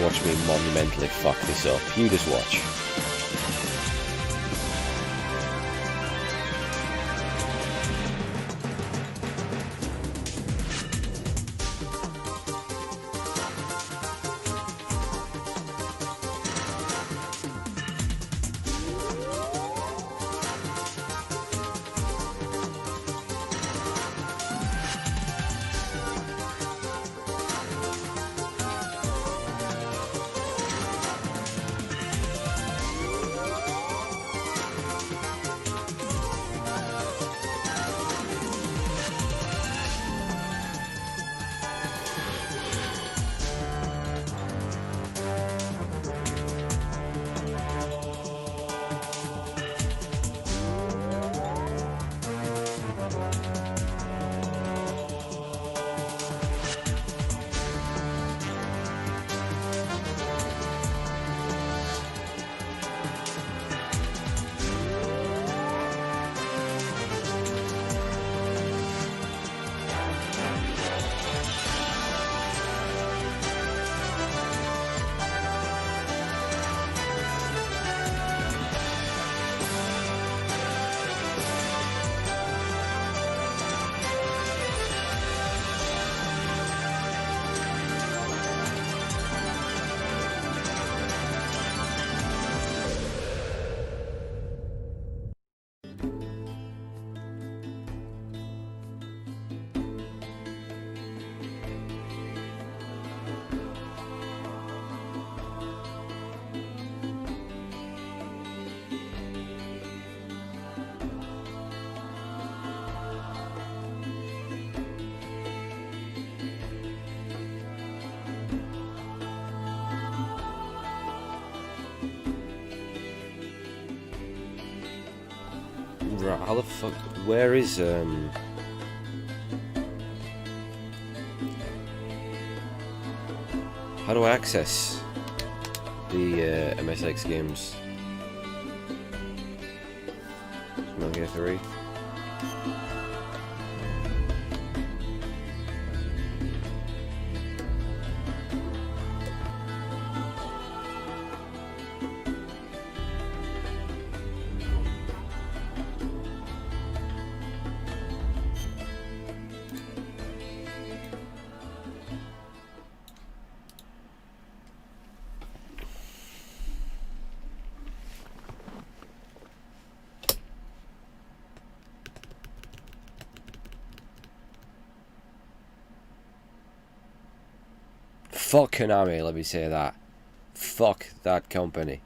Watch me monumentally fuck this up. You just watch. Right, how the fuck... Where is, how do I access the, MSX games? Metal Gear 3? Fuck Konami, let me say that. Fuck that company.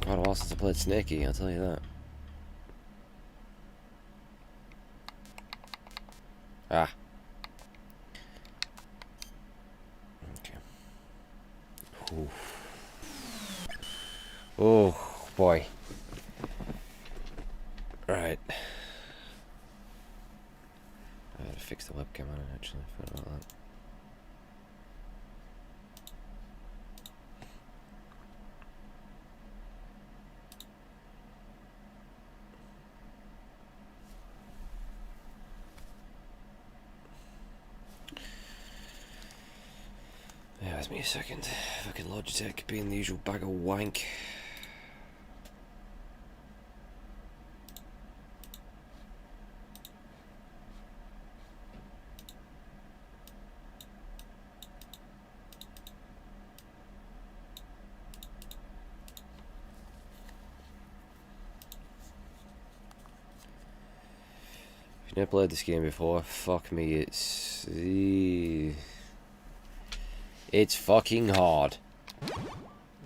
Quite a while since I played Snakey, I'll tell you that. Ah. Okay. Oof. Oh boy. Right. I had to fix the webcam on it actually. I forgot about that. Yeah, give me a second. Fucking Logitech being the usual bag of wank. If you've never played this game before, fuck me, it's fucking hard.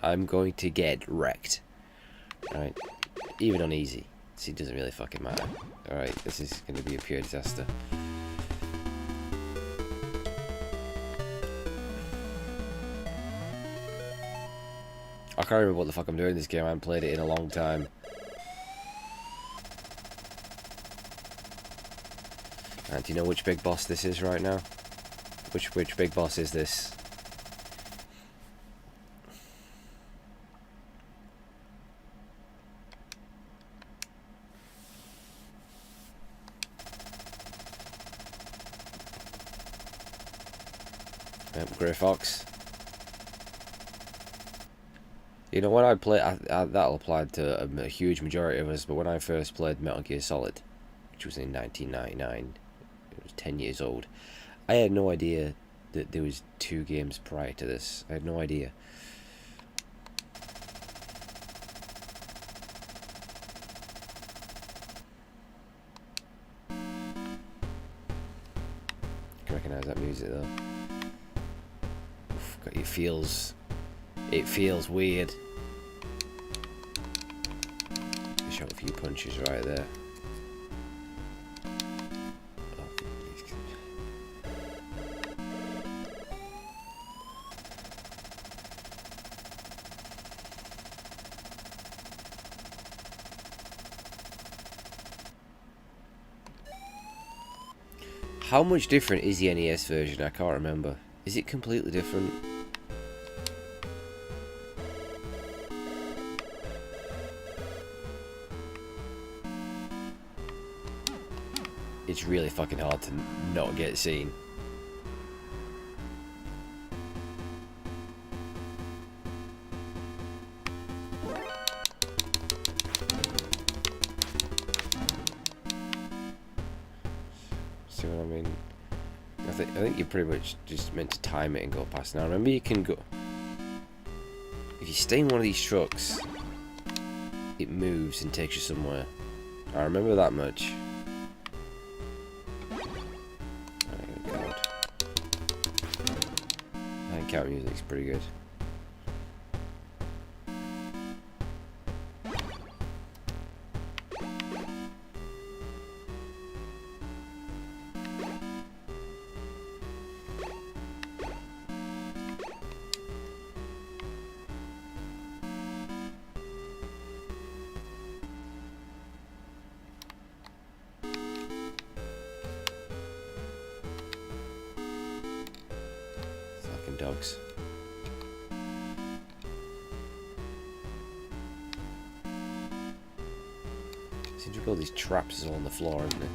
I'm going to get wrecked. Alright. Even on easy. See, it doesn't really fucking matter. Alright, this is going to be a pure disaster. I can't remember what the fuck I'm doing in this game. I haven't played it in a long time. And do you know which big boss this is right now? Which big boss is this? Grey Fox. You know, when I played, that'll apply to a huge majority of us, but when I first played Metal Gear Solid, which was in 1999, it was 10 years old, I had no idea that there was 2 games prior to this. I had no idea. I can recognise that music though. Oof, it feels weird. Shot a few punches right there. How much different is the NES version? I can't remember. Is it completely different? It's really fucking hard to not get seen. See what I mean? I think you're pretty much just meant to time it and go past. Now remember, you can go. If you stay in one of these trucks, it moves and takes you somewhere. I remember that much. Cat music's pretty good. Dogs. Seems to build these traps all on the floor, isn't it?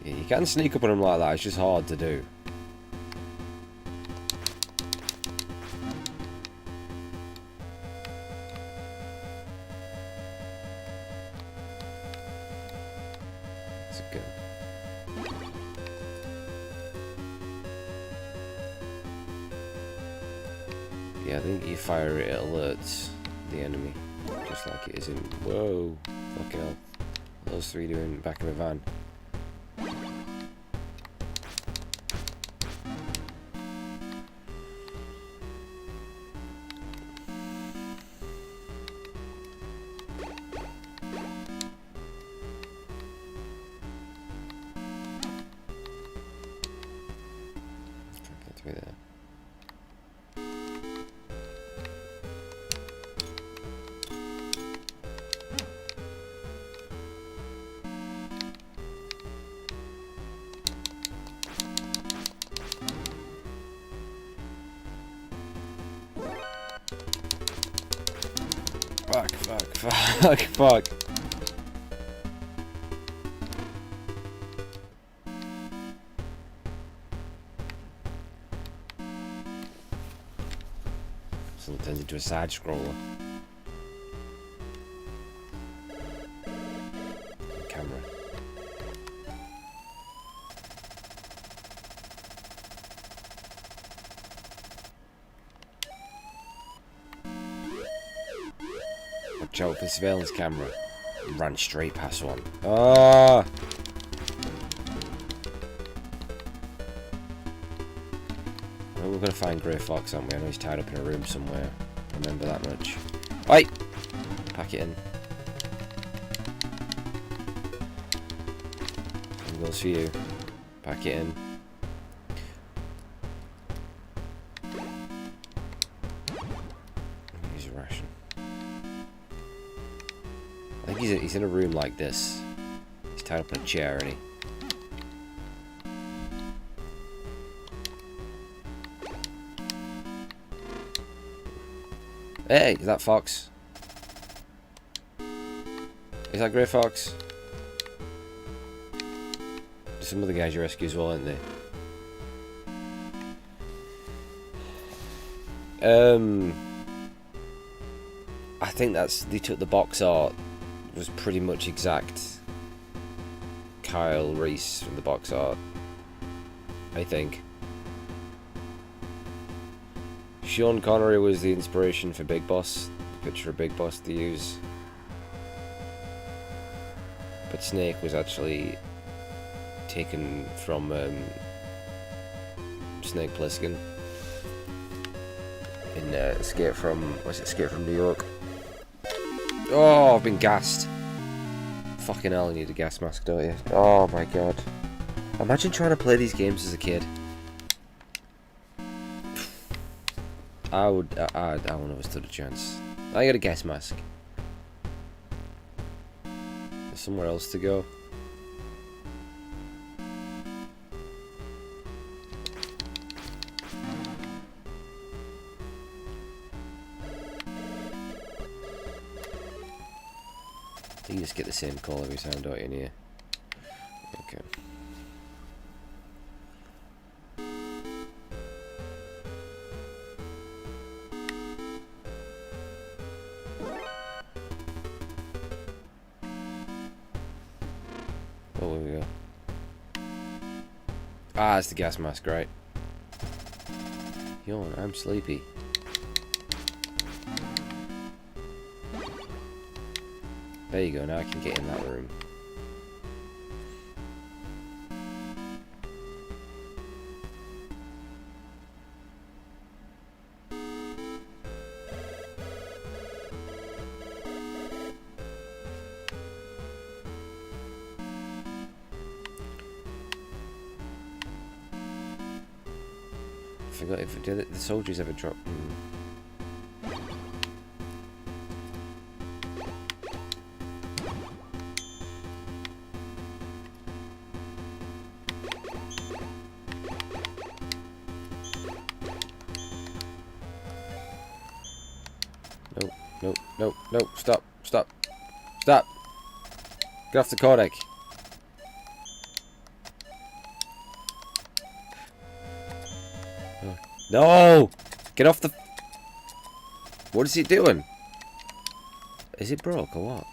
Yeah, you can sneak up on them like that, it's just hard to do. Yeah, I think you fire it, it alerts the enemy, just like it is in... Whoa, fucking hell. Those 3 doing back of a van. Get through there. Fuck. So it turns into a side scroller. Camera. Watch out for the surveillance camera. Ran straight past one. Ah! Well, we're gonna find Grey Fox, aren't we? I know he's tied up in a room somewhere. Remember that much. Right! Pack it in. Same goes for you. Pack it in. Use a ration. I think he's in a room like this. He's tied up in a chair, isn't he? Hey, is that Fox? Is that Grey Fox? some of the guys you rescue as well, aren't they? I think they took the box art was pretty much exact Kyle Reese from the box art, I think. Sean Connery was the inspiration for Big Boss, the picture of Big Boss to use. But Snake was actually taken from Snake Plissken in Escape from New York. Oh, I've been gassed. Fucking hell, I need a gas mask, don't you? Oh my god. Imagine trying to play these games as a kid. I wouldn't have stood a chance. I got a gas mask. There's somewhere else to go. You just get the same call every time, don't you, in here? Okay. Oh, here we go. Ah, it's the gas mask, right? Yawn, I'm sleepy. There you go, now I can get in that room. I forgot if the soldiers ever drop. No, stop. Get off the codec. No! Get off the... What is he doing? Is it broke or what?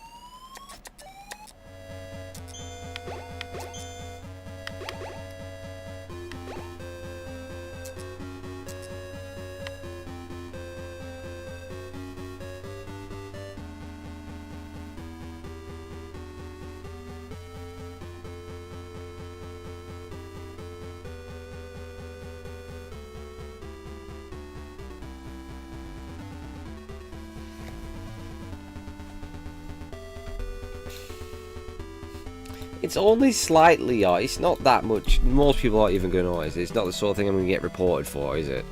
It's only slightly off. It's not that much. Most people aren't even going to notice. It's not the sort of thing I'm going to get reported for, is it?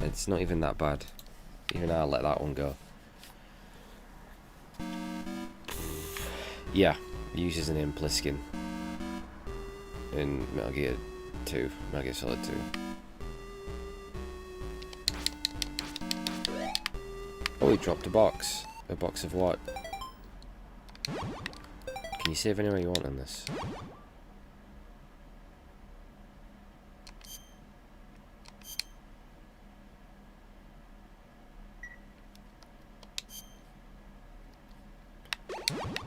It's not even that bad. Even I'll let that one go. Yeah, uses an name Pliskin in Metal Gear 2, Metal Gear Solid 2. Oh, he dropped a box. A box of what? Can you save anywhere you want on this?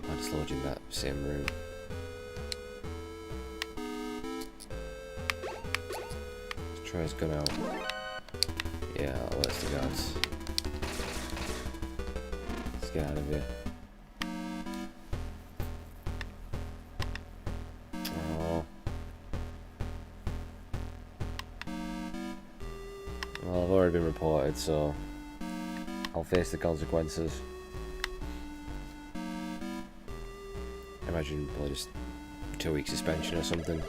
I'll just load you in that same room. Let's try his gun out. Yeah, let's the guards. Let's get out of here. Well, I've already been reported, so I'll face the consequences. Imagine probably just 2-week suspension or something.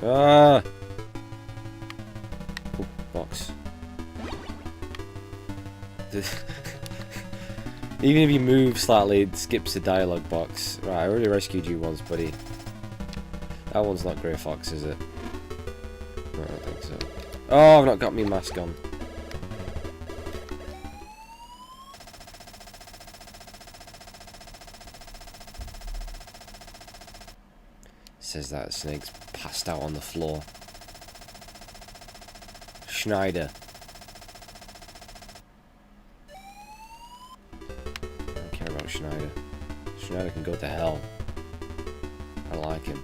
Ah! Oh, box. Even if you move slightly, it skips the dialogue box. Right, I already rescued you once, buddy. That one's not Grey Fox, is it? No, I don't think so. Oh, I've not got my mask on. Says that snake's passed out on the floor. Schneider. I don't care about Schneider. Schneider can go to hell. I like him.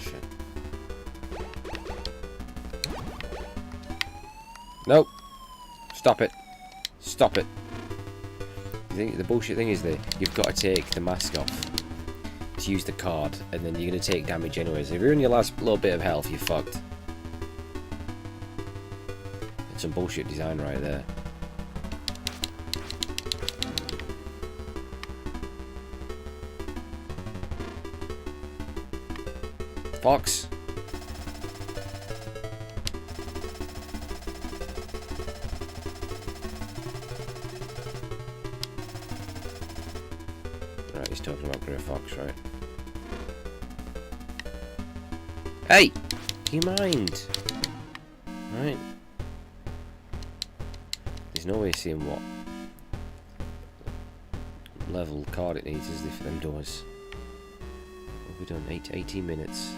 Shit. Nope. Stop it. Stop it. The bullshit thing is that you've got to take the mask off to use the card, and then you're going to take damage anyways. If you're in your last little bit of health, you're fucked. It's some bullshit design right there. Fox. Right, he's talking about Grey Fox, right? Hey! Do you mind? Right. There's no way of seeing what level card it needs, is there, for them doors? What have we done? 18 minutes.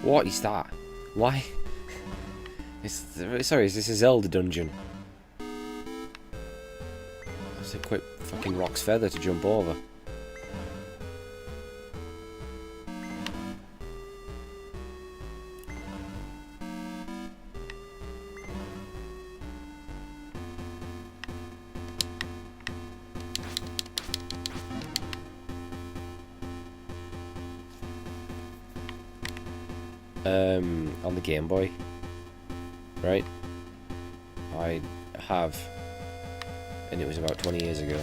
What is that? Why? Sorry, is this a Zelda dungeon? That's a quick fucking rock's feather to jump over. On the Game Boy, right? I have, and it was about 20 years ago.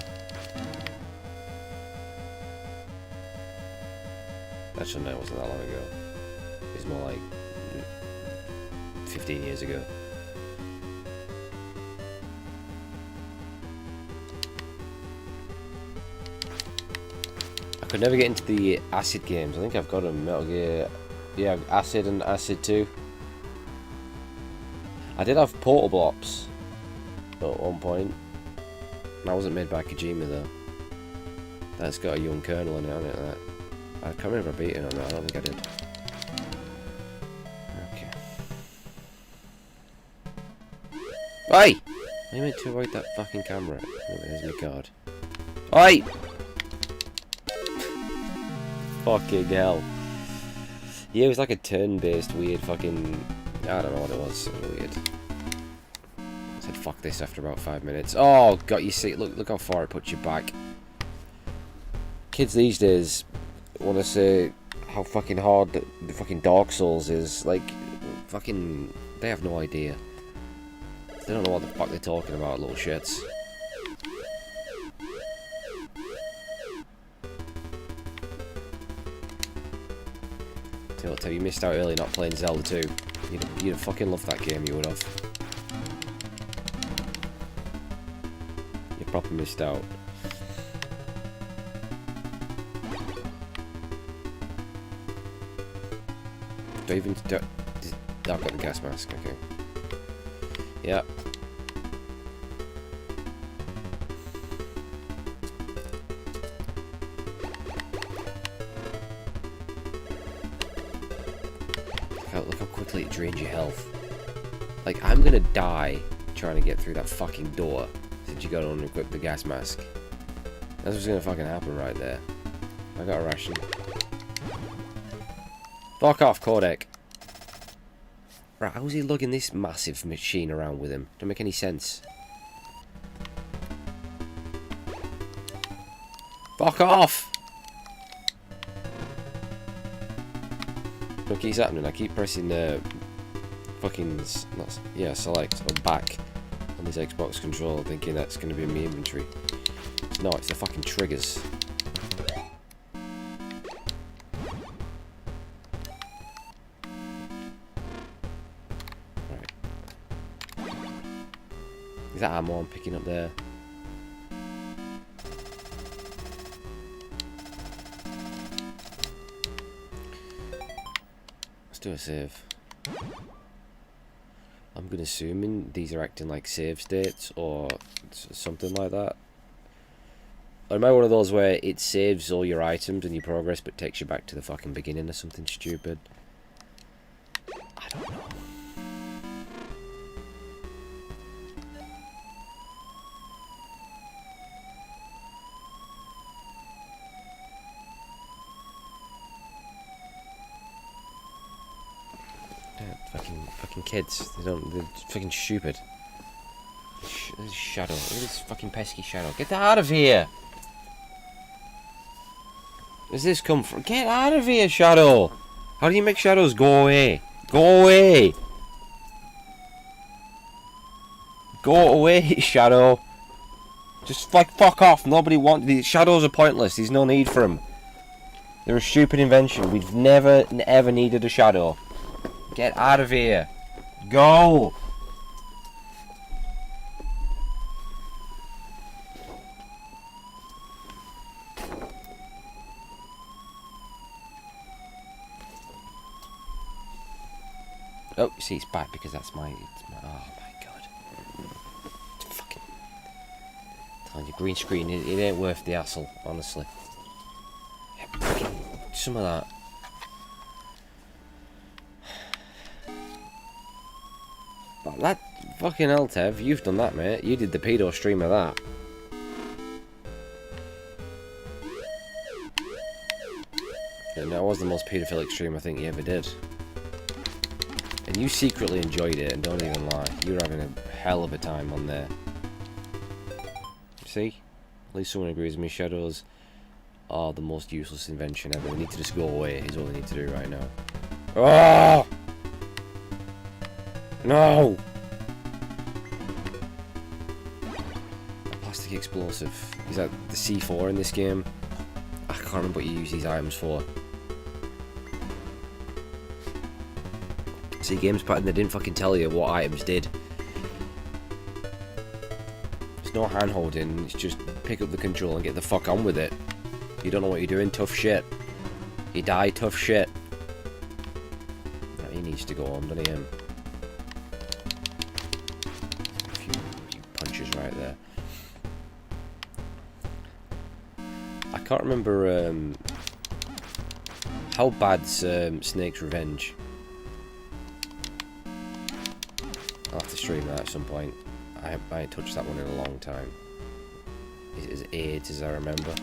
Actually, no, it wasn't that long ago. It was more like 15 years ago. I could never get into the Acid games. I think I've got them. Metal Gear. Yeah, Acid and Acid 2. I did have Portable Ops at one point. That wasn't made by Kojima though. That's got a young Colonel in it, hasn't it? That. I can't remember if I beat it or not. I don't think I did. Okay. Oi! I meant to avoid that fucking camera. Oh, there's my card. Oi! Fucking hell. Yeah, it was like a turn-based weird fucking... I don't know what it was. It was weird. I said fuck this after about 5 minutes. Oh, got you see. Look how far it puts you back. Kids these days want to say how fucking hard the fucking Dark Souls is. Like, fucking... They have no idea. They don't know what the fuck they're talking about, little shits. Tell you missed out early not playing Zelda 2. You'd have fucking loved that game, you would have. You proper missed out. I've got the gas mask, okay. Yeah. Look how quickly it drains your health. Like, I'm gonna die trying to get through that fucking door since you gotta unequip the gas mask. That's what's gonna fucking happen right there. I got a ration. Fuck off, Codec. Right, how's he lugging this massive machine around with him? Don't make any sense. Fuck off! What keeps happening? I keep pressing fucking select or back on this Xbox controller, thinking that's going to be in my inventory. No, it's the fucking triggers. Right. Is that ammo I'm picking up there? Let's do a save. I'm gonna assume these are acting like save states or something like that. Or am I one of those where it saves all your items and your progress but takes you back to the fucking beginning or something stupid? I don't know. Yeah, fucking kids. They're fucking stupid. There's Shadow. Look at this fucking pesky Shadow. Get that out of here! Where's this come from? Get out of here, Shadow! How do you make shadows go away? Go away! Go away, Shadow! Just, like, fuck off. Nobody wants... These shadows are pointless. There's no need for them. They're a stupid invention. We've never, ever needed a shadow. Get out of here. Go! Oh, you see, it's back because that's my... oh my god. It's fucking... telling you, green screen, it ain't worth the hassle, honestly. Yeah, fucking... some of that. But that... fucking hell, Tev, you've done that, mate. You did the pedo stream of that. And that was the most paedophilic stream I think you ever did. And you secretly enjoyed it, and don't even lie. You were having a hell of a time on there. See? At least someone agrees with me. Shadows are the most useless invention ever. They need to just go away, is all they need to do right now. Oh! No! A plastic explosive. Is that the C4 in this game? I can't remember what you use these items for. See, games pattern, they didn't fucking tell you what items did. There's no hand holding, it's just pick up the control and get the fuck on with it. You don't know what you're doing, tough shit. You die, tough shit. Right, he needs to go home, doesn't he? A few punches right there. I can't remember how bad's Snake's Revenge. I'll have to stream that at some point. I ain't touched that one in a long time. It's as AIDS as I remember.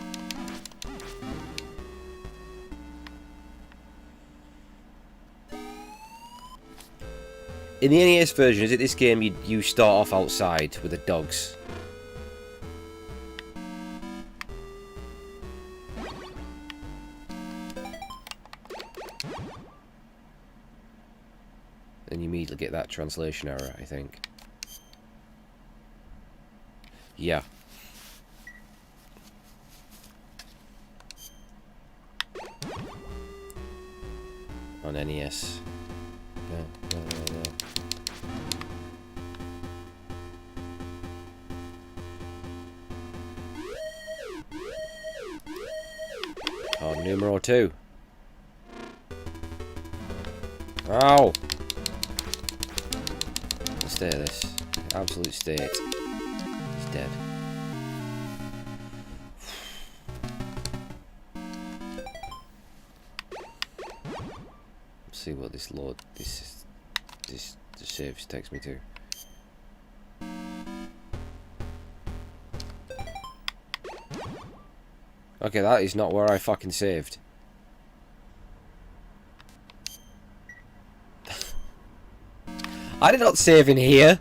In the NES version, is it this game you start off outside with the dogs? And you immediately get that translation error, I think. Yeah. On NES. Yeah. Card numero 2. Ow! State of this. Absolute state. He's dead. Let's see what this save takes me to. Okay, that is not where I fucking saved. I did not save in here.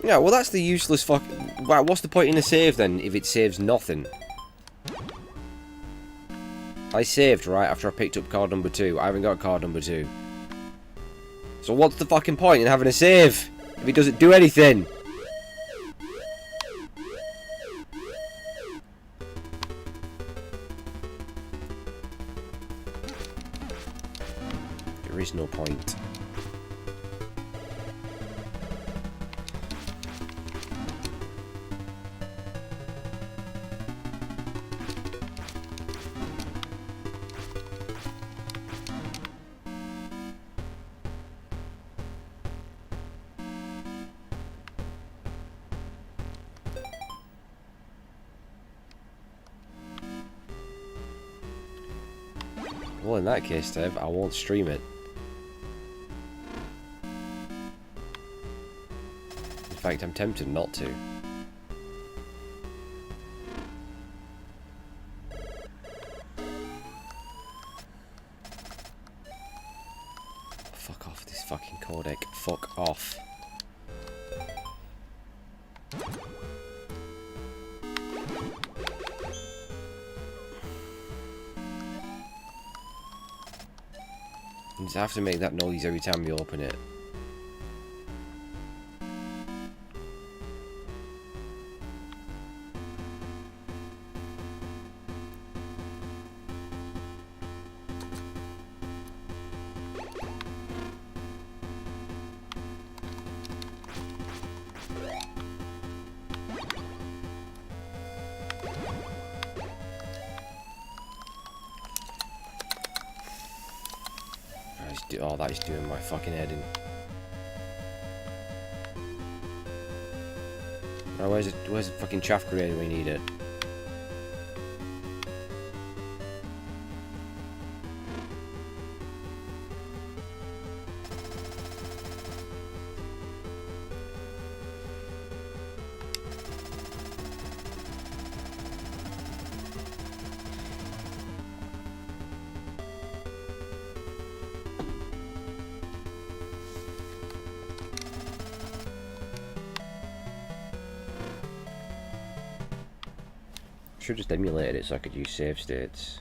Yeah, well that's the useless fuck. Wow, what's the point in a save then if it saves nothing? I saved right after I picked up card number 2. I haven't got card number 2. So what's the fucking point in having a save if he doesn't do anything? There is no point. Well, in that case, Dev, I won't stream it. In fact, I'm tempted not to. Fuck off this fucking codec. Fuck off. You just have to make that noise every time you open it. Oh, that is doing my fucking head in. Right, where's the fucking chaff grenade when we need it? Should just emulated it so I could use save states.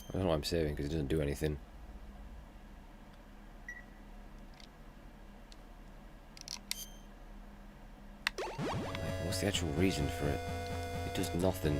I don't know why I'm saving because it doesn't do anything. Like, what's the actual reason for it? It does nothing.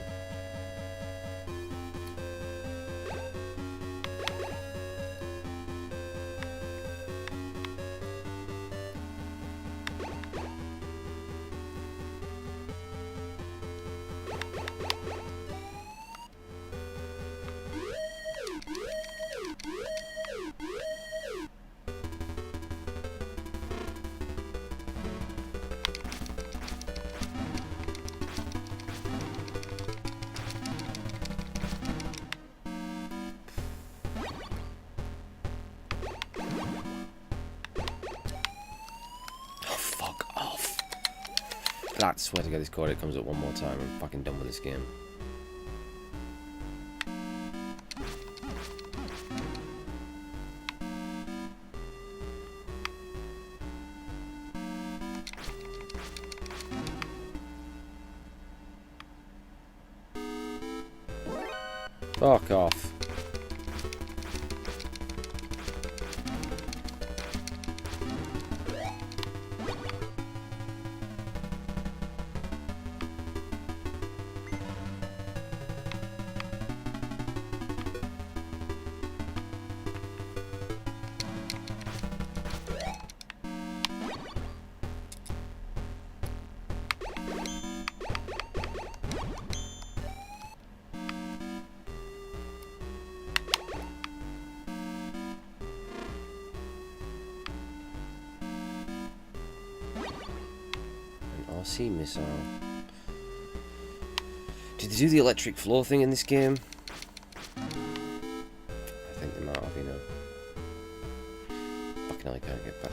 I swear to God, this code, it comes up one more time. I'm fucking done with this game. Fuck off. TNT missile. Did they do the electric floor thing in this game? I think they might have, you know. Fucking hell, I can't get back.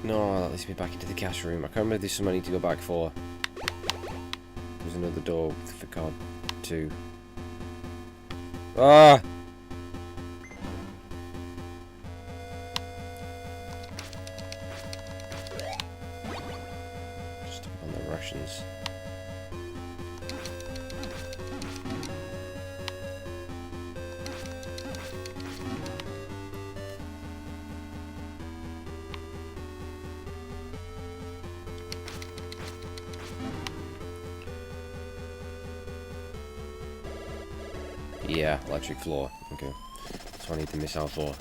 No, that leads me back into the cash room. I can't remember if there's something I need to go back for. There's another door for card 2. Ah! Stuck on the Russians. Yeah, electric floor. Okay. That's what I need the missile for.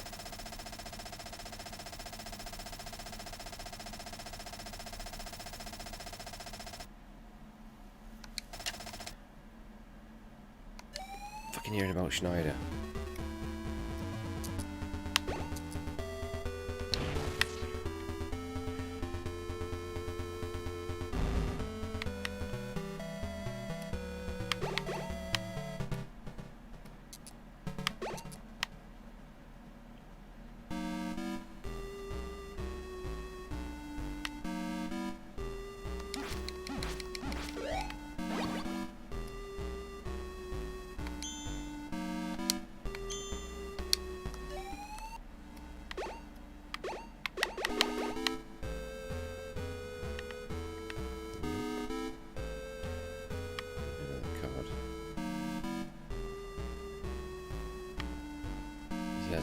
Fucking hearing about Schneider.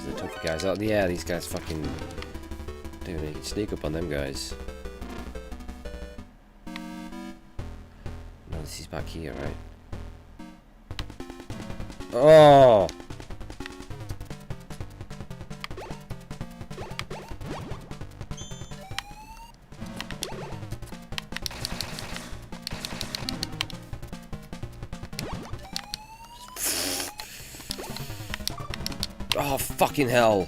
The tougher guys. Oh, yeah, these guys fucking. Dude, you can sneak up on them guys. No, this is back here, right? Oh! Oh, fucking hell!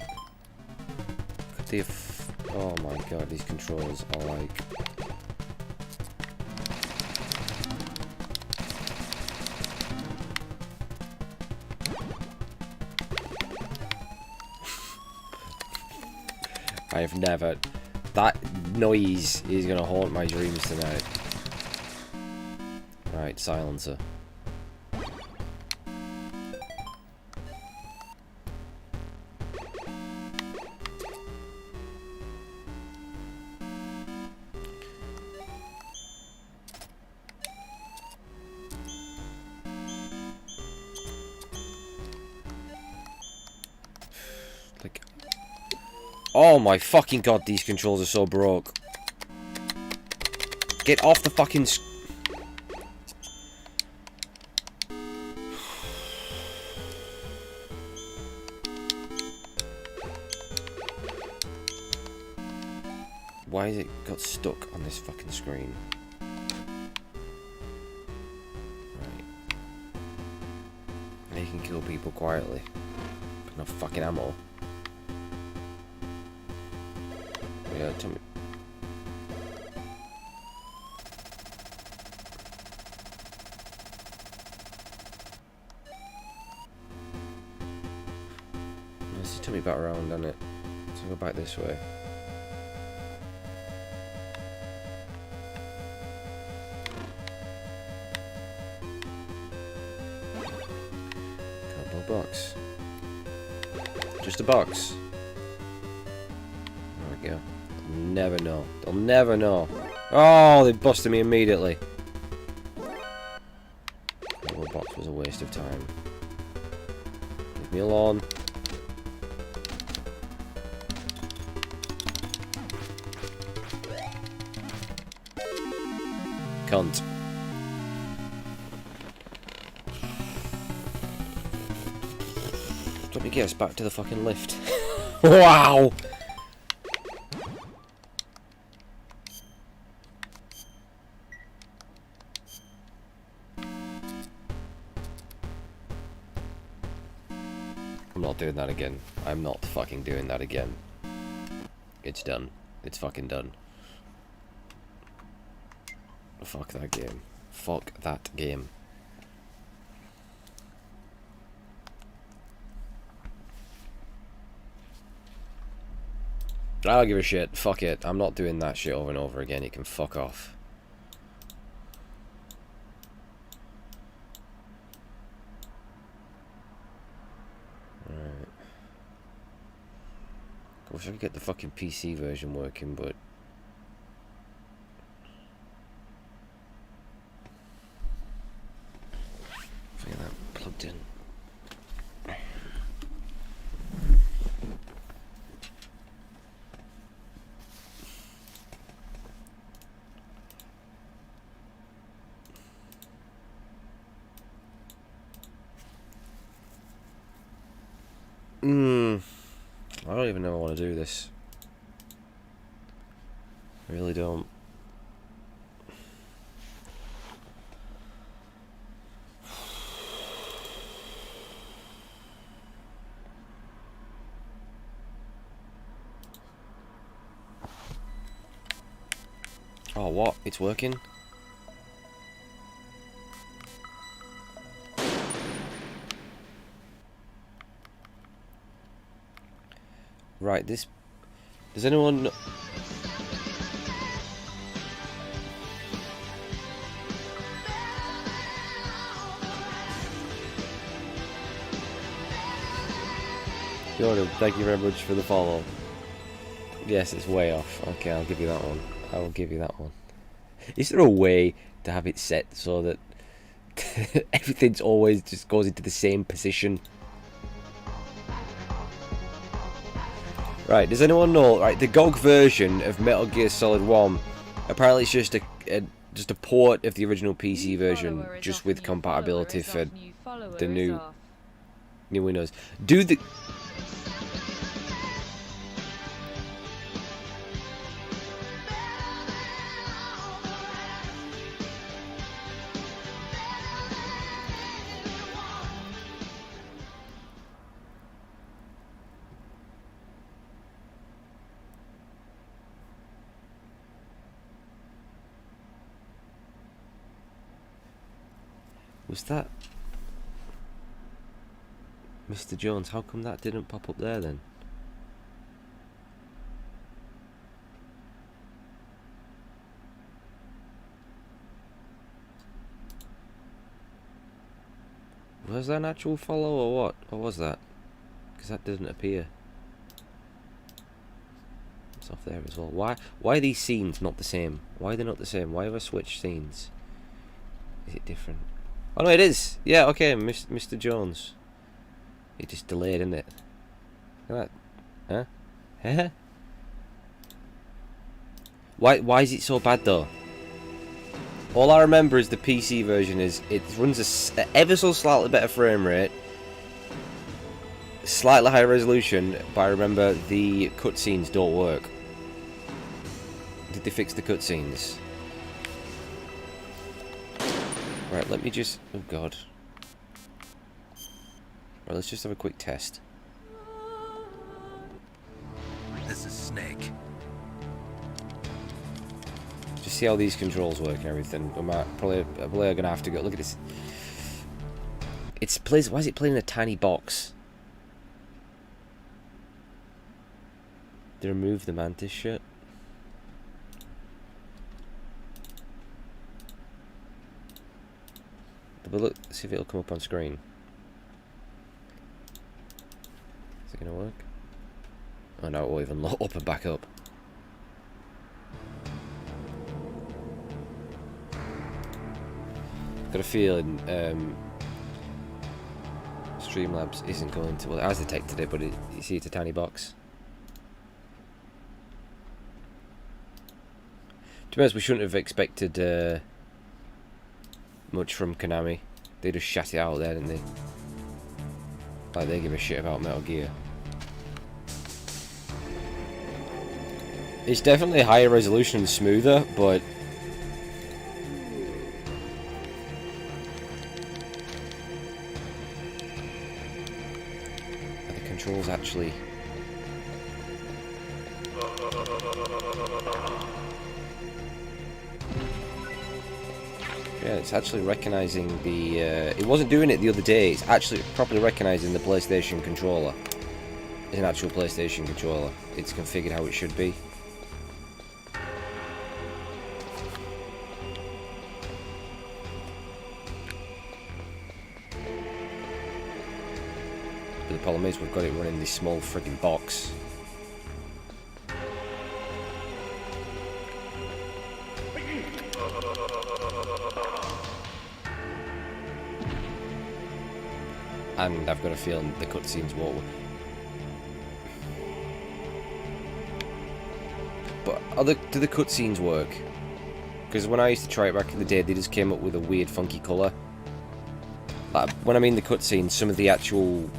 Oh my god, these controls are like... I have never... That noise is gonna haunt my dreams tonight. Right, silencer. Oh my fucking god, these controls are so broke. Get off the fucking... Why has it got stuck on this fucking screen? Right. And you can kill people quietly. But no fucking ammo. Yeah, tell me. Let's tell me back around, doesn't it? So go back this way. Cardboard box. Just a box. There we go. Never know. They'll never know. Oh, they busted me immediately. That little box was a waste of time. Leave me alone. Cunt. Let me get us back to the fucking lift. Wow! I'm not doing that again. I'm not fucking doing that again. It's done. It's fucking done. Fuck that game. Fuck that game. I don't give a shit. Fuck it. I'm not doing that shit over and over again. It can fuck off. Right. I wish I could get the fucking PC version working, but... If I get that plugged in. I don't even know I want to do this. I really don't. Oh, what? It's working? Right, this... Does anyone... Jordan, thank you very much for the follow. Yes, it's way off. Okay, I'll give you that one. I will give you that one. Is there a way to have it set so that everything's always just goes into the same position? Right, does anyone know? Right, the GOG version of Metal Gear Solid 1, apparently it's just a port of the original PC version, just with compatibility for the new Windows. Do the... Was that Mr. Jones? How come that didn't pop up there then? Was that an actual follow or what? What was that? Because that didn't appear. It's off there as well. Why are these scenes not the same? Why are they not the same? Why have I switched scenes? Is it different? Oh no, it is. Yeah, okay, Mr. Jones. It just delayed, isn't it? Look at that. Huh? Why is it so bad though? All I remember is the PC version is it runs a ever so slightly better frame rate, slightly higher resolution, but I remember the cutscenes don't work. Did they fix the cutscenes? Right, let me just... Oh god. Right, let's just have a quick test. This is Snake. Just see how these controls work and everything. I'm probably gonna have to go... Look at this. It's plays... Why is it playing in a tiny box? They removed the Mantis shit. But look, see if it'll come up on screen. Is it gonna work? Oh no, it won't even load up and back up. Got a feeling Streamlabs isn't going to... Well, it has detected it, but you see it's a tiny box. To be honest, we shouldn't have expected much from Konami. They just shat it out there, didn't they? Like they give a shit about Metal Gear. It's definitely higher resolution and smoother, but controls actually. Yeah, it's actually recognizing the... it wasn't doing it the other day, it's actually properly recognizing the PlayStation controller. It's an actual PlayStation controller. It's configured how it should be. But the problem is we've got it running this small friggin' box. And I've got a feeling the cutscenes won't. But do the cutscenes work? Because when I used to try it back in the day, they just came up with a weird, funky colour. Like, when I mean the cutscenes, some of the actual...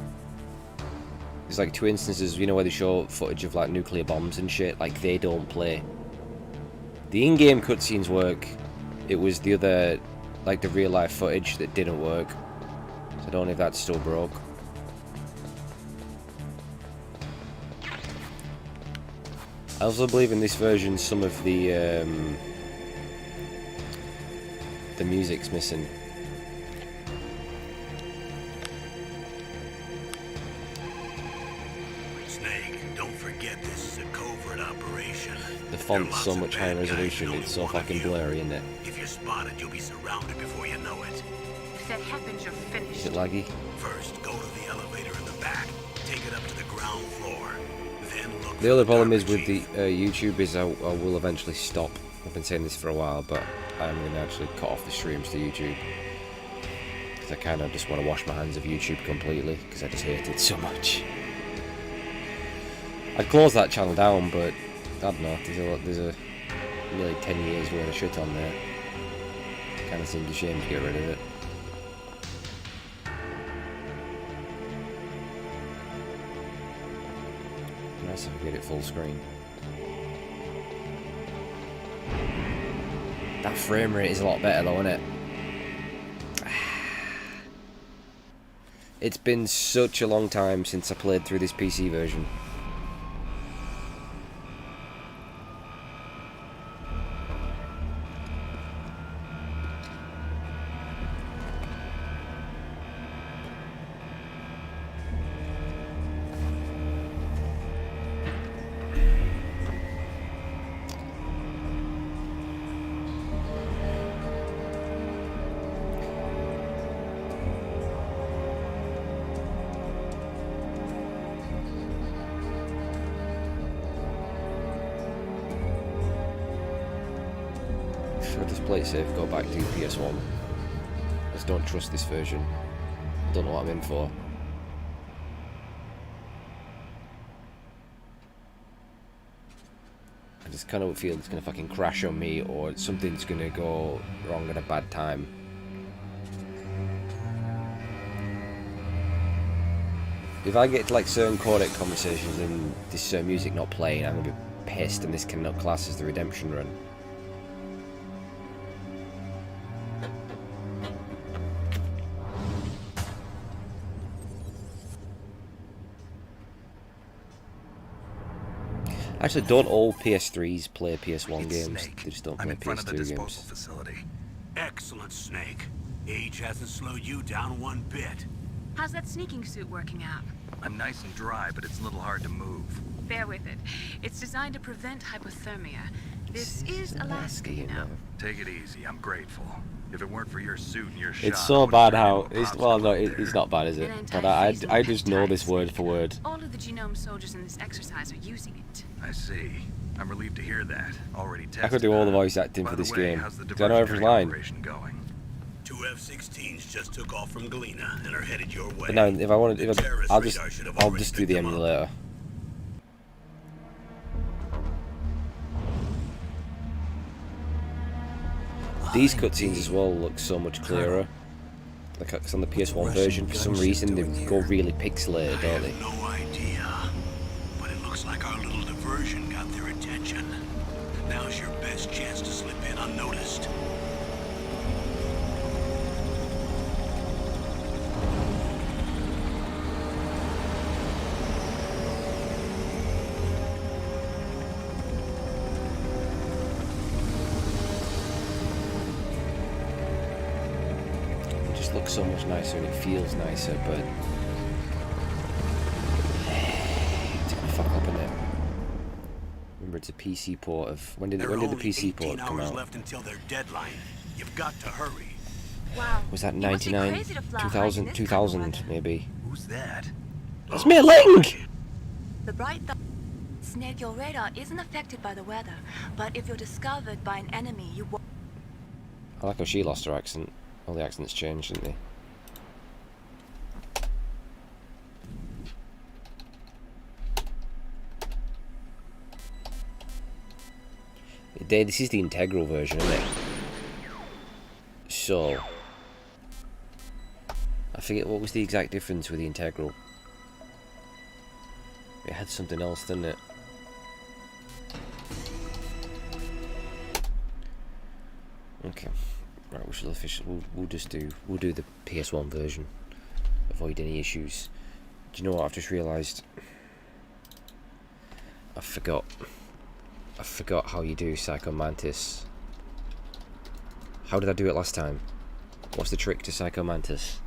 There's like 2 instances, you know, where they show footage of like nuclear bombs and shit. Like, they don't play. The in-game cutscenes work. It was the other, like the real-life footage that didn't work. I don't know if that's still broke. I also believe in this version some of the music's missing. Snake, don't forget this is a covert operation. The font's so much higher resolution, it's so fucking blurry, isn't it? If you're spotted, you'll be surrounded before you know it. If that happens, you're finished. Is it laggy? First, go to the elevator in the back. Take it up to the ground floor. Then look. The other problem is with the YouTube is I will eventually stop. I've been saying this for a while, but I'm going to actually cut off the streams to YouTube. Because I kind of just want to wash my hands of YouTube completely, because I just hate it so much. I'd close that channel down, but I don't know, there's a nearly 10 years worth of shit on there. Kind of seems a shame to get rid of it. Nice if I get it full screen. That frame rate is a lot better though, isn't it? It's been such a long time since I played through this PC version. I'll just play it safe, go back to PS1. I just don't trust this version. I don't know what I'm in for. I just kind of feel it's going to fucking crash on me, or something's going to go wrong at a bad time. If I get to like certain codec conversations and this music not playing, I'm going to be pissed, and this cannot class as the redemption run. Actually, don't all PS3s play PS1 games? Snake. They just don't I'm play in front of the PS2 disposal games. facility. Excellent, Snake. Age hasn't slowed you down one bit. How's that sneaking suit working out? I'm nice and dry, but it's a little hard to move. Bear with it. It's designed to prevent hypothermia. This is Alaska, you know. Take it easy. I'm grateful. If it weren't for your suit and your shot, It's so I bad would've how... turned into a It's, well, no, popsicle up it's there. not bad, is it? An But anti-phasing I just know peptide, this word for word. All of the genome soldiers in this exercise are using it. I see. I'm relieved to hear that. Already tested. I could do all the that. voice acting By for the this way, game. how's the Because I know every diversionary line. operation going? 2 F-16s just took off from Galena and are headed your way. But now, if I wanted... The If I, terrorist I'll radar should have I'll already just do the picked them up. emulator. These cutscenes as well look so much clearer. Like it's on the PS1 version, for some reason they go really pixelated, don't they? No idea. But it looks like our little diversion got their attention. Now's your best chance to slip in unnoticed. looks so much nicer and it feels nicer, but it's gonna fuck up in it. Remember, it's a PC port of when did the PC port come out? Left until their deadline. You've got to hurry. Wow. Was that you must be 99, crazy to fly 2000, high in this kind of 2000 weather. maybe? Who's that? That's me, Ling! The bright Snake, your radar isn't affected by the weather, but if you're discovered by an enemy, you won't. I like how she lost her accent. All the accents changed, didn't they? This is the integral version, isn't it? So, I forget what was the exact difference with the integral. It had something else, didn't it? Okay, right. We shall officially. We'll do the PS1 version. Avoid any issues. Do you know what? I've just realised. I forgot how you do Psycho Mantis. How did I do it last time? What's the trick to Psycho Mantis?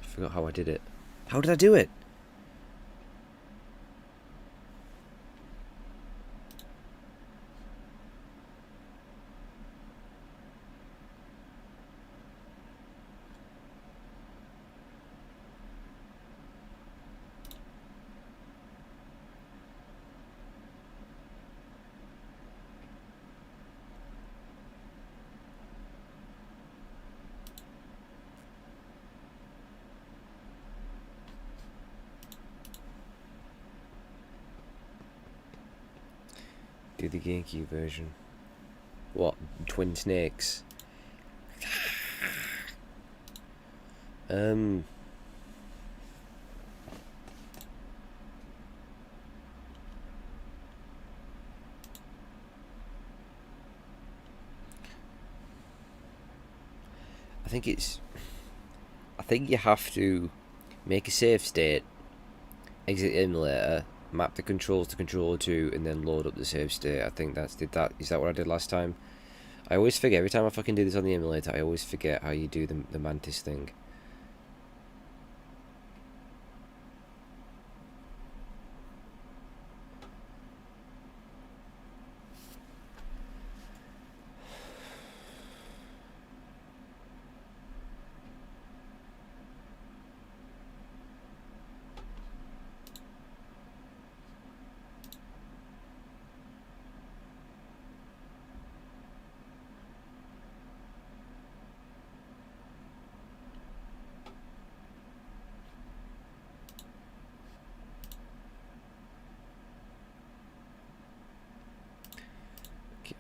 I forgot how I did it. How did I do it? Do the GameCube version. What? Twin Snakes? I think you have to make a save state, exit the emulator, map the controls to controller 2, and then load up the save state. I think is that what I did last time? I always forget, every time I fucking do this on the emulator, I always forget how you do the Mantis thing.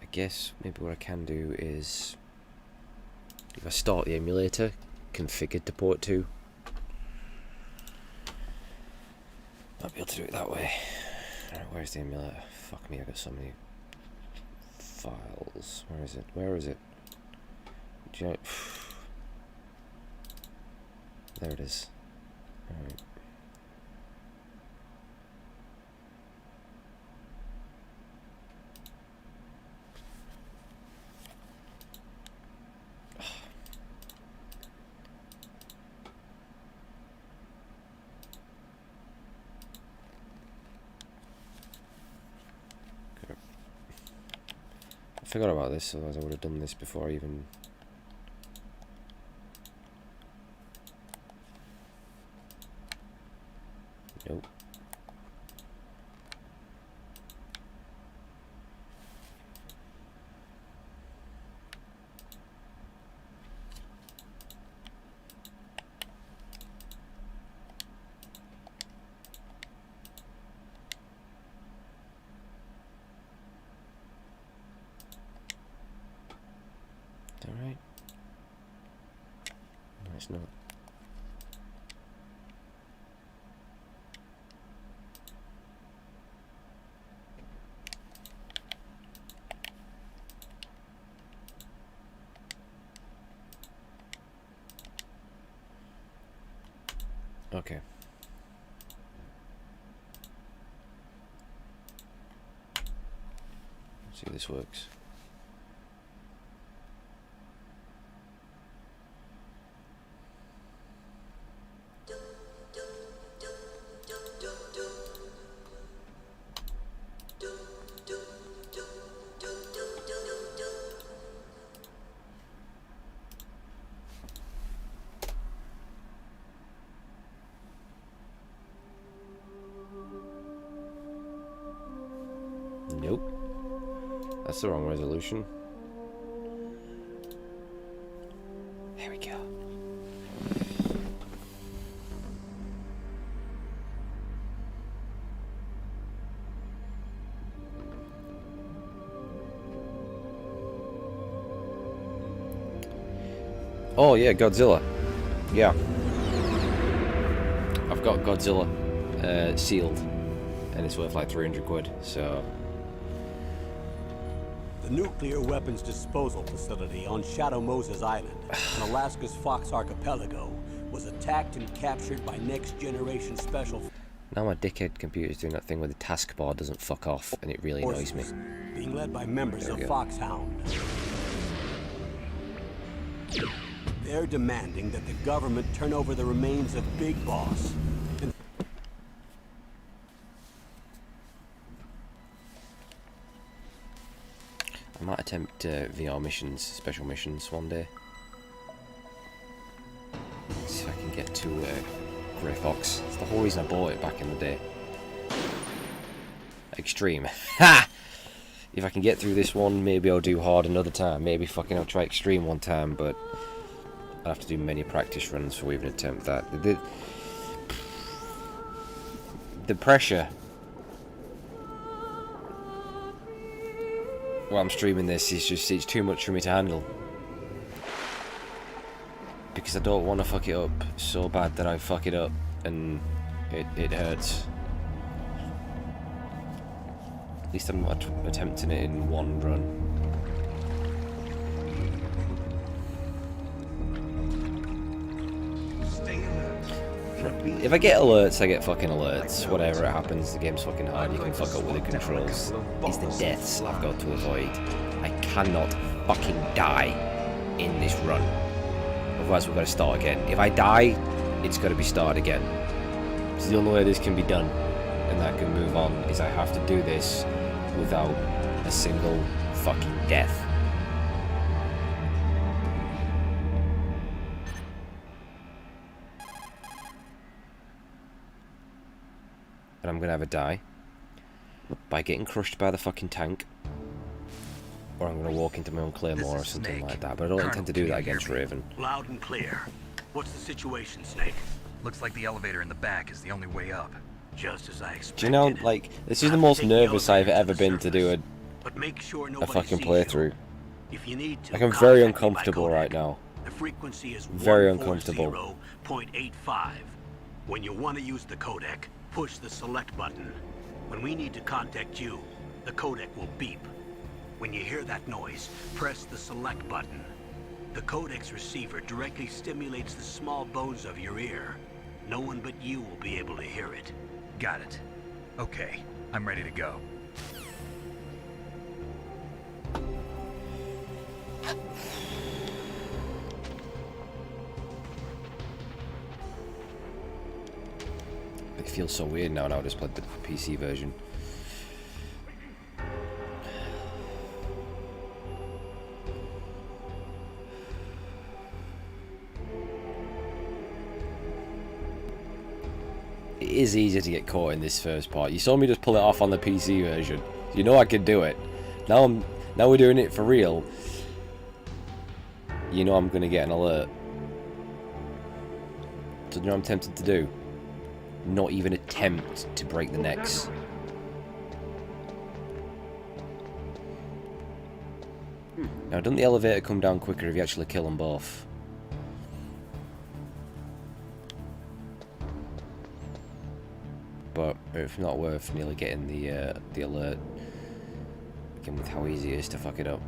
I guess maybe what I can do is, if I start the emulator, configured to port 2, might be able to do it that way. Alright, where's the emulator? Fuck me, I've got so many files. Where is it? Where is it? Do you know, there it is. Alright. I forgot about this, otherwise I would have done this before I even... Nope. Alright. No, it's not. Okay. Let's see if this works. Nope. That's the wrong resolution. There we go. Oh yeah, Godzilla. Yeah. I've got Godzilla sealed, and it's worth like 300 quid, so... The nuclear weapons disposal facility on Shadow Moses Island, on Alaska's Fox Archipelago, was attacked and captured by Next Generation Special Now my dickhead computer's doing that thing where the taskbar doesn't fuck off, and it really annoys me. Forces, being led by members There of we go. Foxhound. They're demanding that the government turn over the remains of Big Boss. And I might attempt VR missions, special missions one day. See if I can get to Grey Fox. It's the whole reason I bought it back in the day. Extreme. Ha! If I can get through this one, maybe I'll do hard another time. Maybe fucking I'll try extreme one time, but I'll have to do many practice runs for even attempt that. The pressure. While I'm streaming this, it's too much for me to handle. Because I don't want to fuck it up so bad that I fuck it up and it hurts. At least I'm not attempting it in one run. If I get alerts, I get fucking alerts. Whatever it happens, the game's fucking hard. You can fuck up with the controls. It's the deaths I've got to avoid. I cannot fucking die in this run. Otherwise we've got to start again. If I die, it's got to be started again. So the only way this can be done and that I can move on is I have to do this without a single fucking death. And I'm gonna either die by getting crushed by the fucking tank, or I'm gonna walk into my own claymore or something like that. But I don't intend to do that against Raven. Loud and clear. What's the situation, Snake? Looks like the elevator in the back is the only way up. Just as I expected. Do you know, like, this is the Have to most take the nervous I've elevator to ever the been to do surface, but make sure a nobody fucking sees playthrough. you. If you need to, Like, I'm very contact me by uncomfortable codec. right now. The frequency is Very uncomfortable. 140.85. When you want to use the codec, push the select button. When we need to contact you, the codec will beep. When you hear that noise, press the select button. The codec's receiver directly stimulates the small bones of your ear. No one but you will be able to hear it. Got it. Okay, I'm ready to go. It feels so weird now I just played the PC version. It is easy to get caught in this first part. You saw me just pull it off on the PC version. You know I could do it. Now we're doing it for real. You know I'm gonna get an alert. So you know what I'm tempted to do? Not even attempt to break the necks. Now, doesn't the elevator come down quicker if you actually kill them both? But it's not worth nearly getting the alert. Again, with how easy it is to fuck it up.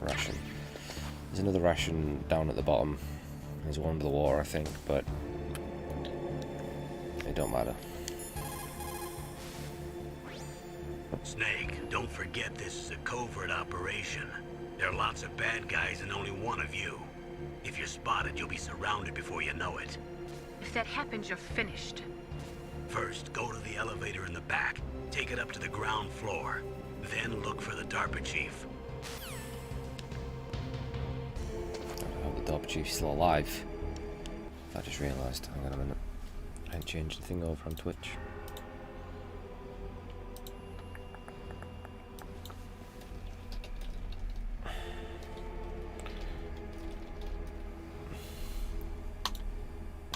Ration. There's another ration down at the bottom. There's one under the water, I think, but it don't matter. Snake, don't forget this is a covert operation. There are lots of bad guys and only one of you. If you're spotted, you'll be surrounded before you know it. If that happens, you're finished. First, go to the elevator in the back. Take it up to the ground floor. Then look for the DARPA chief. I hope the DARPA chief's still alive. I just realised. Hang on a minute. I ain't changed the thing over on Twitch.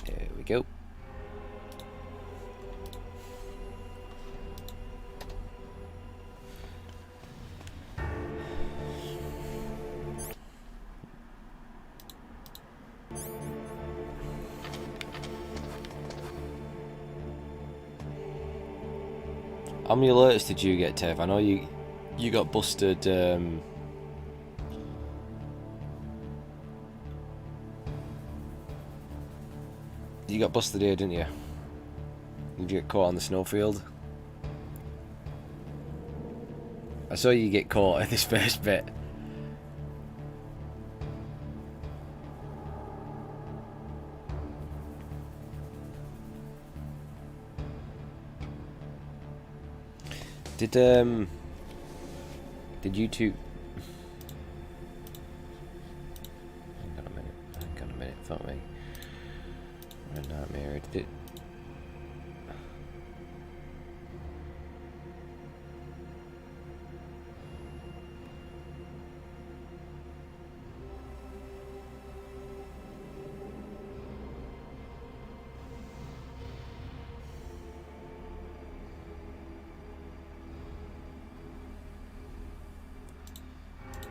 There we go. How many alerts did you get, Tev? I know you got busted. You got busted here, didn't you? Did you get caught on the snowfield? I saw you get caught at this first bit. Did you two? Hang on a minute, fuck me. Red Nightmare, did it?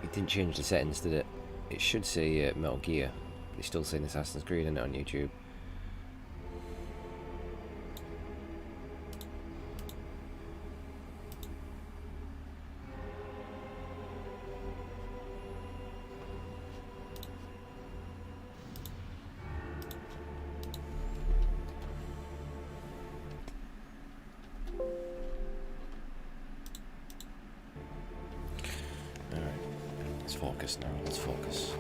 It didn't change the settings, did it? It should say Metal Gear. But it's still saying Assassin's Creed, isn't it, on YouTube? Let's focus now, let's focus.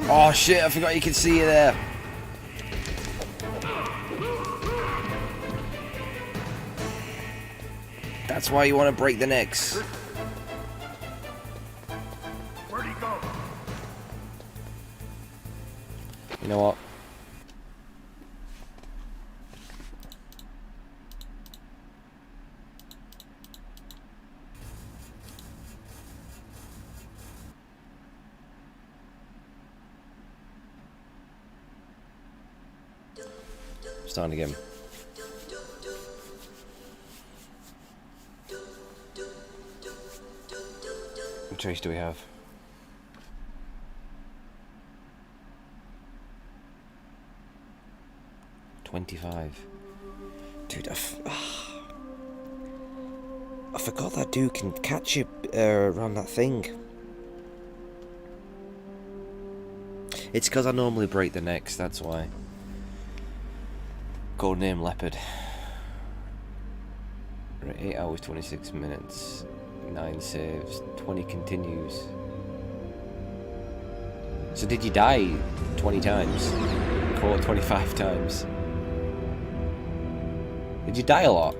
Oh shit, I forgot you could see you there. That's why you want to break the necks. Where'd he go? You know what? Starting again. What choice do we have? $25. Dude, I forgot that dude can catch you around that thing. It's because I normally break the necks, that's why. Codename Leopard. Right, 8 hours, 26 minutes. 9 saves, 20 continues. So did you die 20 times? Caught 25 times? Did you die a lot?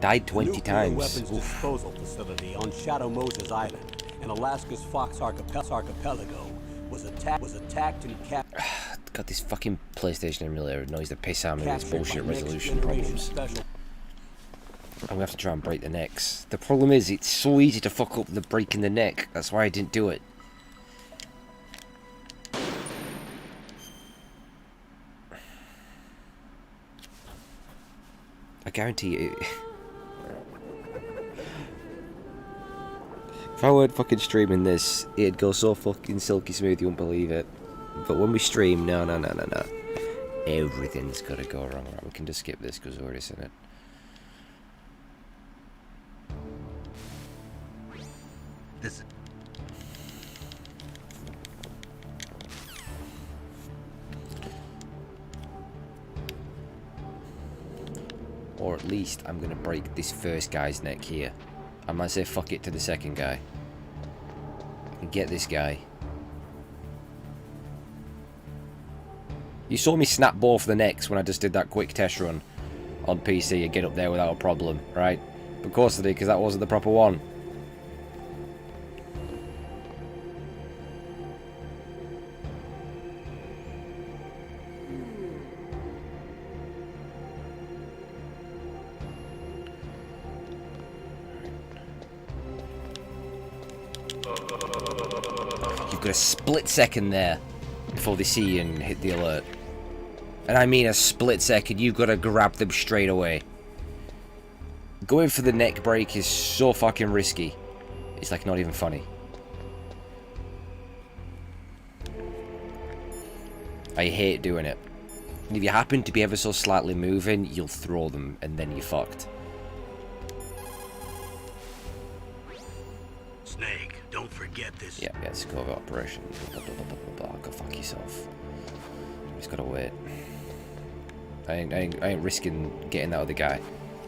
Died 20 Nuclear times. weapons Oof. disposal facility on Shadow Moses Island in Alaska's Fox Archipelago was attacked and captured. God, this fucking PlayStation emulator annoys the piss out of me with its bullshit by resolution next-generation problems. special. I'm gonna have to try and break the necks. The problem is, it's so easy to fuck up the breaking the neck. That's why I didn't do it. I guarantee you. If I weren't fucking streaming this, it'd go so fucking silky smooth you wouldn't believe it. But when we stream, no. Everything's gotta go wrong. Right, we can just skip this because we've already seen it. This. Or at least I'm gonna break this first guy's neck here. I might say fuck it to the second guy. And get this guy. You saw me snap both the necks when I just did that quick test run on PC and get up there without a problem, right? Of course I did, because that wasn't the proper one. You've got a split second there before they see you and hit the alert. And I mean a split second, you've got to grab them straight away. Going for the neck break is so fucking risky. It's like not even funny. I hate doing it. And if you happen to be ever so slightly moving, you'll throw them and then you're fucked. Snake, don't forget this. Yeah, it's go over operation. Go fuck yourself. Just gotta wait. I ain't risking getting that other guy.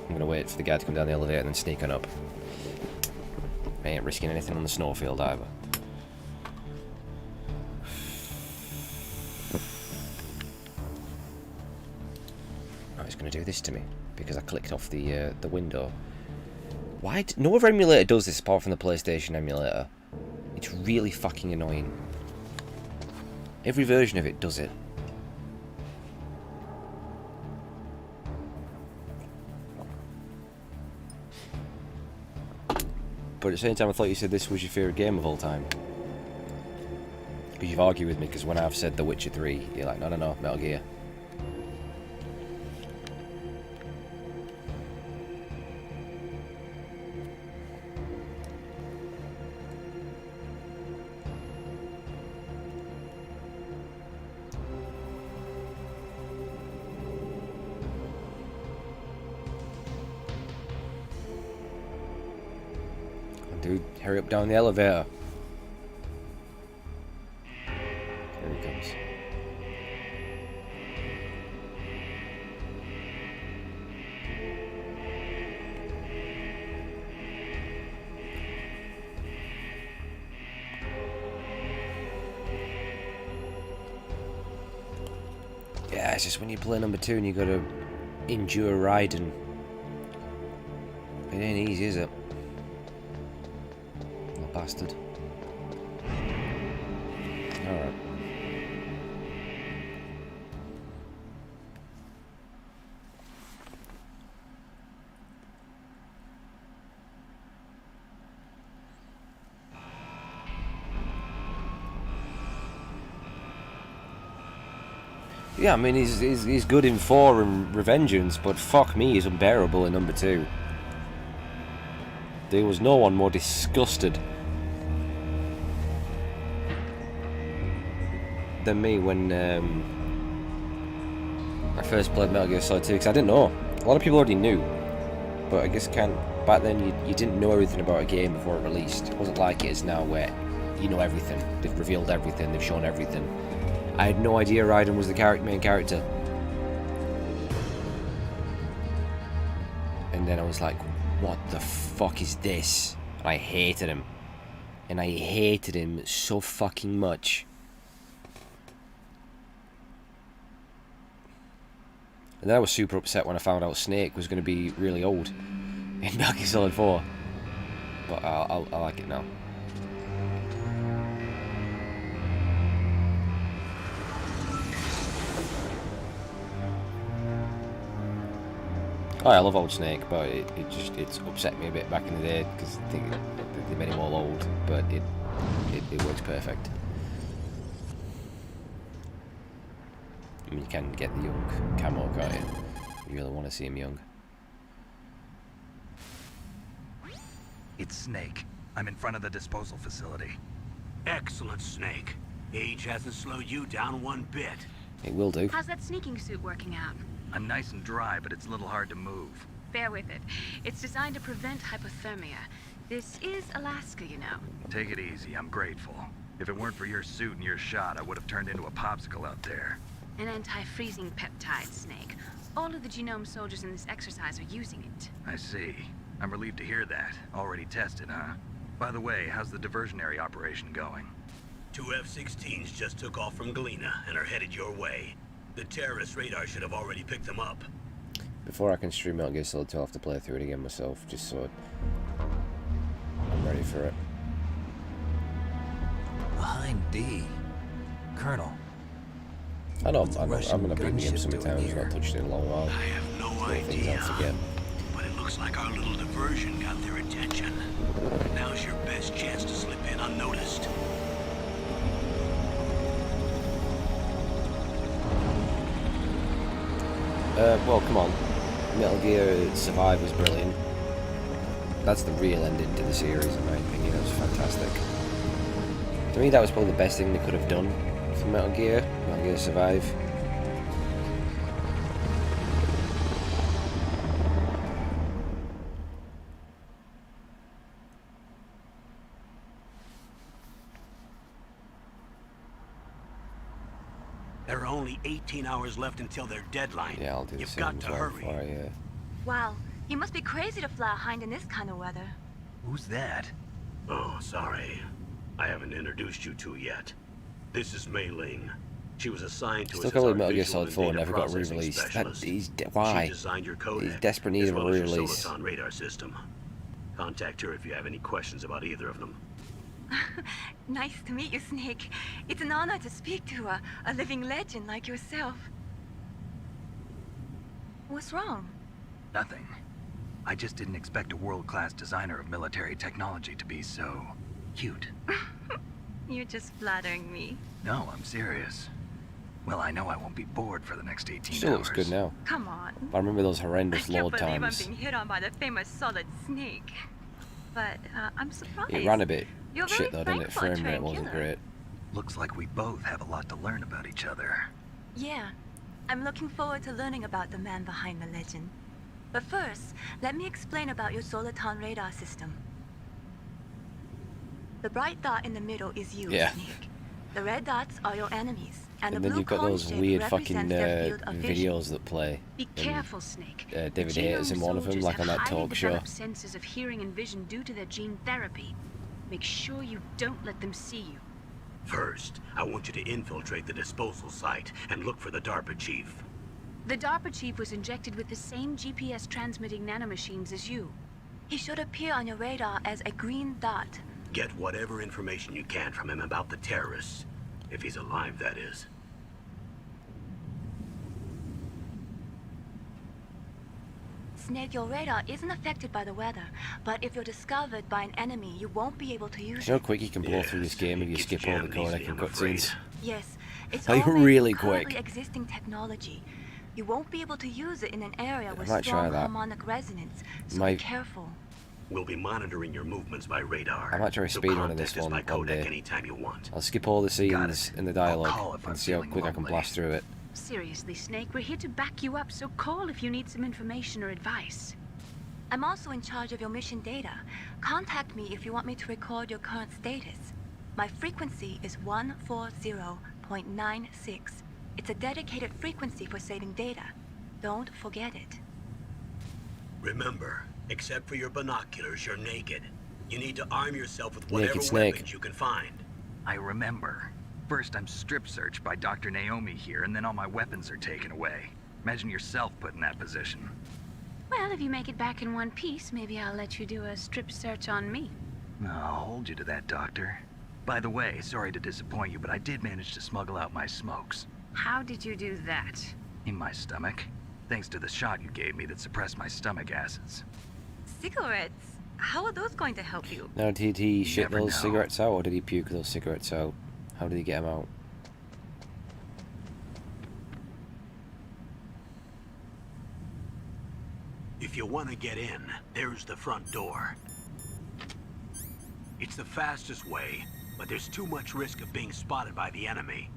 I'm gonna wait for the guy to come down the elevator and then sneak on up. I ain't risking anything on the snowfield either. Oh, it's gonna do this to me because I clicked off the window. Why? No other emulator does this apart from the PlayStation emulator. It's really fucking annoying. Every version of it does it. But at the same time, I thought you said this was your favourite game of all time. Because you've argued with me, because when I've said The Witcher 3, you're like, no, Metal Gear. Dude, hurry up down the elevator. Here he comes. Yeah, it's just when you play number 2 and you gotta endure riding. It ain't easy, is it? Bastard. Alright. Yeah, I mean, he's good in 4 and Revengeance, but fuck me, he's unbearable in number 2. There was no one more disgusted than me when I first played Metal Gear Solid 2, because I didn't know. A lot of people already knew, but I guess back then you didn't know everything about a game before it released. It wasn't like it is now where you know everything. They've revealed everything, they've shown everything. I had no idea Raiden was the main character. And then I was like, what the fuck is this? And I hated him. And I hated him so fucking much. And then I was super upset when I found out Snake was going to be really old in Metal Gear Solid 4. But I like it now. Oh, I love old Snake, but it's upset me a bit back in the day because I think they made him all old, but it works perfect. I mean, you can get the young camo, can't you? You really want to see him young. It's Snake. I'm in front of the disposal facility. Excellent, Snake. Age hasn't slowed you down one bit. It will do. How's that sneaking suit working out? I'm nice and dry, but it's a little hard to move. Bear with it. It's designed to prevent hypothermia. This is Alaska, you know. Take it easy, I'm grateful. If it weren't for your suit and your shot, I would have turned into a popsicle out there. An anti-freezing peptide, Snake. All of the genome soldiers in this exercise are using it. I see. I'm relieved to hear that. Already tested, huh? By the way, how's the diversionary operation going? 2 F-16s just took off from Galena and are headed your way. The terrorist radar should have already picked them up. Before I can stream Metal Gear Solid 2, I'll have to play through it again myself, just so I'm ready for it. Behind D. Colonel. I know, What's a I'm Russian gonna bring him gunship some doing times, I've here? not touched it in a long while. I have no Little things idea. I'll forget. But it looks like our little diversion got their attention. Now's your best chance to slip in unnoticed. Well, come on. Metal Gear Survive was brilliant. That's the real ending to the series, in my opinion. It was fantastic. To me, that was probably the best thing they could have done for Metal Gear Survive. There are only 18 hours left until their deadline. Yeah, I'll do the You've same got as to well hurry. before I, Wow, you must be crazy to fly a hind in this kind of weather. Who's that? Oh, sorry. I haven't introduced you to yet. This is Mei Ling. She was assigned to Still us can't as our believe Metal Gear visual Solid and 4 data never got processing re-released. That, specialist. why? She designed your codec, He's desperate need as of a well as your re-release. Soliton radar system. Contact her if you have any questions about either of them. Nice to meet you, Snake. It's an honor to speak to a living legend like yourself. What's wrong? Nothing. I just didn't expect a world-class designer of military technology to be so cute. You're just flattering me. No, I'm serious. Well, I know I won't be bored for the next 18 Still hours. looks good now. Come on. I remember those horrendous I can't load believe times. I'm being hit on by the famous Solid Snake. But I'm surprised. It ran a bit You're shit very though, didn't it? frank for a Frame rate trained wasn't killer. great. Looks like we both have a lot to learn about each other. Yeah, I'm looking forward to learning about the man behind the legend. But first, let me explain about your Soliton radar system. The bright dot in the middle is you, Yeah. Snake. The red dots are your enemies, and the And then blue you've got cone those shape weird represents fucking their field of vision. videos that play. Be careful, Snake. David The Hayter's in genome one of them, soldiers like on have that highly talk show. developed senses of hearing and vision due to their gene therapy. Make sure you don't let them see you. First, I want you to infiltrate the disposal site and look for the DARPA chief. The DARPA chief was injected with the same GPS transmitting nanomachines as you. He should appear on your radar as a green dot. Get whatever information you can from him about the terrorists. If he's alive, that is. Snake, your radar isn't affected by the weather, but if you're discovered by an enemy, you won't be able to use You know it. how quick you can blow through this game if you It skip gets all the jammed easily, codec and I'm afraid. cutscenes. Yes, it's Like, all made really from currently quick. existing technology. You won't be able to use it in an area with might try strong that. harmonic resonance, so Might- be careful. We'll be monitoring your movements by radar. I might try a so speedrun of this contact us one by one codec day. anytime you want. I'll skip all the scenes in the I'll call dialogue if I'm and see how feeling quick I can lonely. blast through it. Seriously, Snake, we're here to back you up, so call if you need some information or advice. I'm also in charge of your mission data. Contact me if you want me to record your current status. My frequency is 140.96. It's a dedicated frequency for saving data. Don't forget it. Remember, except for your binoculars, you're naked. You need to arm yourself with whatever Naked Snake. weapons you can find. I remember. First, I'm strip searched by Dr. Naomi here, and then all my weapons are taken away. Imagine yourself put in that position. Well, if you make it back in one piece, maybe I'll let you do a strip search on me. I'll hold you to that, Doctor. By the way, sorry to disappoint you, but I did manage to smuggle out my smokes. How did you do that? In my stomach. Thanks to the shot you gave me that suppressed my stomach acids. Cigarettes? How are those going to help you? Now, did he shit never those know. cigarettes out, or did he puke those cigarettes out? How did he get them out? If you want to get in, there's the front door. It's the fastest way, but there's too much risk of being spotted by the enemy.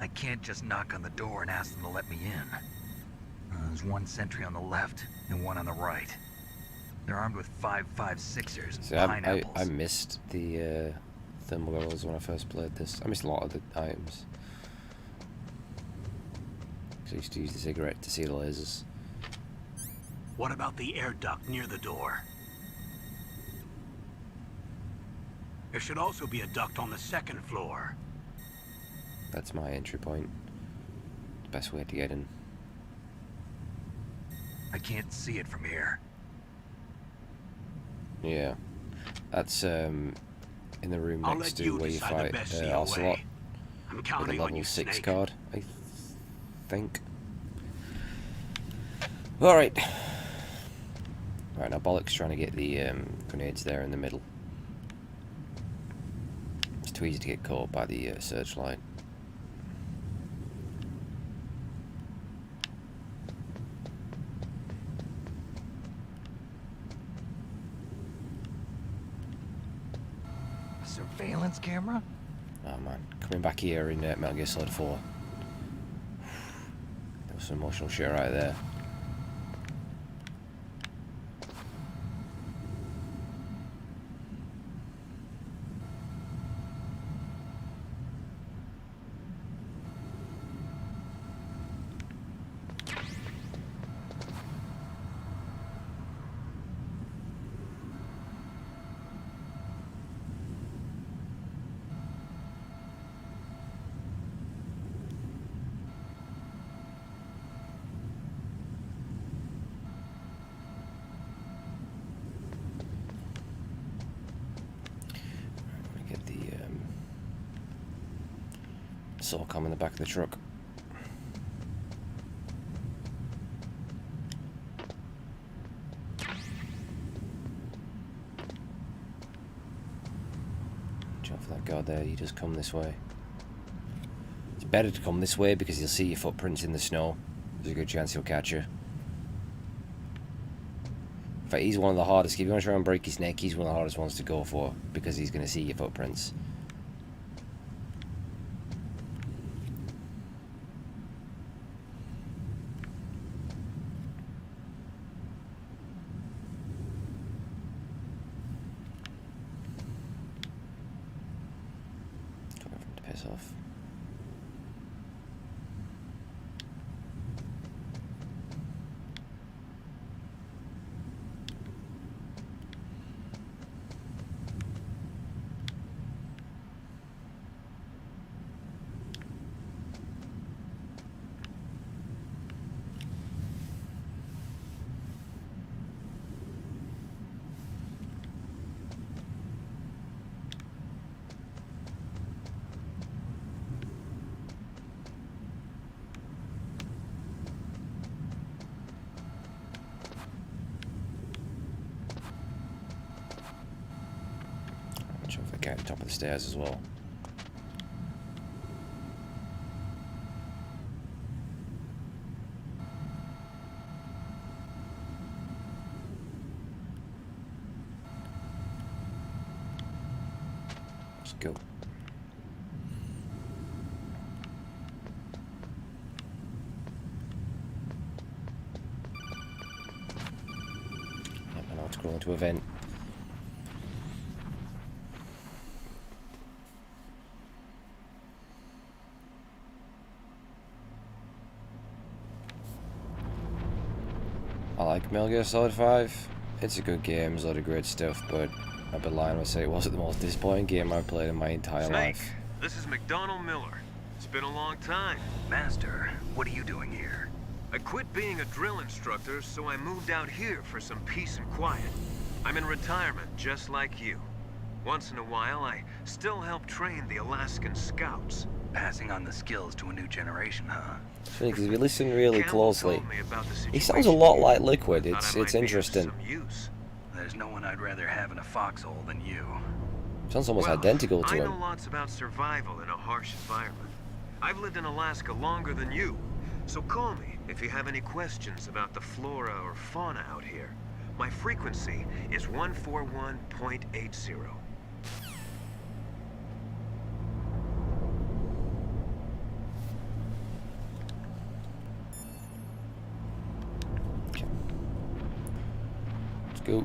I can't just knock on the door and ask them to let me in. There's one sentry on the left and one on the right. They're armed with 5.56ers and See, pineapples. I missed the thermal goggles when I first played this. I missed a lot of the items. 'Cause I used to use the cigarette to see the lasers. What about the air duct near the door? There should also be a duct on the second floor. That's my entry point. The best way to get in. I can't see it from here. Yeah. That's in the room I'll next let to you where you decide the fight best Ocelot. COA. I'm With counting a on level you, 6 Snake. card, I think. Alright. Right, now Bollock's trying to get the grenades there in the middle. It's too easy to get caught by the searchlight. Surveillance camera? Oh man, coming back here in Metal Gear Solid 4. There was some emotional shit right there. Sorcom in the back of the truck. Watch out for that guard there, you just come this way. It's better to come this way because you'll see your footprints in the snow. There's a good chance he'll catch you. In fact, he's one of the hardest. If you want to try and break his neck, he's one of the hardest ones to go for because he's going to see your footprints. Off. The guy at the top of the stairs as well. Let's go. I know it's going to a vent. I like Metal Gear Solid 5. It's a good game, there's a lot of great stuff, but I'd be lying when I say it wasn't the most disappointing game I've played in my entire life. Snake, this is McDonald Miller. It's been a long time. Master, what are you doing here? I quit being a drill instructor, so I moved out here for some peace and quiet. I'm in retirement, just like you. Once in a while, I still help train the Alaskan Scouts. Passing on the skills to a new generation, huh? It's funny because if you listen really Campbell closely, told me about the he sounds a situation lot here. like Liquid. Thought I It's might be of interesting. some use. There's no one I'd rather have in a foxhole than you. Sounds almost Well, identical to I him. know lots about survival in a harsh environment. I've lived in Alaska longer than you, so call me if you have any questions about the flora or fauna out here. My frequency is 141.80. go.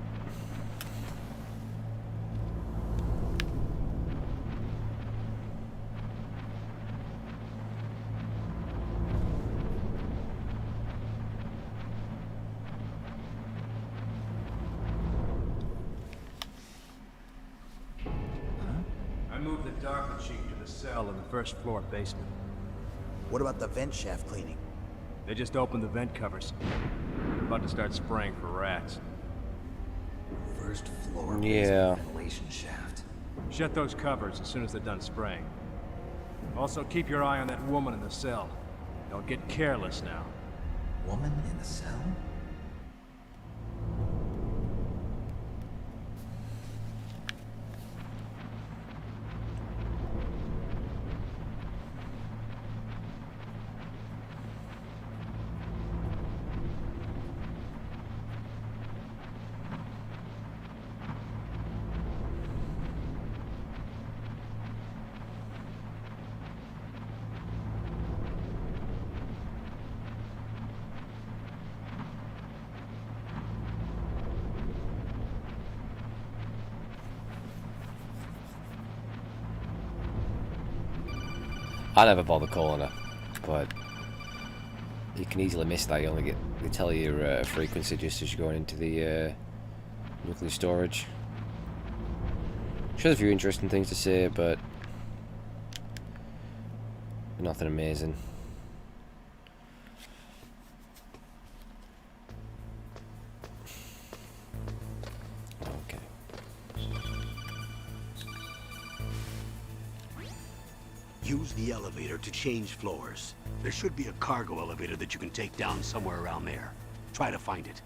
I moved the DARPA chief to the cell in the first floor basement. What about the vent shaft cleaning? They just opened the vent covers. They're about to start spraying for rats. First floor Yeah. basement ventilation shaft. Shut those covers as soon as they're done spraying. Also, keep your eye on that woman in the cell. Don't get careless now. Woman in the cell? I never bother calling her, but you can easily miss that. You only get, they tell you your frequency just as you're going into the nuclear storage. She has a few interesting things to say, but nothing amazing. Okay. Use the elevator to change floors. There should be a cargo elevator that you can take down somewhere around there. Try to find it.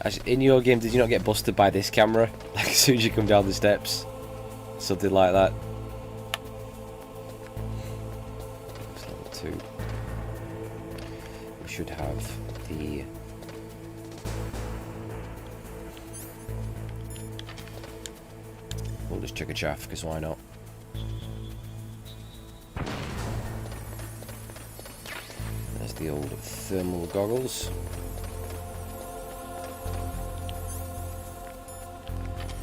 Actually, in your game, did you not get busted by this camera? Like as soon as you come down the steps? Something like that. It's level 2. We should have the... We'll just check a chaff, because why not? There's the old thermal goggles.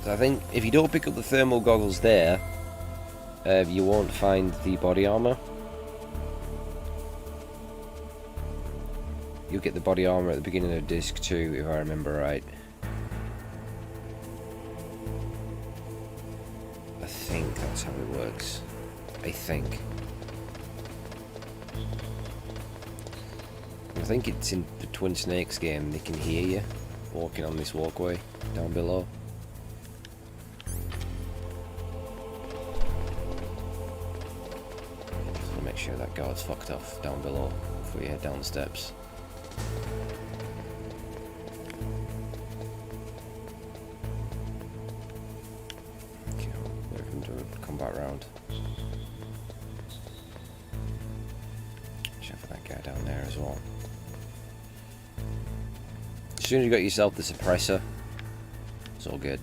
So I think if you don't pick up the thermal goggles there, you won't find the body armor. You'll get the body armor at the beginning of disc 2, if I remember right. I think that's how it works. I think. I think it's in the Twin Snakes game, they can hear you walking on this walkway down below. Just make sure that guard's fucked off down below before you head down the steps. Okay, wait for him to come back round. Check for that guy down there as well. As soon as you got yourself the suppressor, it's all good.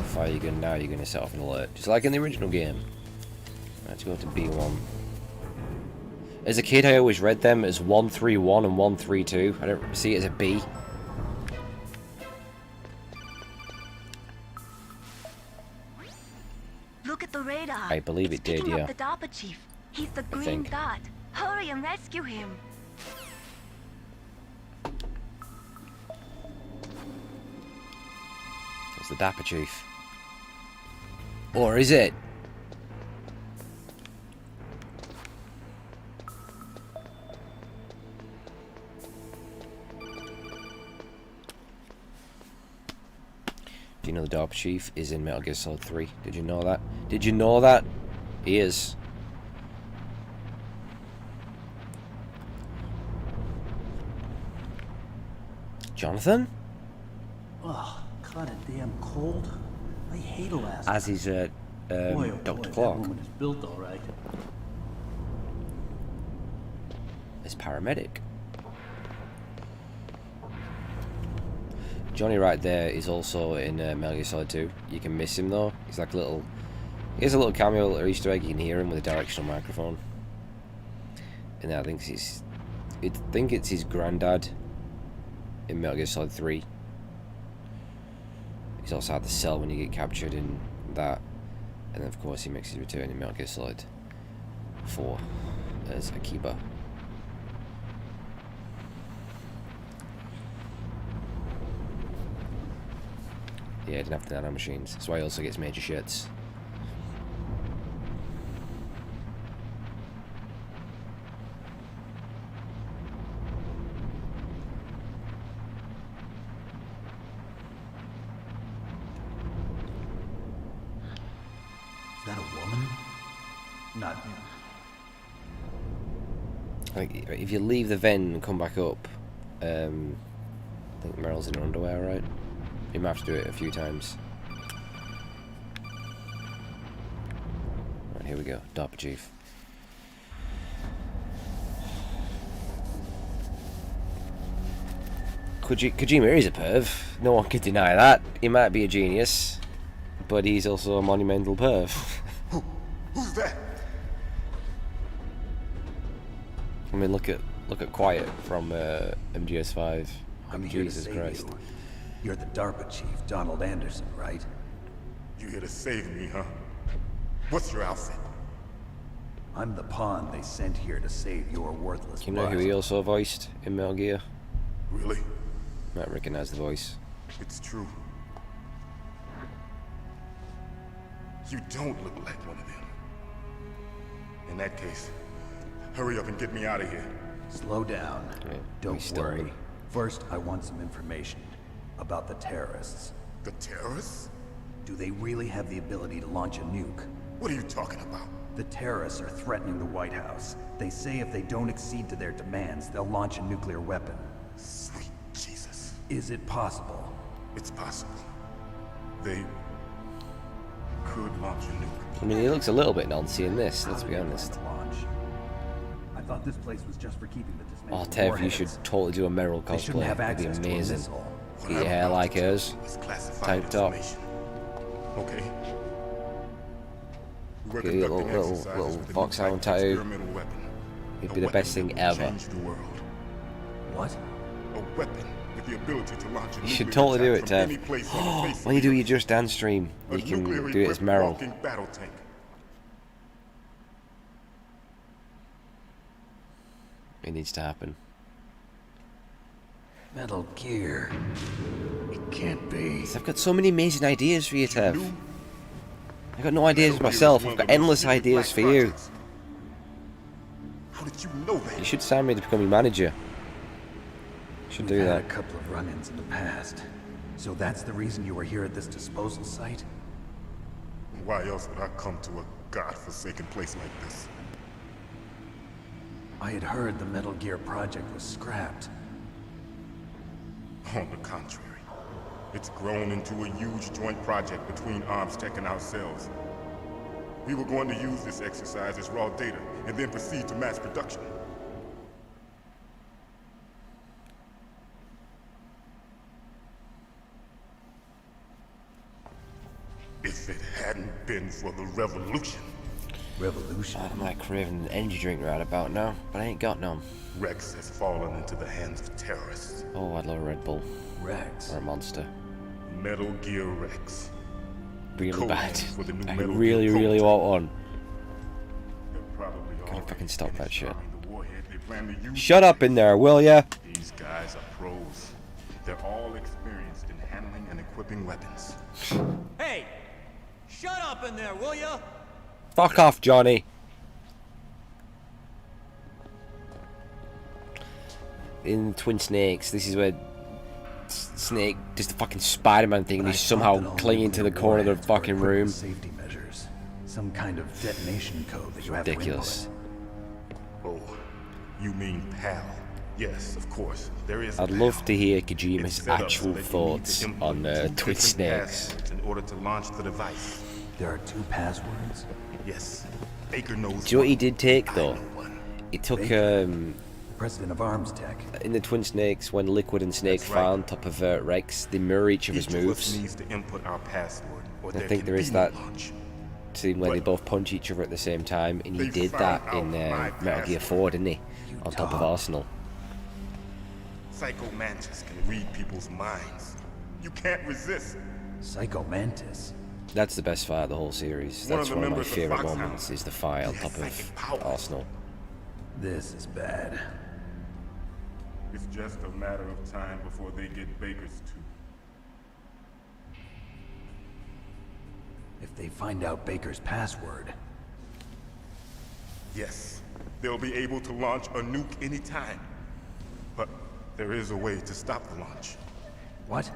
Fire your gun now, you're going to set off an alert, just like in the original game. Let's go to B1. As a kid, I always read them as 131 and 132. I don't see it as a B. Look at the radar. I believe it did, Picking yeah. up the DARPA chief. He's the green think. dot. Hurry and rescue him. It's the Dapper Chief. Or is it? Do you know the Dapper Chief is in Metal Gear Solid 3? Did you know that? Did you know that? He is. Jonathan? Oh, kind of damn cold. I hate Alaska. As is Boy, oh Dr. boy, that Clark. woman is built all right. As paramedic. Johnny right there is also in Metal Gear Solid 2. You can miss him though. He's like a little... He has a little cameo or Easter egg. You can hear him with a directional microphone. And I think it's his granddad in Metal Gear Solid 3. He's also had the cell when you get captured in that. And then of course he makes his return in Metal Gear Solid 4 as Akiba. Yeah, he didn't have the nano machines. That's why he also gets major shits. Is that a woman? Not. Like, if you leave the vent and come back up, I think Meryl's in her underwear, right? You might have to do it a few times. Right, here we go. DARPA Chief. Kojima is a perv. No one could deny that. He might be a genius, but he's also a monumental perv. Who's that? I mean, look at Quiet from MGS5. I'm here Jesus to save Christ. you. You're the DARPA chief, Donald Anderson, right? You here to save me, huh? What's your outfit? I'm the pawn they sent here to save your worthless Do you know who he also voiced in Metal Gear? Really? Might recognize the voice. It's true. You don't look like one of them. In that case, hurry up and get me out of here. Slow down. Yeah, Don't worry. First, I want some information about the terrorists. The terrorists? Do they really have the ability to launch a nuke? What are you talking about? The terrorists are threatening the White House. They say if they don't accede to their demands, they'll launch a nuclear weapon. Sweet Jesus. Is it possible? It's possible. They could launch a nuke. I mean, he looks a little bit Nancy in this, let's be honest. Launch. I thought this place was just for keeping the Oh, dismantled Tev, you warheads. should totally do a Meryl They shouldn't cosplay. have That'd be access to a amazing. missile. Get your hair like hers. Tank top. Okay. We're Get your conducting little exercises with a new foxhound type of tattoo. experimental weapon. It'd A be the weapon best that thing will ever. change the world. What? A weapon with the ability to launch a You should nuclear totally do attack it, from Tev. any place on the face When you of do the your Just Dance stream, earth. you can nuclear do it as equipped Meryl. walking battle tank. It needs to happen. Metal Gear. It can't be. I've got so many amazing ideas for you, Tev. I've got no ideas for myself. I've got endless ideas for you. How did you know that? You should sign me to become your manager. You should do We've had that. a couple of run-ins in the past. So that's the reason you were here at this disposal site? Why else would I come to a godforsaken place like this? I had heard the Metal Gear project was scrapped. On the contrary, it's grown into a huge joint project between ArmsTech and ourselves. We were going to use this exercise as raw data and then proceed to mass production. If it hadn't been for the revolution. Revolution? I might craving an energy drink right about now, but I ain't got none. Rex has fallen into the hands of terrorists. Oh, I'd love a Red Bull. Rex. Or a Monster. Metal Gear Rex. Really Code bad. name for the new I Metal really, Gear really prototype. want one. They're probably Gotta already fucking stop that finished shit. arming the warhead they plan to use. Shut up in there, will ya? These guys are pros. They're all experienced in handling and equipping weapons. Hey! Shut up in there, will ya? Fuck off, Johnny. In Twin Snakes, this is where Snake does the fucking Spider-Man thing and he's somehow clinging to the corner of the fucking room. Safety measures. Some kind of detonation code that you have Ridiculous. to input. Oh, you mean PAL? Yes, of course. There is. I'd PAL. love to hear It's Kojima's set up so actual that you need to thoughts input on two Twin different Snakes. passwords in order to launch the device. There are 2 passwords? Yes. Baker knows. Do you know what he one. did take though? I know one. He took The president of ArmsTech. in the Twin Snakes when Liquid and Snake That's right. found top of Rex, they mirror each other's Each of us moves. needs to input our password, or I there think can there be is no that launch. scene where they both punch each other at the same time, and he did that in Metal Gear 4, didn't he? On top of Arsenal. Psycho Mantis can read people's minds. You can't resist. Psycho Mantis? That's the best fight of the whole series. That's one of my favourite moments, is the fight on top of Arsenal. This is bad. It's just a matter of time before they get Baker's too. If they find out Baker's password... Yes, they'll be able to launch a nuke anytime. But there is a way to stop the launch. What?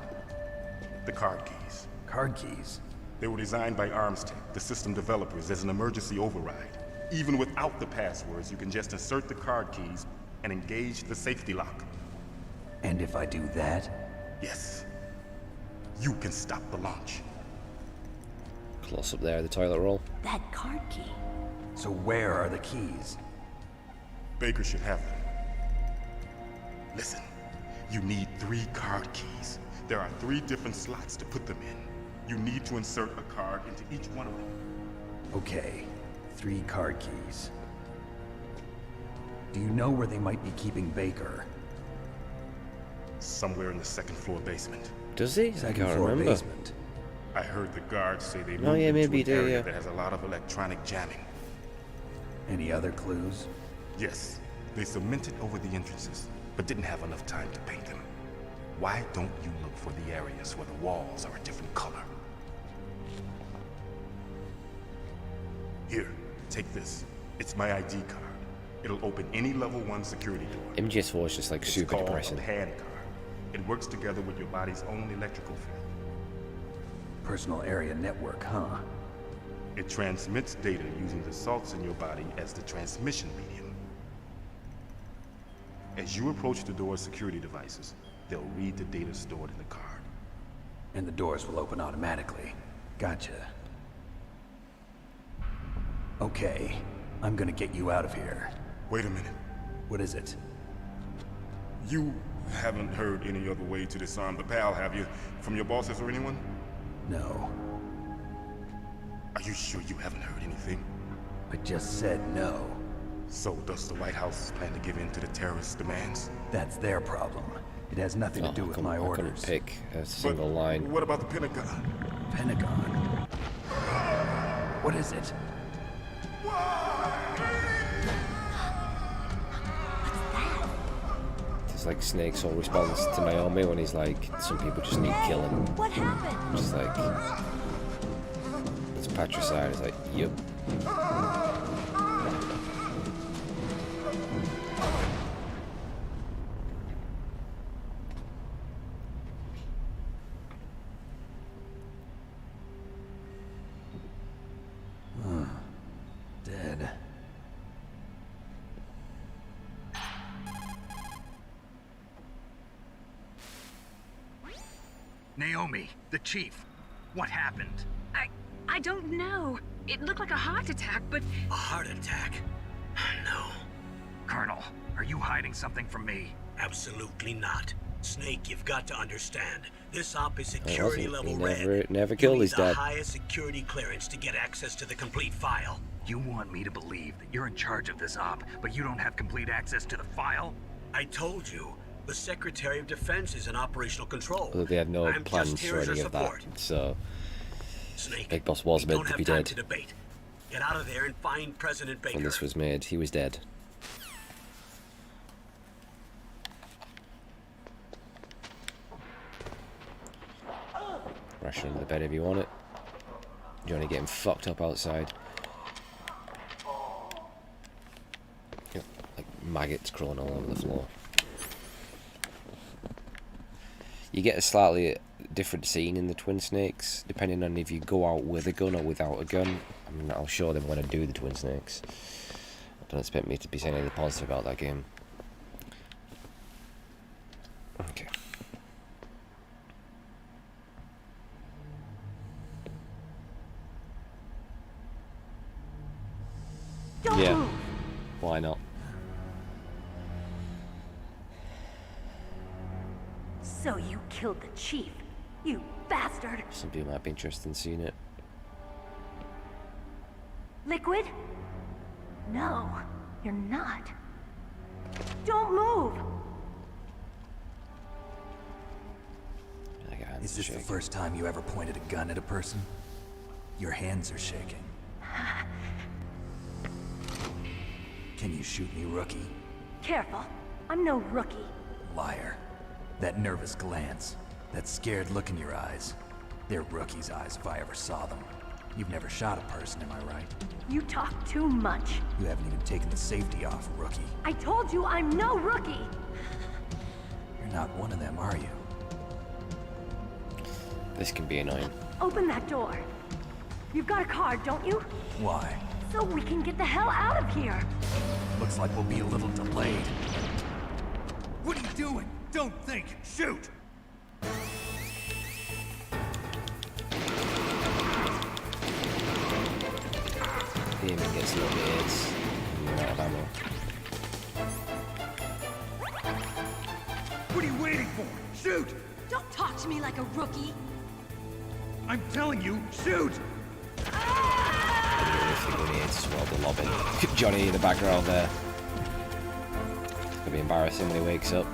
The card keys. Card keys? They were designed by ArmsTech, the system developers, as an emergency override. Even without the passwords, you can just insert the card keys and engage the safety lock. And if I do that? Yes. You can stop the launch. Close up there, the toilet roll. That card key. So where are the keys? Baker should have them. Listen, you need 3 card keys. There are 3 different slots to put them in. You need to insert a card into each one of them. Okay, 3 card keys. Do you know where they might be keeping Baker? Somewhere in the 2nd floor basement. Does he? I can't remember. Basement. I heard the guards say they moved yeah, into maybe an they do, area yeah. that has a lot of electronic jamming. Any other clues? Yes, they cemented over the entrances, but didn't have enough time to paint them. Why don't you look for the areas where the walls are a different color? Here, take this. It's my ID card. It'll open any level 1 security door. MGS4 is just like super depressing. It's called a hand card. It works together with your body's own electrical field. Personal area network, huh? It transmits data using the salts in your body as the transmission medium. As you approach the door's security devices, they'll read the data stored in the card. And the doors will open automatically. Gotcha. Okay, I'm gonna get you out of here. Wait a minute. What is it? You haven't heard any other way to disarm the PAL, have you? From your bosses or anyone? No. Are you sure you haven't heard anything? I just said no. So does the White House plan to give in to the terrorist demands? That's their problem. It has nothing to do with my orders. I couldn't pick a single line. What about the Pentagon? Pentagon? What is it? It's like Snake's whole response to Naomi when he's like, some people just need killing. What happened? Just like, it's patricide. It's like, yep. Dead. Naomi, the chief. What happened? I don't know. It looked like a heart attack, but... A heart attack? No. Colonel, are you hiding something from me? Absolutely not. Snake, you've got to understand. This op is security level red. Never killed his dad. You need dad. the highest security clearance to get access to the complete file. You want me to believe that you're in charge of this op, but you don't have complete access to the file? I told you. The Secretary of Defense is in operational control. Although they had no I'm plans just here for as any your of that, support. so Snake, Big Boss was we meant don't to be have time dead to debate. Get out of there and find President Baker. when this was made. He was dead. Rush under the bed if you want it. Johnny getting fucked up outside. Yep, like maggots crawling all over the floor. You get a slightly different scene in the Twin Snakes, depending on if you go out with a gun or without a gun. I mean, I'll show them when I do the Twin Snakes. Don't expect me to be saying anything positive about that game. Okay. Yeah. Why not? So you killed the chief, you bastard! Some people might be interested in seeing it. Liquid? No, you're not. Don't move! Is this the first time you ever pointed a gun at a person? Your hands are shaking. Can you shoot me, rookie? Careful. I'm no rookie. Liar. That nervous glance, that scared look in your eyes. They're rookie's eyes if I ever saw them. You've never shot a person, am I right? You talk too much. You haven't even taken the safety off, rookie. I told you I'm no rookie! You're not one of them, are you? This can be annoying. Open that door. You've got a card, don't you? Why? So we can get the hell out of here. Looks like we'll be a little delayed. What are you doing? Don't think. Shoot! The aiming gets a little bit hits. You're out of ammo. What are you waiting for? Shoot! Don't talk to me like a rookie. I'm telling you, shoot! Grenades, well, the lobbing. Johnny in the background there. It's gonna be embarrassing when he wakes up.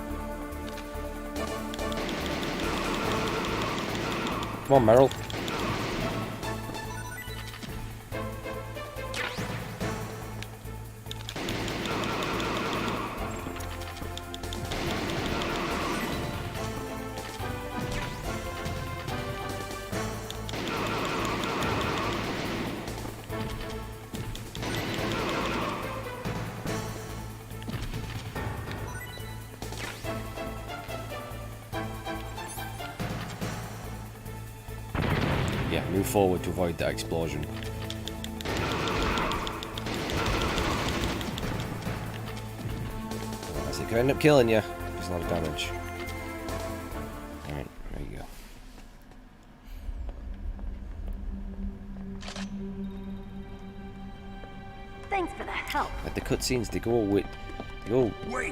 Come on, Meryl. Yeah, move forward to avoid that explosion. Otherwise it could end up killing you. There's a lot of damage. Alright, there you go. Thanks for the help. Like the cutscenes, they go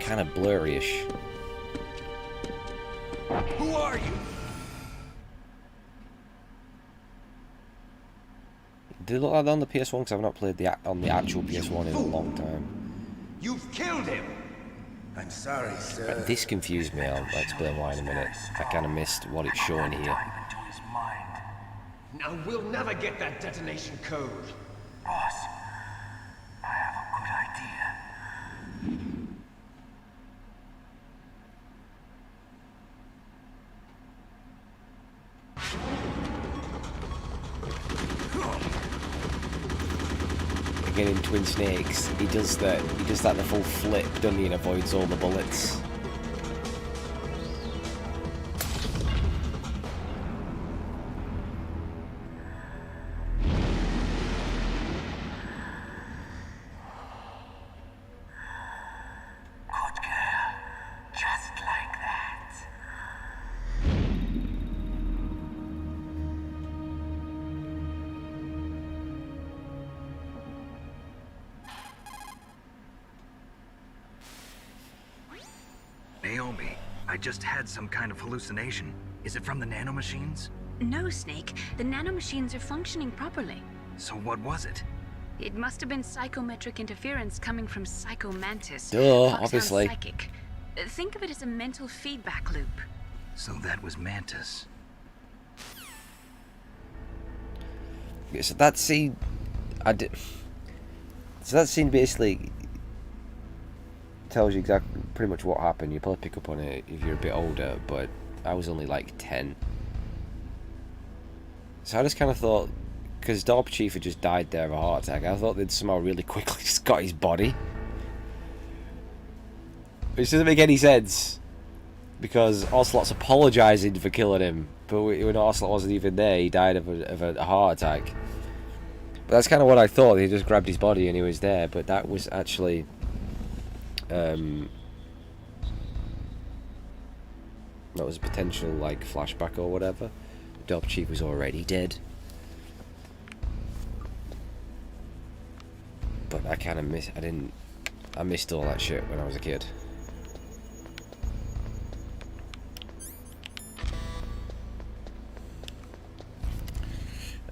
kind of blurry-ish. Who are you? Did it look like that on the PS1? Because I've not played on the actual PS1 in a long time. You've killed him! I'm sorry, sir. But this confused me. I'll explain why in a minute. I kind of missed what it's showing here. Now we'll never get that detonation code. Boss, I have a good idea. Again in Twin Snakes, he does that the full flip, doesn't he, and avoids all the bullets. Naomi, I just had some kind of hallucination. Is it from the nanomachines? No, Snake. The nanomachines are functioning properly. So what was it? It must have been psychometric interference coming from Psycho Mantis. Duh, Foxhound obviously. Psychic. Think of it as a mental feedback loop. So that was Mantis. Yeah, so that scene, So that scene basically tells you exactly pretty much what happened. You probably pick up on it if you're a bit older, but I was only like 10. So I just kind of thought, because Dorp Chief had just died there of a heart attack, I thought they'd somehow really quickly just got his body. Which doesn't make any sense, because Ocelot's apologising for killing him, but when Ocelot wasn't even there, he died of a heart attack. But that's kind of what I thought. He just grabbed his body and he was there, but that was actually that was a potential like flashback or whatever. Dorp Chief was already dead. But I kind of I missed all that shit when I was a kid.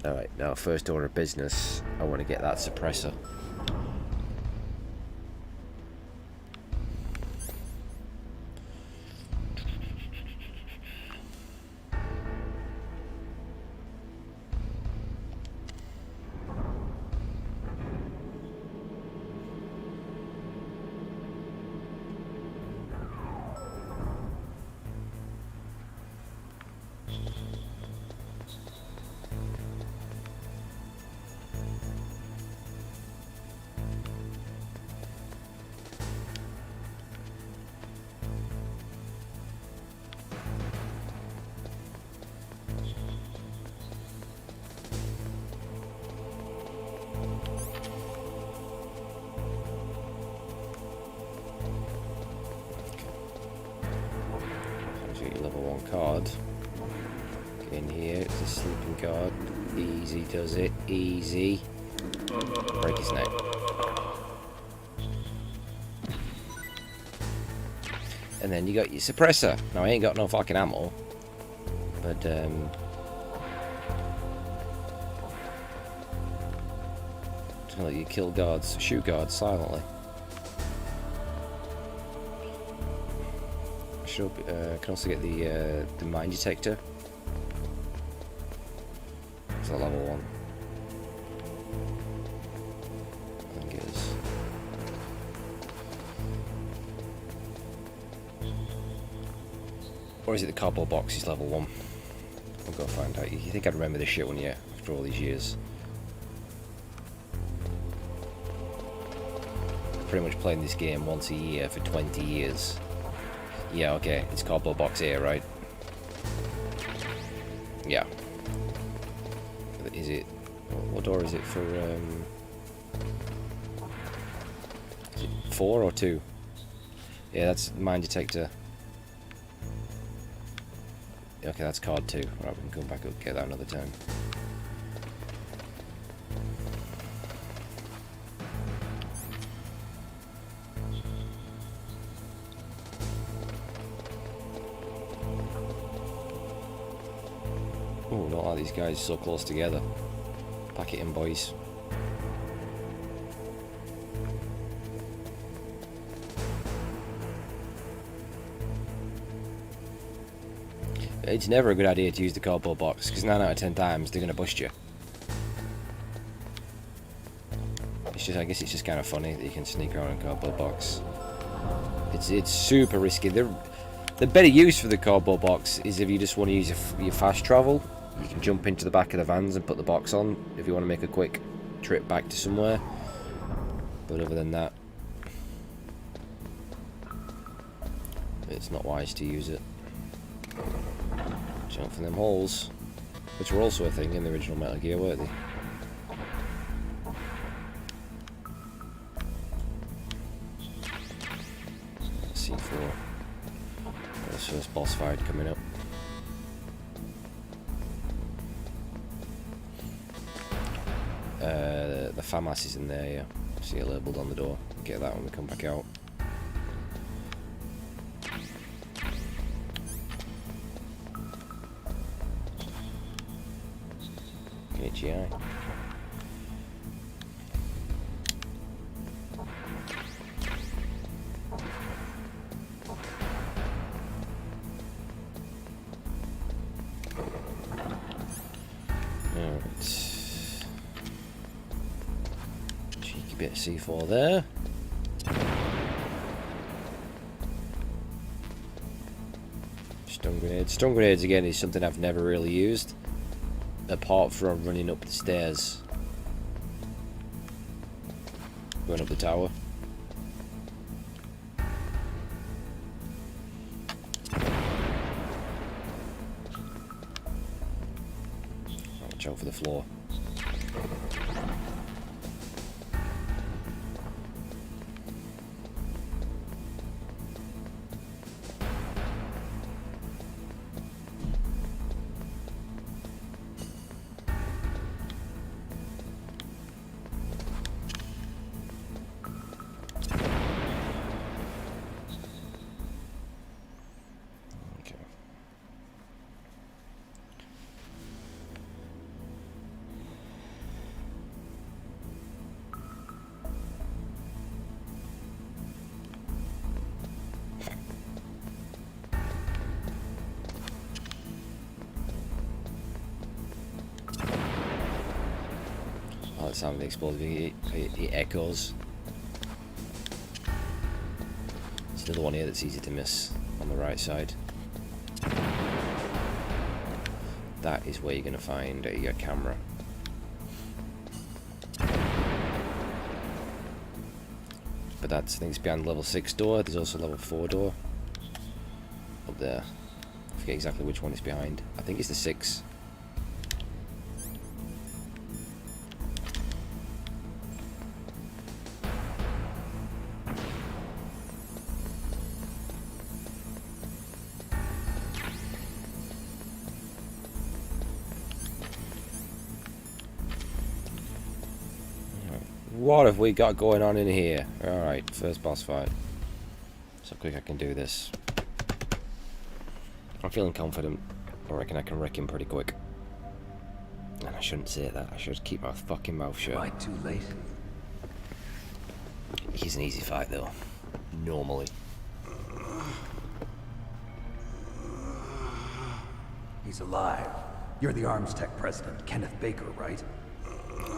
Alright, now first order of business, I want to get that suppressor. Level 1 card. Get in here, it's a sleeping card. Easy does it, easy. Break his neck. And then you got your suppressor. Now I ain't got no fucking ammo. But just gonna let you kill guards, shoot guards silently. Can also get the mine detector. It's a level 1. I think it is. Or is it the cardboard box is level 1? We'll go find out. You think I'd remember this shit, wouldn't you? After all these years. I've pretty much playing this game once a year for 20 years. Yeah, okay, it's cardboard box here, right? Yeah. Is it... What door is it for, Is it 4 or 2? Yeah, that's mine detector. Okay, that's card 2. Right, we can come back up and get that another time. Oh, not like these guys so close together. Pack it in, boys. It's never a good idea to use the cardboard box, because 9 out of 10 times they're going to bust you. It's just, I guess it's just kind of funny that you can sneak around in a cardboard box. It's super risky. The better use for the cardboard box is if you just want to use your fast travel. You can jump into the back of the vans and put the box on if you want to make a quick trip back to somewhere. But other than that, it's not wise to use it. Jump from them holes, which were also a thing in the original Metal Gear, weren't they? C4. There's first boss fight coming up. The FAMAS is in there, yeah. See it labelled on the door. Get that when we come back out. HEI. Cheeky bit of C4 there. Stun grenades. Stun grenades again is something I've never really used, apart from running up the stairs, going up the tower. Watch out for the floor. sound of the explosive. It echoes. There's another one here that's easy to miss on the right side. That is where you're going to find your camera. But that's, I think it's behind level 6 door. There's also level 4 door up there. I forget exactly which one it's behind. I think it's the 6. What have we got going on in here? Alright, first boss fight. So quick I can do this. I'm feeling confident. I reckon I can wreck him pretty quick. And I shouldn't say that. I should keep my fucking mouth shut. Am I too late? He's an easy fight though. Normally. He's alive. You're the Arms Tech president, Kenneth Baker, right?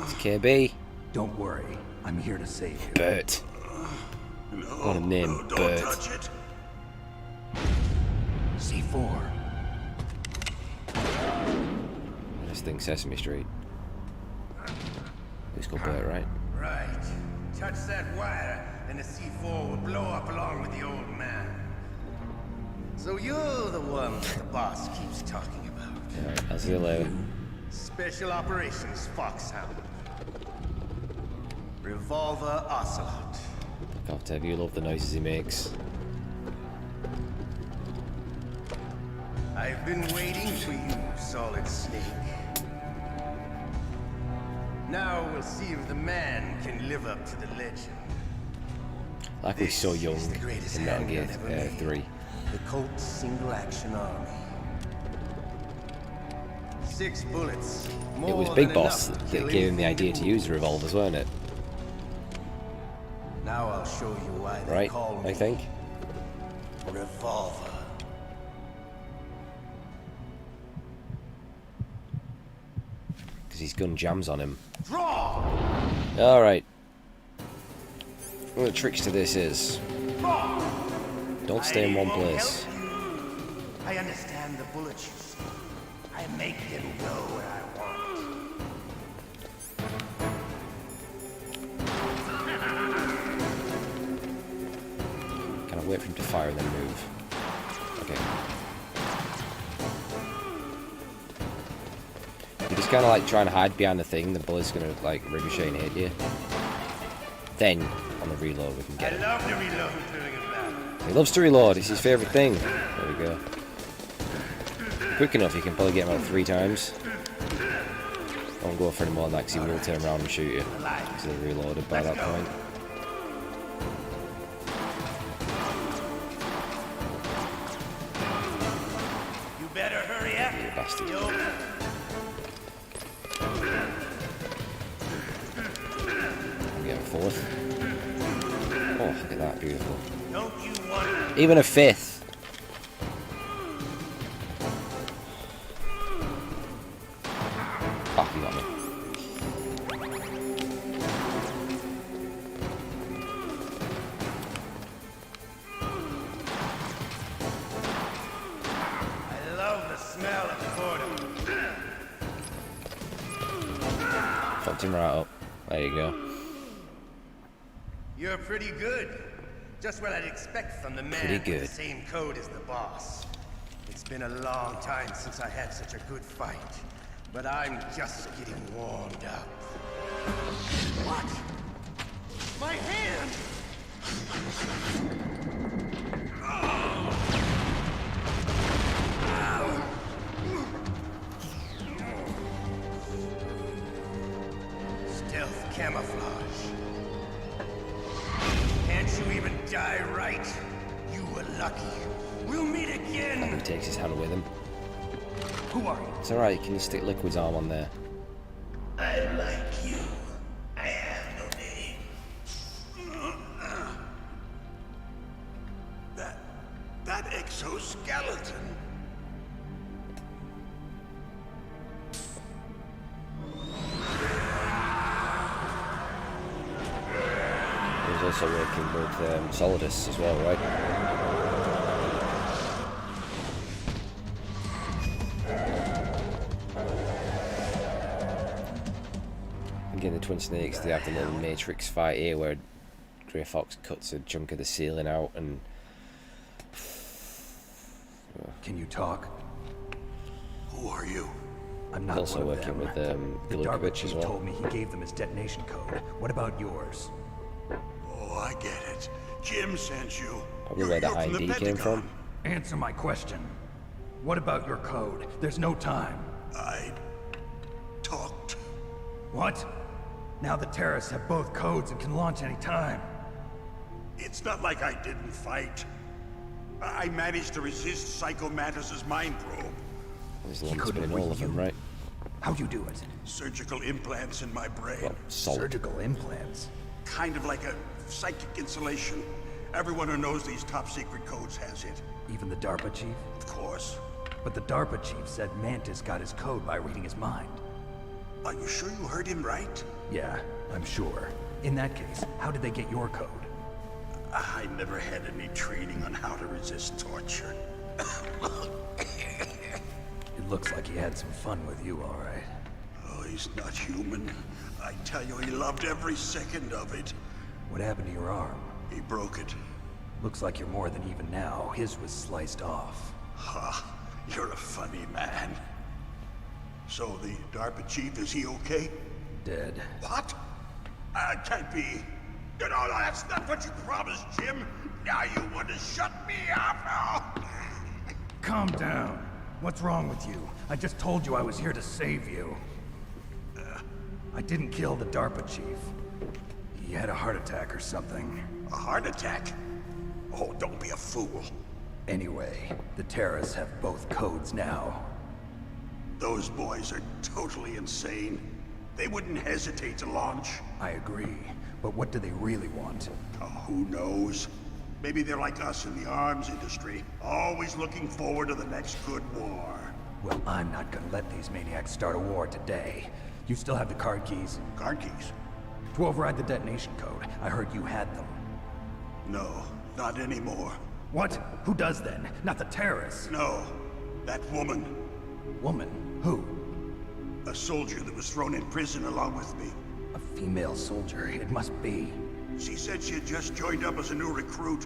It's KB. Don't worry. I'm here to save you. Bert. What a name, Bert. C4. This thing, Sesame Street. It's called Bert, right? Right. Touch that wire, and the C4 will blow up along with the old man. So you're the one that the boss keeps talking about. Alright, I'll see you later. Special Operations Foxhound. Revolver Ocelot. Fuck off, Tev. You love the noises he makes. I've been waiting for you, Solid Snake. Now we'll see if the man can live up to the legend. Like we're so young in Metal Gear 3. The Colt Single Action Army. 6 bullets. It was Big Boss that gave him the idea to use the revolvers, weren't it? Now I'll show you why they Right, call me I think. Revolver. Because his gun jams on him. Draw! Alright. One of the tricks to this is don't stay in one place. I understand the bullets you see. I make them go where I want. Can I wait for him to fire and then move? Okay. You just kind of like trying to hide behind the thing, the bullet's gonna like ricochet and hit you. Then, on the reload, we can get it. I love to reload during a battle. He loves to reload, it's his favourite thing. There we go. Quick enough, you can probably get him out 3 times. Don't go for any more than that, because he will turn around and shoot you. Because they're reloaded by that point. You better hurry up. You bastard. I'll get a 4th. Oh, look at that, beautiful. Don't you want Even a 5th. Fuck, you got me. I love the smell of boredom. Fucked him right up. There you go. You're pretty good. Just what I'd expect from the man Pretty with good. the same code as the boss. It's been a long time since I had such a good fight, but I'm just getting warmed up. What? My hand! Stealth camouflage. Can't you even die right? You were lucky. We'll meet again. He takes his hand with him. Who are you? It's alright, can you stick Liquid's arm on there? I like you. I have no name. That exoskeleton. Solidus as well, right? Again, the Twin Snakes, they have the little Matrix fight here where Grey Fox cuts a chunk of the ceiling out and... Can you talk? Who are you? I'm not also one of working them. with The Glukovich DARPA as chief well. told me he gave them his detonation code. What about yours? Oh, I get it. Jim sent you. Probably where the You're from ID came Pentagon. from. Answer my question. What about your code? There's no time. I talked. What? Now the terrorists have both codes and can launch any time. It's not like I didn't fight. I managed to resist Psycho Mantis's mind probe. There's links between all of them, right? How'd you do it? Surgical implants in my brain. Well, solid. Surgical implants? Kind of like a psychic insulation. Everyone who knows these top secret codes has it. Even the DARPA chief? Of course. But the DARPA chief said Mantis got his code by reading his mind. Are you sure you heard him right? Yeah, I'm sure. In that case, how did they get your code? I never had any training on how to resist torture. It looks like he had some fun with you, all right. Oh, he's not human. I tell you, he loved every second of it. What happened to your arm? He broke it. Looks like you're more than even now. His was sliced off. Ha, you're a funny man. So the DARPA chief, is he okay? Dead. What? Can't be. No, that's not what you promised, Jim. Now you want to shut me up? Calm down. What's wrong with you? I just told you I was here to save you. I didn't kill the DARPA chief. He had a heart attack or something. A heart attack? Oh, don't be a fool. Anyway, the terrorists have both codes now. Those boys are totally insane. They wouldn't hesitate to launch. I agree, but what do they really want? Oh, who knows? Maybe they're like us in the arms industry, always looking forward to the next good war. Well, I'm not gonna let these maniacs start a war today. You still have the card keys? Card keys? To override the detonation code. I heard you had them. No, not anymore. What? Who does then? Not the terrorists. No, that woman. Woman? Who? A soldier that was thrown in prison along with me. A female soldier, it must be. She said she had just joined up as a new recruit.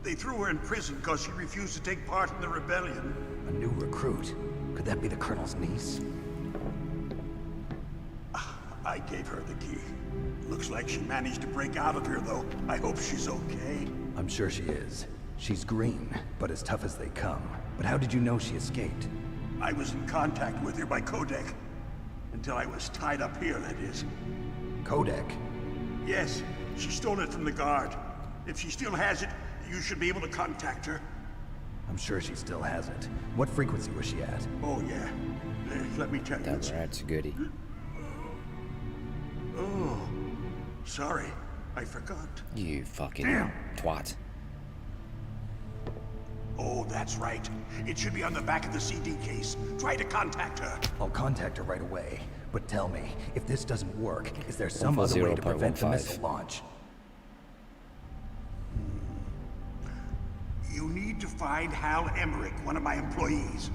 They threw her in prison because she refused to take part in the rebellion. A new recruit? Could that be the Colonel's niece? I gave her the key. Looks like she managed to break out of here, though. I hope she's okay. I'm sure she is. She's green, but as tough as they come. But how did you know she escaped? I was in contact with her by codec. Until I was tied up here, that is. Codec? Yes, she stole it from the guard. If she still has it, you should be able to contact her. I'm sure she still has it. What frequency was she at? Oh, yeah. Let me tell you. That's right, it's a goodie. Oh, sorry. I forgot. You fucking Damn. twat. Oh, that's right. It should be on the back of the CD case. Try to contact her. I'll contact her right away. But tell me, if this doesn't work, is there some other way to prevent the missile launch? You need to find Hal Emmerich, one of my employees.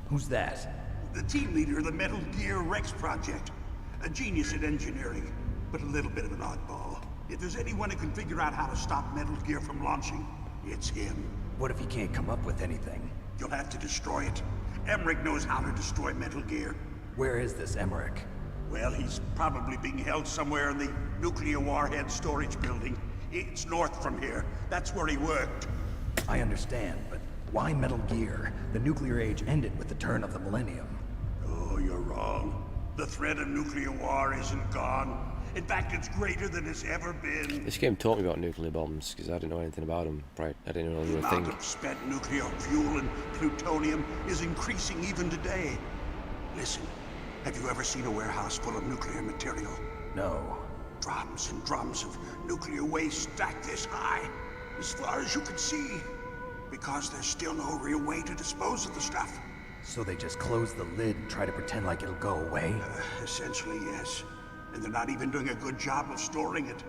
Who's that? The team leader of the Metal Gear Rex project. A genius at engineering, but a little bit of an oddball. If there's anyone who can figure out how to stop Metal Gear from launching, it's him. What if he can't come up with anything? You'll have to destroy it. Emmerich knows how to destroy Metal Gear. Where is this Emmerich? Well, he's probably being held somewhere in the nuclear warhead storage building. It's north from here. That's where he worked. I understand, but why Metal Gear? The nuclear age ended with the turn of the millennium. Oh, you're wrong. The threat of nuclear war isn't gone. In fact, it's greater than it's ever been. This game taught me about nuclear bombs, because I didn't know anything about them. Right, I didn't know they were The a thing. amount of spent nuclear fuel and plutonium is increasing even today. Listen, have you ever seen a warehouse full of nuclear material? No. Drums and drums of nuclear waste stacked this high, as far as you can see. Because there's still no real way to dispose of the stuff. So they just close the lid and try to pretend like it'll go away? Essentially, yes. And they're not even doing a good job of storing it.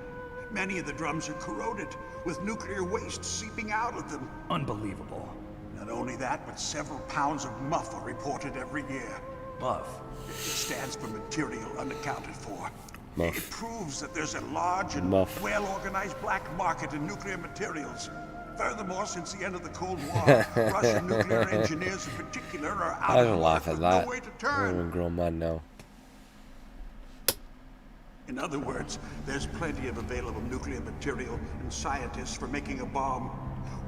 Many of the drums are corroded, with nuclear waste seeping out of them. Unbelievable. Not only that, but several pounds of muff are reported every year. Muff? It stands for material unaccounted for. Muff. It proves that there's a large and well-organized black market in nuclear materials. Furthermore, since the end of the Cold War, Russian nuclear engineers in particular are out I of don't work laugh at with that. no way to I'm a turn. grown man now. In other words, there's plenty of available nuclear material and scientists for making a bomb.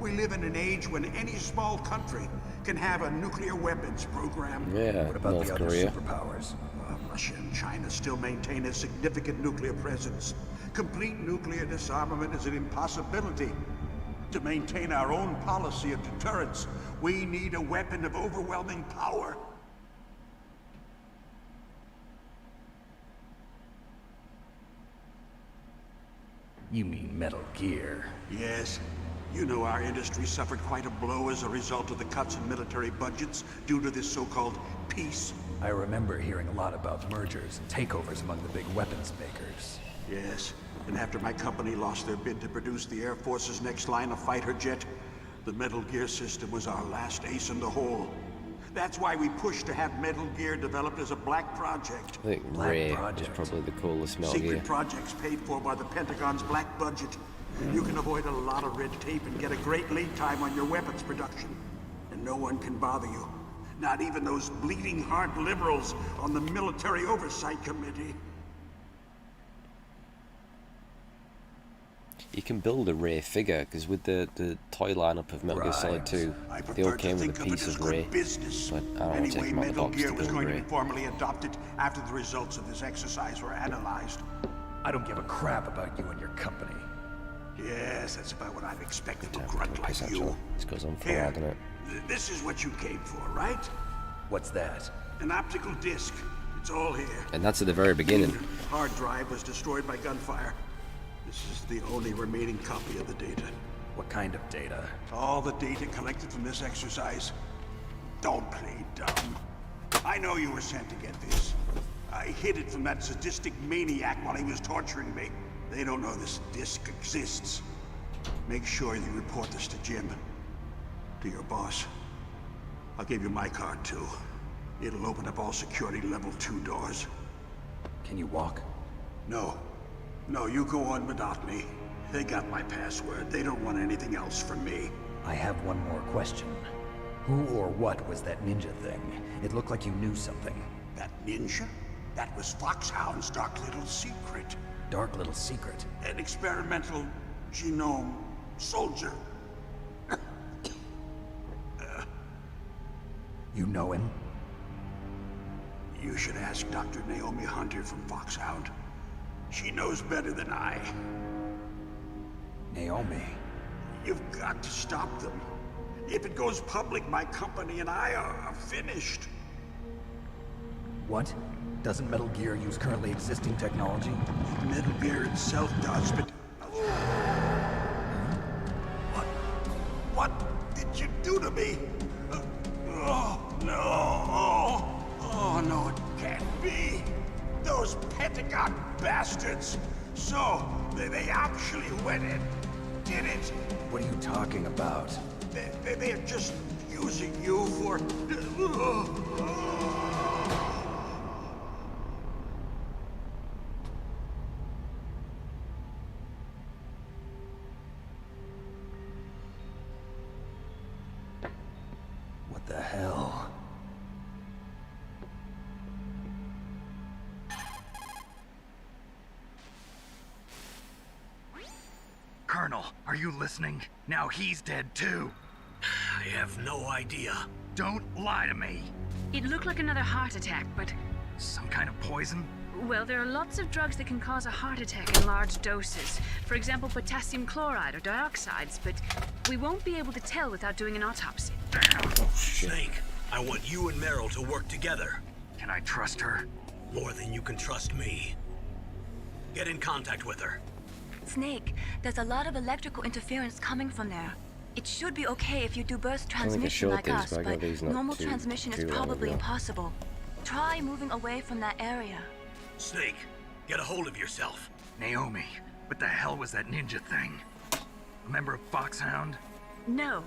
We live in an age when any small country can have a nuclear weapons program. Yeah, What about North the other Korea. superpowers? Russia and China still maintain a significant nuclear presence. Complete nuclear disarmament is an impossibility. To maintain our own policy of deterrence, we need a weapon of overwhelming power. You mean Metal Gear? Yes. You know our industry suffered quite a blow as a result of the cuts in military budgets due to this so-called peace. I remember hearing a lot about mergers and takeovers among the big weapons makers. Yes, and after my company lost their bid to produce the Air Force's next line of fighter jet, the Metal Gear system was our last ace in the hole. That's why we pushed to have Metal Gear developed as a black project. I think Ray is probably the coolest Metal Gear. Secret projects paid for by the Pentagon's black budget. You can avoid a lot of red tape and get a great lead time on your weapons production. And no one can bother you. Not even those bleeding heart liberals on the Military Oversight Committee. You can build a Ray figure, because with the toy lineup of Metal Gear Solid 2, they all came with a piece of Ray. But I don't want to take them out of the Metal box Gear to was build going to Ray. be formally adopted after the results of this exercise were analyzed. I don't give a crap about you and your company. Yes, that's about what I'd expect from a grunt like you. This goes on for a Here, while, doesn't it? This is what you came for, right? What's that? An optical disc. It's all here. And that's at the very beginning. The hard drive was destroyed by gunfire. This is the only remaining copy of the data. What kind of data? All the data collected from this exercise. Don't play dumb. I know you were sent to get this. I hid it from that sadistic maniac while he was torturing me. They don't know this disc exists. Make sure you report this to Jim. To your boss. I'll give you my card too. It'll open up all security level 2 doors. Can you walk? No. No, you go on without me. They got my password. They don't want anything else from me. I have one more question. Who or what was that ninja thing? It looked like you knew something. That ninja? That was Foxhound's dark little secret. Dark little secret? An experimental genome soldier. You know him? You should ask Dr. Naomi Hunter from Foxhound. She knows better than I. Naomi? You've got to stop them. If it goes public, my company and I are finished. What? Doesn't Metal Gear use currently existing technology? Metal Gear itself does, but... What did you do to me? Oh, no. Oh, no, it can't be. Those Pentagon bastards. So, they actually went and did it. What are you talking about? They're just using you for... What the hell? Colonel, are you listening? Now he's dead too. I have no idea. Don't lie to me. It looked like another heart attack, but... Some kind of poison? Well, there are lots of drugs that can cause a heart attack in large doses. For example, potassium chloride or dioxides, but we won't be able to tell without doing an autopsy. Snake, I want you and Meryl to work together. Can I trust her? More than you can trust me. Get in contact with her. Snake, there's a lot of electrical interference coming from there. It should be okay if you do burst I think I transmission showed like these, us, but I got but these not normal too transmission is long probably ago. impossible. Try moving away from that area. Snake, get a hold of yourself. Naomi, What the hell was that ninja thing? A member of Foxhound? No.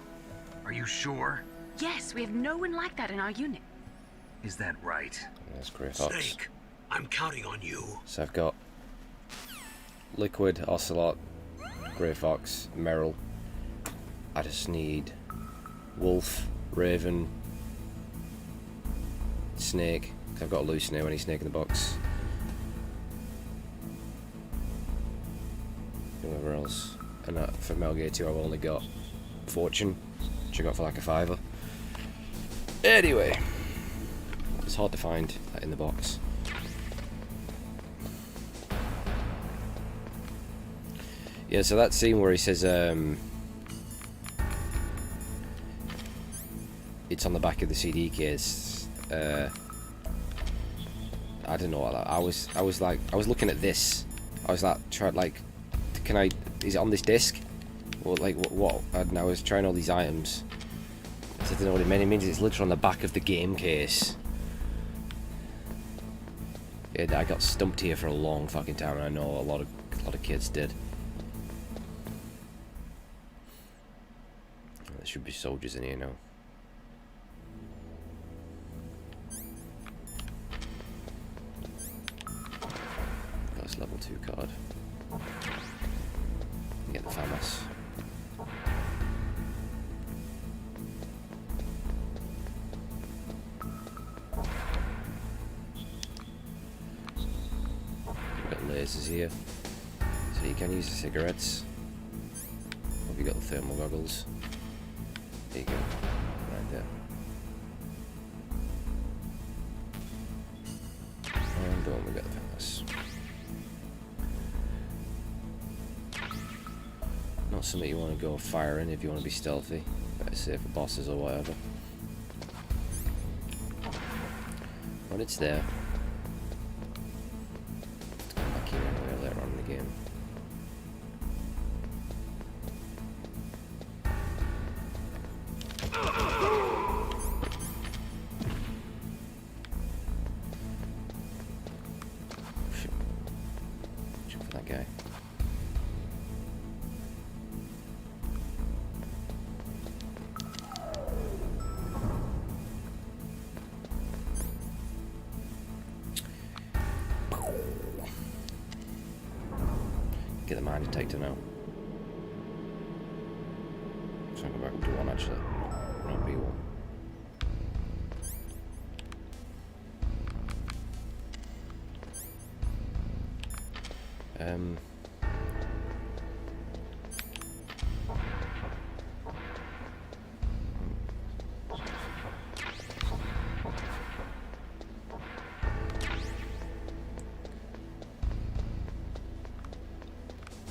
Are you sure? Yes, we have no one like that in our unit. Is that right? That's Grey Fox. Snake, I'm counting on you. So I've got Liquid, Ocelot, Grey Fox, Meryl. I just need Wolf, Raven, Snake. I've got a loose now, any Snake in the box. Whoever else. And for Metal Gear 2 I've only got Fortune, which I got for like a £5. Anyway, it's hard to find that in the box. Yeah, so that scene where he says it's on the back of the CD case. I don't know. I was looking at this. I was like, can I? Is it on this disc? Or like what? And I was trying all these items. So I don't know what it meant. It means it's literally on the back of the game case. Yeah, I got stumped here for a long fucking time, and I know a lot of kids did. There should be soldiers in here now. Got this level 2 card. Get the FAMAS. Got lasers here, so you can use the cigarettes. Have you got the thermal goggles? There you go, right there. And boom, we got the FAMAS. Not something you want to go firing if you want to be stealthy. Better save for bosses or whatever. But it's there. Let's come back here anyway later on in the game. Shoot for that guy. Get the mine detector now. So I'll go back to one actually, not B1.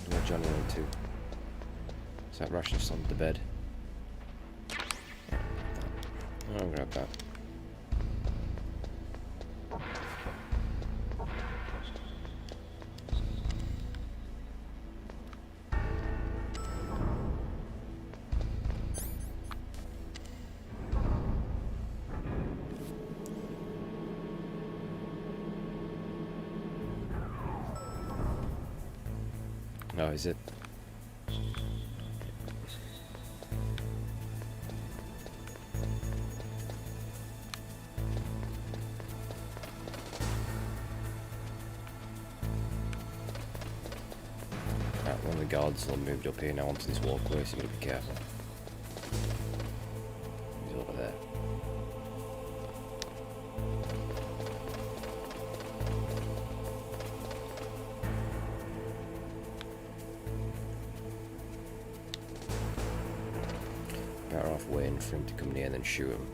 Where Johnny went to? Is that Rashnus on the bed? Yeah, I'll grab that. Oh, is it? Right, one of the guards all moved up here now onto this walkway, so you gotta be careful. He's over there. Better off waiting for him to come near and then shoot him.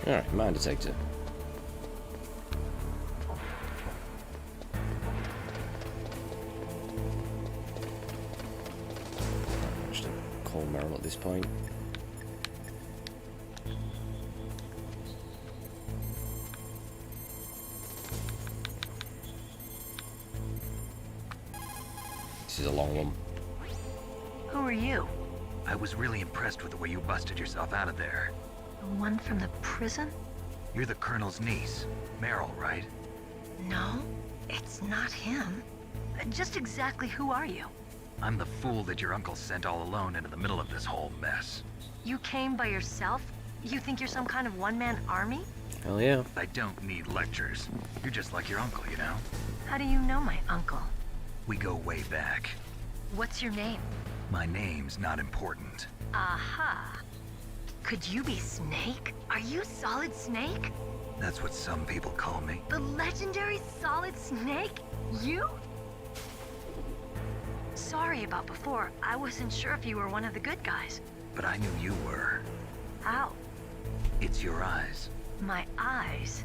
Alright, mine detector. Call Meryl at this point. This is a long one. Who are you? I was really impressed with the way you busted yourself out of there. The one from the prison? You're the Colonel's niece, Meryl, right? No, it's not him. Just exactly who are you? I'm the fool that your uncle sent all alone into the middle of this whole mess. You came by yourself? You think you're some kind of one-man army? Hell yeah. I don't need lectures. You're just like your uncle, you know? How do you know my uncle? We go way back. What's your name? My name's not important. Aha. Could you be Snake? Are you Solid Snake? That's what some people call me. The legendary Solid Snake? You? Sorry about before. I wasn't sure if you were one of the good guys. But I knew you were. How? It's your eyes. My eyes?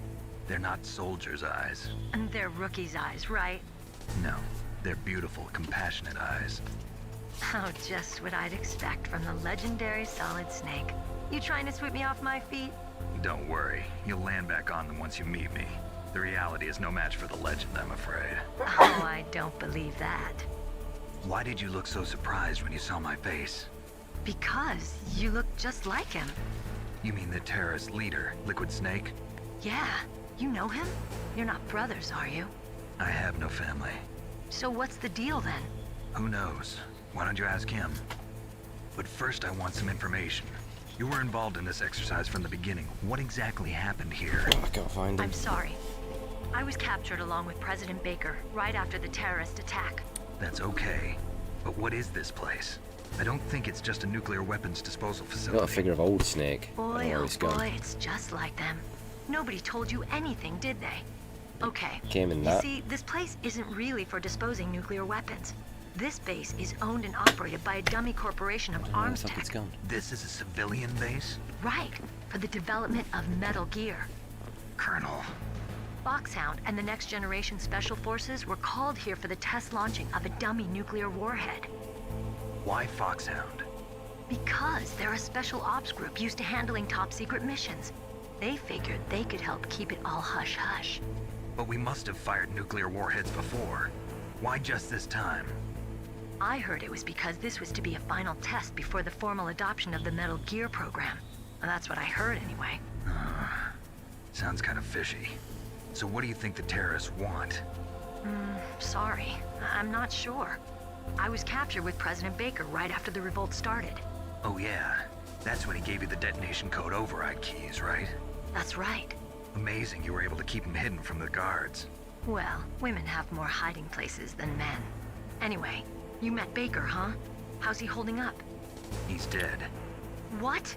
They're not soldiers' eyes. And they're rookies' eyes, right? No, they're beautiful, compassionate eyes. Oh, just what I'd expect from the legendary Solid Snake. You trying to sweep me off my feet? Don't worry, you'll land back on them once you meet me. The reality is no match for the legend, I'm afraid. Oh, I don't believe that. Why did you look so surprised when you saw my face? Because you look just like him. You mean the terrorist leader, Liquid Snake? Yeah, you know him? You're not brothers, are you? I have no family. So what's the deal then? Who knows? Why don't you ask him? But first I want some information. You were involved in this exercise from the beginning. What exactly happened here? I can't find him. I'm sorry. I was captured along with President Baker right after the terrorist attack. That's okay. But what is this place? I don't think it's just a nuclear weapons disposal facility. Got a figure of old Snake. I don't know Boy, where oh he's gone. boy, it's just like them. Nobody told you anything, did they? Okay. Came in You that. see, this place isn't really for disposing nuclear weapons. This base is owned and operated by a dummy corporation of arms Fuck, it's tech. gone. This is a civilian base? Right, for the development of Metal Gear. Colonel. Foxhound and the Next Generation Special Forces were called here for the test launching of a dummy nuclear warhead. Why Foxhound? Because they're a special ops group used to handling top secret missions. They figured they could help keep it all hush-hush. But we must have fired nuclear warheads before. Why just this time? I heard it was because this was to be a final test before the formal adoption of the Metal Gear program. Well, that's what I heard anyway. Sounds kind of fishy. So what do you think the terrorists want? Sorry. I'm not sure. I was captured with President Baker right after the revolt started. Oh yeah, that's when he gave you the detonation code override keys, right? That's right. Amazing you were able to keep him hidden from the guards. Well, women have more hiding places than men. Anyway, you met Baker, huh? How's he holding up? He's dead. What?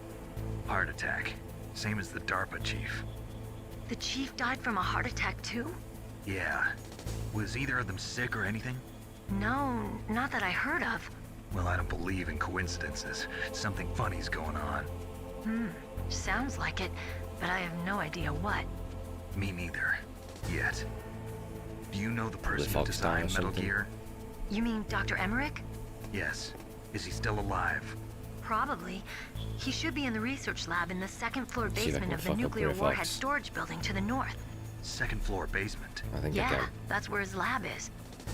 Heart attack. Same as the DARPA chief. The chief died from a heart attack too? Yeah. Was either of them sick or anything? No, not that I heard of. Well, I don't believe in coincidences. Something funny's going on. Sounds like it, but I have no idea what. Me neither. Yet. Do you know the person who Fox died or designed Metal something? Gear? You mean Dr. Emmerich? Yes. Is he still alive? Probably. He should be in the research lab in the second floor See if I basement can of the fuck up nuclear Grey warhead Fox. storage building to the north. Second floor basement. I think I Yeah, can. that's where his lab is.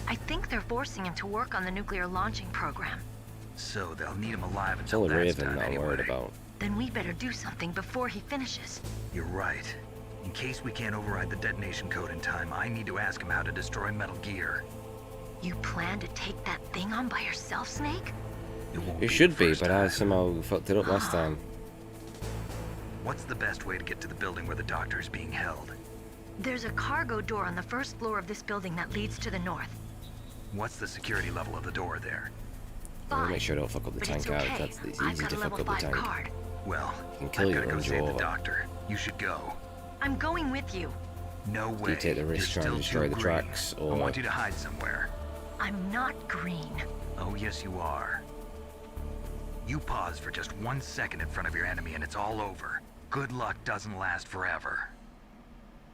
I think they're forcing him to work on the nuclear launching program. So they'll need him alive It's until only that's Raven done that I'm anyway. worried about. Then we better do something before he finishes. You're right. In case we can't override the detonation code in time, I need to ask him how to destroy Metal Gear. You plan to take that thing on by yourself, Snake? It won't It be should the be, first but I time. somehow fucked it up last time. What's the best way to get to the building where the doctor is being held? There's a cargo door on the first floor of this building that leads to the north. What's the security level of the door there? I'm gonna make sure I don't fuck up the But tank it's out. okay. It's I've easy got to a fuck level up the 5 tank. card. Well, Can kill I've you gotta go when save you're the over. doctor. You should go. I'm going with you. No way. Do you take the risk You're trying to still destroy too the green. tracks, I or want you to hide somewhere. I'm not green. Oh, yes, you are. You pause for just 1 second in front of your enemy and it's all over. Good luck doesn't last forever.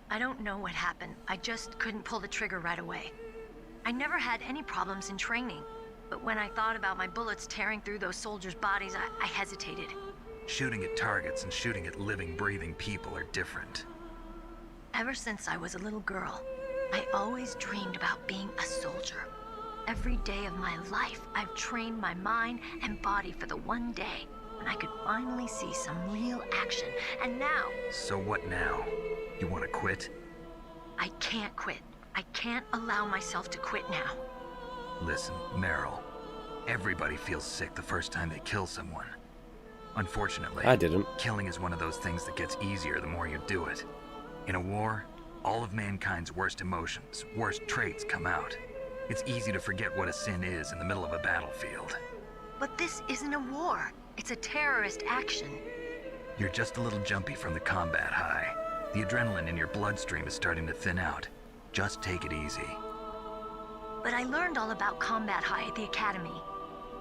I don't know what happened. I just couldn't pull the trigger right away. I never had any problems in training, but when I thought about my bullets tearing through those soldiers' bodies, I hesitated. Shooting at targets and shooting at living, breathing people are different. Ever since I was a little girl, I always dreamed about being a soldier. every day of my life, I've trained my mind and body for the one day when I could finally see some real action. And now... So what now? You want to quit? I can't quit. I can't allow myself to quit now. Listen, Meryl. Everybody feels sick the first time they kill someone. Unfortunately, I didn't. Killing is one of those things that gets easier the more you do it. In a war, all of mankind's worst emotions, worst traits come out. It's easy to forget what a sin is in the middle of a battlefield. But this isn't a war. It's a terrorist action. You're just a little jumpy from the combat high. The adrenaline in your bloodstream is starting to thin out. Just take it easy. But I learned all about combat high at the academy.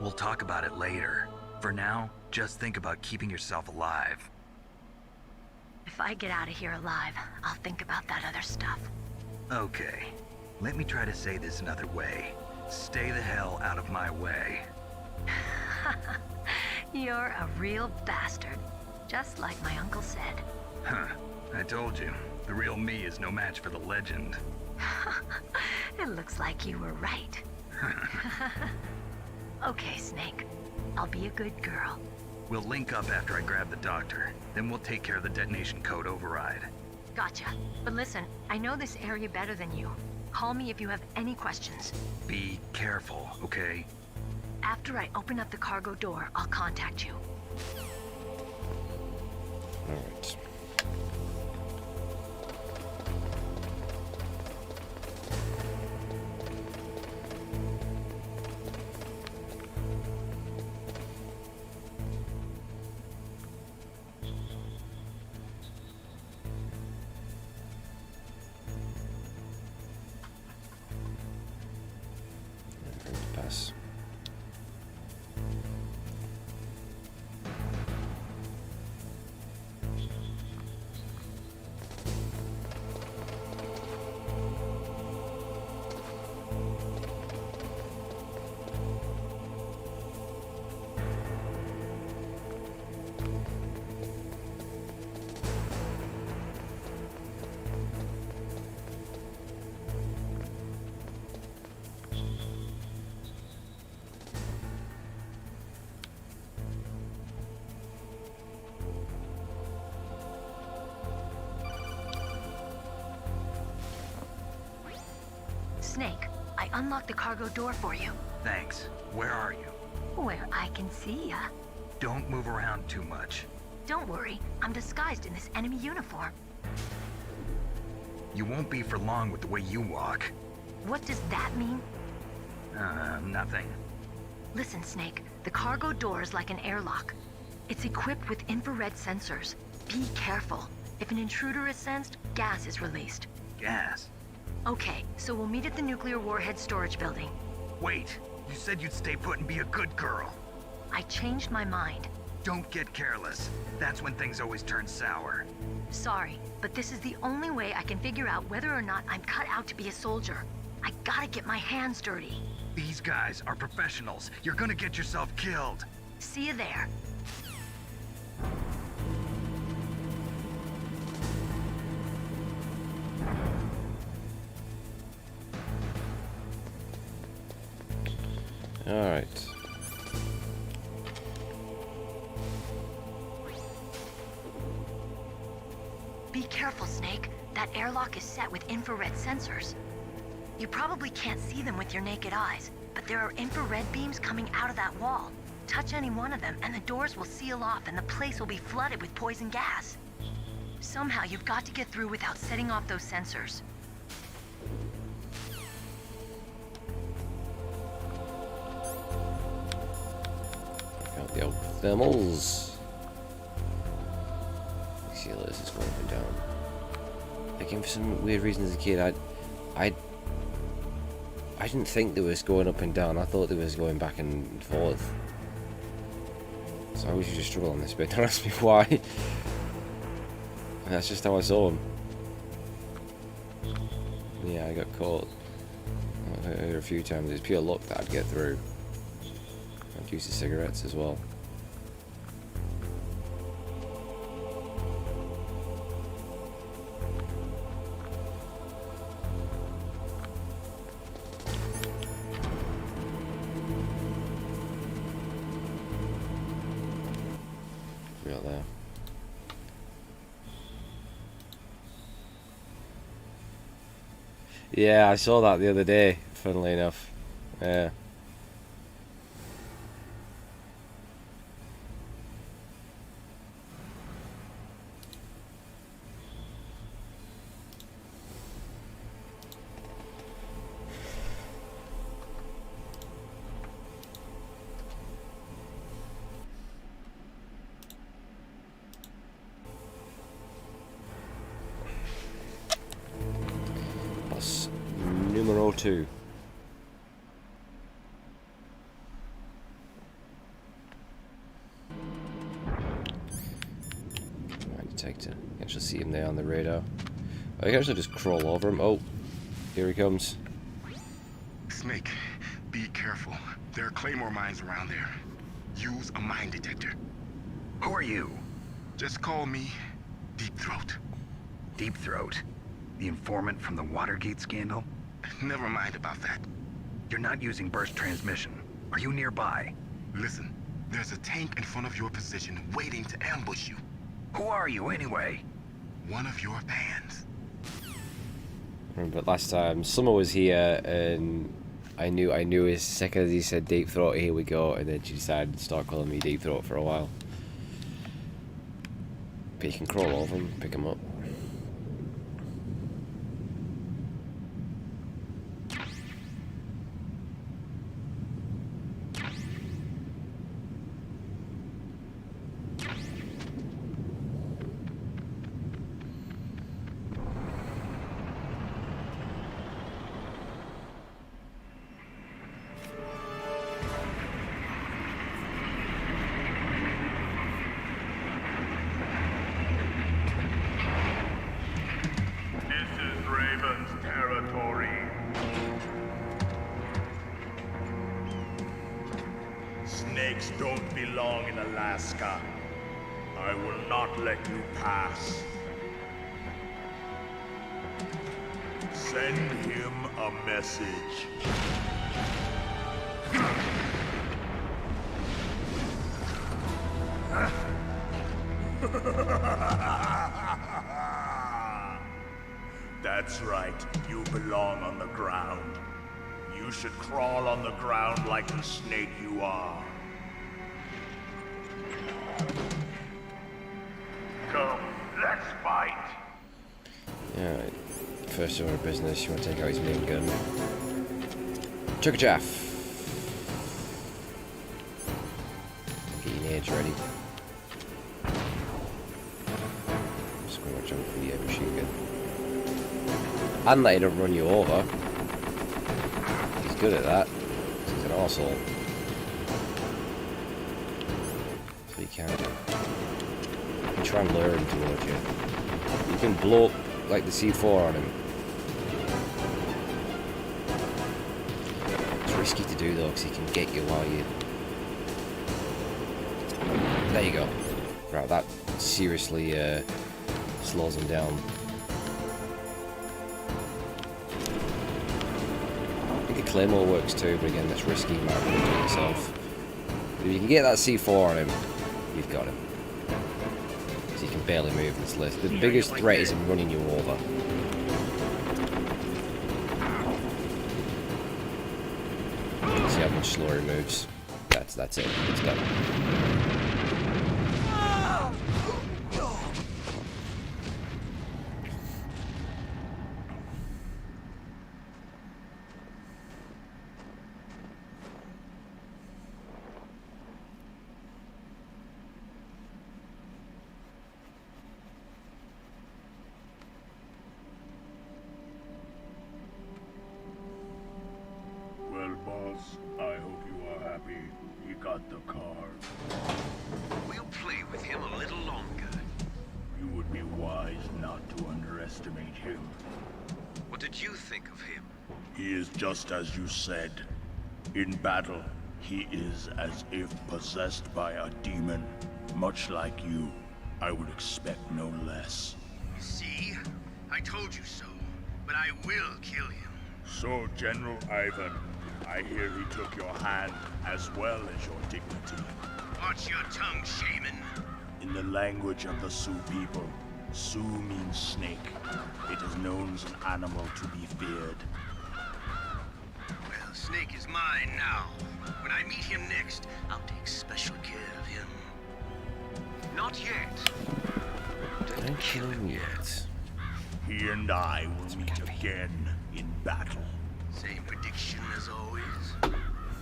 We'll talk about it later. For now, just think about keeping yourself alive. If I get out of here alive, I'll think about that other stuff. Okay. Let me try to say this another way. Stay the hell out of my way. You're a real bastard. Just like my uncle said. Huh. I told you. The real me is no match for the legend. It looks like you were right. Okay, Snake. I'll be a good girl. We'll link up after I grab the doctor. Then we'll take care of the detonation code override. Gotcha. But listen, I know this area better than you. Call me if you have any questions. Be careful, okay? After I open up the cargo door, I'll contact you. Alright. Pass. Snake, I unlocked the cargo door for you. Thanks. Where are you? Where I can see ya. Don't move around too much. Don't worry, I'm disguised in this enemy uniform. You won't be for long with the way you walk. What does that mean? Nothing. Listen, Snake, the cargo door is like an airlock. It's equipped with infrared sensors. Be careful. If an intruder is sensed, gas is released. Gas? Okay, so we'll meet at the nuclear warhead storage building. Wait, you said you'd stay put and be a good girl. I changed my mind. Don't get careless. That's when things always turn sour. Sorry, but this is the only way I can figure out whether or not I'm cut out to be a soldier. I gotta get my hands dirty. These guys are professionals. You're gonna get yourself killed. See you there. All right. Be careful, Snake. That airlock is set with infrared sensors. You probably can't see them with your naked eyes, but there are infrared beams coming out of that wall. Touch any one of them, and the doors will seal off, and the place will be flooded with poison gas. Somehow, you've got to get through without setting off those sensors. The old thermals. See, this is going up and down. Again, for some weird reason as a kid, I didn't think they was going up and down. I thought they was going back and forth. So I always used to struggle on this bit. Don't ask me why. That's just how I saw them. Yeah, I got caught a few times. It's pure luck that I'd get through. I'd use the cigarettes as well. Yeah, I saw that the other day, funnily enough. Yeah. That's numero 2. Right, detector. You can actually see him there on the radar. Oh, you can actually just crawl over him. Oh, here he comes. Snake, be careful. There are claymore mines around there. Use a mine detector. Who are you? Just call me Deep Throat. Deep Throat? The informant from the Watergate scandal? Never mind about that. You're not using burst transmission. Are you nearby? Listen, there's a tank in front of your position waiting to ambush you. Who are you, anyway? One of your bands. But last time Summer was here, and I knew as second as he said Deep Throat, here we go, and then she decided to start calling me Deep Throat for a while. But you can crawl over him, pick him up. Snakes don't belong in Alaska. I will not let you pass. Send him a message. That's right, you belong on the ground. You should crawl on the ground like the snake you are. Come, let's fight. Alright, first order of business, you want to take out his main gun. Chuck a Jaff. Get your nades ready. Just going to jump for the machine gun. And let it run you over. He's good at that. He's an arsehole. So you can do. You can try and lure him towards you. You can blow up like the C4 on him. It's risky to do though, because he can get you while you... There you go. Right, that seriously slows him down. I think a Claymore works too, but again, that's risky. You might have to do it yourself. But if you can get that C4 on him, you've got him. So you can barely move in this list. The biggest threat is him running you over. See how much slower he moves. That's it. It's done. Well, boss, I hope you are happy. You got the car. We'll play with him a little longer. You would be wise not to underestimate him. What did you think of him? He is just as you said. In battle, he is as if possessed by a demon. Much like you, I would expect no less. See? I told you so. But I will kill him. So, General Ivan, I hear he took your hand as well as your dignity. Watch your tongue, shaman. In the language of the Sioux people, Su means snake. It is known as an animal to be feared. Well, Snake is mine now. When I meet him next, I'll take special care of him. Not yet. Don't kill him yet. He and I will meet again in battle. Same prediction as always?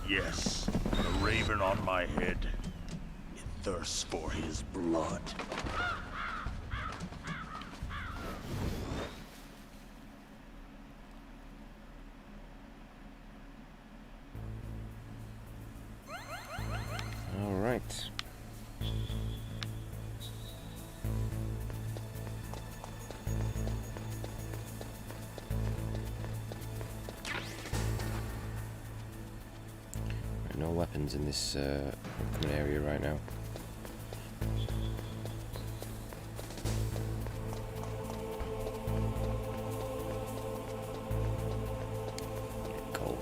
Yes, the raven on my head. It thirsts for his blood. All right. No weapons in this area right now. Cool.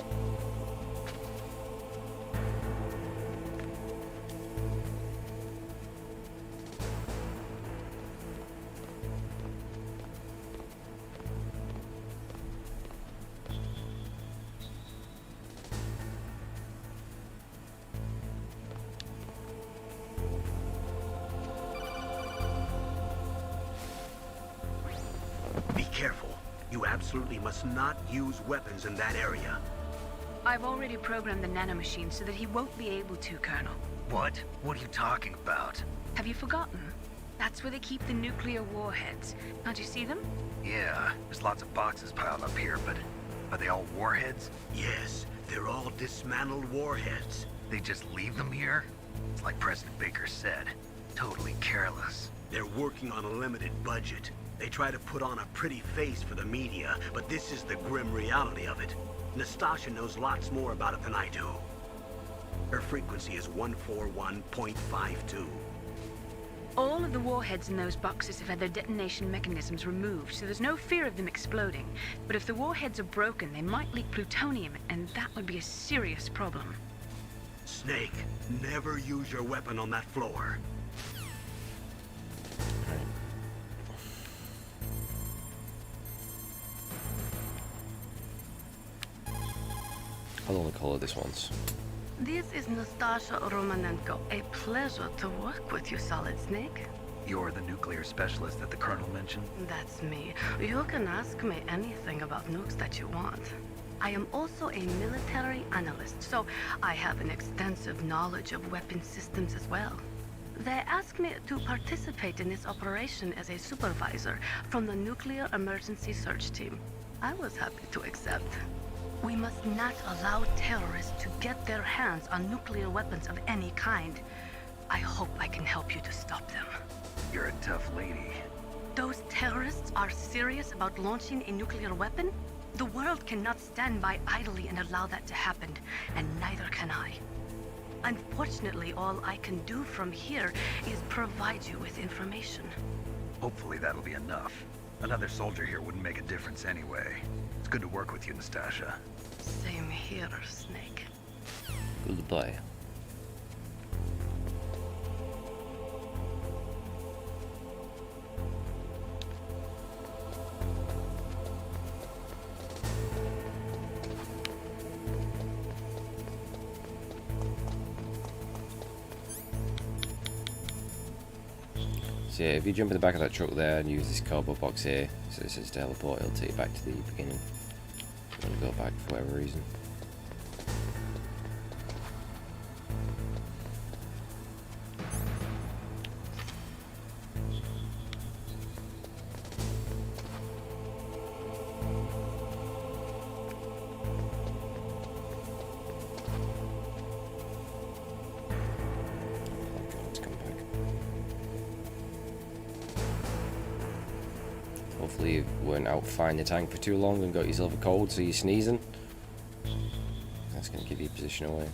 Be careful. You absolutely must not use weapons in that area. I've already programmed the nanomachine so that he won't be able to, Colonel. What? What are you talking about? Have you forgotten? That's where they keep the nuclear warheads. Can't you see them? Yeah, there's lots of boxes piled up here, but are they all warheads? Yes, they're all dismantled warheads. They just leave them here? It's like President Baker said. Totally careless. They're working on a limited budget. They try to put on a pretty face for the media, but this is the grim reality of it. Nastasha knows lots more about it than I do. Her frequency is 141.52. All of the warheads in those boxes have had their detonation mechanisms removed, so there's no fear of them exploding. But if the warheads are broken, they might leak plutonium, and that would be a serious problem. Snake, never use your weapon on that floor. I'll only call her this once. This is Nastasha Romanenko. A pleasure to work with you, Solid Snake. You're the nuclear specialist that the Colonel mentioned? That's me. You can ask me anything about nukes that you want. I am also a military analyst, so I have an extensive knowledge of weapon systems as well. They asked me to participate in this operation as a supervisor from the Nuclear Emergency Search Team. I was happy to accept. We must not allow terrorists to get their hands on nuclear weapons of any kind. I hope I can help you to stop them. You're a tough lady. Those terrorists are serious about launching a nuclear weapon? The world cannot stand by idly and allow that to happen, and neither can I. Unfortunately, all I can do from here is provide you with information. Hopefully that'll be enough. Another soldier here wouldn't make a difference anyway. It's good to work with you, Nastasha. Same here, Snake. Goodbye. So yeah, if you jump in the back of that truck there and use this cardboard box here, so it says teleport, it'll take you back to the beginning. If you want to go back for whatever reason. Hopefully you weren't out firing the tank for too long and got yourself a cold so you're sneezing. That's going to give you position away.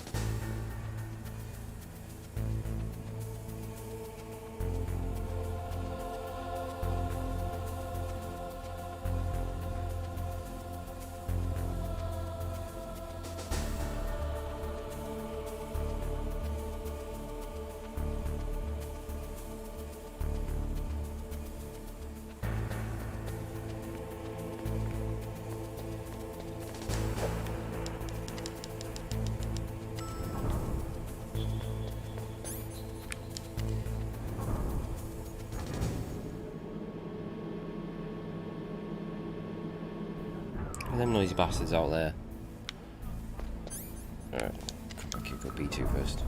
these bastards out there. Alright, kick up B2 first.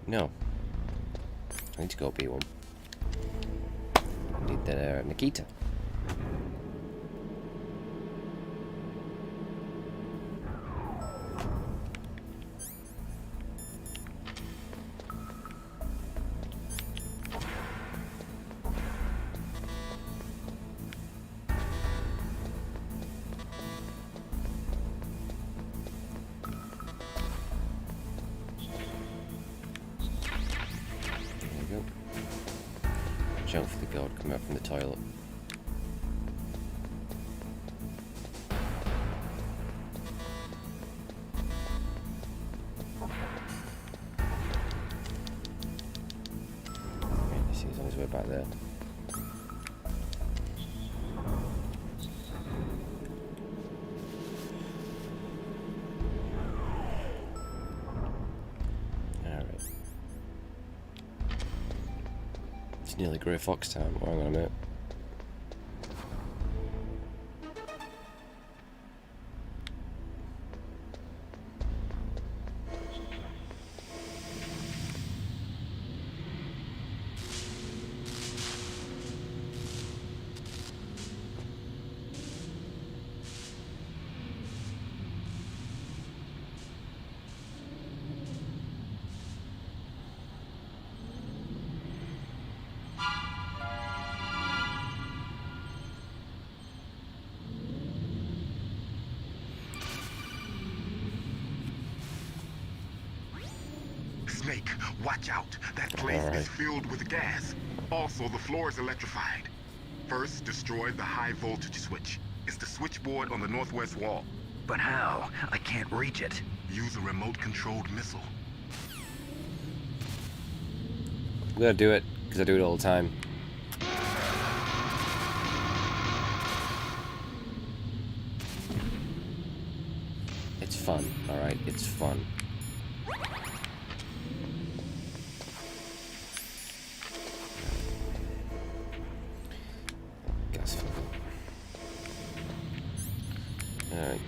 No. I need to go B1. I need that Nikita. Watch out for the guard coming out from the toilet. I see he's on his way back there. Nearly Grey Fox time. Oh, hang on a minute. Snake, watch out. That place is filled with gas. Also, the floor is electrified. First, destroy the high voltage switch. It's the switchboard on the northwest wall. But how? I can't reach it. Use a remote-controlled missile. I'm gonna do it, because I do it all the time. It's fun, alright? It's fun. Gas filter. Alright.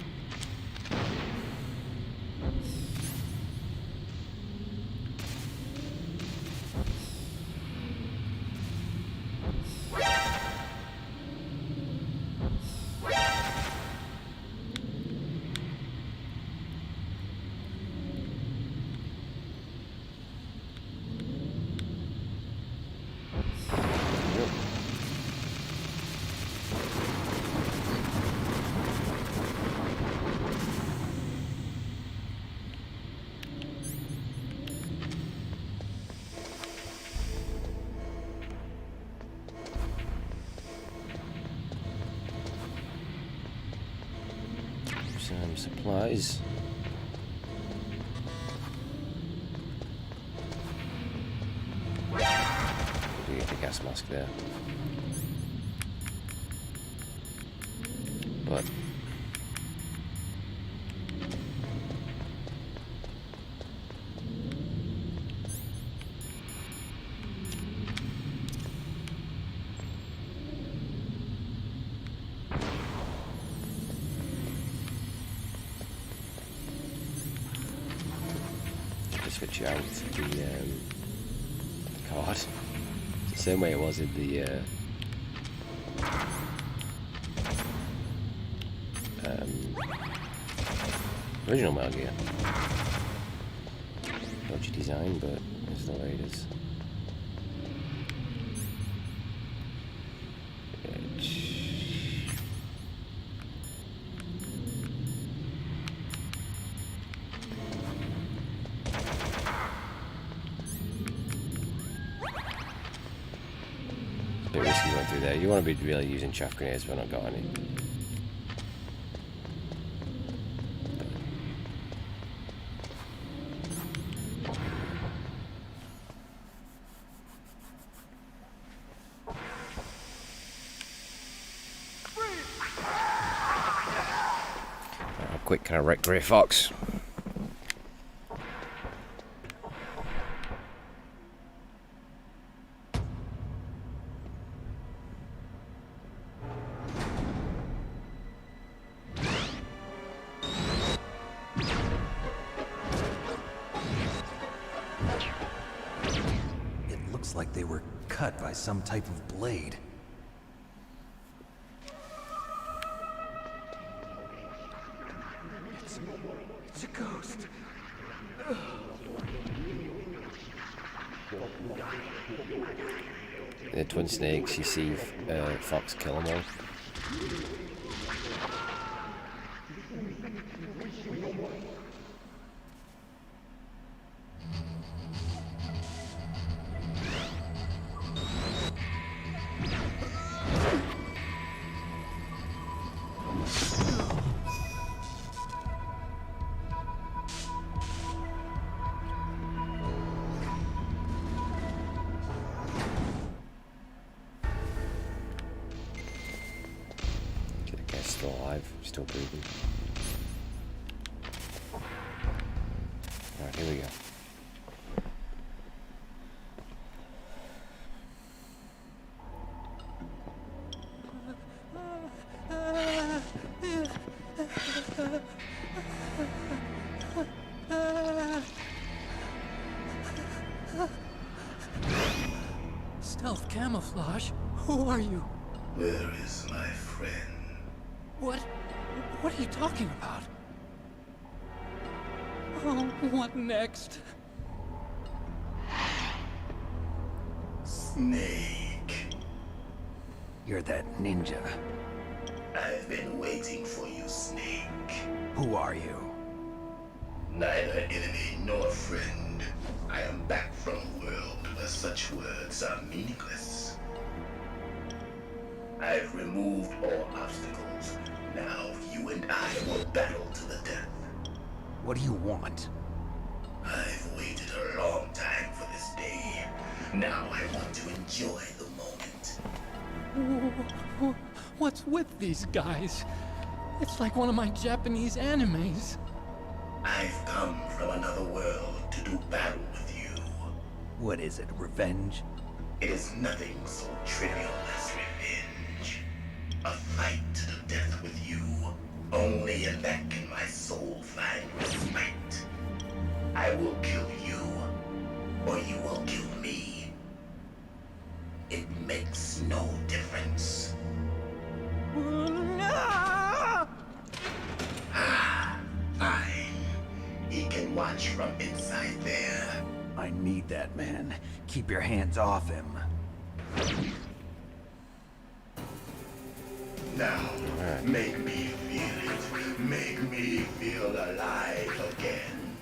Some supplies. We get the gas mask there. But switch out the card. It's the same way it was in the original Metal Gear. Dodgy design, but it's the way it is. Bit risky going through there. You want to be really using chaff grenades, but I've not got any. Quick, can I wreck Grey Fox? It's like they were cut by some type of blade. It's a ghost. The twin snakes, you see Fox kill them all. Still alive, still breathing. Alright, here we go. Stealth camouflage? Who are you? Where is my friend? What are you talking about? Oh, what next? Snake. You're that ninja. I've been waiting for you, Snake. Who are you? Neither enemy nor friend. I am back from a world where such words are meaningless. I've removed all obstacles. Now you and I will battle to the death. What do you want? I've waited a long time for this day. Now I want to enjoy the moment. What's with these guys? It's like one of my Japanese animes. I've come from another world to do battle with you. What is it, revenge? It is nothing so trivial as revenge. A fight to the death with you. Only in that can my soul find respite. I will kill you, or you will kill me. It makes no difference. Fine. He can watch from inside there. I need that man. Keep your hands off him. Now, make me feel it. Make me feel alive again.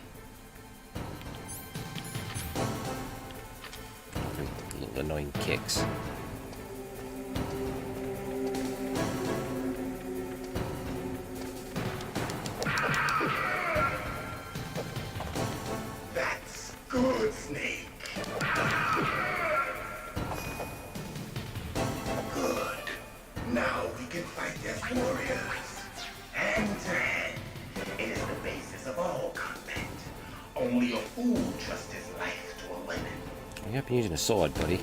Little annoying kicks. That's good, Snake. Good. Now we can fight as warriors. Hand to hand. It is the basis of all combat. Only a fool trusts his life to a weapon. You have been using a sword, buddy.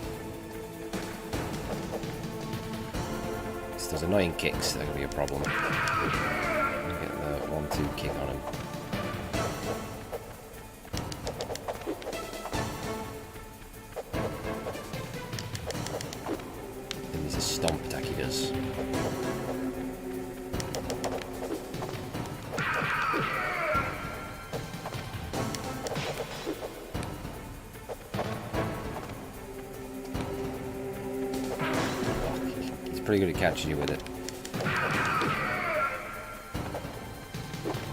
It's those annoying kicks that are going to be a problem. Get the 1-2 kick on him. Then there's a stomp attack he does. Pretty good at catching you with it.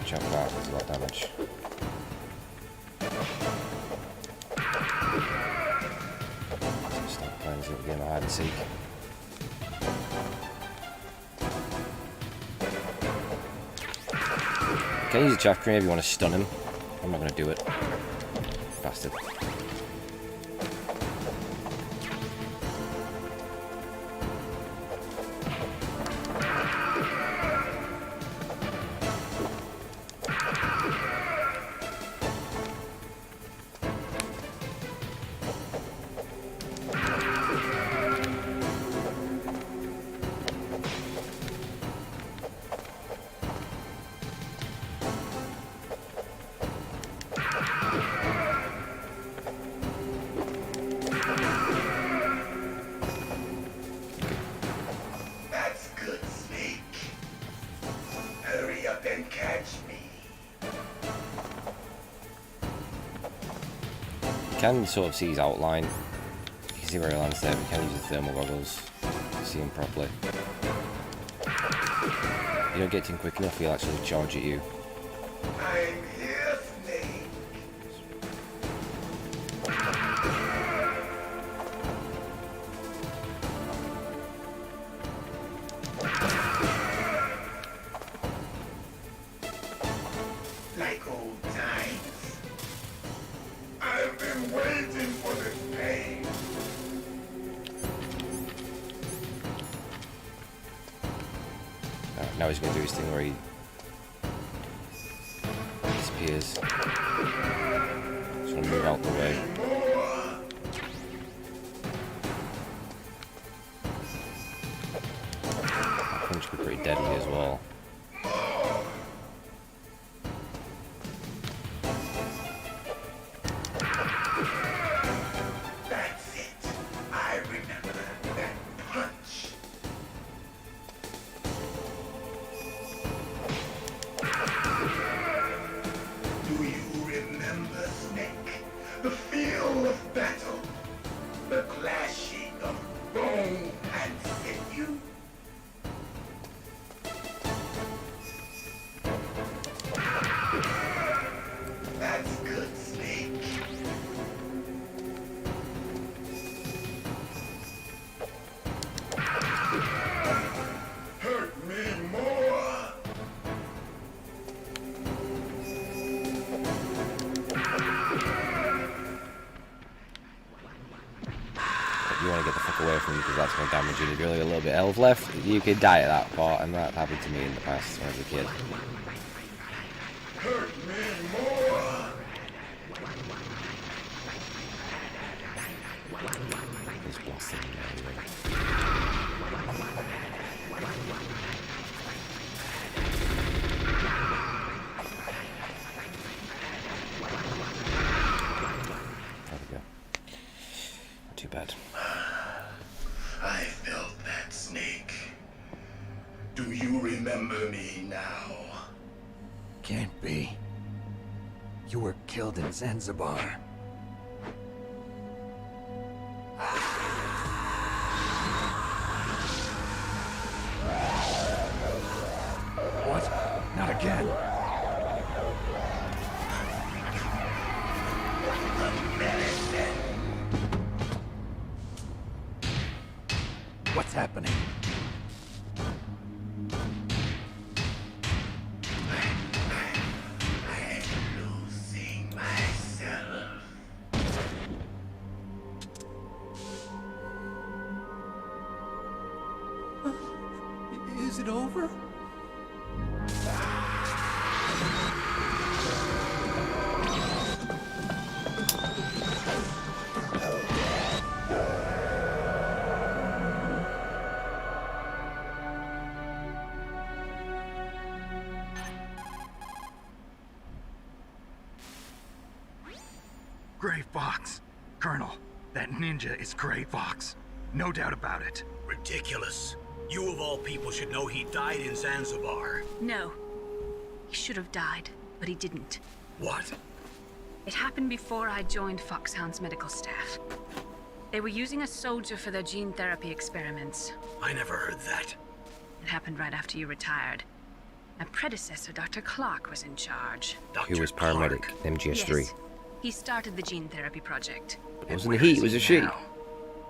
Jump out, there's a lot of damage. Start playing this little game of hide and seek. You can use a chaff grenade if you want to stun him. I'm not going to do it. Bastard. can sort of see his outline. You can see where he lands there, but you can use the thermal goggles to see him properly. You don't get to him quick enough, he'll actually charge at you. I'm here, Snake. Like old times. I've been waiting for this pain. Now he's going to do his thing where he disappears. Just want to move out the way. That punch could be pretty deadly as well. That's it. I remember that punch. Do you remember, Snake? The feel of battle? The clashing of bone and sinew? That's good, Snake. Hurt me more. You want to get the fuck away from him because that's going to damage you. If you're only a little bit health left, you could die at that part, and that happened to me in the past when I was a kid. Hurt me more. Just blast him anyway. There we go. Not too bad. I felt that, Snake. Do you remember me now? Can't be. You were killed in Zanzibar. What? Not again. What's happening? I'm losing myself. Is it over? Gray Fox. Colonel, that ninja is Gray Fox. No doubt about it. Ridiculous. You of all people should know he died in Zanzibar. No. He should have died, but he didn't. What? It happened before I joined Foxhound's medical staff. They were using a soldier for their gene therapy experiments. I never heard that. It happened right after you retired. My predecessor, Dr. Clark, was in charge. He was paramedic, MGS3. Yes. He started the gene therapy project. It wasn't he, it was a she.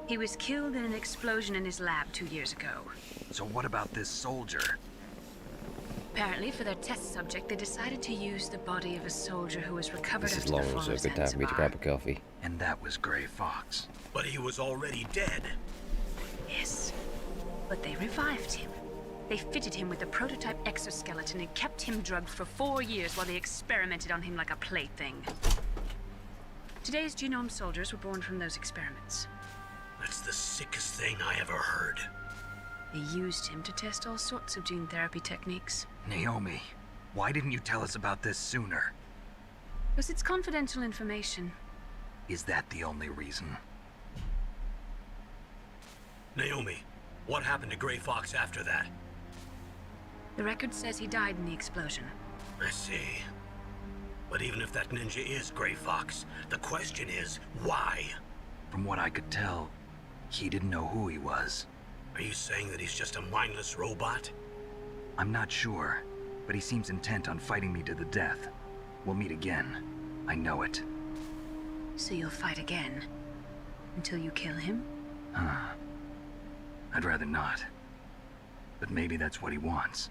He was killed in an explosion in his lab 2 years ago. So what about this soldier? Apparently, for their test subject, they decided to use the body of a soldier who was recovered This is after long, the fall so of good time for me to Zanzibar. grab a coffee. And that was Gray Fox. But he was already dead. Yes, but they revived him. They fitted him with a prototype exoskeleton and kept him drugged for 4 years while they experimented on him like a plaything. Today's genome soldiers were born from those experiments. That's the sickest thing I ever heard. They used him to test all sorts of gene therapy techniques. Naomi, why didn't you tell us about this sooner? Because it's confidential information. Is that the only reason? Naomi, what happened to Gray Fox after that? The record says he died in the explosion. I see. But even if that ninja is Gray Fox, the question is, why? From what I could tell, he didn't know who he was. Are you saying that he's just a mindless robot? I'm not sure, but he seems intent on fighting me to the death. We'll meet again. I know it. So you'll fight again? Until you kill him? I'd rather not. But maybe that's what he wants.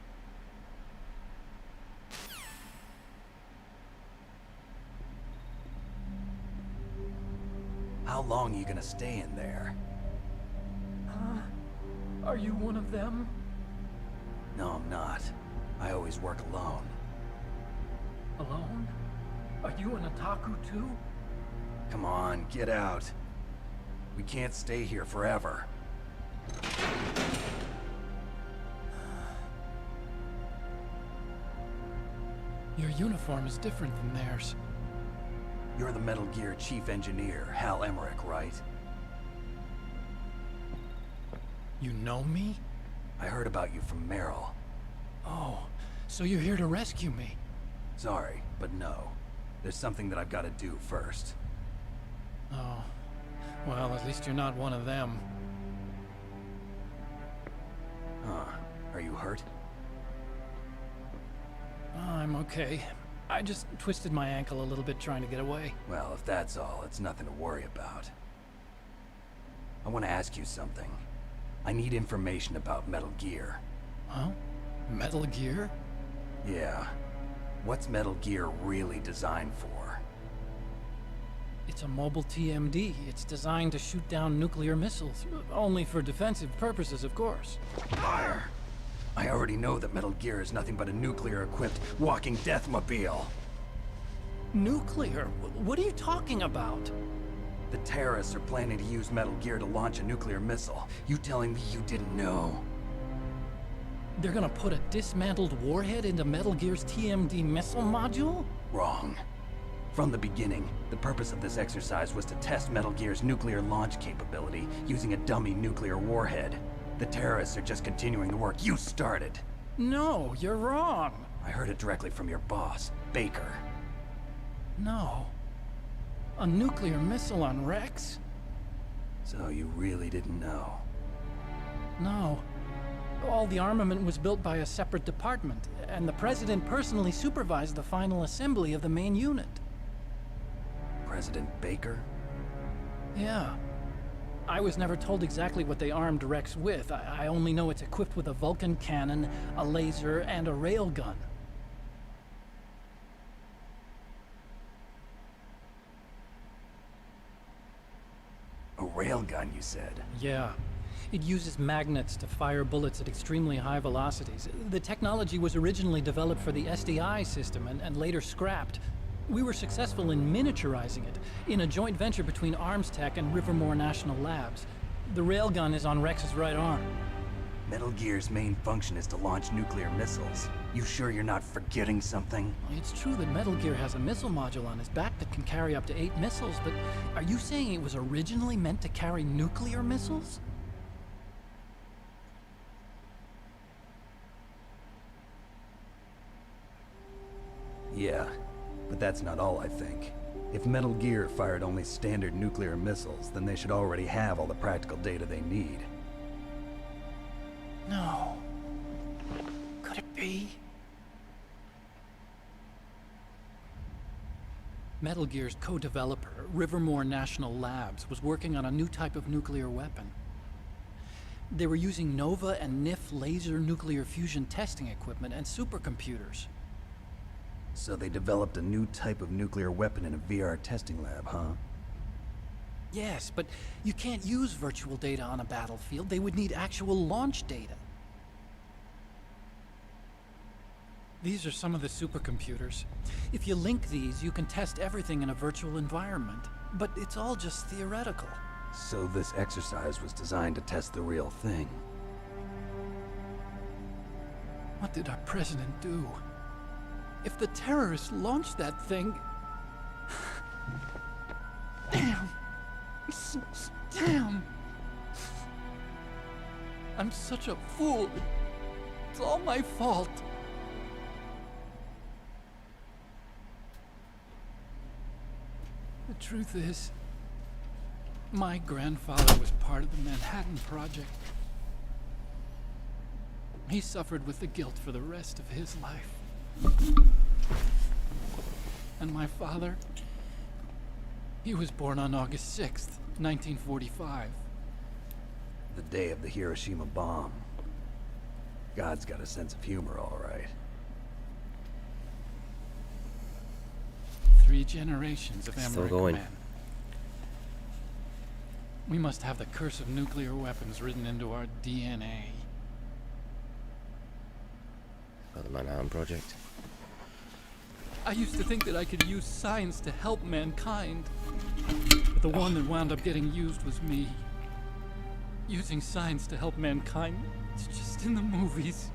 How long are you gonna stay in there? Are you one of them? No, I'm not. I always work alone. Alone? Are you an otaku too? Come on, get out. We can't stay here forever. Your uniform is different than theirs. You're the Metal Gear chief engineer, Hal Emmerich, right? You know me? I heard about you from Meryl. Oh, so you're here to rescue me? Sorry, but no. There's something that I've got to do first. Oh, well, at least you're not one of them. Huh. Are you hurt? I'm okay. I just twisted my ankle a little bit trying to get away. Well, if that's all, it's nothing to worry about. I want to ask you something. I need information about Metal Gear. Huh? Metal Gear? Yeah. What's Metal Gear really designed for? It's a mobile TMD. It's designed to shoot down nuclear missiles. Only for defensive purposes, of course. Fire! I already know that Metal Gear is nothing but a nuclear-equipped walking deathmobile. Nuclear? What are you talking about? The terrorists are planning to use Metal Gear to launch a nuclear missile. You telling me you didn't know? They're gonna put a dismantled warhead into Metal Gear's TMD missile module? Wrong. From the beginning, the purpose of this exercise was to test Metal Gear's nuclear launch capability using a dummy nuclear warhead. The terrorists are just continuing the work you started. No, you're wrong. I heard it directly from your boss, Baker. No. A nuclear missile on Rex? So you really didn't know? No. All the armament was built by a separate department, and the President personally supervised the final assembly of the main unit. President Baker? Yeah. I was never told exactly what they armed Rex with. I only know it's equipped with a Vulcan cannon, a laser, and a railgun. A railgun, you said? Yeah. It uses magnets to fire bullets at extremely high velocities. The technology was originally developed for the SDI system and later scrapped. We were successful in miniaturizing it, in a joint venture between ArmsTech and Rivermore National Labs. The railgun is on Rex's right arm. Metal Gear's main function is to launch nuclear missiles. You sure you're not forgetting something? It's true that Metal Gear has a missile module on his back that can carry up to 8 missiles, but are you saying it was originally meant to carry nuclear missiles? Yeah, but that's not all I think. If Metal Gear fired only standard nuclear missiles, then they should already have all the practical data they need. No. Could it be? Metal Gear's co-developer, Rivermore National Labs, was working on a new type of nuclear weapon. They were using NOVA and NIF laser nuclear fusion testing equipment and supercomputers. So they developed a new type of nuclear weapon in a VR testing lab, huh? Yes, but you can't use virtual data on a battlefield. They would need actual launch data. These are some of the supercomputers. If you link these, you can test everything in a virtual environment. But it's all just theoretical. So this exercise was designed to test the real thing. What did our president do? If the terrorists launched that thing... Damn! Damn! I'm such a fool. It's all my fault. Truth is, my grandfather was part of the Manhattan Project. He suffered with the guilt for the rest of his life. And my father, he was born on August 6th, 1945. The day of the Hiroshima bomb. God's got a sense of humor, all right. 3 generations of Still Emmerich going. men. We must have the curse of nuclear weapons written into our DNA. Oh, the Manhattan Project. I used to think that I could use science to help mankind. But the one that wound up getting used was me. Using science to help mankind, it's just in the movies.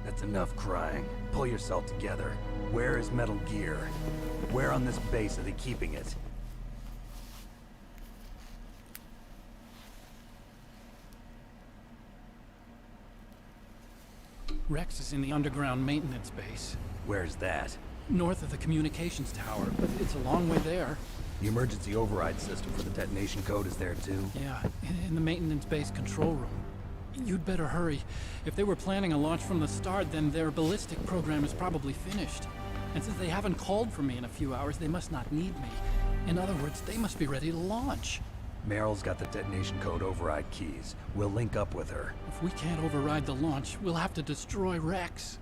That's enough crying. Pull yourself together. Where is Metal Gear? Where on this base are they keeping it? Rex is in the underground maintenance base. Where's that? North of the communications tower, but it's a long way there. The emergency override system for the detonation code is there too? Yeah, in the maintenance base control room. You'd better hurry. If they were planning a launch from the start, then their ballistic program is probably finished. And since they haven't called for me in a few hours, they must not need me. In other words, they must be ready to launch. Meryl's got the detonation code override keys. We'll link up with her. If we can't override the launch, we'll have to destroy Rex.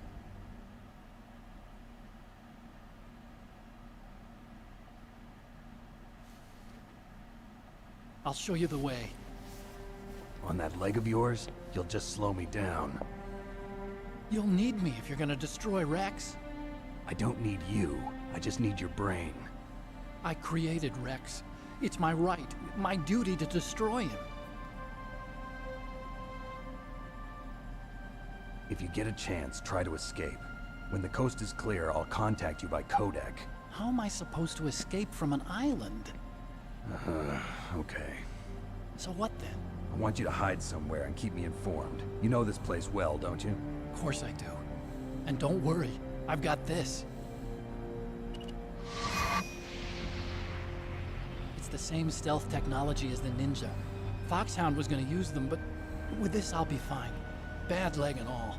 I'll show you the way. On that leg of yours, you'll just slow me down. You'll need me if you're gonna destroy Rex. I don't need you. I just need your brain. I created Rex. It's my right, my duty to destroy him. If you get a chance, try to escape. When the coast is clear, I'll contact you by codec. How am I supposed to escape from an island? Okay. So what then? I want you to hide somewhere and keep me informed. You know this place well, don't you? Of course I do. And don't worry, I've got this. It's the same stealth technology as the Ninja. Foxhound was gonna use them, but with this I'll be fine. Bad leg and all.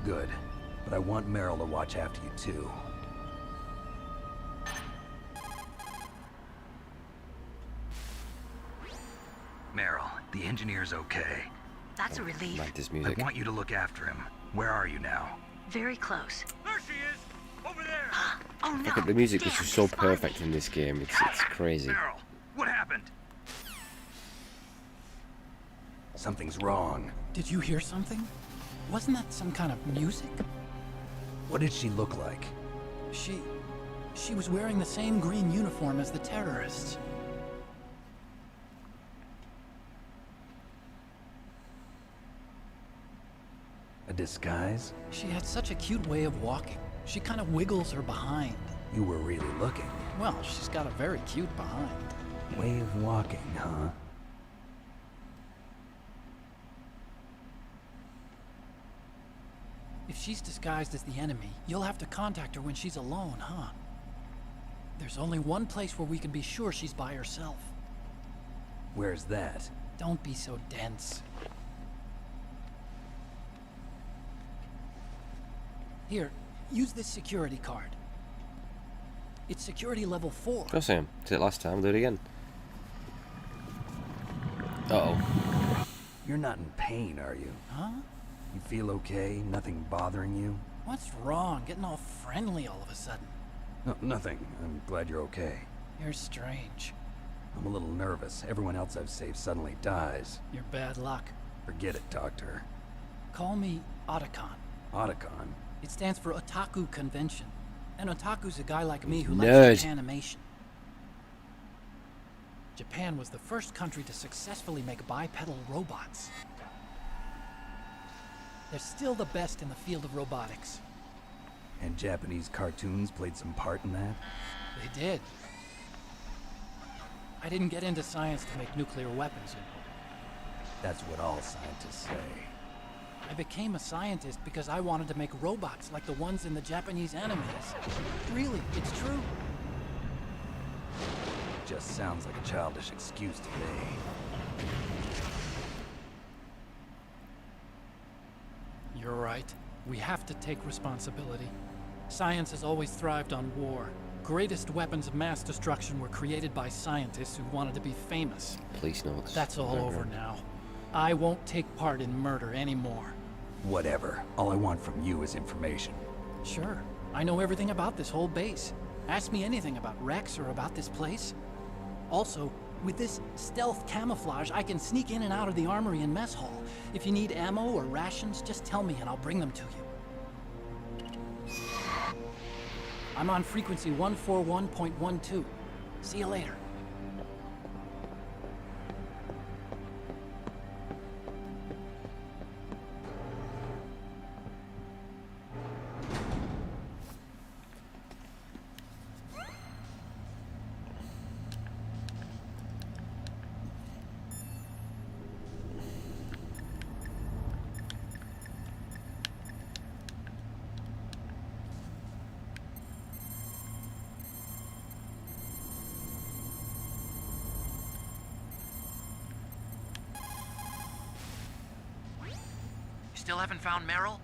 Good. But I want Meryl to watch after you too. Meryl, the engineer's okay. That's a relief. Like this I music. want you to look after him. Where are you now? Very close. There she is! Over there! Oh no! Look at the music. Damn, This is so they spotted perfect me. in this game. It's crazy. Meryl, what happened? Something's wrong. Did you hear something? Wasn't that some kind of music? What did she look like? She was wearing the same green uniform as the terrorists. A disguise? She had such a cute way of walking. She kind of wiggles her behind. You were really looking. Well, she's got a very cute behind. Way of walking, huh? If she's disguised as the enemy, you'll have to contact her when she's alone, huh? There's only one place where we can be sure she's by herself. Where's that? Don't be so dense. Here, use this security card. It's security level 4. Of course I am. Did it last time, do it again. Uh-oh. You're not in pain, are you? Huh? You feel okay? Nothing bothering you? What's wrong? Getting all friendly all of a sudden. No, nothing. I'm glad you're okay. You're strange. I'm a little nervous. Everyone else I've saved suddenly dies. You're bad luck. Forget it, Doctor. Call me Otacon. Otacon? It stands for Otaku Convention. And Otaku's a guy like me who Nerd. likes animation. Japan was the first country to successfully make bipedal robots. They're still the best in the field of robotics. And Japanese cartoons played some part in that? They did. I didn't get into science to make nuclear weapons, you know. That's what all scientists say. I became a scientist because I wanted to make robots like the ones in the Japanese animes. Really, it's true. just sounds like a childish excuse to me. You're right. We have to take responsibility. Science has always thrived on war. Greatest weapons of mass destruction were created by scientists who wanted to be famous. Police notes. That's all over now. I won't take part in murder anymore. Whatever. All I want from you is information. Sure. I know everything about this whole base. Ask me anything about Rex or about this place. Also, with this stealth camouflage, I can sneak in and out of the armory and mess hall. If you need ammo or rations, just tell me and I'll bring them to you. I'm on frequency 141.12. See you later. Still haven't found Meryl?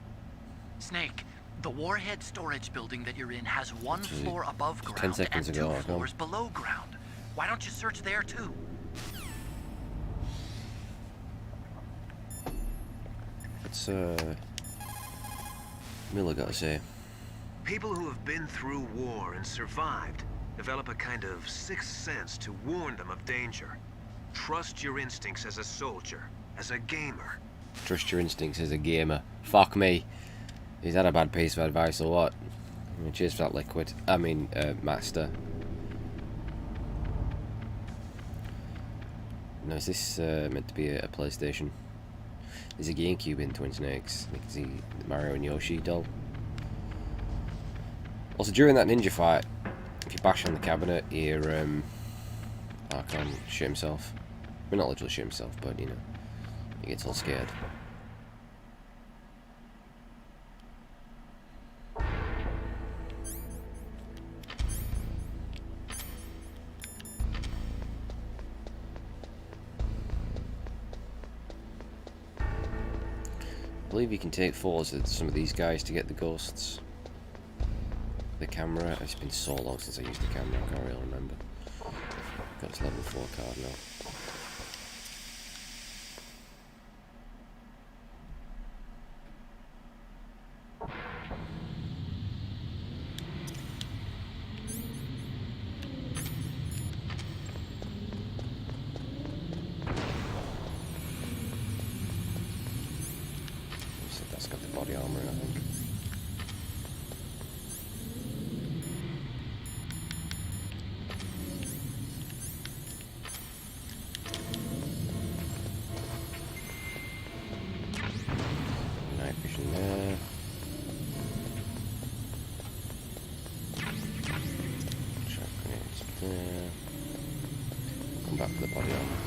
Snake, the Warhead storage building that you're in has one floor above 10 ground seconds and ago, two I floors below ground. Why don't you search there too? What's Miller got to say? People who have been through war and survived develop a kind of sixth sense to warn them of danger. Trust your instincts as a soldier, as a gamer. Trust your instincts as a gamer. Fuck me. Is that a bad piece of advice or what? I mean, cheers for that liquid. I mean, master. No, is this meant to be a PlayStation? There's a GameCube in Twin Snakes. You can see the Mario and Yoshi doll. Also, during that ninja fight, if you bash on the cabinet, you Archon shoot himself. Well, not literally shoot himself, but you know, he gets all scared. I believe you can take photos of some of these guys to get the ghosts. The camera, it's been so long since I used the camera, I can't really remember. Got this level 4 card now. That's got the body armor in, I think. Night vision there. Shock grenades there. Come back for the body armor.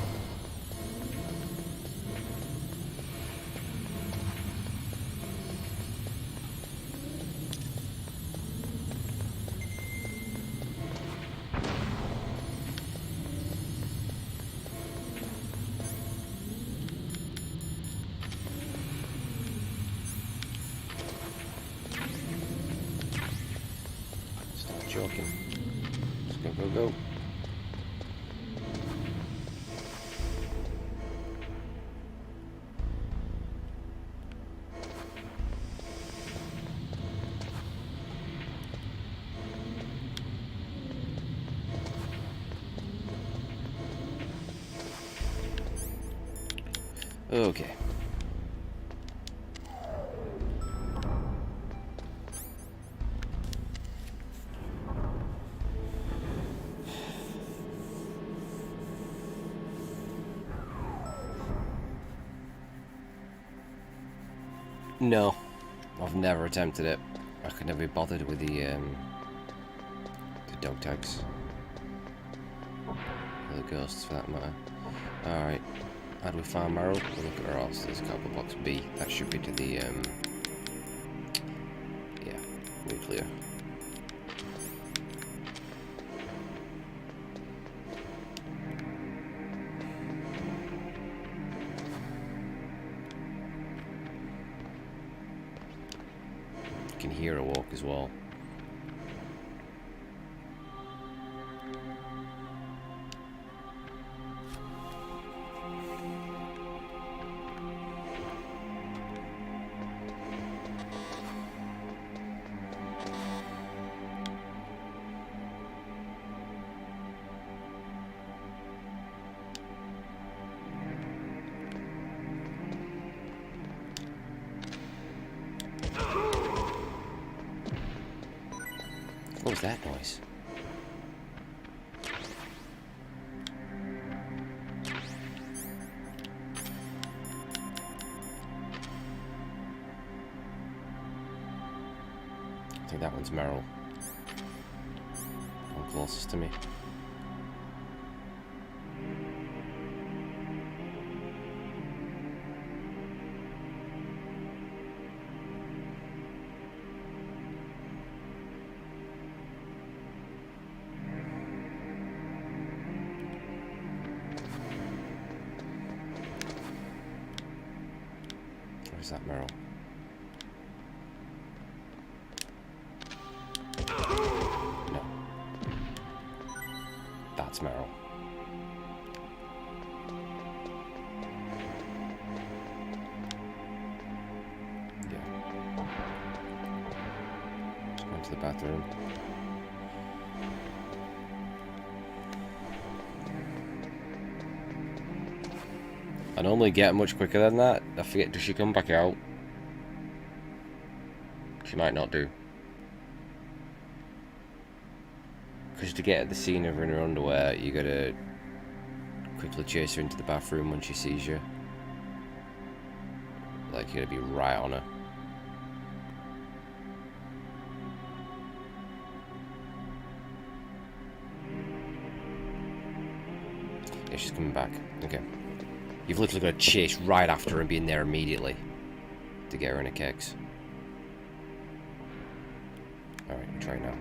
Joking. Let's go, go, go. Okay. No, I've never attempted it. I could never be bothered with the dog tags. Or the ghosts for that matter. Alright, how do we find Meryl? We'll look at our else. There's cardboard box B. That should be to the, yeah, nuclear. fucking hero walk as well. What was that noise? I think that one's Meryl. One closest to me. Where's that Meryl? No. That's Meryl. Yeah. Just going to the bathroom. I normally get much quicker than that. I forget, does she come back out? She might not do. Because to get at the scene of her in her underwear, you gotta quickly chase her into the bathroom when she sees you. Like, you gotta be right on her. Yeah, she's coming back. Okay. You've literally got to chase right after her and be in there immediately to get her in a kegs. Alright, we'll try it now.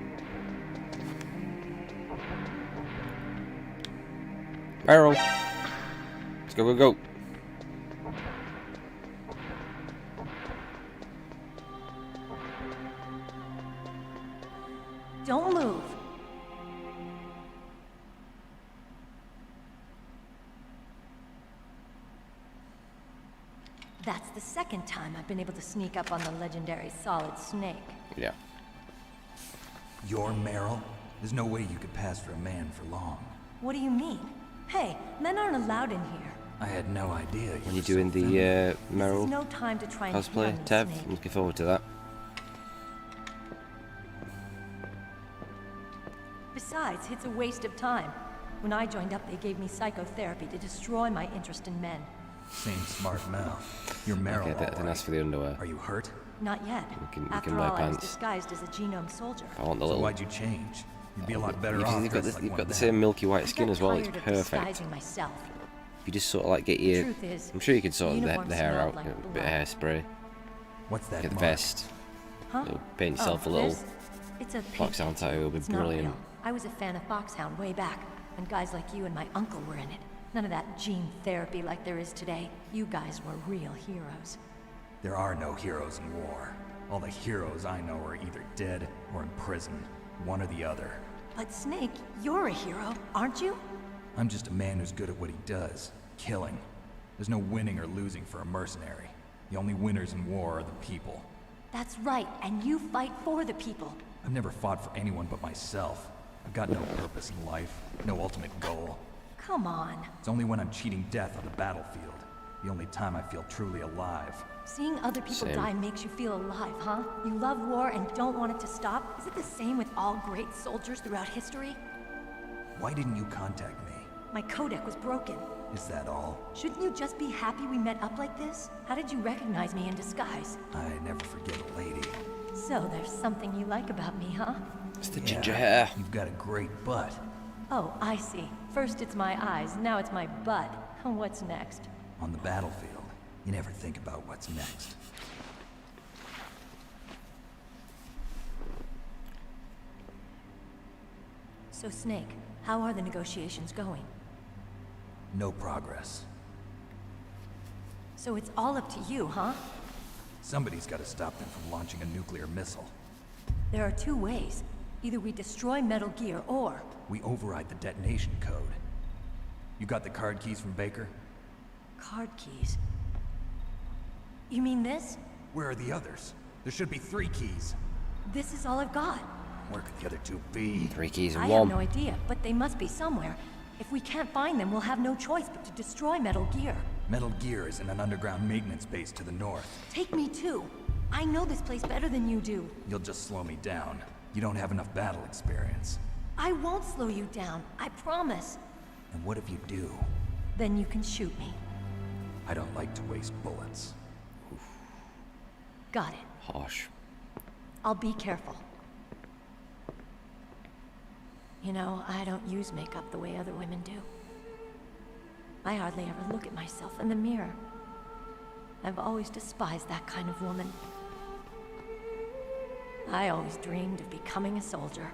Meryl! Let's go, go, go! Don't move. That's the second time I've been able to sneak up on the legendary Solid Snake. Yeah. You're Meryl? There's no way you could pass for a man for long. What do you mean? Hey, men aren't allowed in here. I had no idea. When you're doing the Meryl There's no time to try and cosplay, heal me, Tev, Snake. I'm looking forward to that. Besides, it's a waste of time. When I joined up, they gave me psychotherapy to destroy my interest in men. Same smart mouth. You're Meryl. Okay, then that's for the underwear. Are you hurt? Not yet. You After can wear all, I was pants. disguised as a genome soldier. I want the So little... why'd you change? You'd be a lot better off. You've got, dressed like you've one got of the them. same milky white skin I as got well, it's tired of perfect. disguising myself. You just sort of like get your... Truth is, I'm sure you could sort of uniforms the hair smell out, like a bit of blood. hairspray. What's that Get the mark? vest. Huh? Paint yourself a little this? It's a Foxhound tattoo, it'll be It's not brilliant. real. I was a fan of Foxhound way back, when guys like you and my uncle were in it. None of that gene therapy like there is today. You guys were real heroes. There are no heroes in war. All the heroes I know are either dead or in prison. One or the other. But Snake, you're a hero, aren't you? I'm just a man who's good at what he does. Killing. There's no winning or losing for a mercenary. The only winners in war are the people. That's right, and you fight for the people. I've never fought for anyone but myself. I've got no purpose in life, no ultimate goal. Come on. It's only when I'm cheating death on the battlefield. The only time I feel truly alive. Seeing other people Same. die makes you feel alive, huh? You love war and don't want it to stop? Is it the same with all great soldiers throughout history? Why didn't you contact me? My codec was broken. Is that all? Shouldn't you just be happy we met up like this? How did you recognize me in disguise? I never forget a lady. So there's something you like about me, huh? It's the Yeah, ginger hair. You've got a great butt. Oh, I see. First it's my eyes, now it's my butt. What's next? On the battlefield, you never think about what's next. So Snake, how are the negotiations going? No progress. So it's all up to you, huh? Somebody's got to stop them from launching a nuclear missile. There are two ways. Either we destroy Metal Gear, or... we override the detonation code. You got the card keys from Baker? Card keys? You mean this? Where are the others? There should be 3 keys. This is all I've got. Where could the other 2 be? 3 keys and I 1. have no idea, but they must be somewhere. If we can't find them, we'll have no choice but to destroy Metal Gear. Metal Gear is in an underground maintenance base to the north. Take me too. I know this place better than you do. You'll just slow me down. You don't have enough battle experience. I won't slow you down, I promise. And what if you do? Then you can shoot me. I don't like to waste bullets. Got it. Harsh. I'll be careful. You know, I don't use makeup the way other women do. I hardly ever look at myself in the mirror. I've always despised that kind of woman. I always dreamed of becoming a soldier.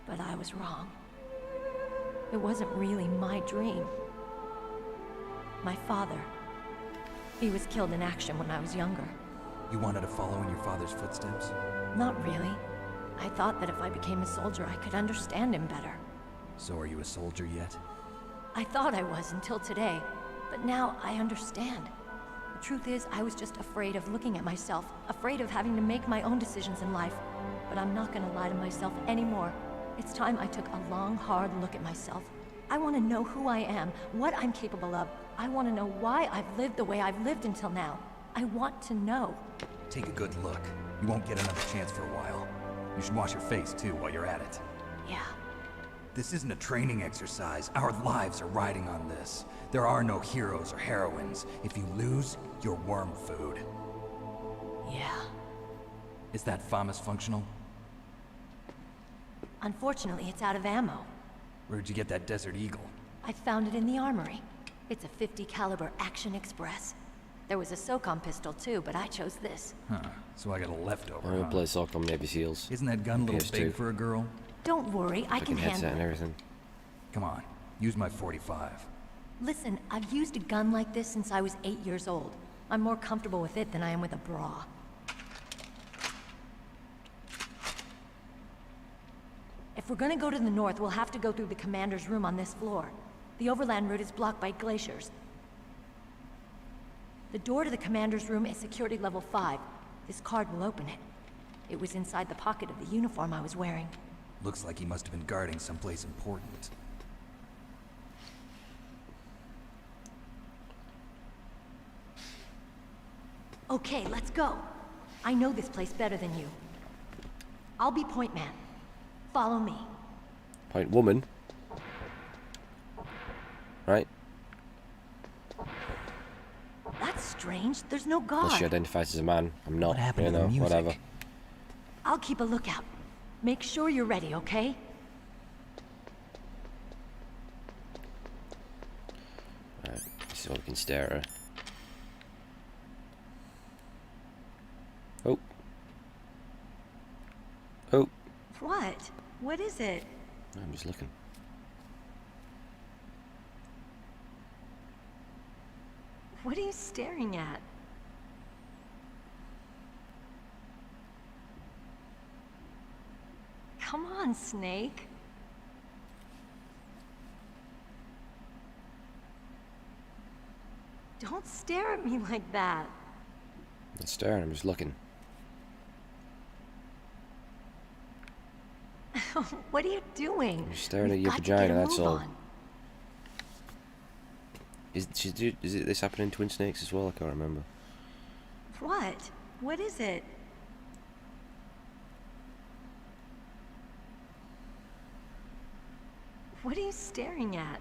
But I was wrong. It wasn't really my dream. My father. He was killed in action when I was younger. You wanted to follow in your father's footsteps? Not really. I thought that if I became a soldier, I could understand him better. So are you a soldier yet? I thought I was until today, but now I understand. The truth is, I was just afraid of looking at myself, afraid of having to make my own decisions in life. But I'm not gonna lie to myself anymore. It's time I took a long, hard look at myself. I want to know who I am, what I'm capable of. I want to know why I've lived the way I've lived until now. I want to know. Take a good look. You won't get another chance for a while. You should wash your face, too, while you're at it. Yeah. This isn't a training exercise. Our lives are riding on this. There are no heroes or heroines. If you lose, you're worm food. Yeah. Is that FAMAS functional? Unfortunately, it's out of ammo. Where'd you get that Desert Eagle? I found it in the armory. It's a .50 caliber Action Express. There was a SOCOM pistol too, but I chose this. Huh. So I got a leftover, I'm gonna play SOCOM Navy SEALs. Isn't that gun a little PS2. big for a girl? Don't worry, I can headset handle and it. everything. Come on, use my 45. Listen, I've used a gun like this since I was 8 years old. I'm more comfortable with it than I am with a bra. If we're gonna go to the north, we'll have to go through the commander's room on this floor. The overland route is blocked by glaciers. The door to the commander's room is security level 5. This card will open it. It was inside the pocket of the uniform I was wearing. Looks like he must have been guarding someplace important. Okay, let's go. I know this place better than you. I'll be point man. Follow me. Point woman. Right? That's strange. There's no guard. Unless she identifies as a man. I'm not. What happened You to the know, music? whatever. I'll keep a lookout. Make sure you're ready, okay? Alright, this is what we can stare at her. Oh. Oh. What? What is it? I'm just looking. What are you staring at? Come on, Snake. Don't stare at me like that. I'm not staring, I'm just looking. What are you doing? I'm just staring at We've your got to get vagina, a that's move all. on. Is it this happening in Twin Snakes as well? I can't remember. What? What is it? What are you staring at?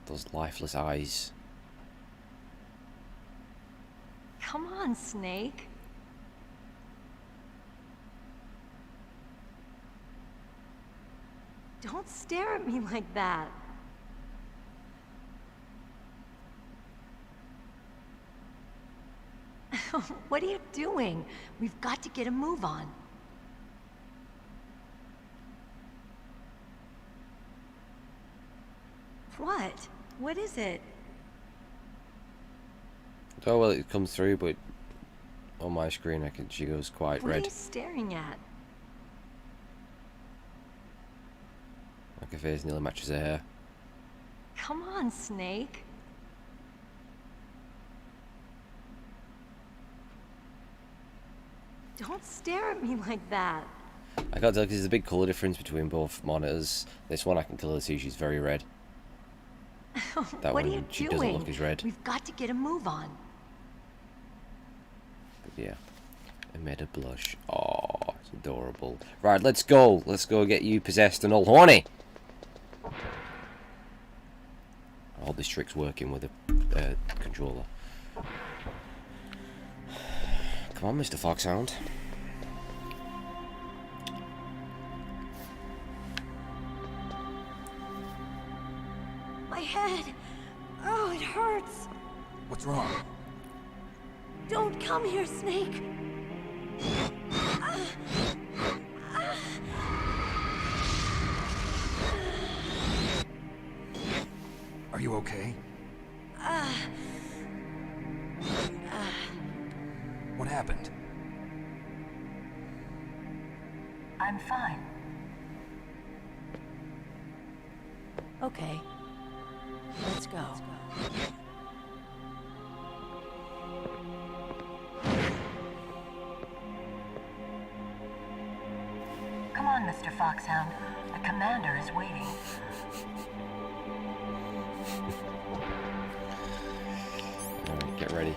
Those lifeless eyes. Come on, Snake. Don't stare at me like that. What are you doing? We've got to get a move on. What? What is it? Oh well, it comes through, but on my screen, she goes quite What red. are you staring at? Like her face nearly matches her hair. Come on, Snake. Don't stare at me like that. I can't tell because there's a big colour difference between both monitors. This one I can clearly see she's very red. That What one are you she doing? doesn't look as red. We've got to get a move on. But yeah, it made her blush. Oh, it's adorable. Right, let's go. Let's go get you possessed and all horny. I hope this trick's working with the controller. Come on, Mr. Foxhound. My head. Oh, it hurts. What's wrong? Don't come here, Snake. Are you okay? What happened? I'm fine. Okay. Let's go. Come on, Mr. Foxhound. The commander is waiting. Alright, get ready.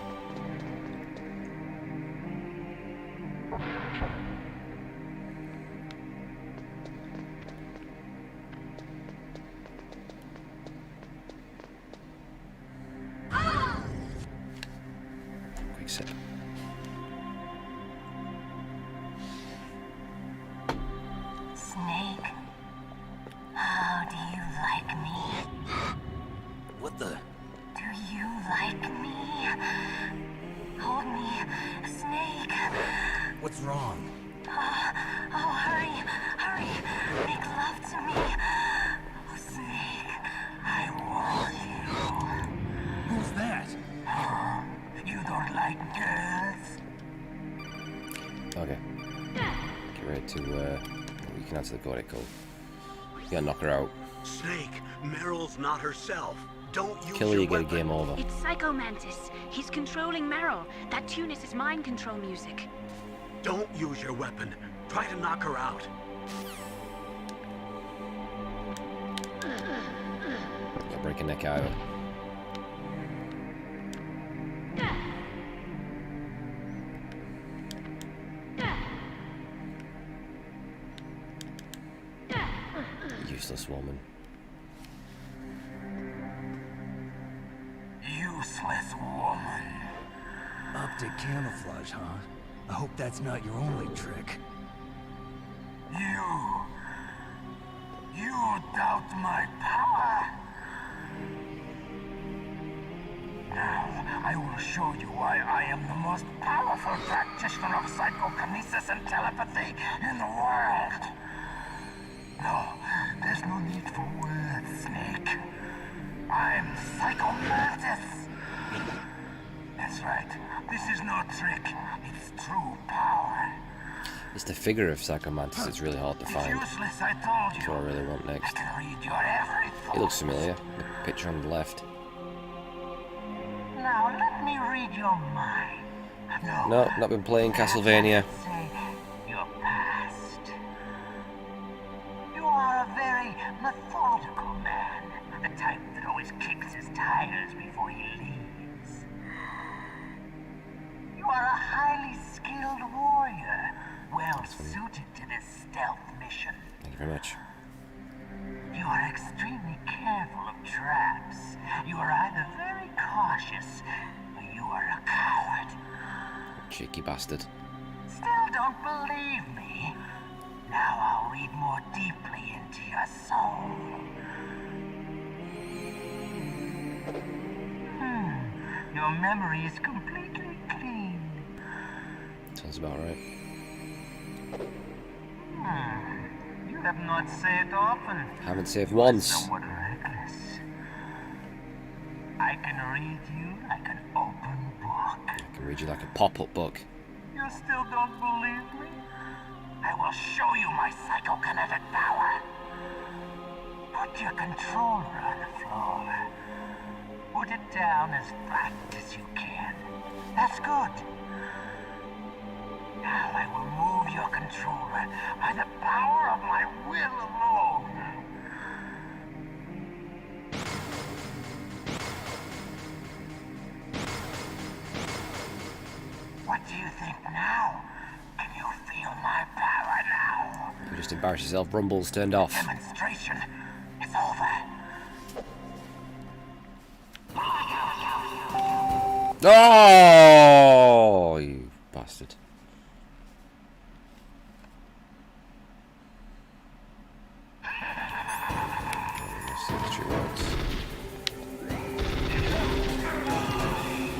Quick sip. Snake, how do you like me? What the? Do you like me? Hold me, Snake. What's wrong? Oh, hurry, hurry. Make love to me. Oh, Snake, I want you. Who's that? Oh, you don't like girls? Okay. Get ready to, you can answer the codec code. You gotta knock her out. Snake, Meryl's not herself. Don't use Kill her, your you get a weapon. game over. It's Psycho Mantis. He's controlling Meryl. That tune is his mind control music. Don't use your weapon. Try to knock her out. Gotta break a neck out. Useless woman. Useless woman. Optic camouflage, huh? I hope that's not your only trick. You doubt my power? Now, I will show you why I am the most powerful practitioner of psychokinesis and telepathy in the world. No, there's no need for words, Snake. I'm Psycho Mantis. That's right. This is no trick. It's true power. It's the figure of Psycho Mantis that's really hard to It's find. useless, I told That's you. what I really want next. I can read your every thought. It looks familiar. The picture on the left. Now let me read your mind. No, not been playing Castlevania. Say your past. You are a very methodical man. The type that always kicks his tires before he leaves. You are a highly skilled warrior, well suited to this stealth mission. Thank you very much. You are extremely careful of traps. You are either very cautious, or you are a coward. Cheeky bastard. Still don't believe me? Now I'll read more deeply into your soul. Your memory is completely clean. Sounds about right. You have not saved often. Haven't saved once. Somewhat reckless. I can read you like an open book. I can read you like a pop-up book. You still don't believe me? I will show you my psychokinetic power. Put your controller on the floor. Put it down as flat as you can. That's good. Now I will move your controller by the power of my will alone. What do you think now? Can you feel my power now? You just embarrass yourself. Rumble's turned off. Demonstration is over. Oh, you bastard. Let's see if the trick works.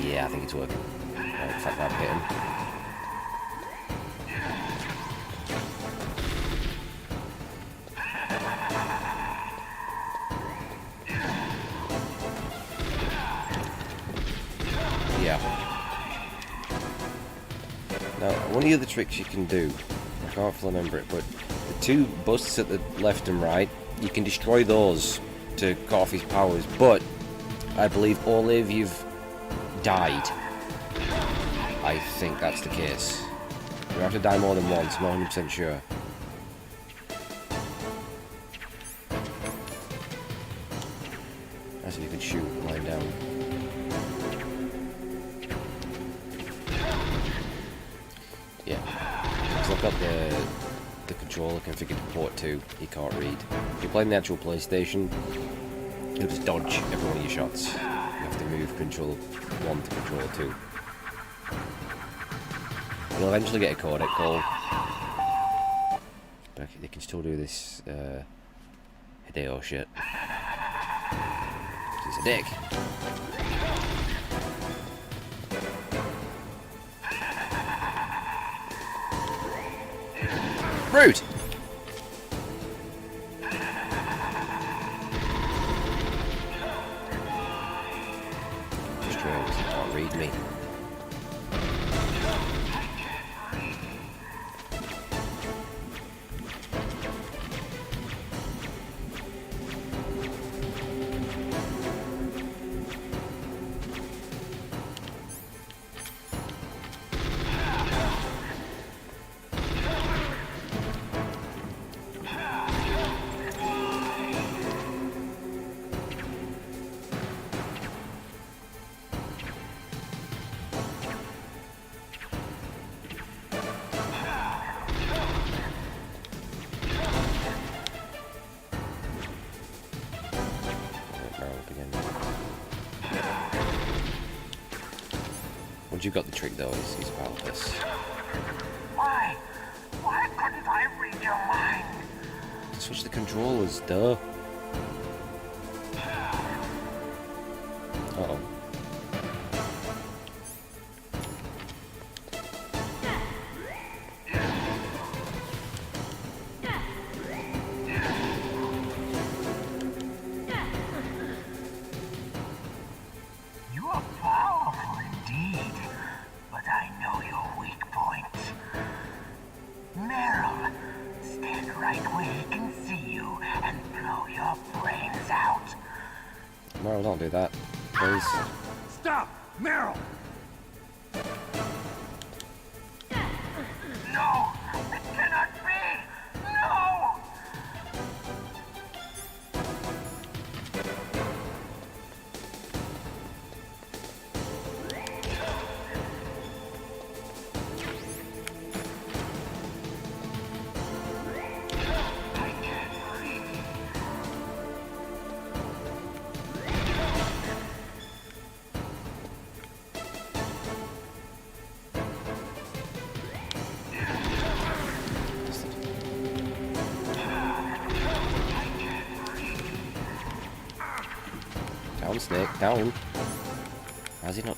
Yeah, I think it's working. Right, in fact, I've hit him. Yeah. Now, one of the other tricks you can do, I can't remember it, but the two busts at the left and right, you can destroy those to cut off his powers, but I believe only if you've died. I think that's the case. You have to die more than once, I'm not 100% sure. As if you could shoot lying down. Yeah, because I've got the controller configured to port 2, you can't read. If you're playing the actual PlayStation, you'll just dodge every one of your shots. You have to move control 1 to control 2. You'll eventually get a codec call, but they can still do this Hideo shit. He's a dick. Rude! Just true, he can't read me. Once you've got the trick though, he's powerless. Why? Why couldn't I read your mind? Switch the controllers, duh. Uh-oh. You are powerful indeed, but I know your weak point. Meryl, stand right where he can see you and blow your brains out. Meryl, don't do that, please. Stop! Meryl! No! It cannot be! No! Down, Snake, down. How's he not?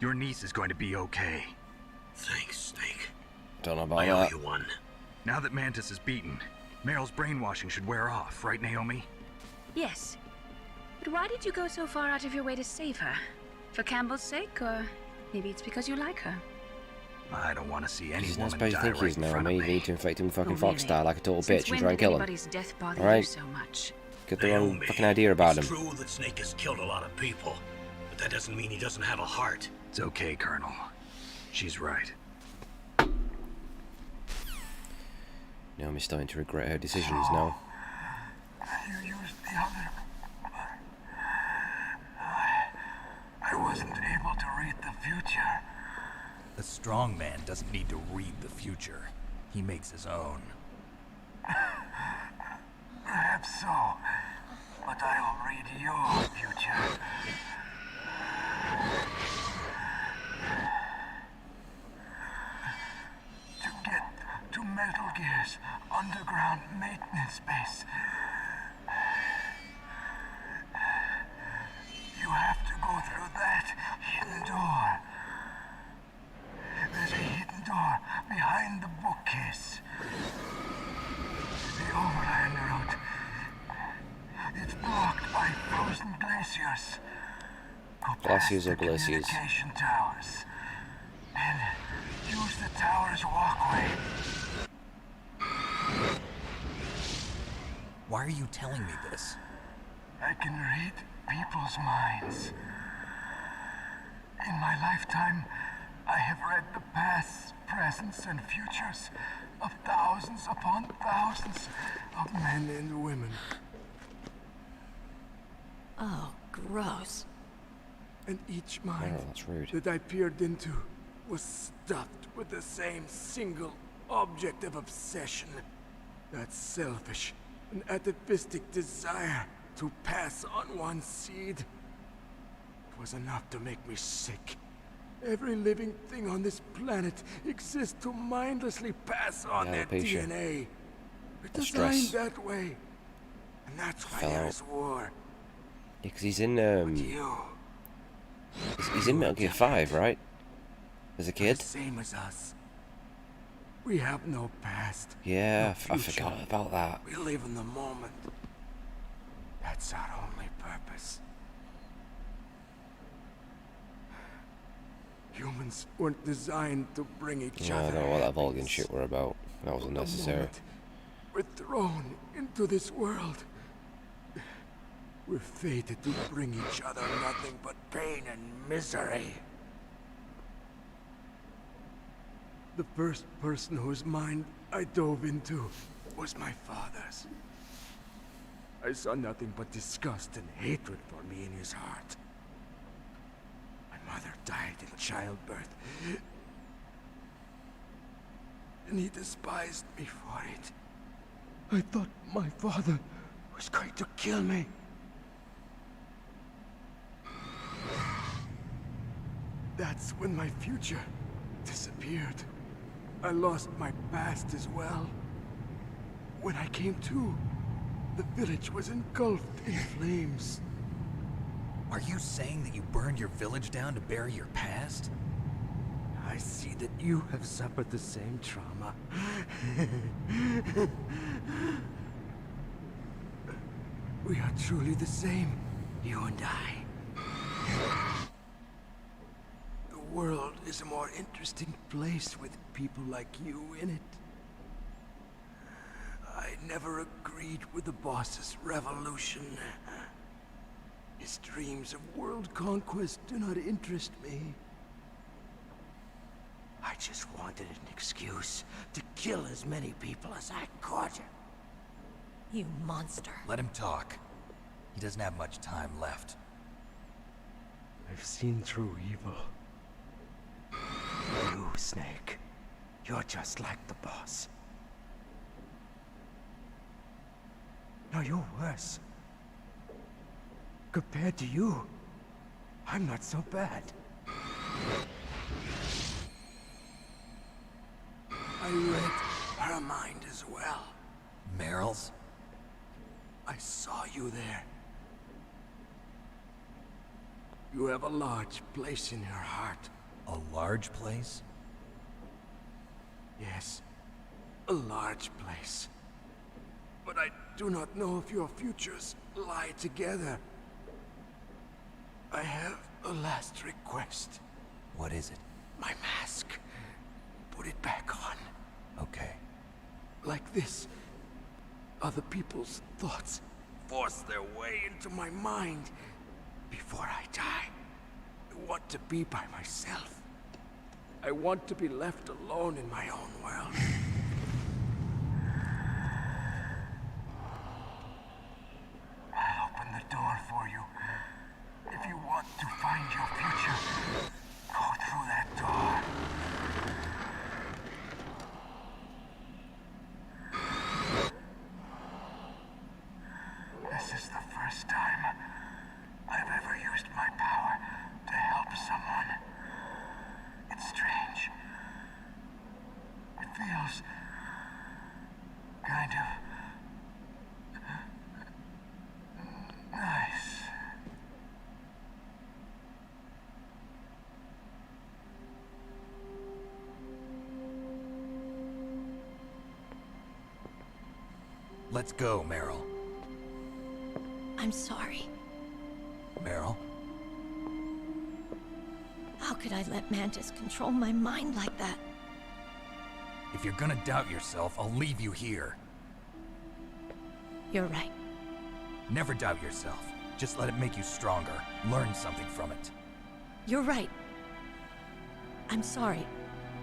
Your niece is going to be okay. Thanks, Snake. Don't know about I owe that. you one. Now that Mantis is beaten, Meryl's brainwashing should wear off, right, Naomi? Yes. But why did you go so far out of your way to save her? For Campbell's sake, or maybe it's because you like her? I don't want to see any He's not woman supposed to die think right he's in front Naomi. of You me. need to infect him with fucking Oh, Fox really? style like a total Since bitch and when try and did kill him. anybody's death bother Alright? you so much? Got their own Naomi, fucking idea about him. It's true that Snake has killed a lot of people, but that doesn't mean he doesn't have a heart. It's okay, Colonel. She's right. Naomi's starting to regret her decisions now. You used the other. I wasn't able to read the future. The strong man doesn't need to read the future. He makes his own. Perhaps so, but I'll read your future. To get to Metal Gear's underground maintenance base, you have to go through that hidden door. There's a hidden door behind the bookcase. The overland route. It's blocked by frozen glaciers. Go past Glaciers the or glaciers? communication towers. And use the tower's walkway. Why are you telling me this? I can read people's minds. In my lifetime, I have read the pasts, presents, and futures of thousands upon thousands of men and women. Oh, gross. And each mind Oh, that's rude. that I peered into was stuffed with the same single object of obsession. That selfish and atavistic desire to pass on one's seed. It was enough to make me sick. Every living thing on this planet exists to mindlessly pass on their Alopecia. DNA. It's The designed stress. that way. And that's why Fell there out. is war. Yeah, because he's in You, he's in Metal Gear 5, right? As a kid. the same as us. We have no past. Yeah, no I future. forgot about that. We live in the moment. That's our only purpose. Humans weren't designed to bring each Yeah, I other. don't know what that Volgan happiness. shit were about. That was The unnecessary. moment we're thrown into this world, we're fated to bring each other nothing but pain and misery. The first person whose mind I dove into was my father's. I saw nothing but disgust and hatred for me in his heart. My mother died in childbirth, and he despised me for it. I thought my father was going to kill me. That's when my future disappeared. I lost my past as well. When I came to, the village was engulfed in flames. Are you saying that you burned your village down to bury your past? I see that you have suffered the same trauma. We are truly the same, you and I. The world is a more interesting place with people like you in it. I never agreed with the boss's revolution. His dreams of world conquest do not interest me. I just wanted an excuse to kill as many people as I could. You monster. Let him talk. He doesn't have much time left. I've seen through evil. You, Snake, you're just like the boss. No, you're worse. Compared to you, I'm not so bad. I read her mind as well. Meryl's? I saw you there. You have a large place in your heart. A large place? Yes, a large place. But I do not know if your futures lie together. I have a last request. What is it? My mask. Put it back on. Okay. Like this, other people's thoughts force their way into my mind. Before I die, I want to be by myself. I want to be left alone in my own world. I'll open the door for you. If you want to find your future, go through that door. This is the first time I've ever used my power to help someone. It's strange. It feels kind of nice. Let's go, Meryl. I'm sorry. Meryl? How could I let Mantis control my mind like that? If you're gonna doubt yourself, I'll leave you here. You're right. Never doubt yourself. Just let it make you stronger. Learn something from it. You're right. I'm sorry.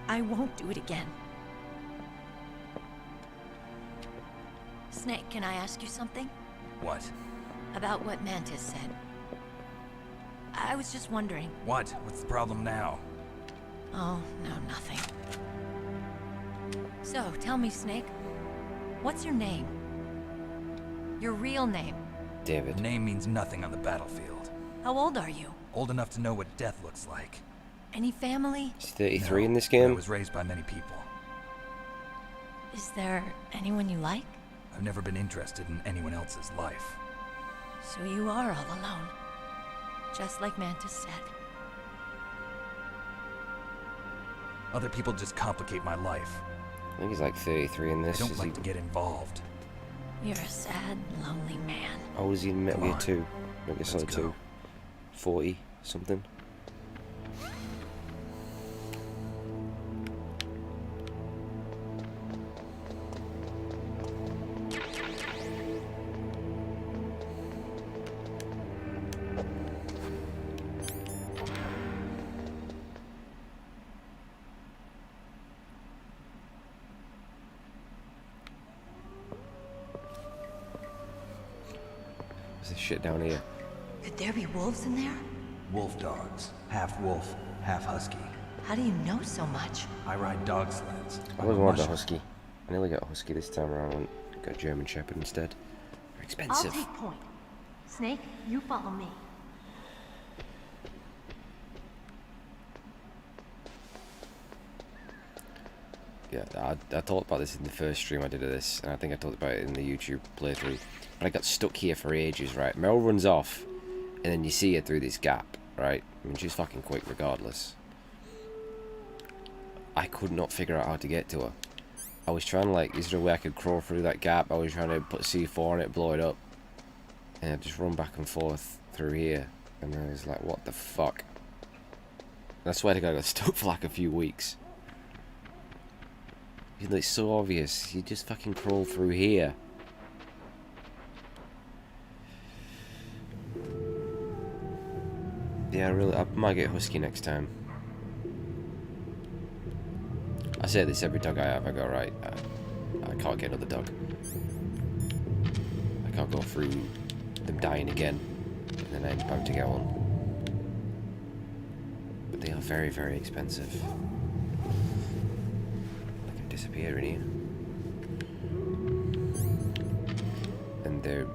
I won't do it again. Snake, can I ask you something? What? About what Mantis said. I was just wondering. What? What's the problem now? Oh, no, nothing. So, tell me, Snake. What's your name? Your real name? David. Name means nothing on the battlefield. How old are you? Old enough to know what death looks like. Any family? He's 33 in this I game. was raised by many people. Is there anyone you like? I've never been interested in anyone else's life. So you are all alone. Just like Mantis said. Other people just complicate my life. I think he's like 33 in this. I don't like to get involved. You're a sad, lonely man. How old is he in Metal Gear 2? Metal Gear Solid 2? 40 something? This shit down here. Could there be wolves in there? Wolf dogs. Half wolf, half husky. How do you know so much? I ride dog sleds. I wasn't want a husky. I nearly got a husky this time around. I got a German Shepherd instead. They're expensive. I'll take point. Snake, you follow me. Yeah, I talked about this in the first stream I did of this, and I think I talked about it in the YouTube playthrough. But I got stuck here for ages, right? Mel runs off, and then you see her through this gap, right? I mean, she's fucking quick regardless. I could not figure out how to get to her. I was trying to, like, is there a way I could crawl through that gap? I was trying to put C4 on it, blow it up. And I just run back and forth through here. And I was like, what the fuck? And I swear to God, I got stuck for like a few weeks. Even though it's so obvious, you just fucking crawl through here. Yeah, I might get Husky next time. I say this every dog I have, I go, right, I can't get another dog. I can't go through them dying again, and then I'm about to get one. But they are very, very expensive. They can disappear in here. And they're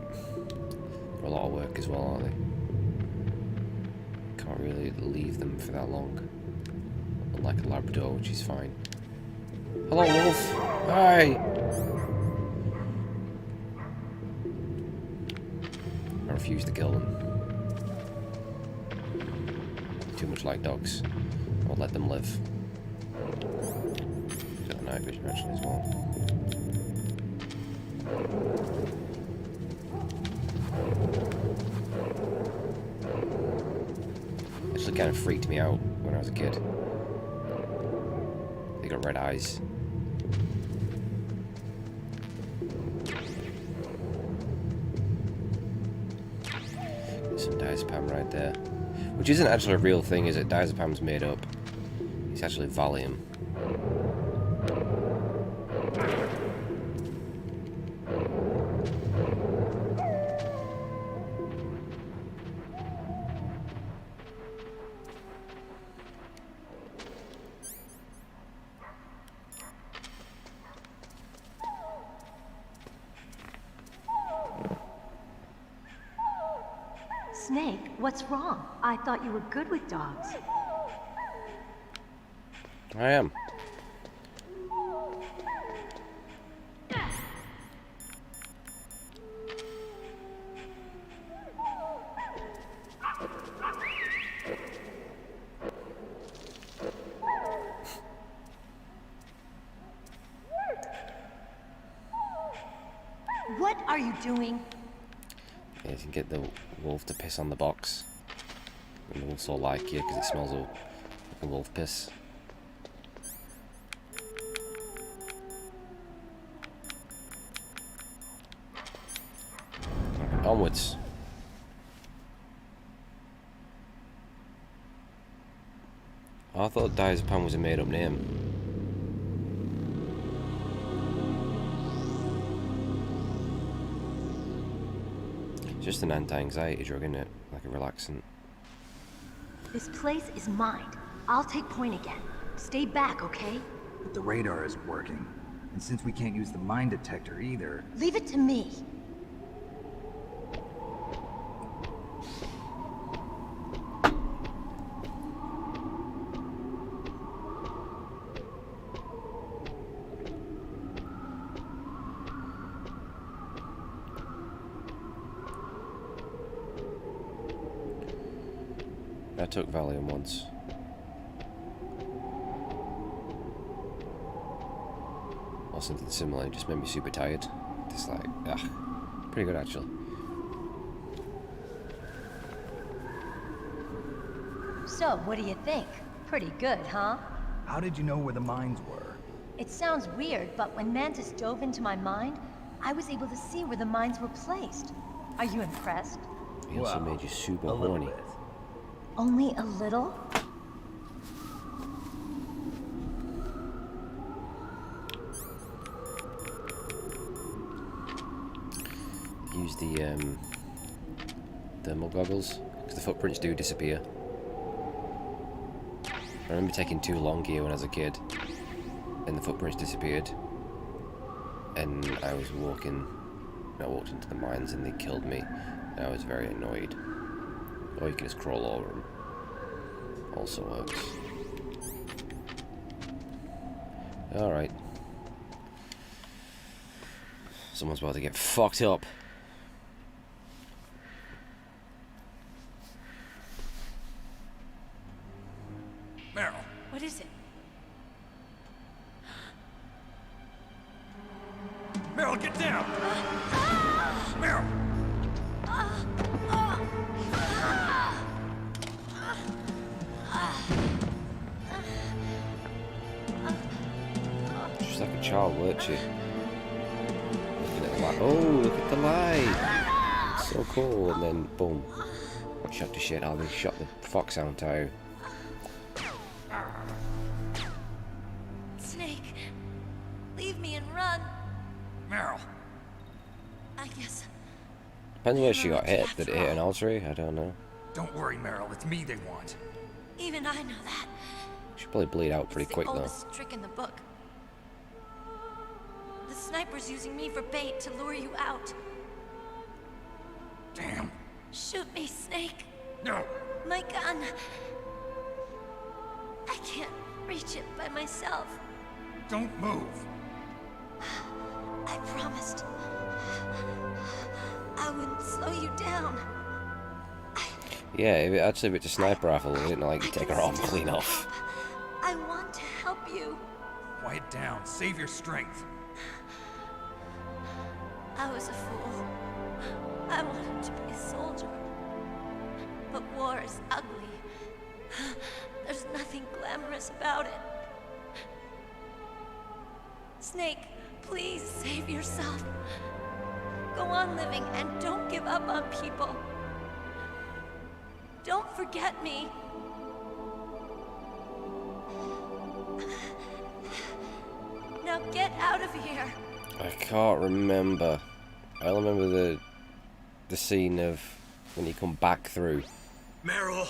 a lot of work as well, aren't they? Can't really leave them for that long. Unlike a Labrador, which is fine. Hello, Wolf! Hi! I refuse to kill them. too much like dogs. I'll let them live. Got night vision actually as well. Actually kind of freaked me out when I was a kid. They got red eyes. There's some diazepam right there. Which isn't actually a real thing, is it? Diazepam's made up. It's actually Valium. Snake, what's wrong? I thought you were good with dogs. I am. What are you doing? Yeah, you can get the wolf to piss on the box. And the wolves all like you because it smells like a wolf piss. Onwards. I thought diazepam was a made-up name. It's just an anti-anxiety drug, isn't it? Like a relaxant. This place is mine. I'll take point again. Stay back, okay? But the radar isn't working. And since we can't use the mine detector either... Leave it to me. I took Valium once. Or something similar, it just made me super tired. Just like, ugh. Pretty good actually. So, what do you think? Pretty good, huh? How did you know where the mines were? It sounds weird, but when Mantis dove into my mind, I was able to see where the mines were placed. Are you impressed? He also made you super horny. Only a little? Use the thermal goggles, because the footprints do disappear. I remember taking too long here when I was a kid, and the footprints disappeared. And I was walking, I walked into the mines and they killed me, and I was very annoyed. Or you can just crawl over them. Also works. Alright. Someone's about to get fucked up. Meryl. What is it? Meryl, get down! Meryl! She's like a child, weren't she? Looking at the light. Oh, look at the light! So cool. And then, boom. Shot to shit. I'll be shot the fox out too. Snake, leave me and run. Meryl. I guess. Depends where she got hit. Did it hit an artery? I don't know. Don't worry, Meryl. It's me they want. Even I know that. She'll probably bleed out pretty quick It's the though. oldest trick in the book. The sniper's using me for bait to lure you out. Damn. Shoot me, Snake. No. My gun. I can't reach it by myself. Don't move. I promised. I wouldn't slow you down. Yeah, if it's a sniper rifle, we didn't like take her arm clean off. I want to help you. Quiet down. Save your strength. I was a fool. I wanted to be a soldier. But war is ugly. There's nothing glamorous about it. Snake, please save yourself. Go on living and don't give up on people. Don't forget me. Now get out of here. I can't remember. I remember the scene of when you come back through. Meryl!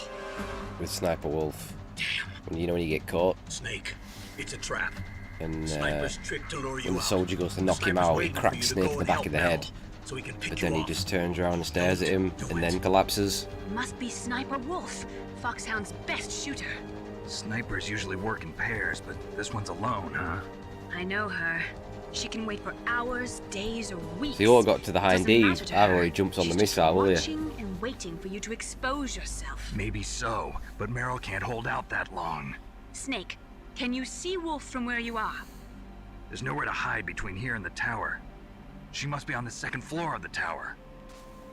With Sniper Wolf. Damn. When you get caught. Snake, it's a trap. And Sniper's trick to lure you when the out. soldier goes to knock him out, he cracks Snake in the back of the head. So he can pick But you then he off. just turns around and stares at him and then collapses. Must be Sniper Wolf, Foxhound's best shooter. Snipers usually work in pairs, but this one's alone, huh? I know her. She can wait for hours, days, or weeks. So you all got to the Hind D. Doesn't matter to I've her. already jumped on the She's just missile, will you? watching and waiting for you to expose yourself. Maybe so, but Meryl can't hold out that long. Snake, can you see Wolf from where you are? There's nowhere to hide between here and the tower. She must be on the second floor of the tower.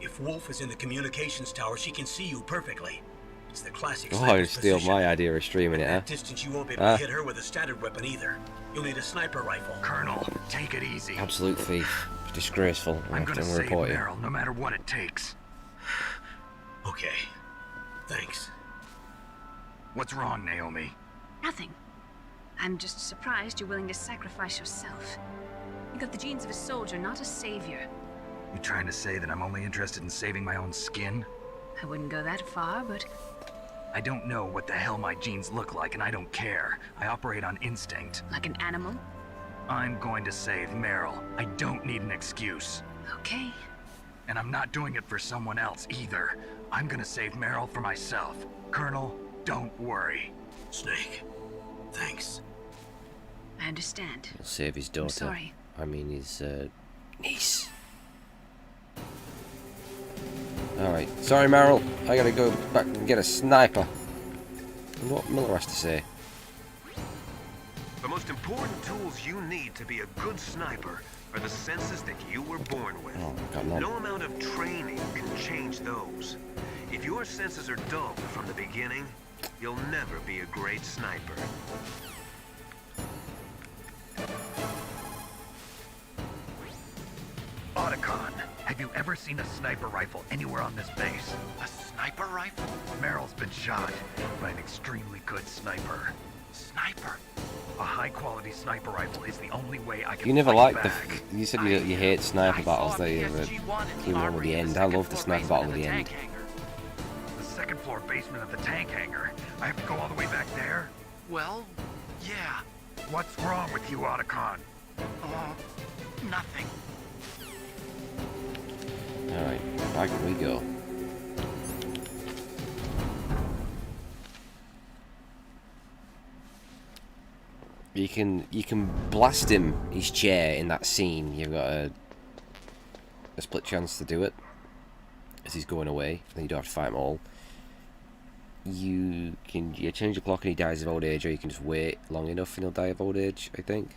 If Wolf is in the communications tower, she can see you perfectly. It's the classic Oh, sniper's you steal position. my idea of streaming it, At huh? that distance, you won't be able to hit her with a standard weapon either. You'll need a sniper rifle. Colonel, take it easy. Absolute thief. Disgraceful. I'm gonna save report you. Meryl, no matter what it takes. Okay. Thanks. What's wrong, Naomi? Nothing. I'm just surprised you're willing to sacrifice yourself. You got the genes of a soldier, not a savior. You trying to say that I'm only interested in saving my own skin? I wouldn't go that far, but I don't know what the hell my genes look like, and I don't care. I operate on instinct. like an animal? I'm going to save Meryl. I don't need an excuse. Okay. And I'm not doing it for someone else either. I'm gonna save Meryl for myself. Colonel, don't worry. Snake, thanks. I understand. He'll save his daughter. sorry. I mean his niece. Alright. Sorry, Meryl. I gotta go back and get a sniper. And what Miller has to say. The most important tools you need to be a good sniper are the senses that you were born with. Oh, God, no. No amount of training can change those. If your senses are dull from the beginning, you'll never be a great sniper. Otacon, have you ever seen a sniper rifle anywhere on this base? A sniper rifle? Meryl's been shot by an extremely good sniper. Sniper? A high-quality sniper rifle is the only way I can You never fight liked back. you said you hate sniper battles, though. You one with the end. I love the sniper battle with the end. The second floor basement of the tank hangar. I have to go all the way back there? Well, yeah. What's wrong with you, Otacon? Nothing. Alright, back we go. You can blast him, his chair, in that scene. You've got a split chance to do it as he's going away. Then you don't have to fight him all. You can change the clock and he dies of old age, or you can just wait long enough and he'll die of old age, I think.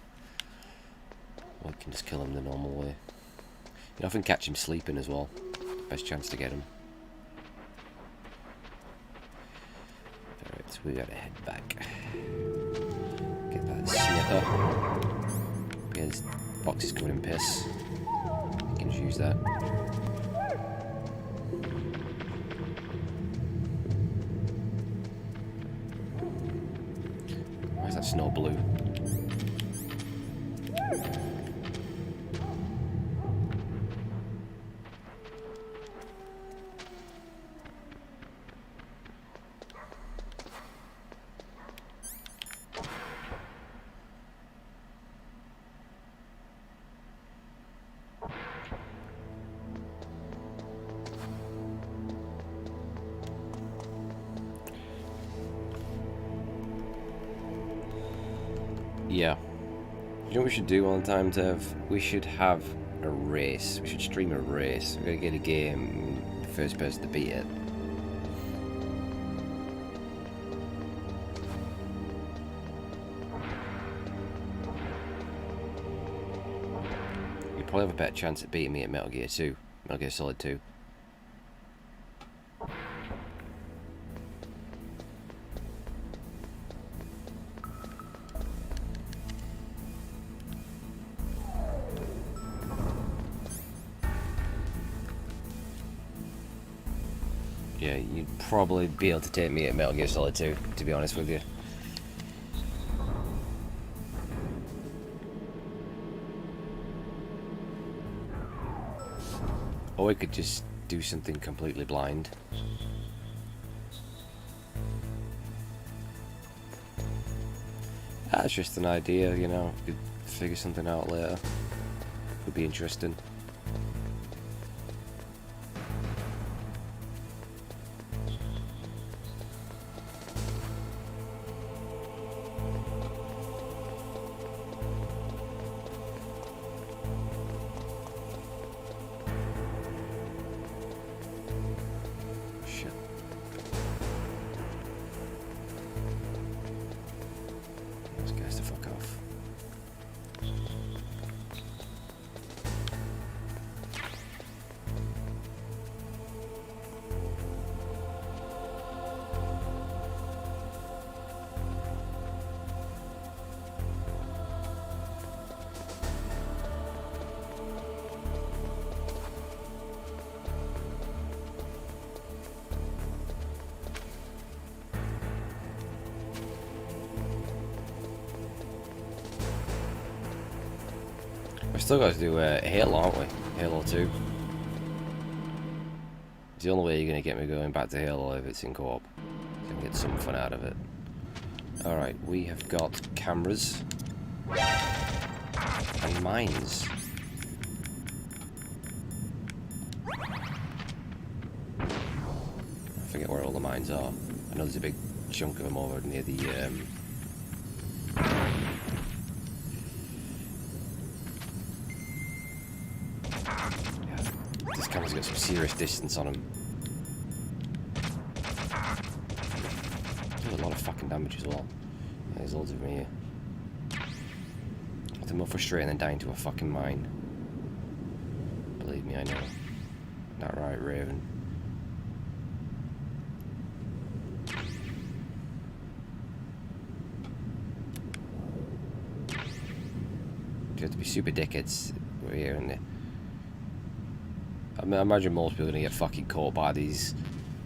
Or you can just kill him the normal way. You can often catch him sleeping as well. Best chance to get him. Alright, so we gotta head back. Get that snipper. Yeah, this box is covered in piss. You can just use that. Why is that snow blue? Yeah. You know what we should do one time, Dev? We should have a race. We should stream a race. We're gonna get a game, the first person to beat it. probably have a better chance at beating me at Metal Gear 2. Metal Gear Solid 2. Yeah, you'd probably be able to take me at Metal Gear Solid 2, to be honest with you. Or we could just do something completely blind. That's just an idea, you know. We could figure something out later. Could be interesting. We've still got to do Halo, aren't we? Halo 2. It's the only way you're going to get me going back to Halo if it's in co-op. So I can get some fun out of it. Alright, we have got cameras. And mines. I forget where all the mines are. I know there's a big chunk of them over near the... This camera's got some serious distance on him. Does a lot of fucking damage as well. There's loads of them here. Nothing more frustrating than dying to a fucking mine. Believe me, I know. That right, Raven? You have to be super dickheads here and there. I mean, I imagine most people are going to get fucking caught by these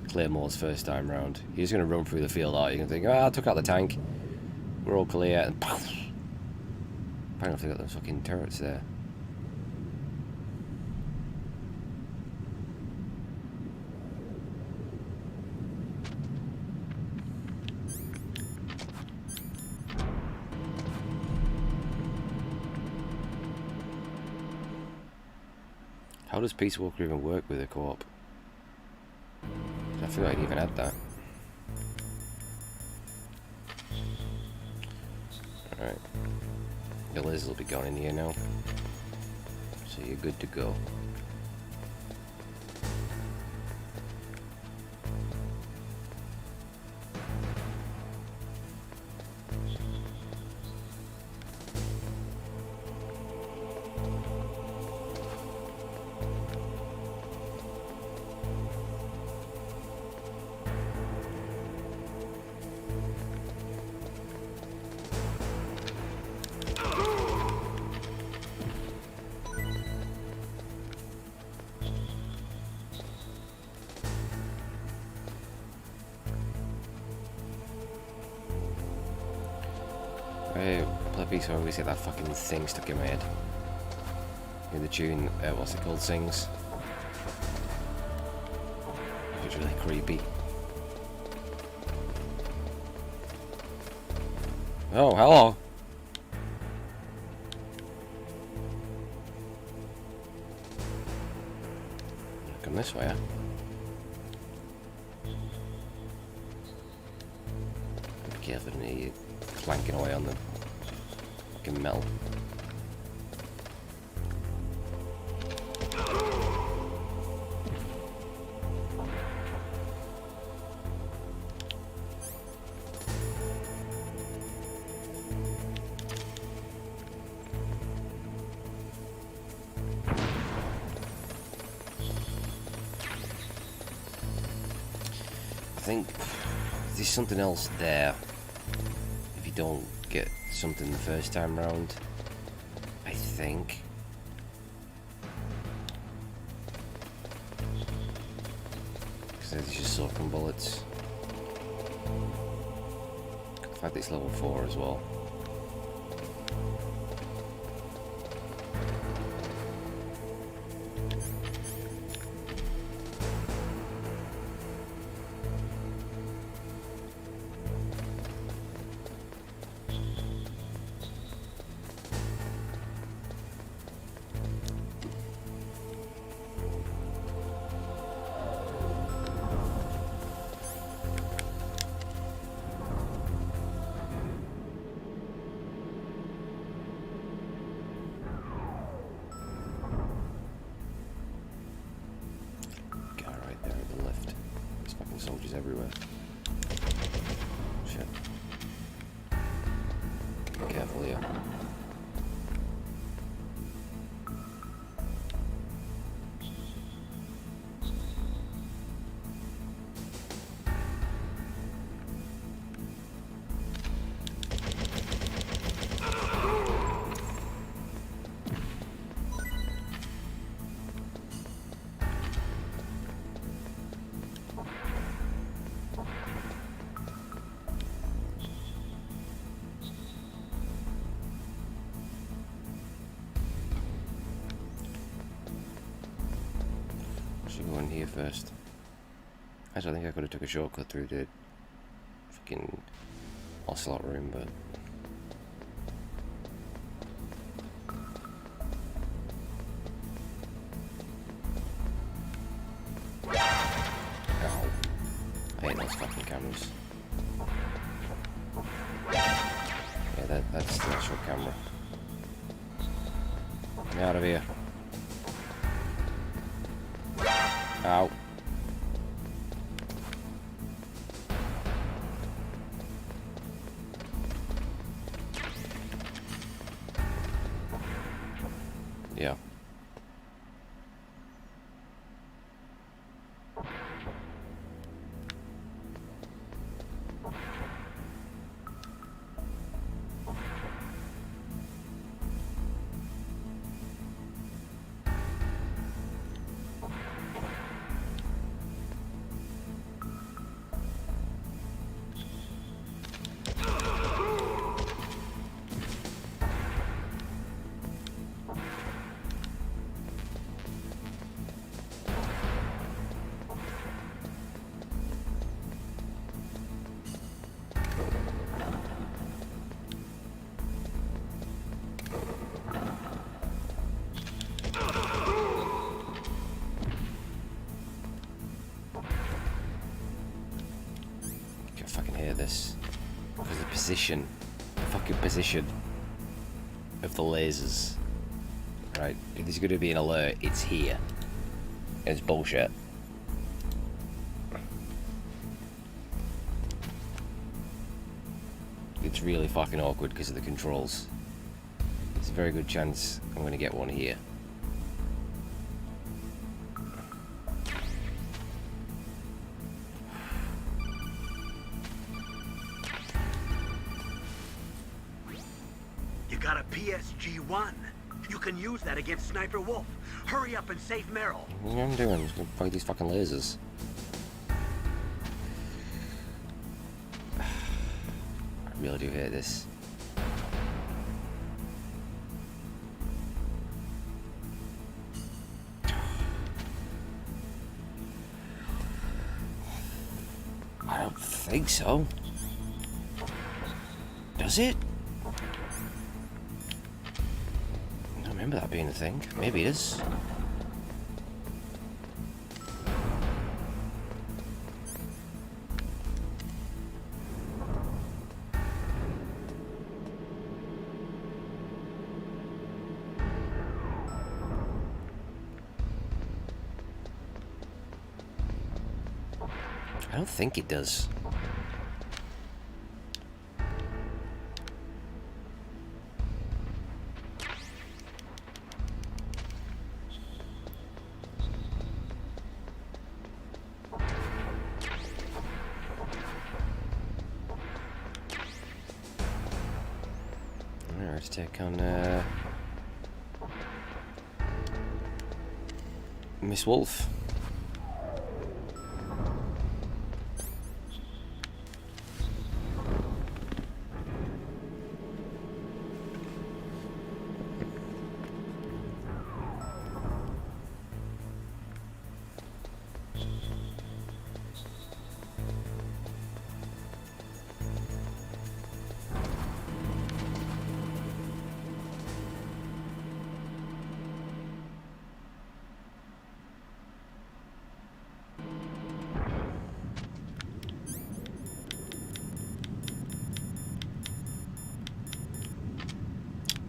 claymores first time round. You're just going to run through the field, aren't you? You're going to think, I took out the tank. We're all clear. And poof! Apparently they've got those fucking turrets there. How does Peace Walker even work with a co-op? I forgot I even had that. Alright. The Liz will be going in here now. So you're good to go. So I always get that fucking thing stuck in my head. In the tune, what's it called, sings. It's really creepy. Oh, hello! Come this way, huh? Be careful, you're clanking away on them. Metal. think there's something else there if you don't get something the first time round. I think. Because there's just soaking bullets. In fact, it's level 4 as well. Soldiers everywhere. Shit. Be careful here. Go in here first. Actually, I think I could have took a shortcut through the fucking ocelot room, but ow! I hate those fucking cameras. Yeah, that's the actual camera. Get out of here. Ow. Yeah. This because the fucking position of the lasers, right? If there's going to be an alert, it's here. It's bullshit. It's really fucking awkward because of the controls. There's a very good chance I'm going to get one here. Got a PSG-1. You can use that against Sniper Wolf. Hurry up and save Meryl. What am I doing? I'm just gonna fight these fucking lasers. I really do hate this. I don't think so. Does it? I remember that being a thing. Maybe it is. I don't think it does. take on Miss Wolf.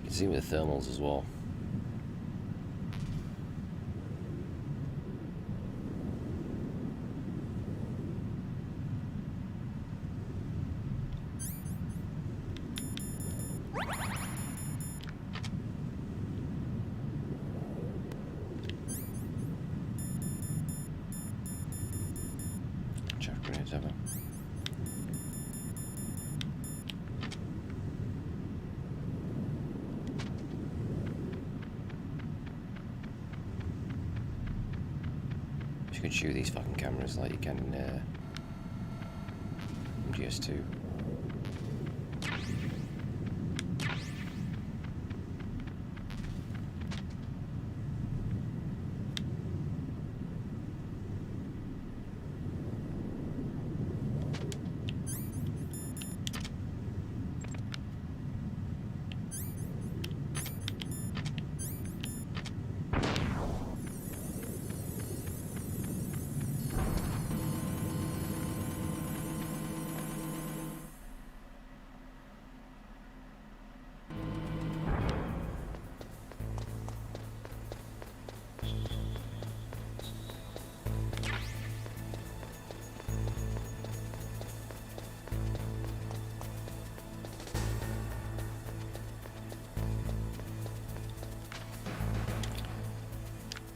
See with the thermals as well. Chuck grenades over. You can shoot these fucking cameras like you can in GS2.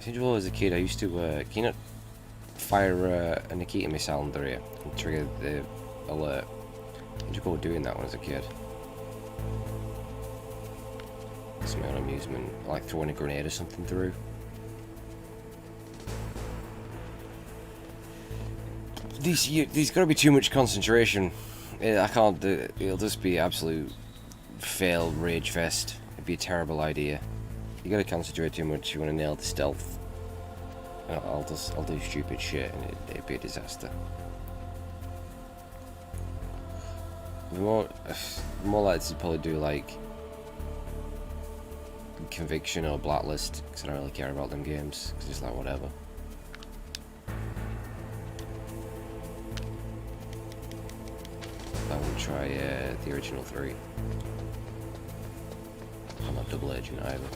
Since I was a kid, I used to, can you not fire a Nikita missile under here and trigger the alert? I used to go doing that when I was a kid. It's my own amusement, like throwing a grenade or something through. There's got to be too much concentration. I can't do it. It'll just be absolute fail rage fest. It'd be a terrible idea. You gotta concentrate too much. You want to nail the stealth. I'll do stupid shit and it'd be a disaster. More likely to probably do like Conviction or Blacklist because I don't really care about them games. Cause it's like whatever. I would try the original 3. I'm not Double Agent either.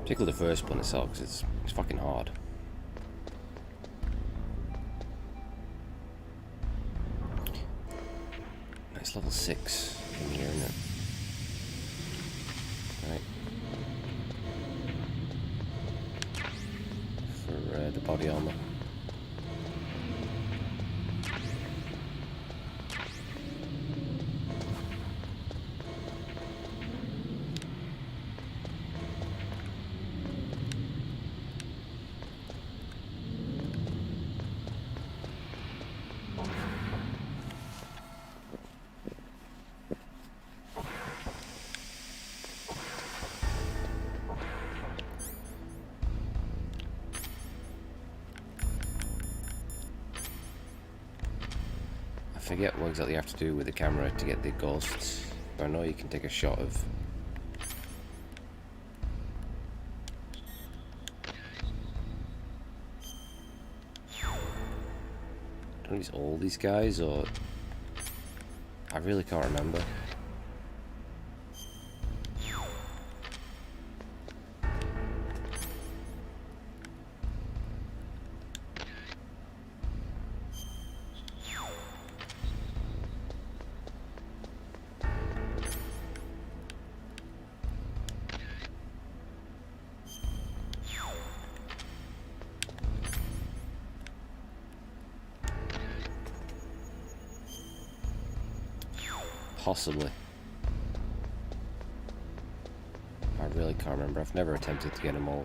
Particularly the first one itself, because it's fucking hard. Nice level 6 in here, isn't it? Right. For the body armor. forget what exactly you have to do with the camera to get the ghosts. But I know you can take a shot of... I don't know if it's all these guys or... I really can't remember. Possibly. I really can't remember. I've never attempted to get them all.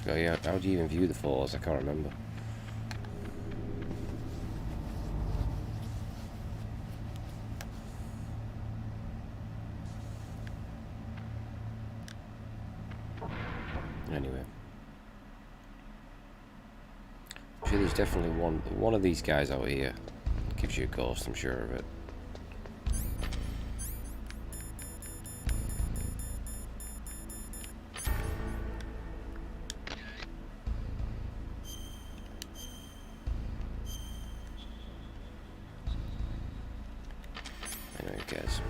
Oh yeah, how do you even view the photos? I can't remember. Anyway. I'm sure there's definitely one of these guys out here gives you a ghost, I'm sure of it. Guys.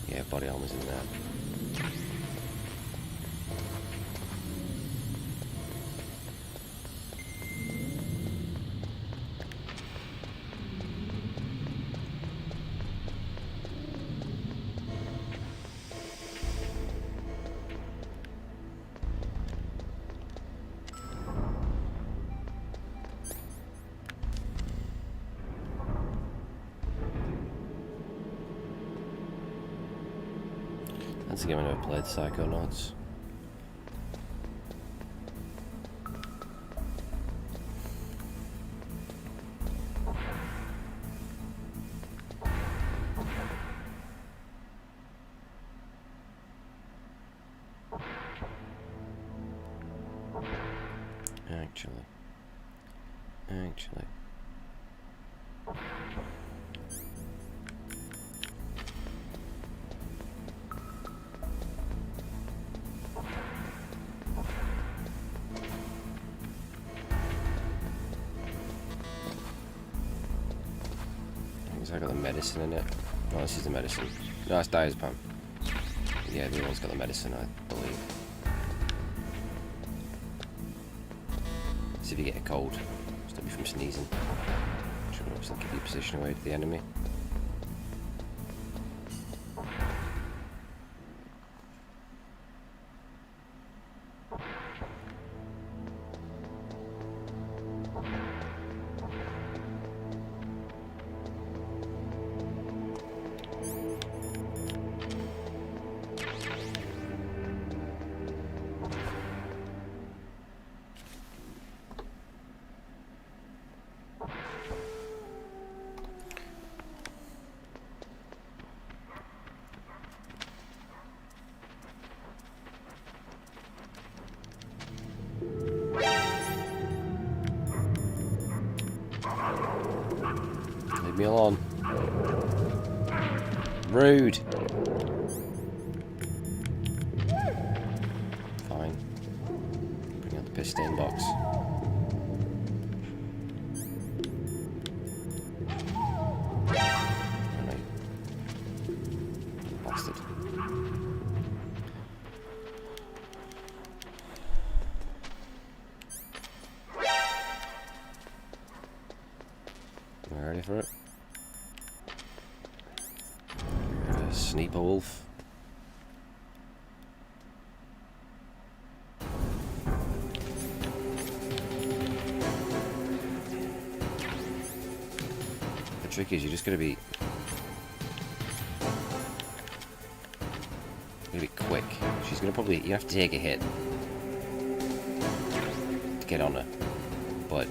Yeah, body armor's in there. That's again, I never played Psychonauts. Actually. I got the medicine in it. Oh, this is the medicine. No, it's diazepam. Yeah, the other one's got the medicine, I believe. See if you get a cold. Stop you from sneezing. Should obviously give you position away to the enemy. Leave me alone. Rude. Fine. Bring out the piss stain box. Am I ready for it? Sniper Wolf. The trick is you're just gonna be quick. She's gonna probably, you have to take a hit to get on her, but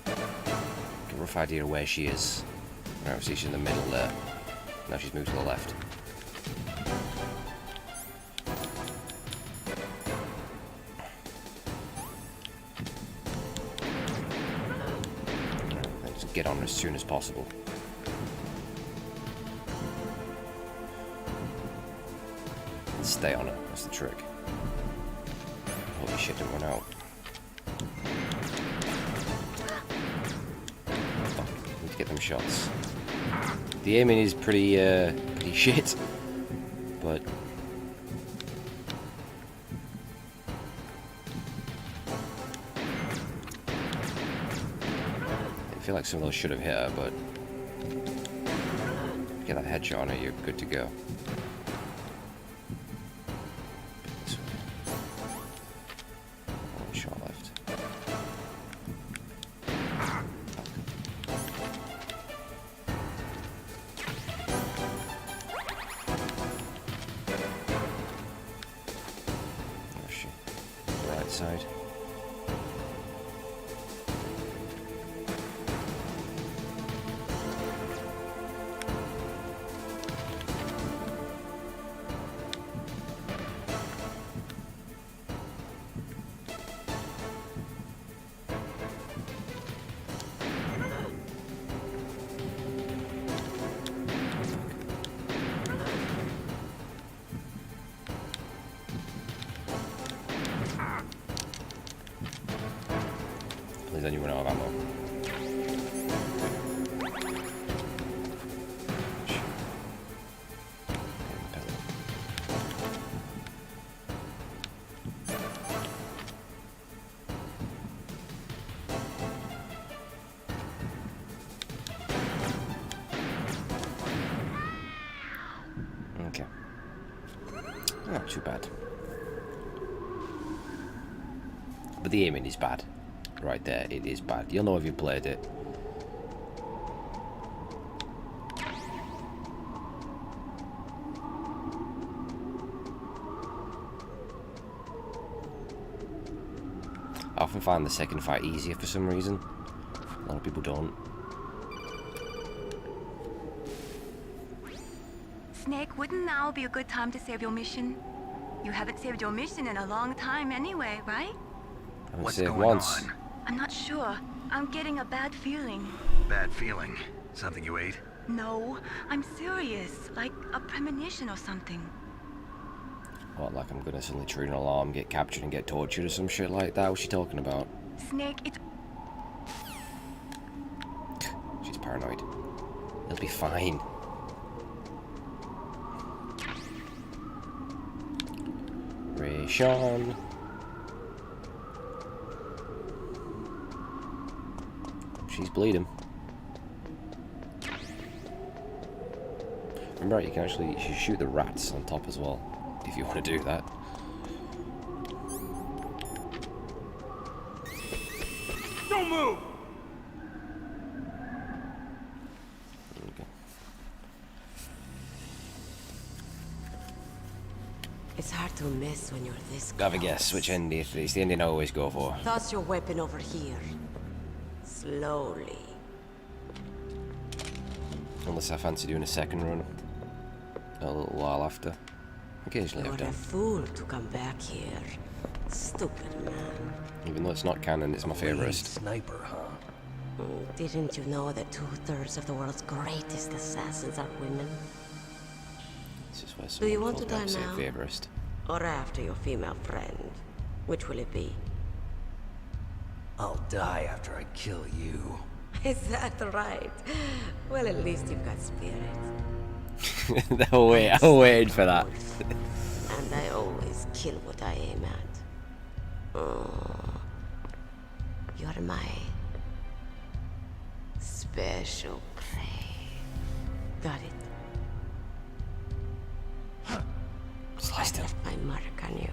get a rough idea of where she is. Right, see, she's in the middle there. Now she's moved to the left. Get on as soon as possible. And stay on it, that's the trick. Holy shit, didn't run out. Fuck, need to get them shots. The aiming is pretty shit, but I feel like some of those should have hit her, but get that headshot on her, you're good to go. One shot left. Oh shit. Right side. Please don't you run out of ammo. Okay. Not too bad. But the aiming is bad. Right there, it is bad. You'll know if you played it. I often find the second fight easier for some reason. A lot of people don't. Snake, wouldn't now be a good time to save your mission? You haven't saved your mission in a long time anyway, right? I haven't saved once. I'm not sure. I'm getting a bad feeling. Bad feeling? Something you ate? No, I'm serious. Like a premonition or something. What, like I'm gonna suddenly trigger an alarm, get captured and get tortured or some shit like that? What's she talking about? Snake, it's... She's paranoid. It'll be fine. Rayshawn. She's bleeding. Remember, you can actually shoot the rats on top as well, if you want to do that. Don't move! It's hard to miss when you're this close. Have a guess which end it's the ending I always go for. Toss your weapon over here. Slowly. Unless I fancy doing a second run a little while after. Occasionally You're I've done. a fool to come back here. Stupid man. Even though it's not canon, it's my favourite. Sniper, huh? Didn't you know that 2/3 of the world's greatest assassins are women? This is where Do you someone want to calls me die out now? favourite. Or after your female friend? Which will it be? I'll die after I kill you. Is that right? Well, at least you've got spirit. I'm waiting for that. And I always kill what I aim at. You're my special prey. Got it? Sliced him. My mark on you.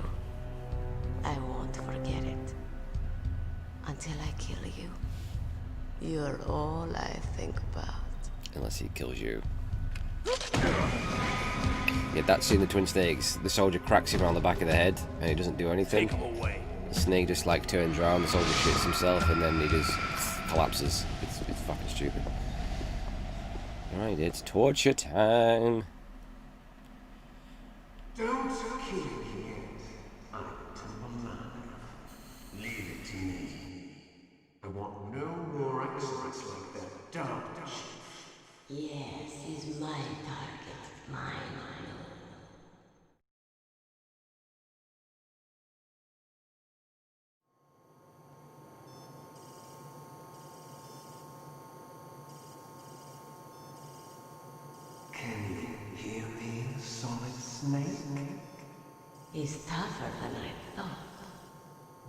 I won't forget it. Until I kill you. You're all I think about. Unless he kills you. Yeah, that's in the Twin Snakes. The soldier cracks him around the back of the head, and he doesn't do anything. Take him away. The snake just like turns around, the soldier shits himself, and then he just collapses. It's fucking stupid. Alright, it's torture time. Don't kill me yet. I'm alive. Leave it to me. I want no more accidents like that dumb chief. Yes, he's my target. Mine. Can you hear me, Solid Snake? He's tougher than I thought.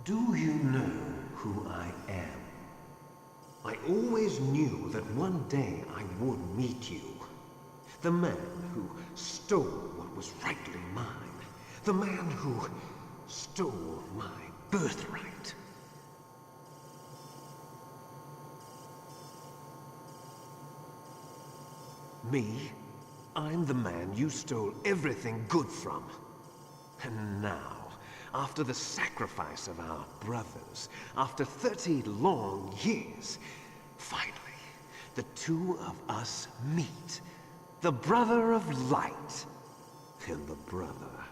Do you know who I am? I always knew that one day I would meet you. The man who stole what was rightly mine. The man who stole my birthright. Me? I'm the man you stole everything good from. And now, after the sacrifice of our brothers, after 30 long years, finally, the two of us meet. The brother of light and the brother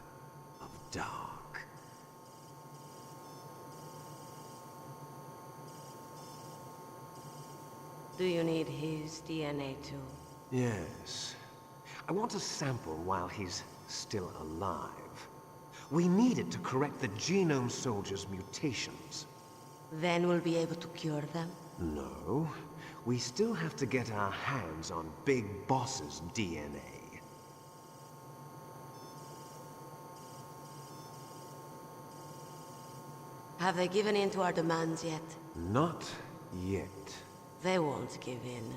of dark. Do you need his DNA too? Yes. I want a sample while he's still alive. We need it to correct the Genome Soldier's mutations. Then we'll be able to cure them? No. We still have to get our hands on Big Boss's DNA. Have they given in to our demands yet? Not yet. They won't give in.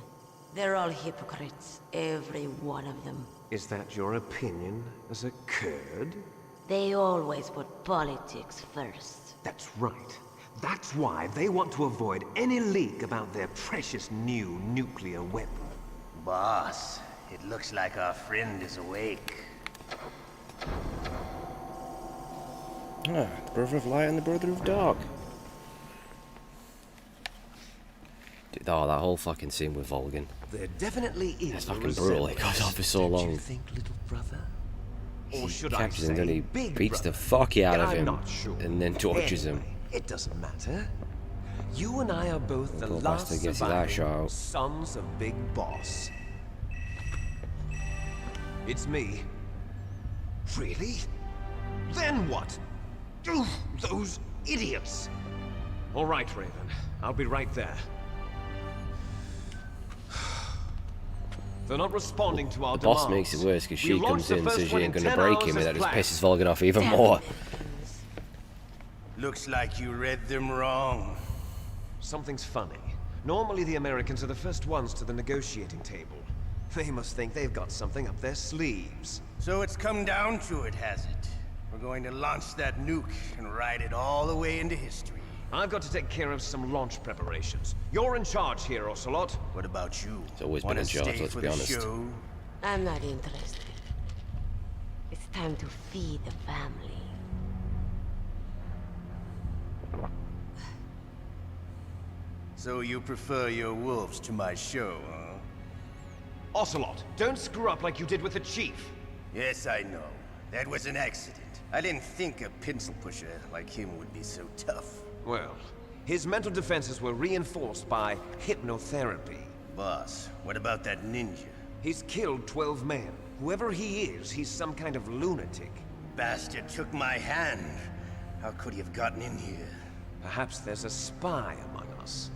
They're all hypocrites, every one of them. Is that your opinion as a Kurd? They always put politics first. That's right. That's why they want to avoid any leak about their precious new nuclear weapon. Boss, it looks like our friend is awake. Ah, the brother of light and the brother of dark. Dude, oh, that whole fucking scene with Volgin. There definitely is. It's fucking brutal. It goes on for so long. You think, little brother? Or should I Captures him, say, then he big beats the brother? fuck out of I'm him, not sure. and then tortures him. Anyway, it doesn't matter. You and I are both the Poor last bastard gets his eye shot surviving out. sons of Big Boss. It's me. Really? Then what? Those idiots! All right, Raven. I'll be right there. They're not responding to our The boss demands. makes it worse because she We comes launched the in and first says she one ain't in gonna 10 break hours him, and that as just planned. pisses Volgin off even more. Looks like you read them wrong. Something's funny. Normally the Americans are the first ones to the negotiating table. They must think they've got something up their sleeves. So it's come down to it, has it? We're going to launch that nuke and ride it all the way into history. I've got to take care of some launch preparations. You're in charge here, Ocelot. What about you? It's always been Wanna in charge, stay let's for be the honest. show? I'm not interested. It's time to feed the family. So you prefer your wolves to my show, huh? Ocelot, don't screw up like you did with the chief. Yes, I know. That was an accident. I didn't think a pencil pusher like him would be so tough. Well, his mental defenses were reinforced by hypnotherapy. Boss, what about that ninja? He's killed 12 men. Whoever he is, he's some kind of lunatic. Bastard took my hand. How could he have gotten in here? Perhaps there's a spy among us.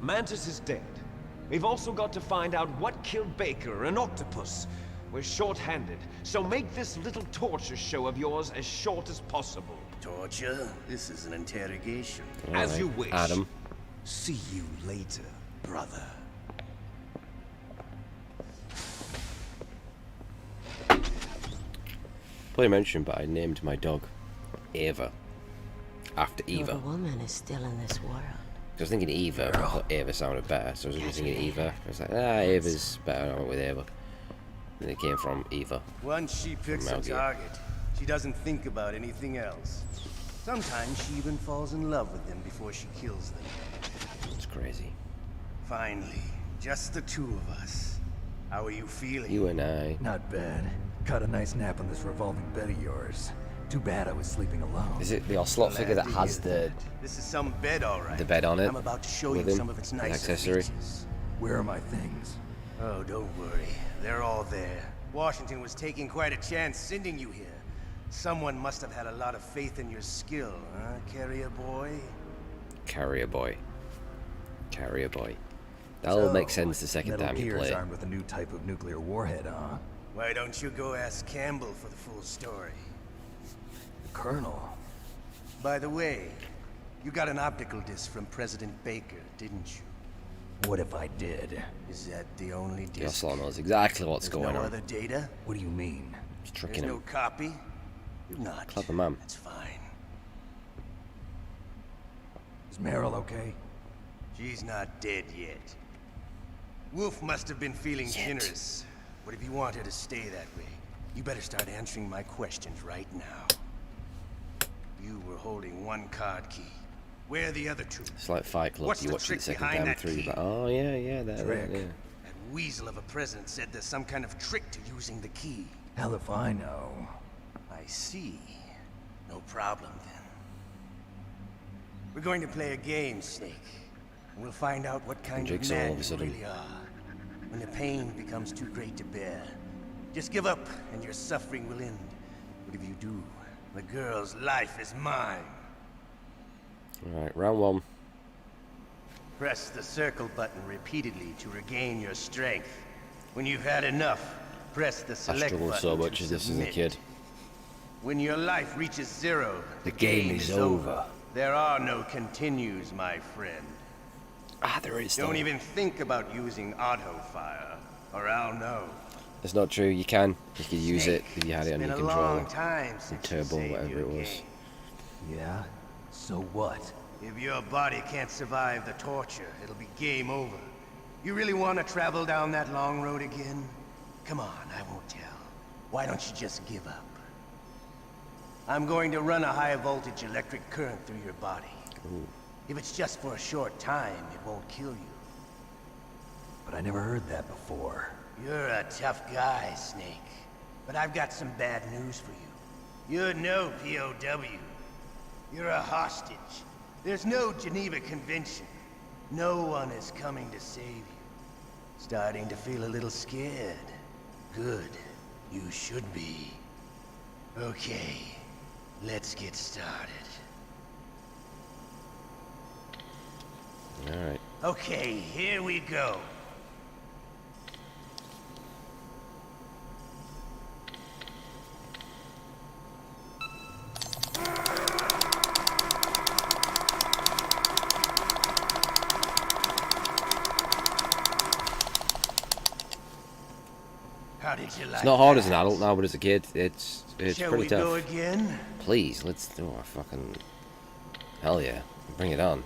Mantis is dead. We've also got to find out what killed Baker and Octopus. We're short-handed, so make this little torture show of yours as short as possible. Torture? This is an interrogation. As you wish. Adam. See you later, brother. Probably mentioned, but I named my dog Ava after Eva. The woman is still in this world. I was thinking Eva, I thought Ava sounded better, so I was just thinking Eva. I was like, Ava's better, I went with Ava. And it came from Eva. Once she picks a target, she doesn't think about anything else. Sometimes she even falls in love with them before she kills them. It's crazy. Finally, just the two of us. How are you feeling? You and I. Not bad. Caught a nice nap on this revolving bed of yours. Too bad I was sleeping alone. Is it the Ocelot figure that has the... This is some bed, all right. The bed on it? I'm about to show with you him, some of its an nice accessory. features. Where are my things? Oh, don't worry. They're all there. Washington was taking quite a chance sending you here. Someone must have had a lot of faith in your skill, huh, Carrier Boy? Carrier Boy. Carrier Boy. That'll make sense the second time you play. Armed with a new type of nuclear warhead, huh? Why don't you go ask Campbell for the full story? The Colonel. By the way, you got an optical disc from President Baker, didn't you? What if I did? Is that the only disc? The Ocelot knows exactly what's going no on. other data? What do you mean? He's tricking There's him. no copy? Not. Clever man. That's fine. Is Meryl okay? She's not dead yet. Wolf must have been feeling generous. But if you want her to stay that way, you better start answering my questions right now. You were holding one card key. Where are the other two? It's like Fight Club. What's You the watch it trick the second behind time that through. key? But oh yeah, that. Trick. Yeah. That weasel of a president said there's some kind of trick to using the key. Hell if I know. I see. No problem then. We're going to play a game, Snake. And we'll find out what kind of Jigsaw all man of a you sudden. really are. When the pain becomes too great to bear, just give up and your suffering will end. But if you do, the girl's life is mine. Alright, round one. Press the circle button repeatedly to regain your strength. When you've had enough, press the I select struggled button so to much as this as a submit. kid. When your life reaches zero, The game is over. There are no continues, my friend. Ah, there is. Don't though. even think about using auto fire, or I'll know. It's not true. You can. You could use it if you had it on It's your been a controller. long time The since turbo, you saved whatever your it was. game. Yeah? So what? If your body can't survive the torture, it'll be game over. You really want to travel down that long road again? Come on, I won't tell. Why don't you just give up? I'm going to run a high voltage electric current through your body. Ooh. If it's just for a short time, it won't kill you. But I never heard that before. You're a tough guy, Snake. But I've got some bad news for you. You're no POW. You're a hostage. There's no Geneva Convention. No one is coming to save you. Starting to feel a little scared. Good. You should be. Okay. Let's get started. Alright. Okay, here we go. How did you like It's not hard that? as an adult now, but as a kid, it's Shall pretty we tough. go again? Please, let's do a fucking... Hell yeah. Bring it on.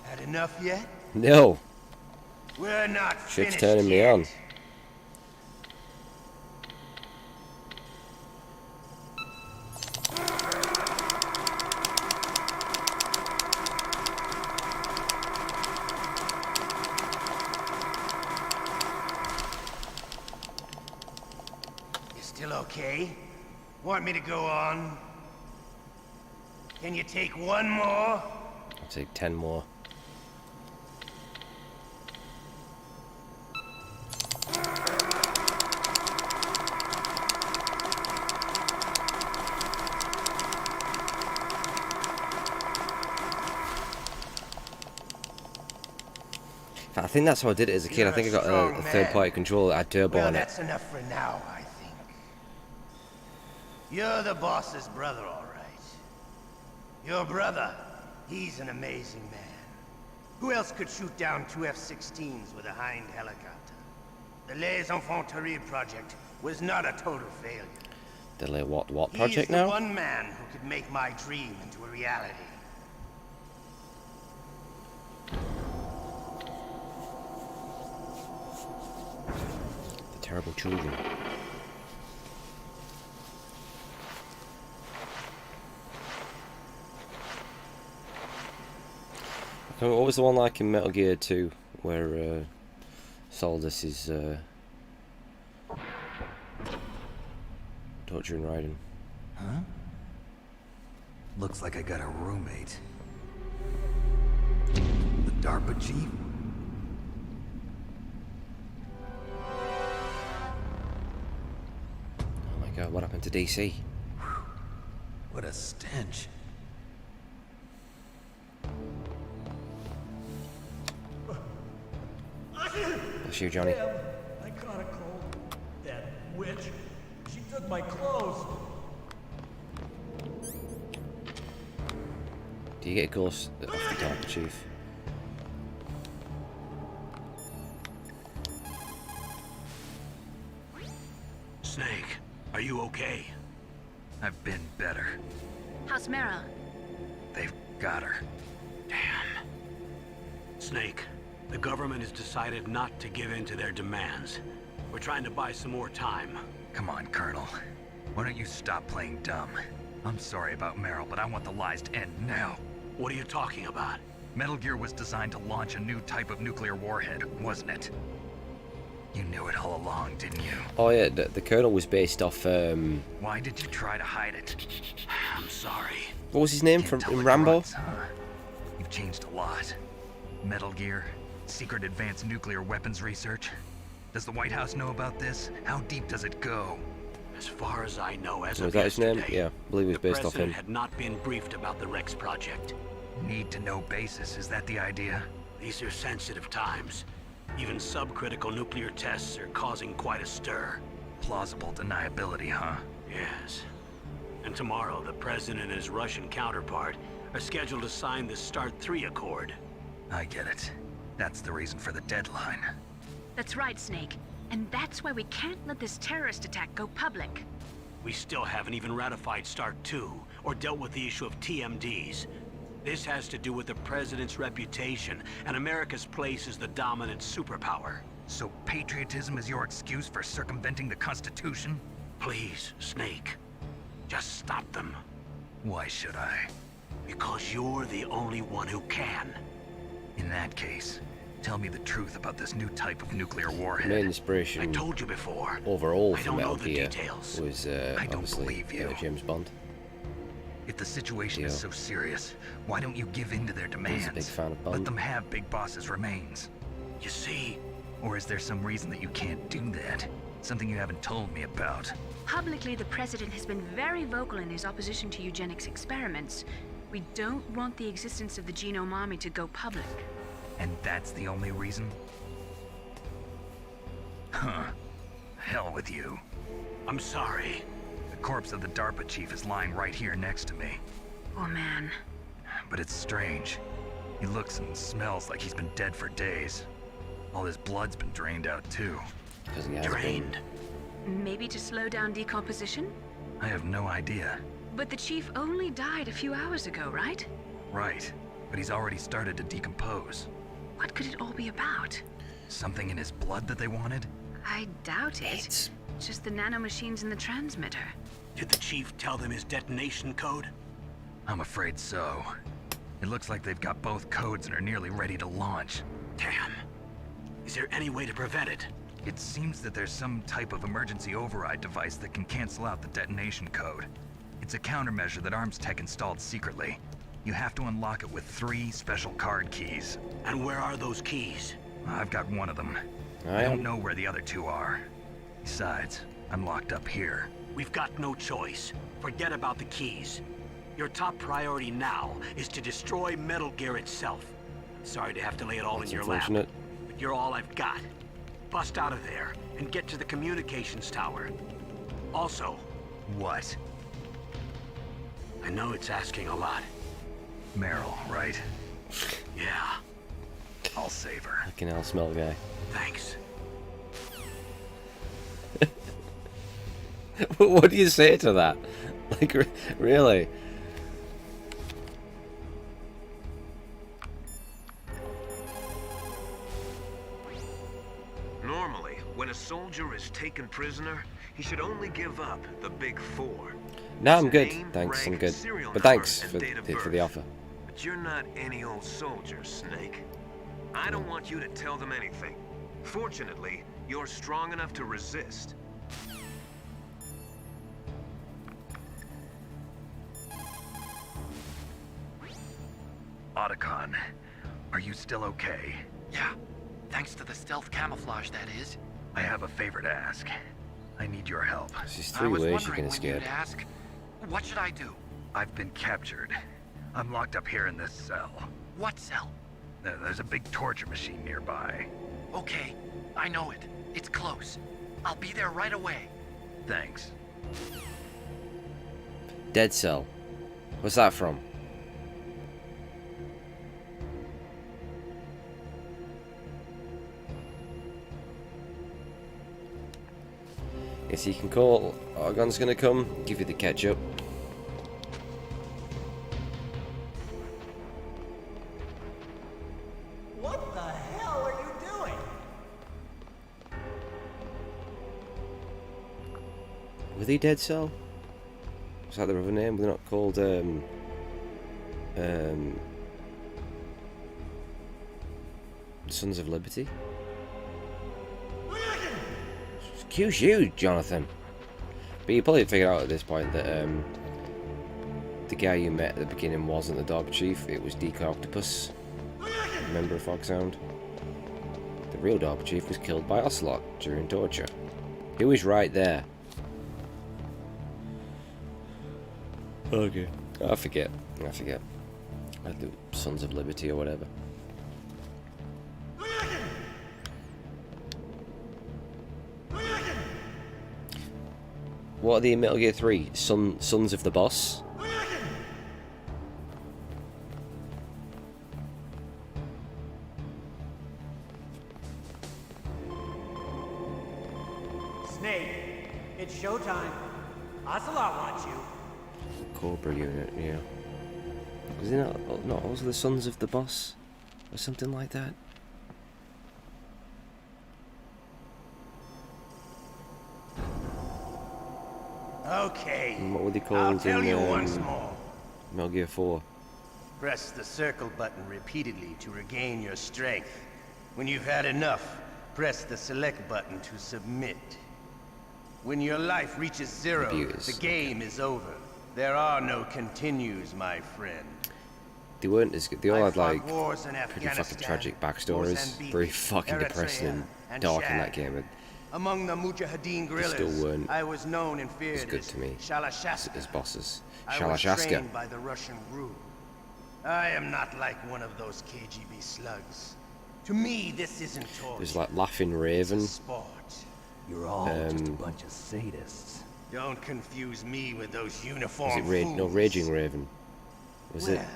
Had enough yet? No! We're not Shit's finished turning me yet. on. You still okay? Want me to go on? Can you take one more? I'll take 10 more. I think that's how I did it as a kid. I think I got a third-party controller that had turbo Well, on it. that's enough for now, I think. You're the boss's brother, all right. Your brother, he's an amazing man. Who else could shoot down 2 F-16s with a Hind helicopter? The Les Infanteries project was not a total failure. The little what project He's the now? one man who could make my dream into a reality. The terrible children. What was the one like in Metal Gear 2 where Solidus is torturing Raiden? Huh? Looks like I got a roommate. The DARPA chief? Oh my god, what happened to DC? What a stench. Bless you, Johnny. Damn, I caught a cold. That witch, she took my clothes. Do you get a ghost off the top, Chief? Snake, are you okay? I've been better. How's Meryl? They've got her. Damn. Snake, the government has decided not to give in to their demands. We're trying to buy some more time. Come on, Colonel. Why don't you stop playing dumb? I'm sorry about Meryl, but I want the lies to end now. What are you talking about? Metal Gear was designed to launch a new type of nuclear warhead, wasn't it? You knew it all along, didn't you? Oh yeah, the Colonel was based off. Why did you try to hide it? I'm sorry. What was his name from in Rambo? Runs, huh? You've changed a lot. Metal Gear, secret advanced nuclear weapons research. Does the White House know about this? How deep does it go? As far as I know, as Was of that his name? yesterday, Yeah, I believe it was based the off him. president had not been briefed about the Rex project. Need to know basis, is that the idea? These are sensitive times. Even subcritical nuclear tests are causing quite a stir. Plausible deniability, huh? Yes. And tomorrow, the president and his Russian counterpart are scheduled to sign the START 3 Accord. I get it. That's the reason for the deadline. That's right, Snake. And that's why we can't let this terrorist attack go public. We still haven't even ratified START 2 or dealt with the issue of TMDs. This has to do with the president's reputation and America's place as the dominant superpower. So patriotism is your excuse for circumventing the Constitution? Please, Snake. Just stop them. Why should I? Because you're the only one who can. In that case, tell me the truth about this new type of nuclear warhead. The main inspiration I told you before. overall I for don't know Metal the Gear details. was I don't obviously believe you. James Bond. If the situation is so serious, why don't you give in to their demands? He's a big fan of Bond. Let them have Big Boss's remains. You see? Or is there some reason that you can't do that? Something you haven't told me about? Publicly, the president has been very vocal in his opposition to eugenics experiments. We don't want the existence of the Genome Army to go public. And that's the only reason? Huh. Hell with you. I'm sorry. The corpse of the DARPA chief is lying right here next to me. Oh man. But it's strange. He looks and smells like he's been dead for days. All his blood's been drained out too. Drained? Maybe to slow down decomposition? I have no idea. But the chief only died a few hours ago, right? Right. But he's already started to decompose. What could it all be about? Something in his blood that they wanted? I doubt it. Just the nanomachines in the transmitter. Did the chief tell them his detonation code? I'm afraid so. It looks like they've got both codes and are nearly ready to launch. Damn. Is there any way to prevent it? It seems that there's some type of emergency override device that can cancel out the detonation code. It's a countermeasure that Arms Tech installed secretly. You have to unlock it with 3 special card keys. And where are those keys? I've got one of them. I don't know where the other 2 are. Besides, I'm locked up here. We've got no choice. Forget about the keys. Your top priority now is to destroy Metal Gear itself. Sorry to have to lay it all in your lap. Unfortunate. But You're all I've got. Bust out of there and get to the communications tower. Also... What? I know it's asking a lot. Meryl, right? Yeah. I'll save her. Fucking hell, smell guy. Thanks. What do you say to that? Like, really? Normally, when a soldier is taken prisoner, he should only give up the big four. No, I'm good. Name, Thanks, I'm rank, good. serial But number, thanks and for date of the birth. offer. But you're not any old soldier, Snake. I don't want you to tell them anything. Fortunately, you're strong enough to resist. Otacon, are you still okay? Yeah, thanks to the stealth camouflage, that is. I have a favor to ask. I need your help. There's I three was ways you wondering can when escape. you'd ask. What should I do? I've been captured. I'm locked up here in this cell. What cell? There's a big torture machine nearby. Okay, I know it. It's close. I'll be there right away. Thanks. Dead Cell. What's that from? Yes, you can call. Argon's gonna come, give you the ketchup. What the hell are you doing? Were they Dead Cell? Was that their other name? They're not called, Sons of Liberty? Excuse you, Jonathan. But you probably figured out at this point that, the guy you met at the beginning wasn't the dog chief, it was Deacon Octopus, a member of Foxhound. The real dog chief was killed by Ocelot during torture. He was right there. Okay. I forget. I do Sons of Liberty or whatever. What are the Metal Gear 3? Sons of the Boss? Snake, it's showtime. Ocelot wants you. Cobra unit, yeah. Was it not also the Sons of the Boss? Or something like that? Okay. And what were they called I'll tell in you once more. Metal Gear 4? Press the circle button repeatedly to regain your strength. When you've had enough, press the select button to submit. When your life reaches zero, the game is over. There are no continues, my friend. They weren't as good. They all had like wars in pretty fucking Afghanistan, tragic backstories. Mozambique, Very fucking depressing Eritrea, and dark in Chad. that game. And Among the Mujahideen guerrillas, still weren't I was known and feared as good to me Shalashaska. as bosses. I was Shalashaska. trained by the Russian GRU. I am not like one of those KGB slugs. To me, this isn't toy. There's like Laughing Raven. Sport. You're all just a bunch of sadists. Don't confuse me with those Was uniformed it no fools. Raging Raven? Was it? Well,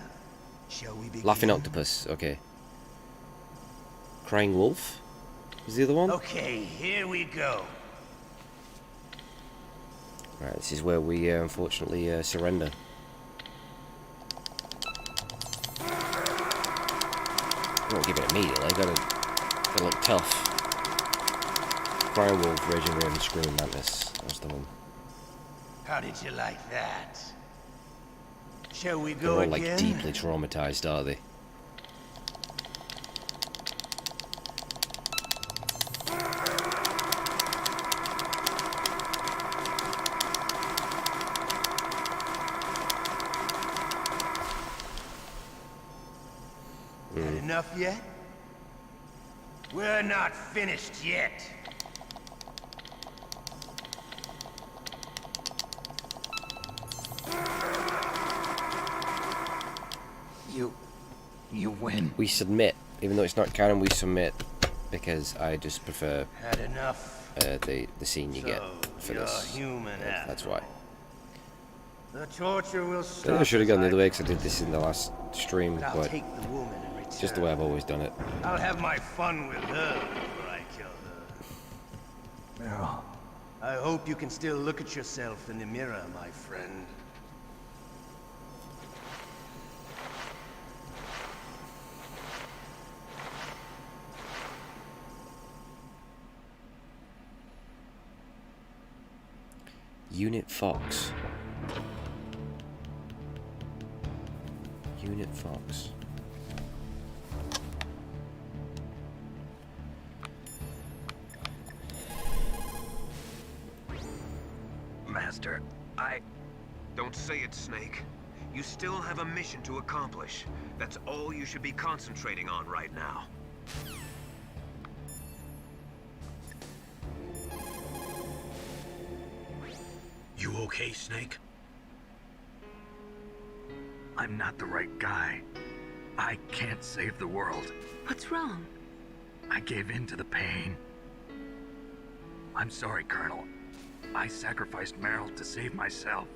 shall we begin? Laughing Octopus, okay. Crying Wolf? Was the other one? Okay, here we go. Right, this is where we unfortunately surrender. I won't give it immediately, gotta look tough. Crying Wolf, Raging Raven, Screaming Mantis. That's the one. How did you like that? Shall we They're go all again? like deeply traumatized, are they? Had enough yet? We're not finished yet. You win. We submit. Even though it's not canon, we submit. because I just prefer Had enough. the scene you get for you're this. human That's why. The torture will I stop. think I should have gone the other way because I did this in the last stream, But I'll but take the woman in return. it's just the way I've always done it. I'll have my fun with her before I kill her. Meryl. I hope you can still look at yourself in the mirror, my friend. Unit Fox. Unit Fox. Master, Don't say it, Snake. You still have a mission to accomplish. That's all you should be concentrating on right now. You okay, Snake? I'm not the right guy. I can't save the world. What's wrong? I gave in to the pain. I'm sorry, Colonel. I sacrificed Meryl to save myself.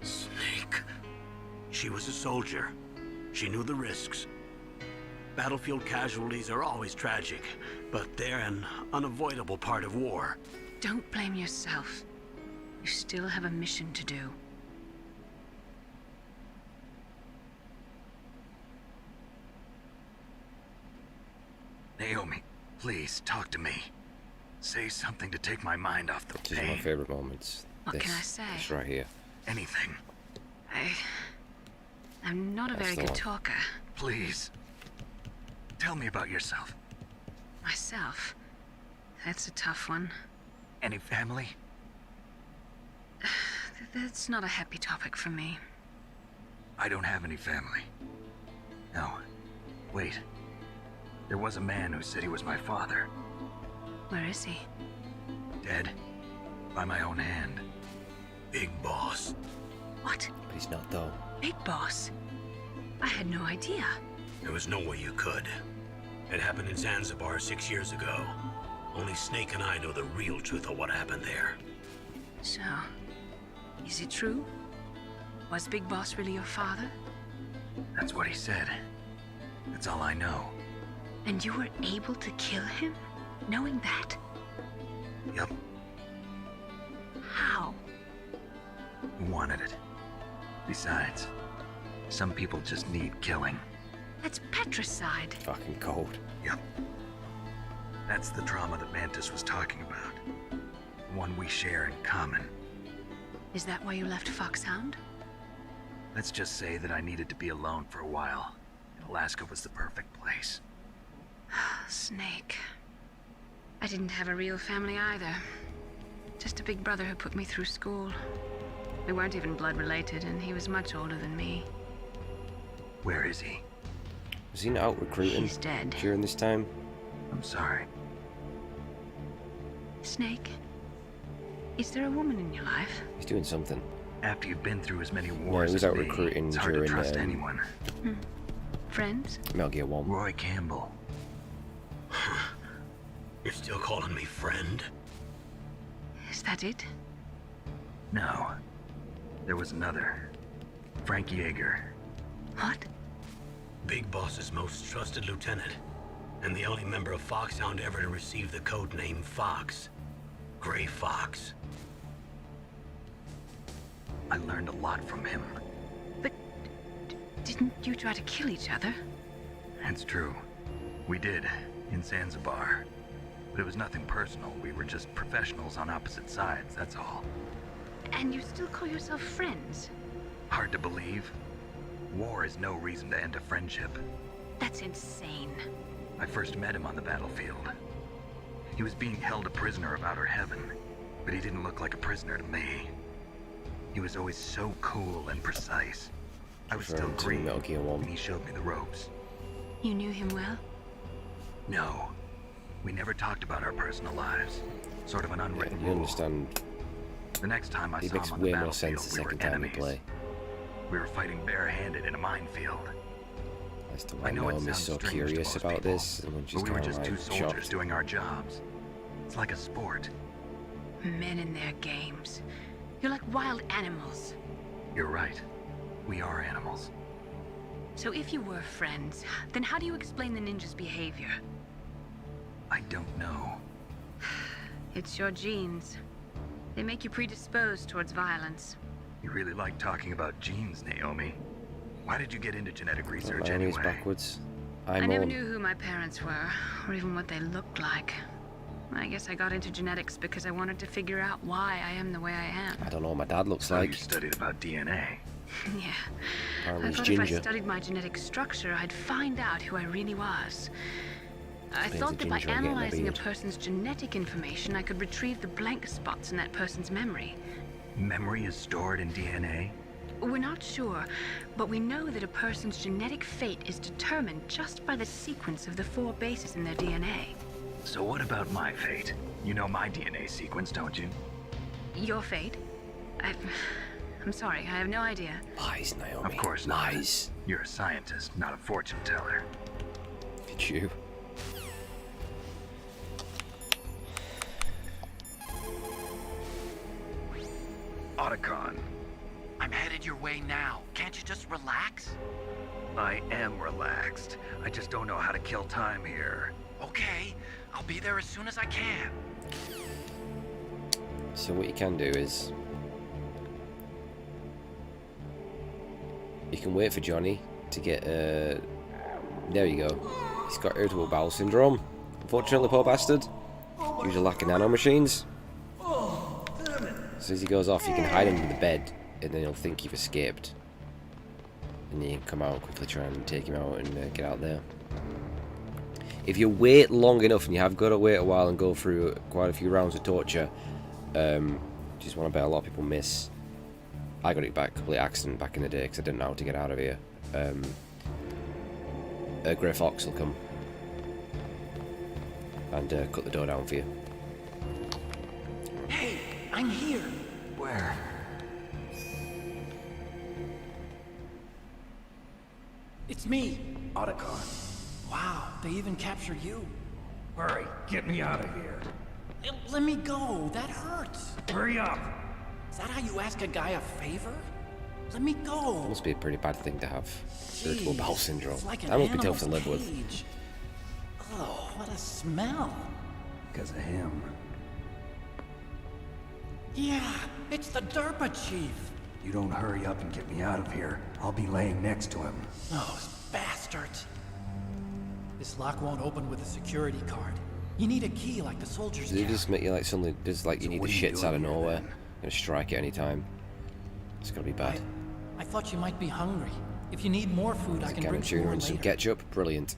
Snake. She was a soldier. She knew the risks. Battlefield casualties are always tragic, but they're an unavoidable part of war. Don't blame yourself. You still have a mission to do. Naomi, please talk to me. Say something to take my mind off the These are my favorite moments. What can I say? This right here. Anything. I'm not a That's very the good one. talker. Please. Tell me about yourself. Myself. That's a tough one. Any family? That's not a happy topic for me. I don't have any family. No. Wait. There was a man who said he was my father. Where is he? Dead. By my own hand. Big Boss. What? But he's not though. Big Boss? I had no idea. There was no way you could. It happened in Zanzibar 6 years ago. Only Snake and I know the real truth of what happened there. So, is it true? Was Big Boss really your father? That's what he said. That's all I know. And you were able to kill him? Knowing that? Yup. How? He wanted it. Besides, some people just need killing. That's patricide. Fucking cold. Yep. That's the trauma that Mantis was talking about. One we share in common. Is that why you left Foxhound? Let's just say that I needed to be alone for a while. Alaska was the perfect place. Snake. I didn't have a real family either. Just a big brother who put me through school. We weren't even blood related, and he was much older than me. Where is he? Was he not out recruiting He's dead. during this time? I'm sorry. Snake, is there a woman in your life? He's doing something. After you've been through as many No, wars he was as out me, recruiting it's hard to during trust anyone. Friends? Metal Gear 1. Roy Campbell. You're still calling me friend? Is that it? No. There was another. Frank Yeager. What? Big Boss's most trusted lieutenant, and the only member of Foxhound ever to receive the code name Fox. Gray Fox. I learned a lot from him. Didn't you try to kill each other? It's true. We did, in Zanzibar. But it was nothing personal. We were just professionals on opposite sides, that's all. And you still call yourself friends? Hard to believe. War is no reason to end a friendship. That's insane. I first met him on the battlefield. He was being held a prisoner of outer heaven, but he didn't look like a prisoner to me. He was always so cool and precise. I was still green when he showed me the ropes. You knew him well? No. We never talked about our personal lives. Sort of an unwritten You rule. understand? The next time I It saw makes him on the way more battlefield, sense the we were second time you enemies. play. We were fighting barehanded in a minefield. As to I why know it Naomi's sounds so strange to curious most about people, this, and when she's but we were kind of just two like soldiers shocked. doing our jobs. It's like a sport. Men and their games. You're like wild animals. You're right. We are animals. So if you were friends, then how do you explain the ninjas' behavior? I don't know. It's your genes. They make you predisposed towards violence. You really like talking about genes, Naomi. Why did you get into genetic research Naomi's anyway? backwards. I I'm never on. knew who my parents were, or even what they looked like. I guess I got into genetics because I wanted to figure out why I am the way I am. I don't know what my dad looks So like. you studied about DNA. Yeah. Apparently I he's thought if I ginger. studied my genetic structure, I'd find out who I really was. I Explains thought the that by ginger getting a analyzing a beard. person's genetic information, I could retrieve the blank spots in that person's memory. Memory is stored in DNA? We're not sure, but we know that a person's genetic fate is determined just by the sequence of the 4 bases in their DNA. So what about my fate? You know my DNA sequence, don't you? Your fate? I'm sorry, I have no idea. Lies, Naomi. Of course not. Lies. You're a scientist, not a fortune teller. It's you. Otacon, I'm headed your way now. Can't you just relax? I am relaxed. I just don't know how to kill time here. Okay, I'll be there as soon as I can. So what you can do is you can wait for Johnny to get there you go. He's got irritable bowel syndrome. Unfortunately, poor bastard. Due to lack of nanomachines. So as he goes off, you can hide under the bed, and then he'll think you've escaped. And then you can come out and quickly try and take him out and get out there. If you wait long enough, and you have got to wait a while and go through quite a few rounds of torture, which is one I bet a lot of people miss. I got it back, complete accident back in the day because I didn't know how to get out of here. A Grey Fox will come and cut the door down for you. Hey, I'm here. Where? It's me. Otacon. Wow, they even captured you. Hurry, get me out of here. Let me go. That hurts. Hurry up. Is that how you ask a guy a favor? Let me go. Must be a pretty bad thing to have. Irritable bowel syndrome. It's like an That must be tough to animal's live with. cage. Oh, what a smell. Because of him. Yeah, it's the DARPA chief. You don't hurry up and get me out of here, I'll be laying next to him. Those bastards. This lock won't open with a security card. You need a key like the soldiers Does it carry. just make you like suddenly, just like you need what the are you shits out of doing here, nowhere? then? Gonna strike at any time. It's gonna be bad. I thought you might be hungry. If you need more food, I There's a can can bring of some tuna more and some later. ketchup. Brilliant.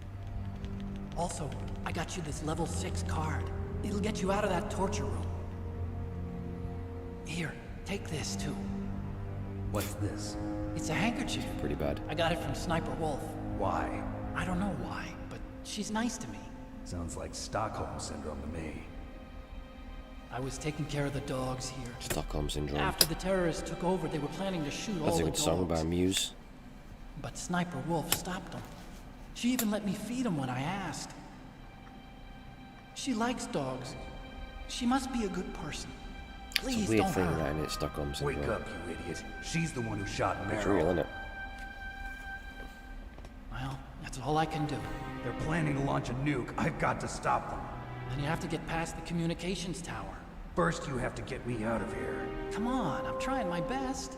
Also, I got you this level 6 card. It'll get you out of that torture room. Here, take this too. What's this? It's a handkerchief. Pretty bad. I got it from Sniper Wolf. Why? I don't know why, but she's nice to me. Sounds like Stockholm Syndrome to me. I was taking care of the dogs here. Stockholm Syndrome. After the terrorists took over, they were planning to shoot all That's a the good song dogs. by Muse. But Sniper Wolf stopped them. She even let me feed them when I asked. She likes dogs. She must be a good person. Please It's a weird don't thing hurt that her. in it, Stockholm Syndrome. Wake up, you idiot. She's the one who shot It's Merrill. real, isn't it? Well, that's all I can do. They're planning to launch a nuke. I've got to stop them. Then you have to get past the communications tower. First, you have to get me out of here. Come on, I'm trying my best.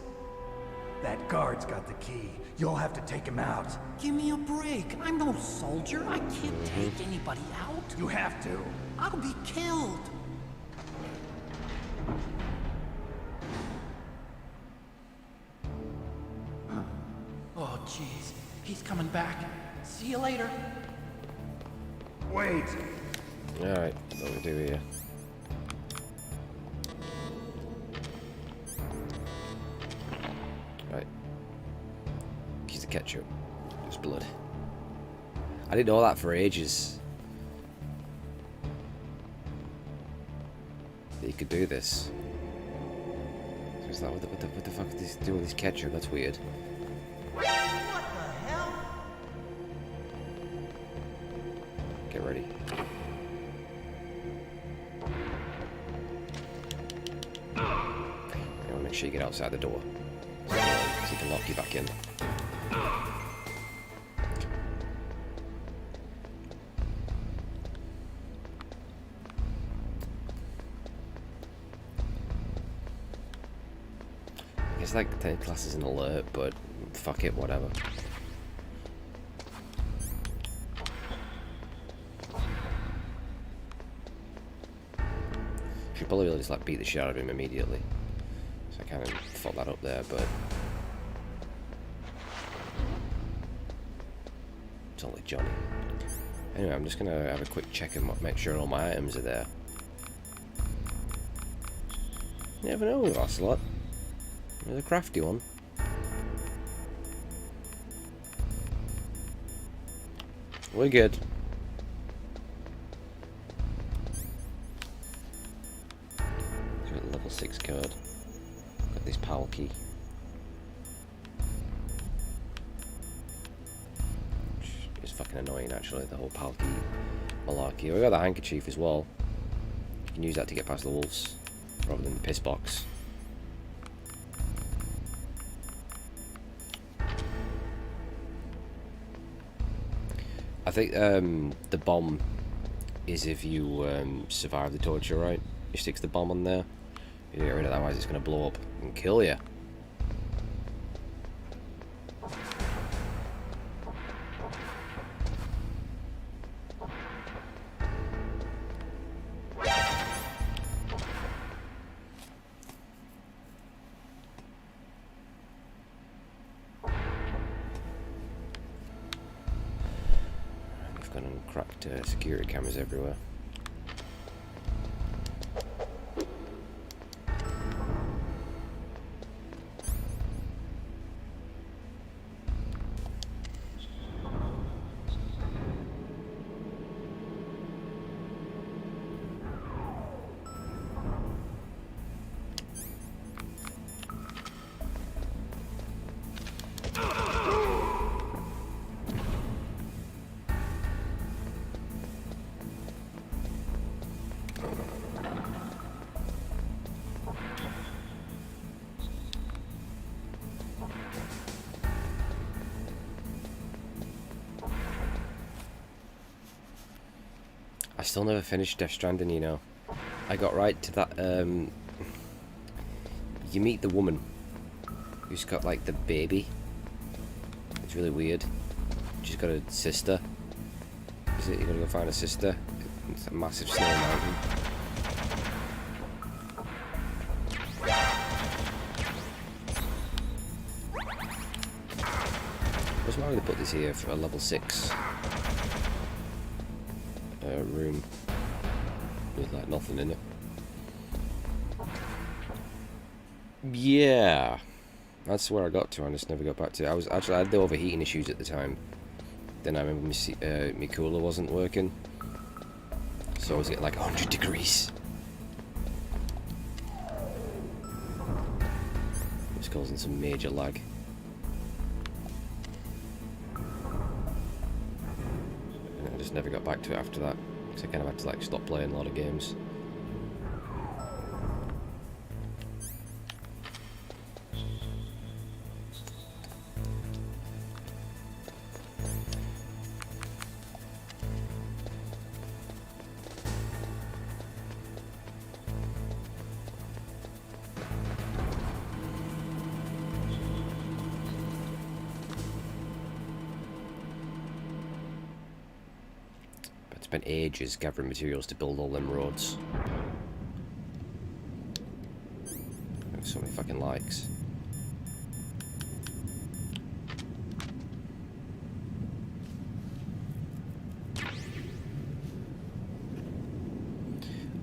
That guard's got the key. You'll have to take him out. Give me a break. I'm no soldier. I can't take anybody out. You have to. I'll be killed. Oh, jeez. He's coming back. See you later. Wait. Alright, what do we do here? Right. Use the ketchup. It's blood. I didn't know that for ages. That you could do this. So is that what the fuck is this doing with this ketchup? That's weird. What the hell? Get ready. You want to make sure you get outside the door, so he can lock you back in. It's like 10 classes an alert, but fuck it, whatever. Should probably really just like beat the shit out of him immediately. So I kind of fucked that up there, but it's only Johnny. Anyway, I'm just gonna have a quick check and make sure all my items are there. You never know with Ocelot. There's a crafty one. We're good. Got a level 6 card. Got this PAL key. Which is fucking annoying actually, the whole PAL key malarkey. We got the handkerchief as well. You can use that to get past the wolves rather than the piss box. I think the bomb is if you survive the torture, right? You stick the bomb on there, you get rid of it, otherwise it's going to blow up and kill you. Cracked security cameras everywhere. I still never finished Death Stranding, you know. I got right to that, you meet the woman who's got like the baby. It's really weird. She's got a sister. Is it? You gotta go find a sister. It's a massive snow mountain. Why would they put this here for a level 6 room with like nothing in it? Yeah, that's where I got to. I just never got back to it. I had the overheating issues at the time. Then I remember my cooler wasn't working, so I was getting like 100 degrees. It was causing some major lag. I just never got back to it after that, because I kind of had to like stop playing a lot of games. Spent ages gathering materials to build all them roads. So many fucking likes.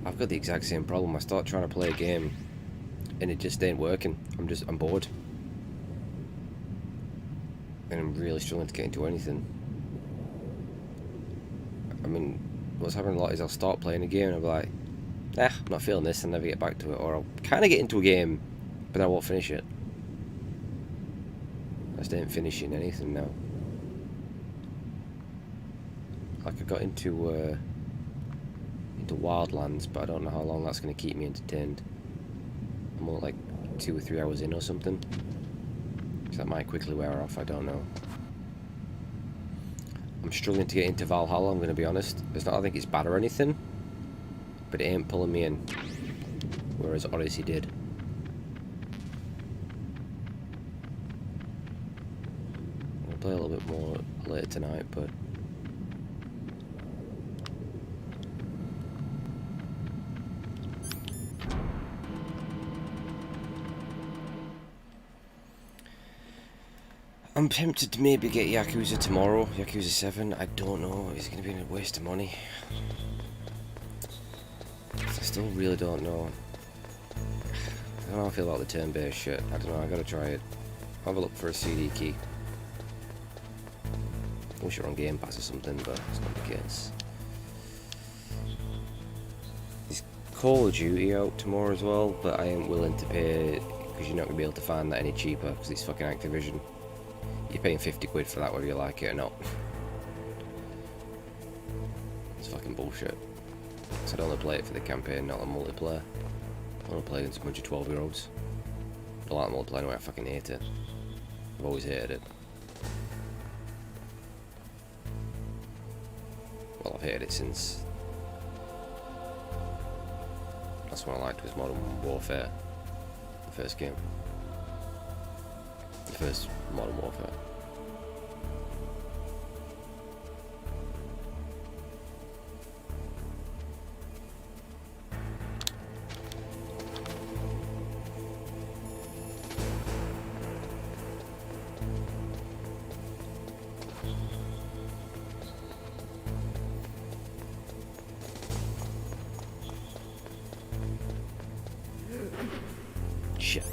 I've got the exact same problem. I start trying to play a game and it just ain't working. I'm bored. And I'm really struggling to get into anything. I mean, what's happening a lot is I'll start playing a game and I'll be like, I'm not feeling this, and never get back to it. Or I'll kind of get into a game, but I won't finish it. I just ain't finishing anything now. Like I got into Wildlands, but I don't know how long that's going to keep me entertained. I'm more like 2 or 3 hours in or something. So that might quickly wear off, I don't know. I'm struggling to get into Valhalla, I'm going to be honest. It's not I think it's bad or anything, but it ain't pulling me in. Whereas Odyssey did. I'll play a little bit more later tonight, but I'm tempted to maybe get Yakuza tomorrow, Yakuza 7. I don't know, it's going to be a waste of money. I still really don't know. I don't know how I feel about the turn-based shit. I don't know, I gotta try it. I'll have a look for a CD key. I wish it were on Game Pass or something, but it's not the case. Is Call of Duty out tomorrow as well, but I ain't willing to pay, because you're not going to be able to find that any cheaper, because it's fucking Activision. You're paying 50 quid for that whether you like it or not. It's fucking bullshit. So I'd only play it for the campaign, not the multiplayer. I want to play against a bunch of 12-year-olds. I don't like the multiplayer anyway, I fucking hate it. I've always hated it. Well, I've hated it since... That's what I liked was Modern Warfare. The first game. The first Modern Warfare. Shit.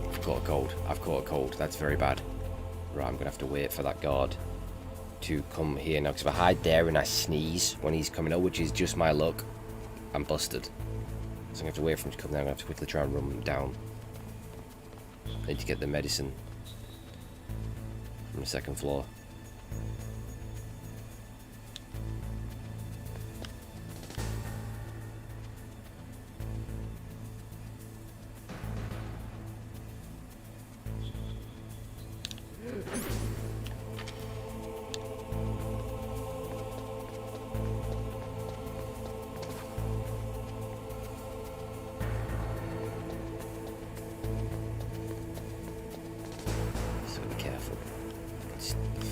I've caught a cold. I've caught a cold. That's very bad. Right, I'm gonna have to wait for that guard to come here now, because if I hide there and I sneeze when he's coming up, which is just my luck, I'm busted. So I'm gonna have to wait for him to come down. I'm gonna have to quickly try and run him down. I need to get the medicine from the second floor.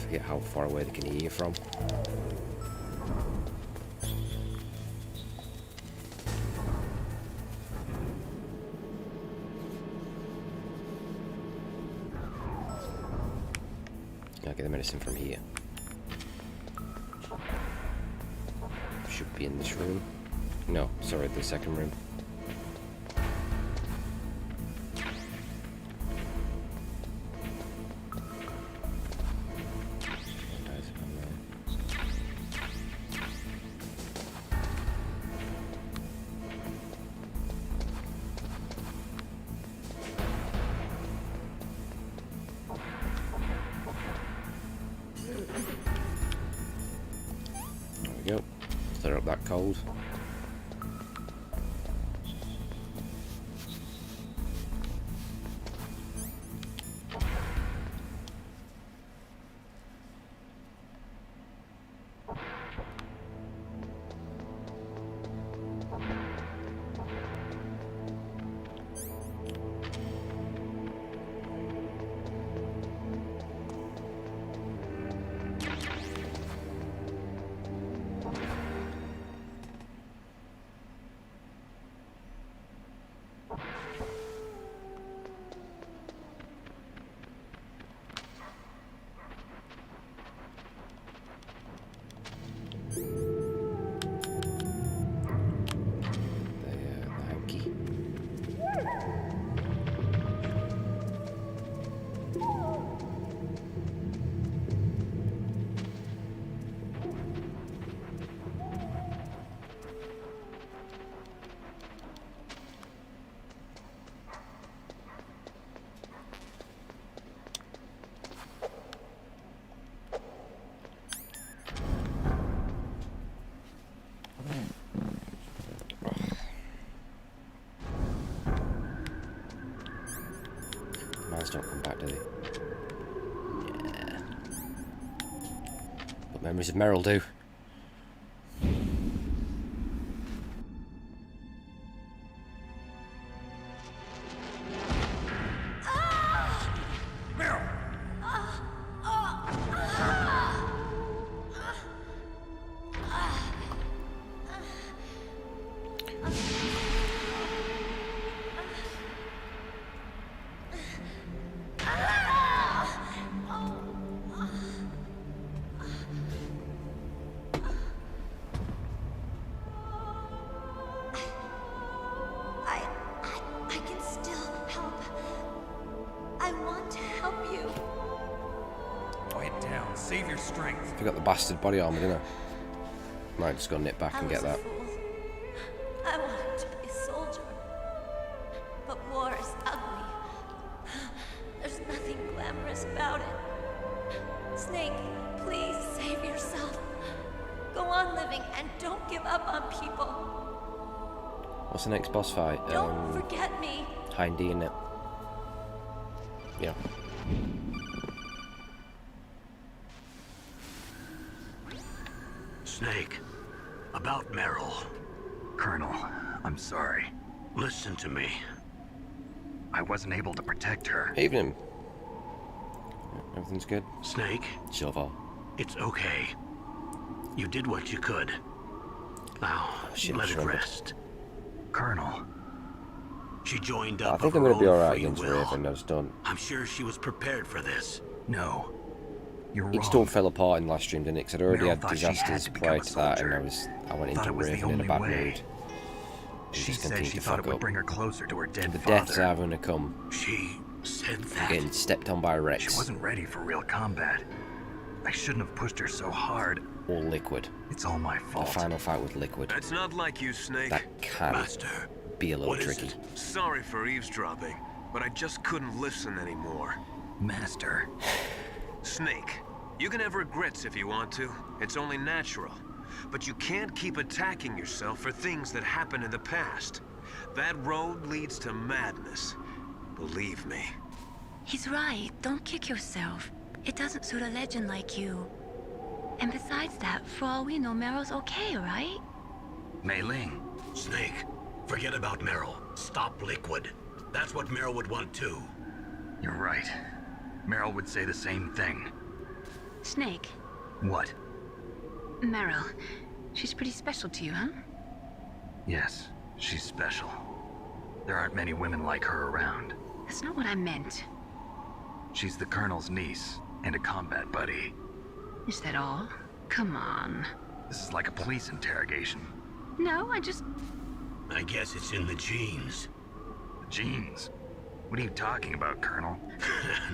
Forget how far away they can hear you from. I'll get the medicine from here. Should be in this room. No, sorry, the second room. Yep, clear up that cold. Memories of Meryl do. I can still help. I want to help you. Quiet down. Save your strength. Forgot the bastard body armor, didn't I? Might just go nip back and get that. I wanted to be a soldier. But war is ugly. There's nothing glamorous about it. Snake, please save yourself. Go on living and don't give up on people. What's the next boss fight? Don't forget me. Hindy, innit? Yeah. Snake, about Meryl. Colonel, I'm sorry. Listen to me. I wasn't able to protect her. Evening. Everything's good? Snake? So far. It's okay. You did what you could. Now, let it rest. Colonel. She joined up. I think I'm going to be alright against Raven. I just don't. I'm sure she was prepared for this. No. You're wrong. It still fell apart in last stream, didn't it? Because I'd already Meryl had thought she had disasters to prior become to a that, soldier. and I went Thought into it was the Raven in a only bad way. mood. She just said continued she to thought fuck it would up. bring her closer to her dead The father. deaths are going to come. She said that. Getting stepped on by Rex. She wasn't ready for real combat. I shouldn't have pushed her so hard. Or Liquid. It's all my fault. The final fight with Liquid. It's not like you, Snake. That can be a little What is tricky. it? Sorry for eavesdropping, but I just couldn't listen anymore. Master. Snake, you can have regrets if you want to. It's only natural. But you can't keep attacking yourself for things that happened in the past. That road leads to madness. Believe me. He's right. Don't kick yourself. It doesn't suit a legend like you. And besides that, for all we know, Meryl's okay, right? Mei Ling. Snake, forget about Meryl. Stop Liquid. That's what Meryl would want too. You're right. Meryl would say the same thing. Snake, What? Meryl. She's pretty special to you, huh? Yes, she's special. There aren't many women like her around. That's not what I meant. She's the Colonel's niece and a combat buddy. Is that all? Come on. This is like a police interrogation. No, I guess it's in the genes. Genes? What are you talking about, Colonel?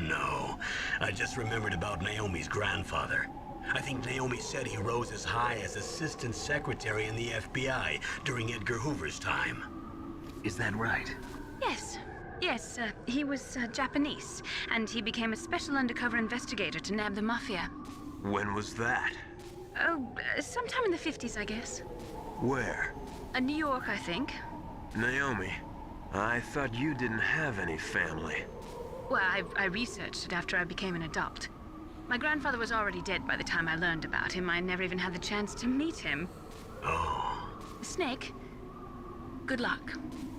No, I just remembered about Naomi's grandfather. I think Naomi said he rose as high as assistant secretary in the FBI during Edgar Hoover's time. Is that right? Yes. Yes, he was Japanese, and he became a special undercover investigator to nab the Mafia. When was that? Oh, sometime in the 50s, I guess. Where? New York, I think. Naomi, I thought you didn't have any family. Well, I researched it after I became an adopt. My grandfather was already dead by the time I learned about him. I never even had the chance to meet him. Oh. Snake, good luck.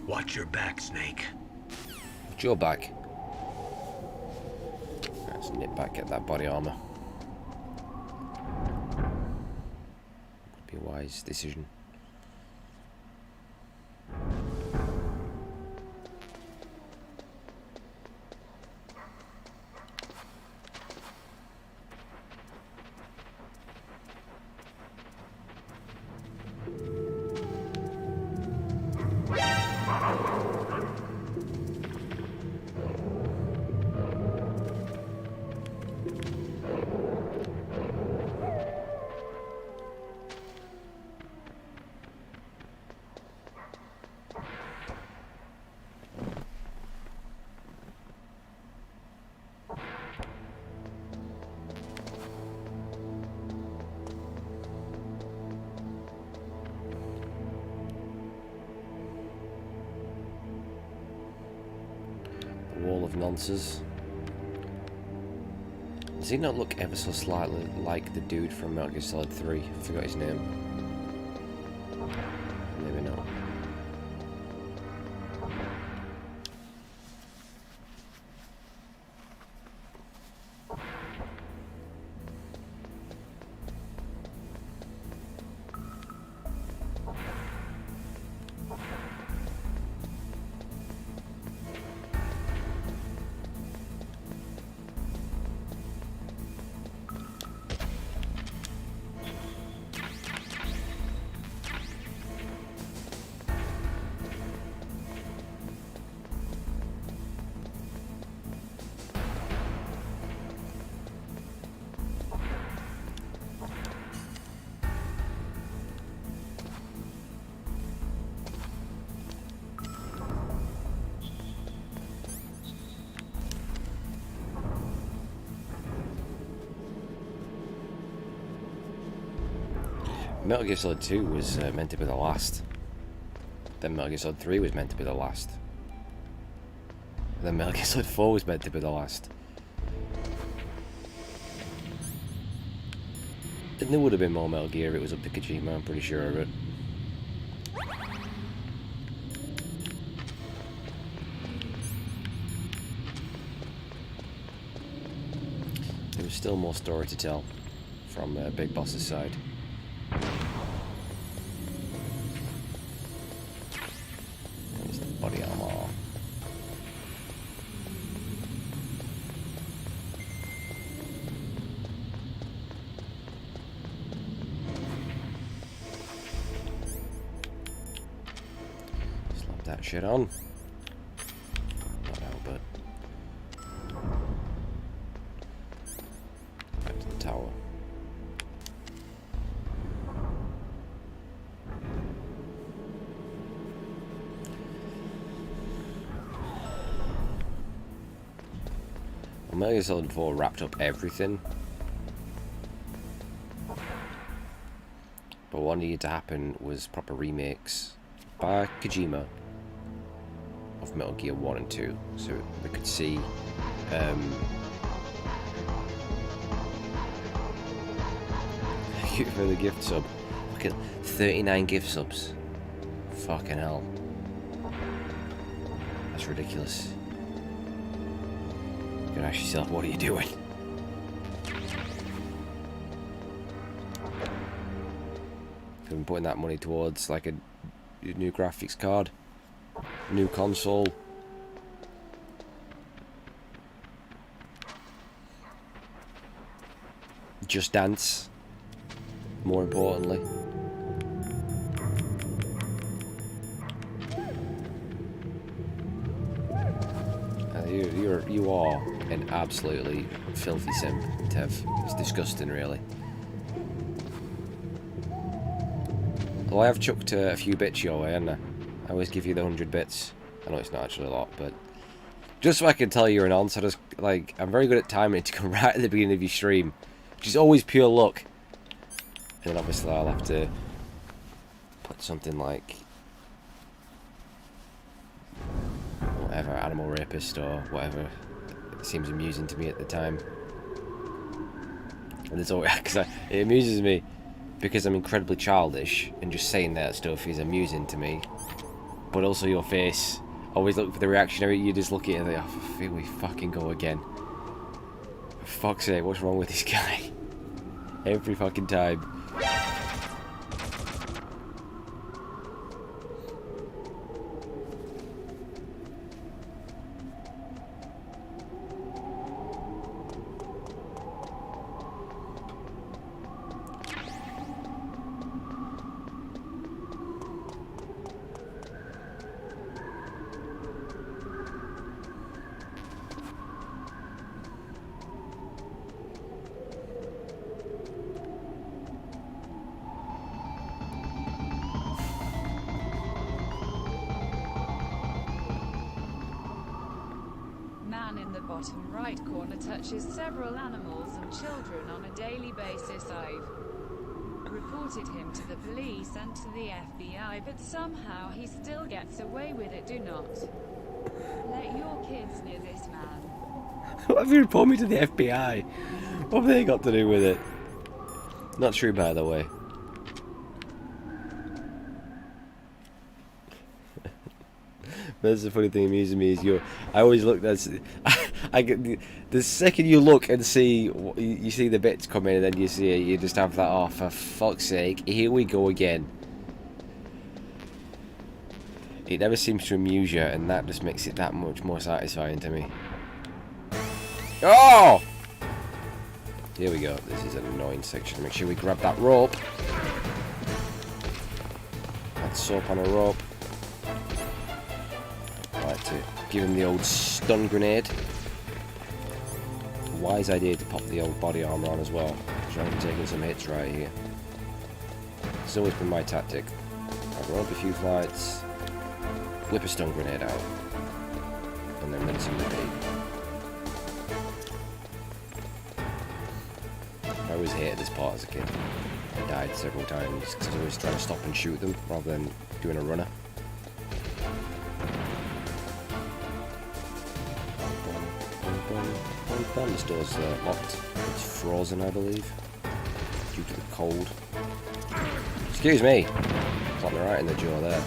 Watch your back, Snake. Watch your back. Let's nip back, get that body armor. Would be a wise decision. Wall of nonsense. Does he not look ever so slightly like the dude from Metal Gear Solid 3? I forgot his name. Maybe not. Metal Gear Solid 2 was meant to be the last. Then Metal Gear Solid 3 was meant to be the last. Then Metal Gear Solid 4 was meant to be the last. And there would have been more Metal Gear if it was up to Kojima, I'm pretty sure of it. There was still more story to tell from Big Boss's side. There's the body armor. Slap that shit on. Not out, but back to the tower. Metal Gear Solid 4 wrapped up everything, but what needed to happen was proper remakes by Kojima of Metal Gear 1 and 2, so we could see for the gift sub. Look at 39 gift subs. Fucking hell. That's ridiculous. You can ask yourself, what are you doing? Could have been putting that money towards like a new graphics card, new console. Just Dance, more importantly. You are an absolutely filthy simp, Tev. It's disgusting, really. Well, I have chucked a few bits your way, haven't I? I always give you the 100 bits. I know it's not actually a lot, but just so I can tell you're an on, so just, like, I'm very good at timing it to come right at the beginning of your stream, which is always pure luck. And then obviously I'll have to put something like whatever, Animal Rapist or whatever seems amusing to me at the time. And it's always, because it amuses me because I'm incredibly childish, and just saying that stuff is amusing to me. But also your face, always look for the reaction. You just look at it and think, oh, here we fucking go again. For fuck's sake, what's wrong with this guy? Every fucking time. Bottom right corner touches several animals and children on a daily basis. I've reported him to the police and to the FBI, but somehow he still gets away with it. Do not let your kids near this man. What have you reported me to the FBI? What have they got to do with it? Not true, by the way. That's the funny thing amusing me is I always look. I get the second you look and see you see the bits come in, and then you see it, you just have that. Oh, for fuck's sake! Here we go again. It never seems to amuse you, and that just makes it that much more satisfying to me. Oh! Here we go. This is an annoying section. Make sure we grab that rope. Add soap on a rope. I like to give him the old stun grenade. Wise idea to pop the old body armor on as well. Trying to take some hits right here. It's always been my tactic. I roll up a few flights, whip a stun grenade out, and then rinse and repeat. I always hated this part as a kid. I died several times because I was always trying to stop and shoot them rather than doing a runner. The store's locked. It's frozen, I believe, due to the cold. Excuse me! Got me right in the jaw there.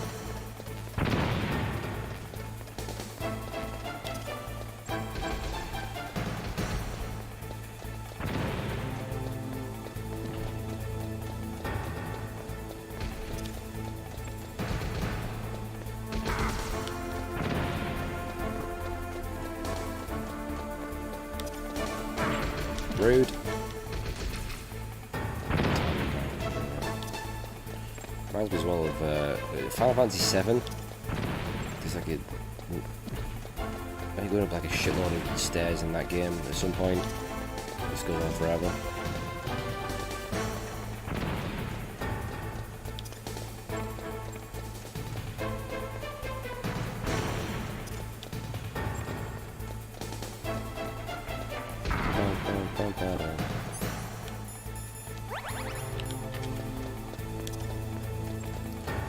Rude. Reminds me as well of Final Fantasy VII. There's like a... I'm going up like a shitload of stairs in that game at some point. This goes on forever.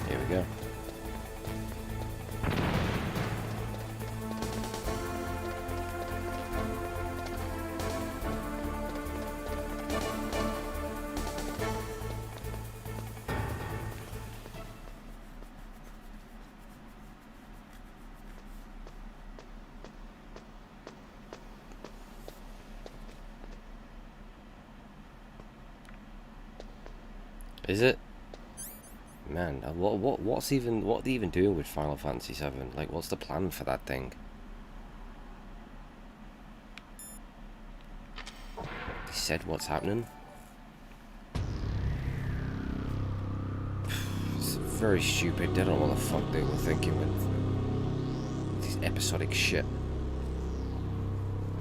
Here we go. Is it? Man, what are they even doing with Final Fantasy VII? Like, what's the plan for that thing? They said what's happening. It's very stupid. They don't know what the fuck they were thinking with these episodic shit.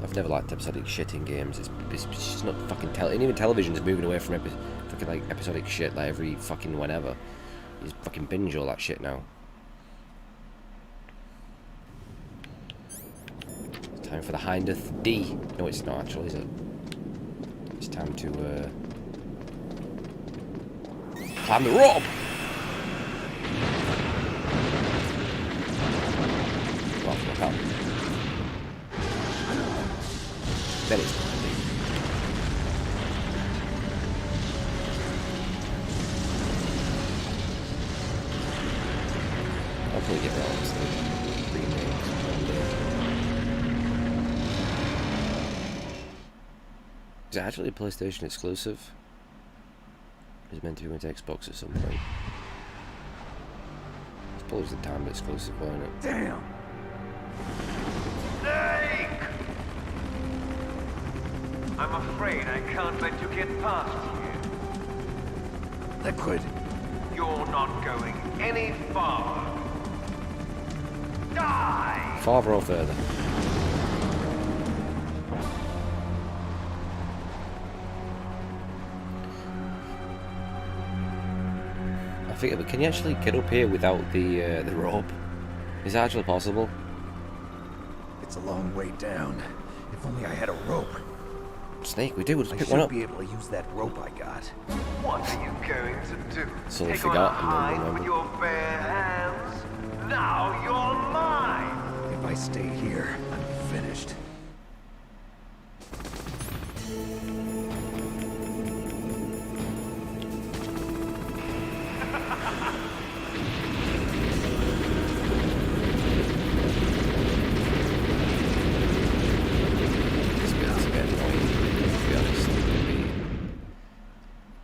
I've never liked episodic shit in games. It's just not fucking and even television's moving away from fucking like episodic shit like every fucking whenever. You just fucking binge all that shit now. It's time for the Hindeth D. No, it's not actually, is it? It's time to climb the rope. Well, look out. Then it's hopefully get that on remakes one day. Is it actually a PlayStation exclusive? It's meant to be going to Xbox at some point. I suppose the time exclusive, won't it? Damn! I'm afraid I can't let you get past here. Liquid. You're not going any farther. Die! Farther or further? I think, but can you actually get up here without the rope? Is that actually possible? It's a long way down. If only I had a rope. Snake, we do. We'll just I pick one should up. be able to use that rope I got. What are you going to do? So I Take forgot on a and then hide remember. with your bare hands? Now you're mine! If I stay here, I'm finished.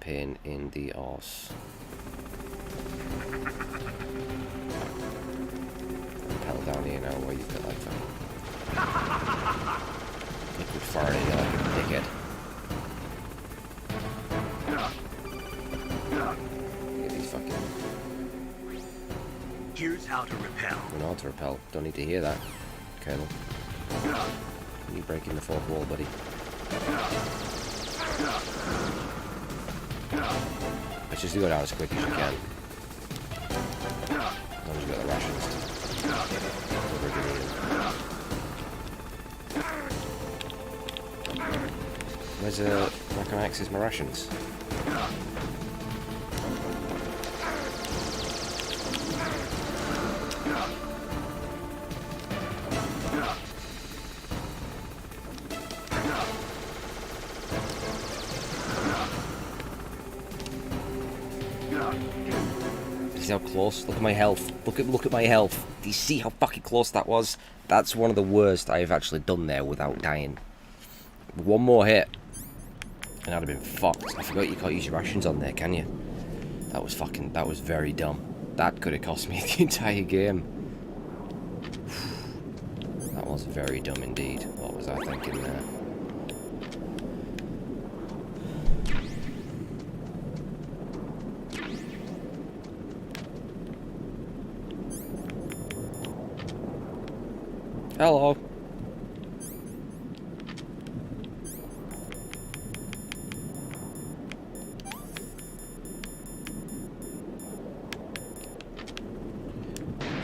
Pain in the arse. Hell down here now where you feel like that. Liquid firing in like a dickhead. Get these fucking. Here's how to repel. I know how to repel. Don't need to hear that, Colonel. You breaking the fourth wall, buddy. Let's just go down as quick as you can. As long as you got the rations to cover the Where's where can I access my rations? See how close? Look at my health. Look at my health. Do you see how fucking close that was? That's one of the worst I've actually done there without dying. One more hit, and I'd have been fucked. I forgot you can't use your rations on there, can you? That was very dumb. That could have cost me the entire game. That was very dumb indeed. What was I thinking there? Hello.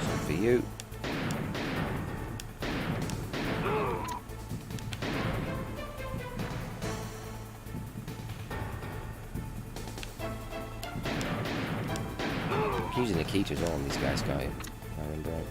Some for you. I'm using the key as well on these guys, can't you? I remember right.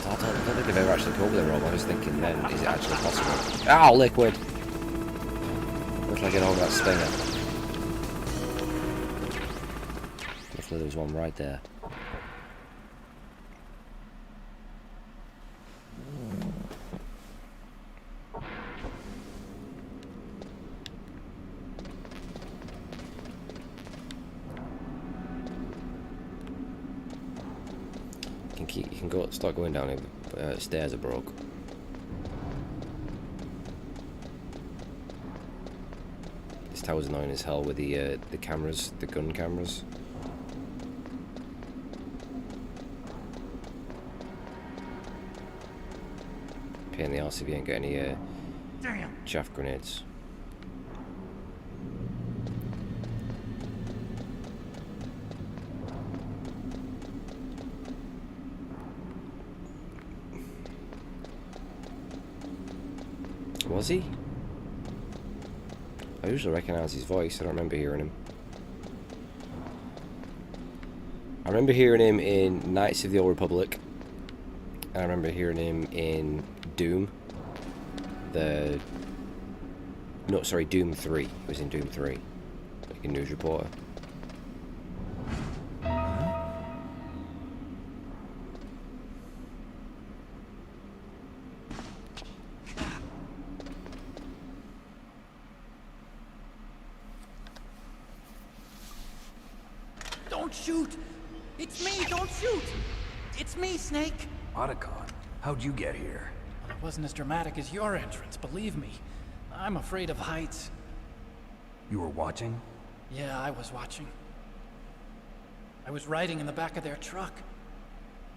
I don't think they've ever actually come over there, Rob. I was thinking then, is it actually possible? Ow, liquid! Looks like it over that stinger. Luckily there was one right there. You can go start going down here. Stairs are broke. This tower's annoying as hell with the cameras, the gun cameras. Pain in the arse if you ain't got any chaff grenades. Was he? I usually recognise his voice. I don't remember hearing him. I remember hearing him in Knights of the Old Republic. And I remember hearing him in Doom. Doom 3. He was in Doom 3. Like a news reporter. Don't shoot! It's me, don't shoot! It's me, Snake! Otacon, how'd you get here? Well, it wasn't as dramatic as your entrance, believe me. I'm afraid of heights. You were watching? Yeah, I was watching. I was riding in the back of their truck.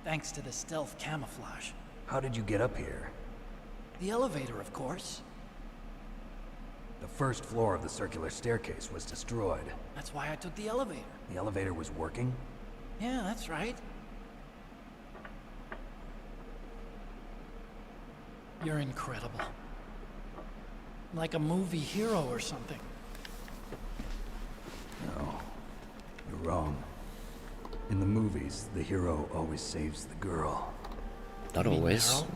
Thanks to the stealth camouflage. How did you get up here? The elevator, of course. The first floor of the circular staircase was destroyed. That's why I took the elevator. The elevator was working? Yeah, that's right. You're incredible. Like a movie hero or something. No, you're wrong. In the movies, the hero always saves the girl. Not You mean always. Meryl?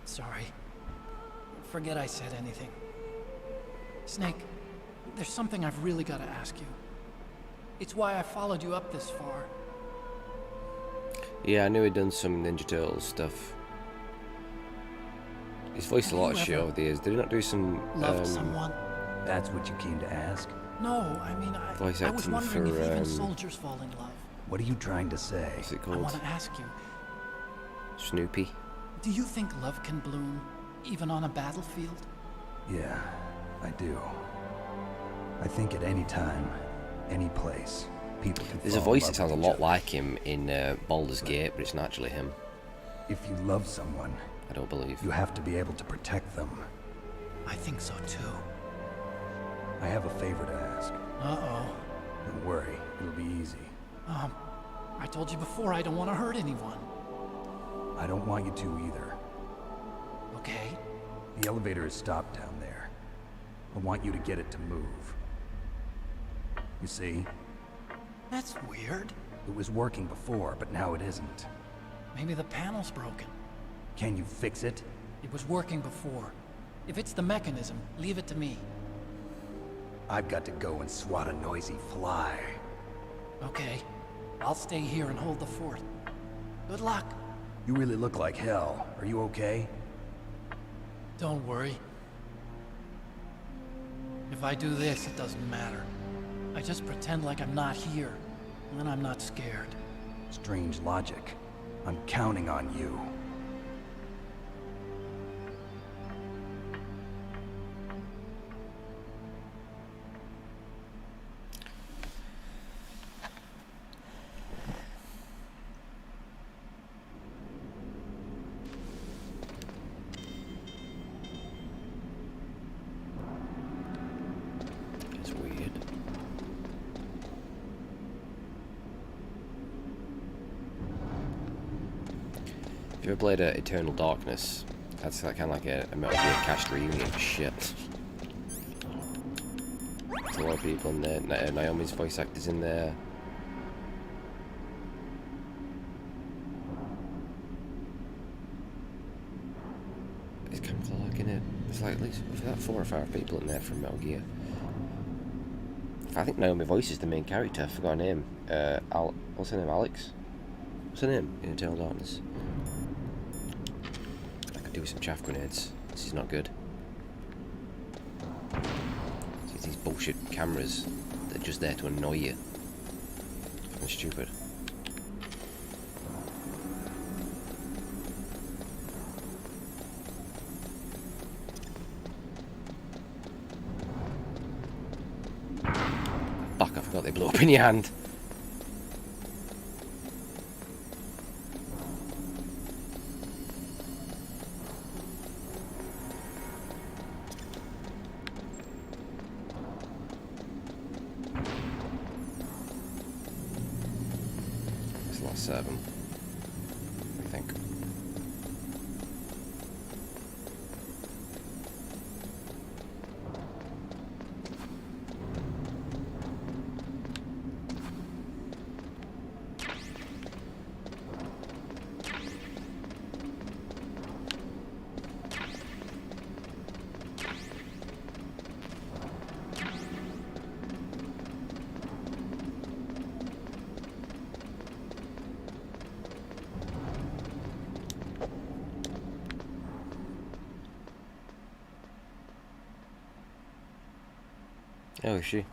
Sorry. Forget I said anything. Snake, there's something I've really got to ask you. It's why I followed you up this far. Yeah, I knew he'd done some Ninja Turtles stuff. He's voiced a lot of shit over the years. Did he not do some Loved someone? That's what you came to ask? No, I mean, voice I was acting wondering for, if even soldiers fall in love. What are you trying to say? What's it I called? want to ask you, Snoopy. do you think love can bloom, even on a battlefield? Yeah, I do. I think at any time, any place, people can There's a fall in voice love that sounds a with lot each like him in Baldur's Gate, but it's not actually him. other. If you love someone, I don't believe. you have to be able to protect them. I think so too. I have a favor to ask. Uh-oh. Don't worry, it'll be easy. I told you before I don't want to hurt anyone. I don't want you to either. Okay? The elevator is stopped down there. I want you to get it to move. You see? That's weird. It was working before, but now it isn't. Maybe the panel's broken. Can you fix it? It was working before. If it's the mechanism, leave it to me. I've got to go and swat a noisy fly. Okay. I'll stay here and hold the fort. Good luck. You really look like hell. Are you okay? Don't worry. If I do this, it doesn't matter. I just pretend like I'm not here, and then I'm not scared. Strange logic. I'm counting on you. It's weird. If you ever played Eternal Darkness, that's kind of like a Metal Gear cast reunion shit. There's a lot of people in there. Naomi's voice actor's in there. Is Cam Clark in it? There's like at least 4 or 5 people in there from Metal Gear. I think Naomi voices the main character. I forgot her name. What's her name? Alex? What's her name in Eternal Darkness? I could do with some chaff grenades. This is not good. It's these bullshit cameras that are just there to annoy you. Fucking stupid. Fuck, I forgot they blow up in your hand. It's the last 7, I think. Oh, is she?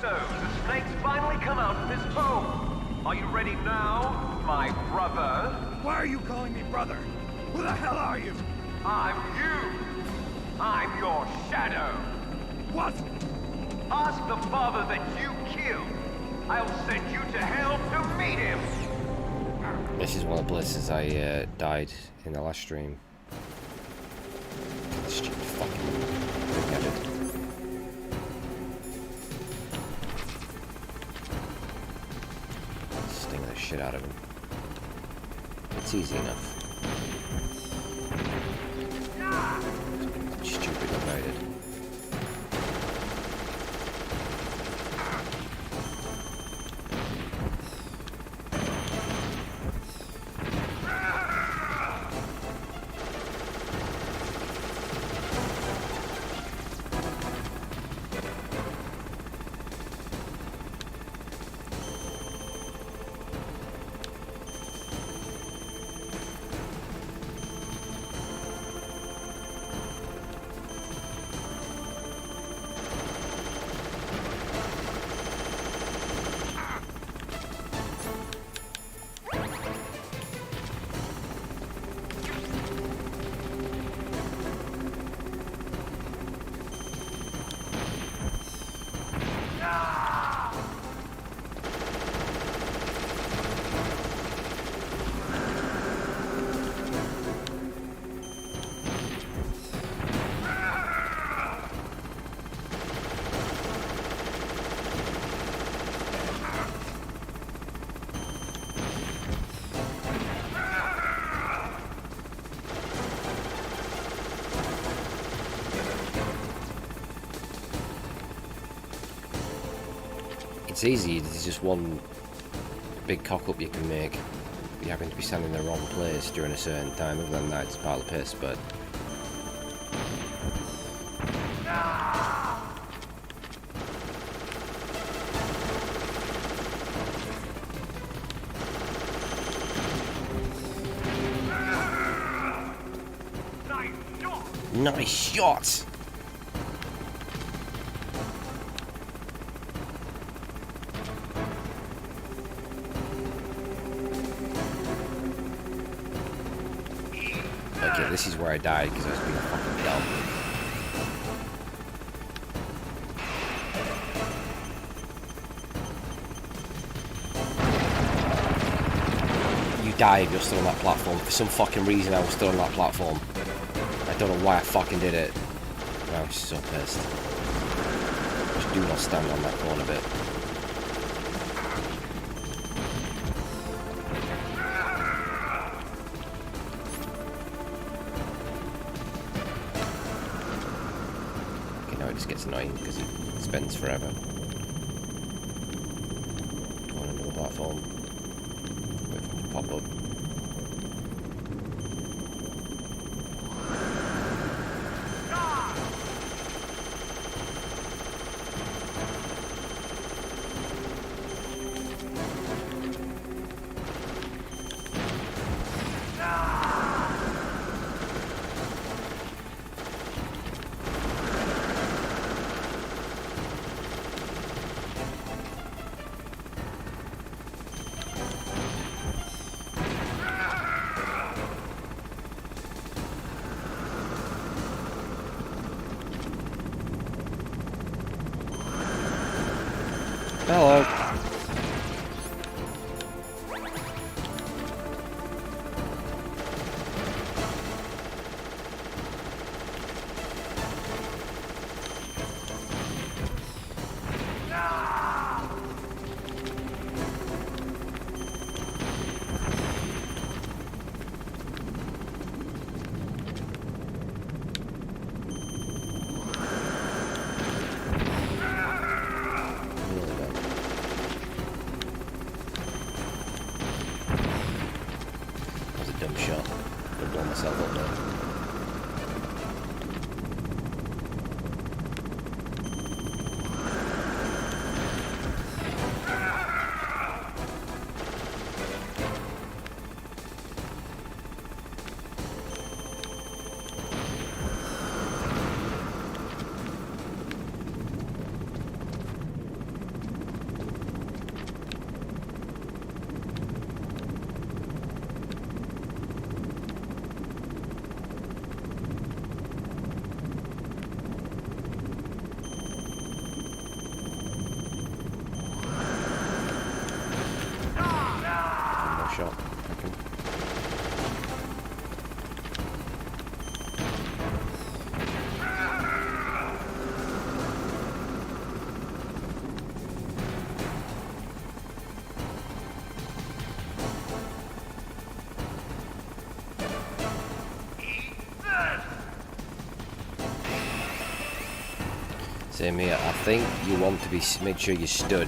So, the snake's finally come out of his home. Are you ready now, my brother? Why are you calling me brother? Who the hell are you? I'm you. I'm your shadow. What? Ask the father that you killed. I'll send you to hell to meet him. This is one of the places I died in the last stream. Stupid fucking big-headed. shit out of him. It's easy enough. Stupid divided. It's easy, there's just one big cock up you can make. You happen to be standing in the wrong place during a certain time, other than that it's a pile of piss, but... Nice shot! Okay, this is where I died because I was being fucking dumb. You die if you're still on that platform. For some fucking reason I was still on that platform. I don't know why I fucking did it. I was so pissed. Just do not stand on that corner bit. Okay, now it just gets annoying because it spends forever. On another platform. Wait for it to pop up. Hello. Dumb shot. I've blown myself up now. Shot. Okay. Same here. I think you want to make sure you stood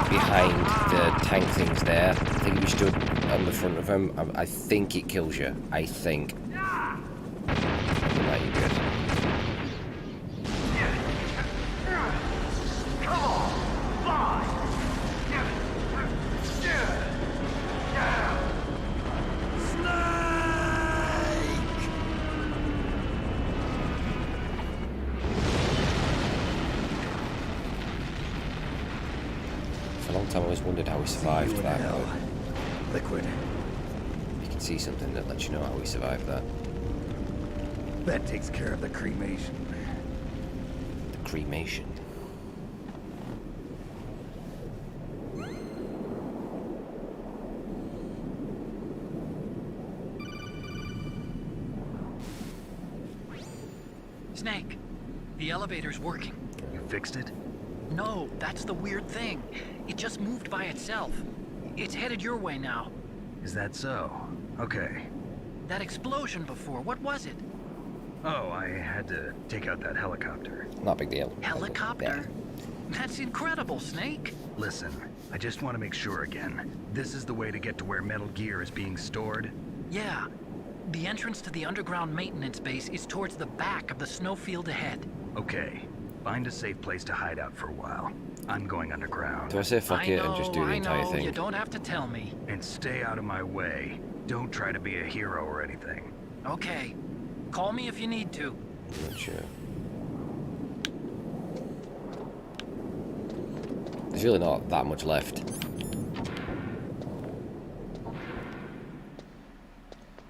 behind the tank things there. I think if you stood on the front of them, I think it kills you. I think. Right, you're good. For a long time I always wondered how he survived that. Liquid. You can see something that lets you know how he survived that. That takes care of the cremation. The cremation. Snake, the elevator's working. You fixed it? No, that's the weird thing. It just moved by itself. It's headed your way now. Is that so? Okay. That explosion before, what was it? Oh, I had to take out that helicopter. Not a big deal. Helicopter? That's incredible, Snake. Listen, I just want to make sure again. This is the way to get to where Metal Gear is being stored? Yeah. The entrance to the underground maintenance base is towards the back of the snowfield ahead. Okay. Find a safe place to hide out for a while. I'm going underground. Do I say fuck it and just do the entire thing? You don't have to tell me. And stay out of my way. Don't try to be a hero or anything. Okay. Call me if you need to. I'm not sure. There's really not that much left.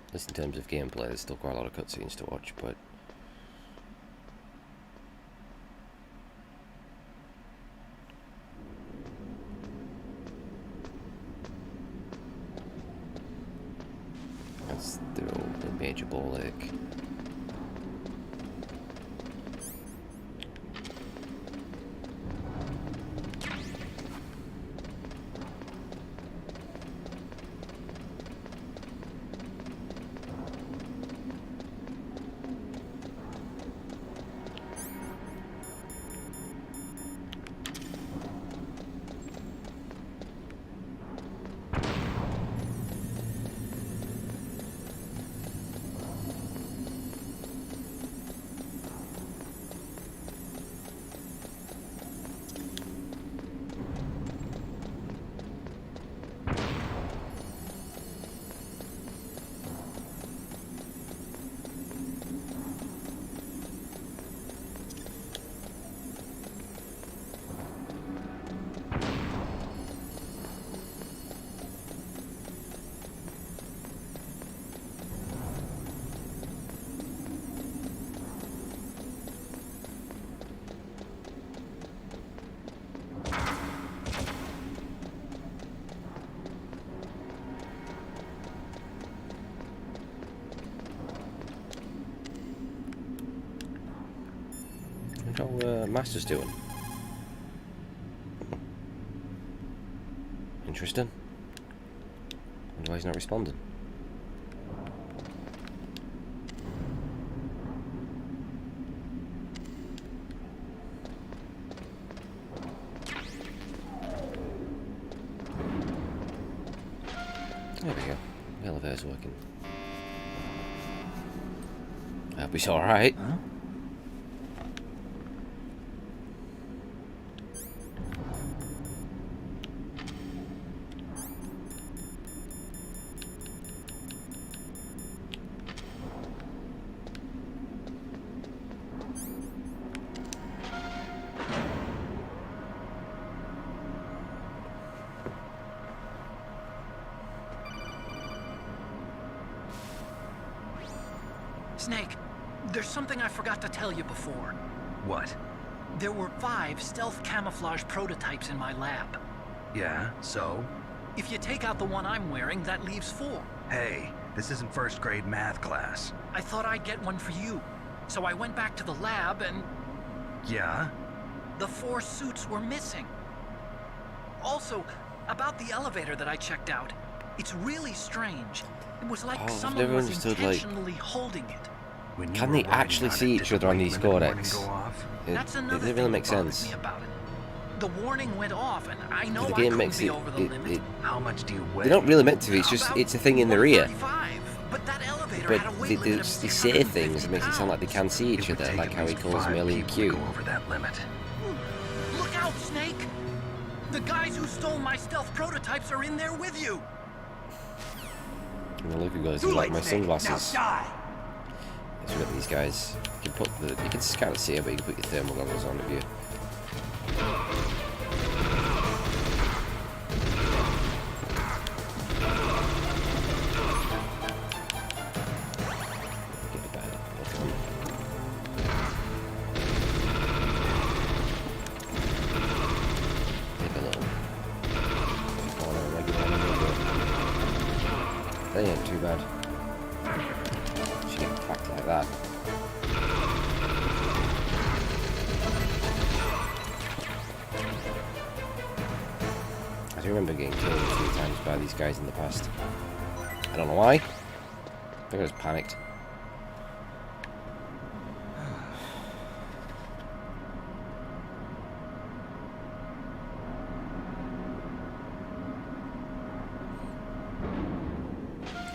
At least in terms of gameplay, there's still quite a lot of cutscenes to watch, but... That's the old Major Ball Lake. How Master's doing? Interesting. Wonder why he's not responding. There we go. The elevator's working. I hope he's alright. Huh? Snake, there's something I forgot to tell you before. What? There were 5 stealth camouflage prototypes in my lab. Yeah, so? If you take out the one I'm wearing, that leaves 4. Hey, this isn't first grade math class. I thought I'd get one for you. So I went back to the lab and... Yeah? The 4 suits were missing. Also, about the elevator that I checked out, it's really strange. It was like someone was intentionally holding it. Can they actually see each other on these codecs? It doesn't really make sense. The warning went off, and I know The I game couldn't makes be it. over the limit. How much do you weigh? They're not really meant to be. It's a thing in their ear. But that elevator But had a weight they limit of say 650 things that makes it sound like they can see each other, like how he calls Millie cute. Over that limit. Look out, Snake! The guys who stole my stealth prototypes are in there with you. And then look who goes, like my sunglasses. Let's look at these guys. You can kind of see it, but you can put your thermal goggles on if you. They ain't too bad. She get attacked like that. I do remember getting killed a few times by these guys in the past. I don't know why. I think I was panicked.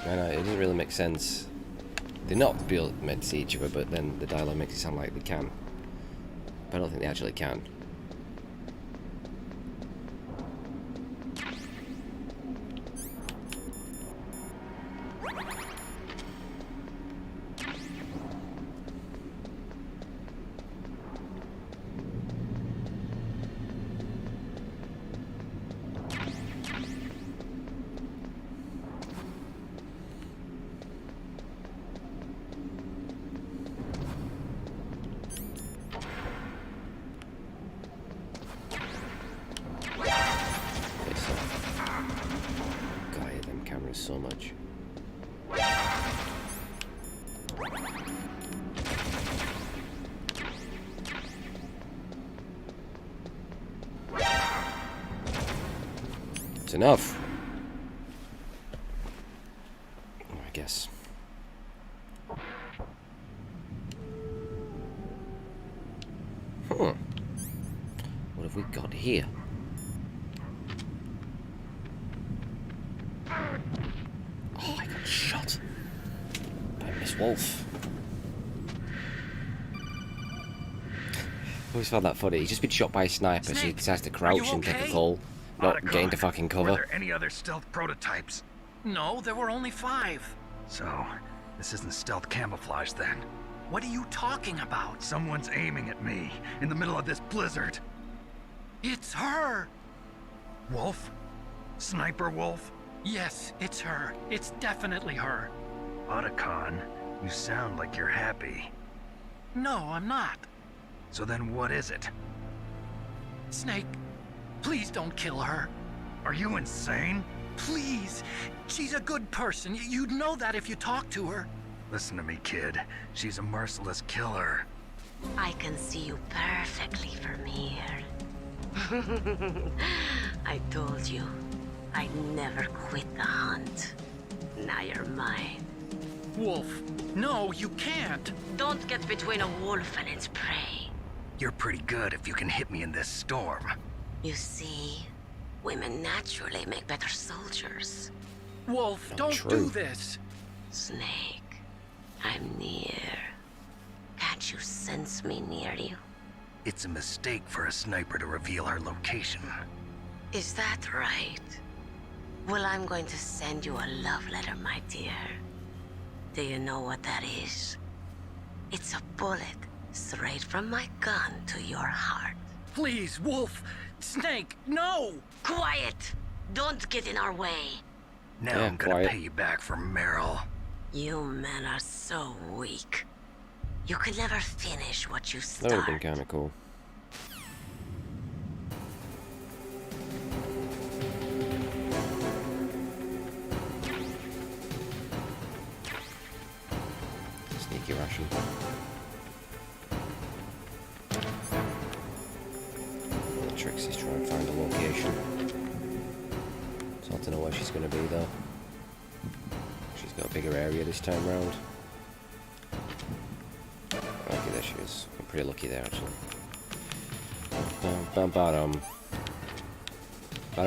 I know, it doesn't really make sense. They're not meant to see each other, but then the dialogue makes it sound like they can. But I don't think they actually can. So much. It's enough. I guess. What have we got here? Wolf. I always found that funny. He's just been shot by a sniper, Snake, so he decides to crouch and take a call, not get into fucking cover. Were there any other stealth prototypes? No, there were only 5. So, this isn't stealth camouflage then? What are you talking about? Someone's aiming at me in the middle of this blizzard. It's her! Wolf? Sniper Wolf? Yes, it's her. It's definitely her. Otacon, you sound like you're happy. No, I'm not. So then what is it? Snake, please don't kill her. Are you insane? Please. She's a good person. You'd know that if you talked to her. Listen to me, kid. She's a merciless killer. I can see you perfectly from here. I told you, I'd never quit the hunt. Now you're mine. Wolf, no, you can't. Don't get between a wolf and its prey. You're pretty good if you can hit me in this storm. You see, women naturally make better soldiers. Wolf, don't do this. Snake, I'm near. Can't you sense me near you? It's a mistake for a sniper to reveal her location. Is that right? Well, I'm going to send you a love letter, my dear. Do you know what that is? It's a bullet straight from my gun to your heart. Please, Wolf! Snake, no! Quiet! Don't get in our way. Now I'm gonna pay you back for Meryl. You men are so weak. You can never finish what you start. That would have been kind of cool. Sneaky Russian. The tricks is trying to find a location. So I don't know where she's going to be though. She's got a bigger area this time round. there she is. I'm pretty lucky there, actually. Bum bum bada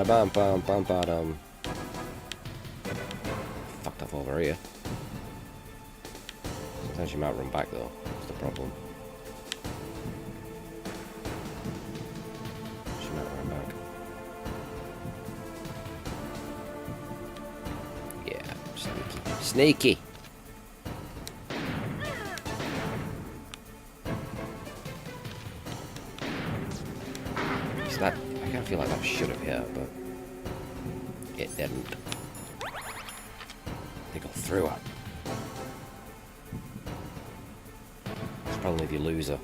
bum bum bum bum. Fucked up over here. Sometimes you might run back though. That's the problem. She might run back. Yeah, sneaky. Sneaky! That, I kind of feel like that should have hit, but it didn't. They got through it. It's probably the loser.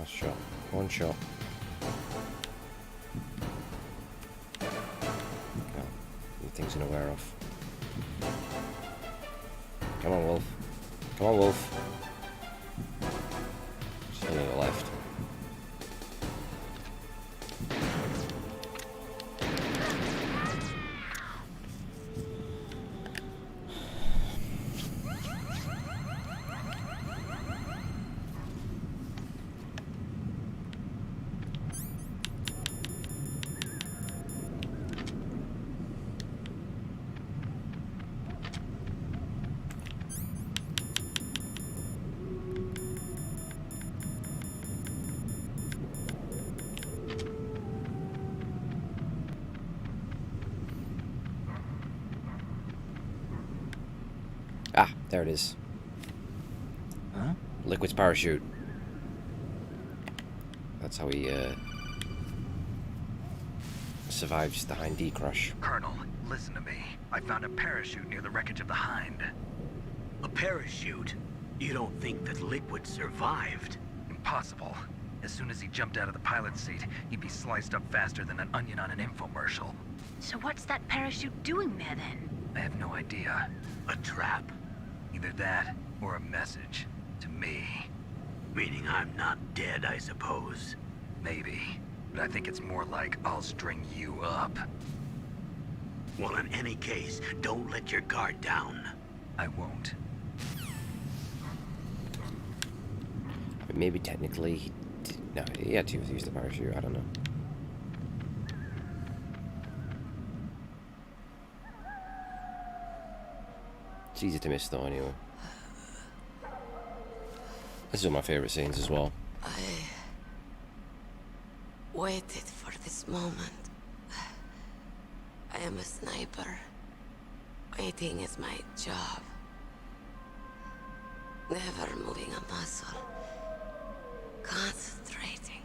Shot. One shot. Oh, the thing's gonna wear off. Come on, Wolf. Come on, Wolf. Still on the left. Ah, there it is. Huh? Liquid's parachute. That's how he survives the Hind D crash. Colonel, listen to me. I found a parachute near the wreckage of the Hind. A parachute? You don't think that Liquid survived? Impossible. As soon as he jumped out of the pilot's seat, he'd be sliced up faster than an onion on an infomercial. So what's that parachute doing there then? I have no idea. A trap? Either that, or a message. To me. Meaning I'm not dead, I suppose. Maybe. But I think it's more like I'll string you up. Well, in any case, don't let your guard down. I won't. I mean, maybe technically he did, no, he had to use the parachute, I don't know. It's easy to miss though anyway. This is one of my favourite scenes as well. I waited for this moment. I am a sniper. Waiting is my job. Never moving a muscle. Concentrating.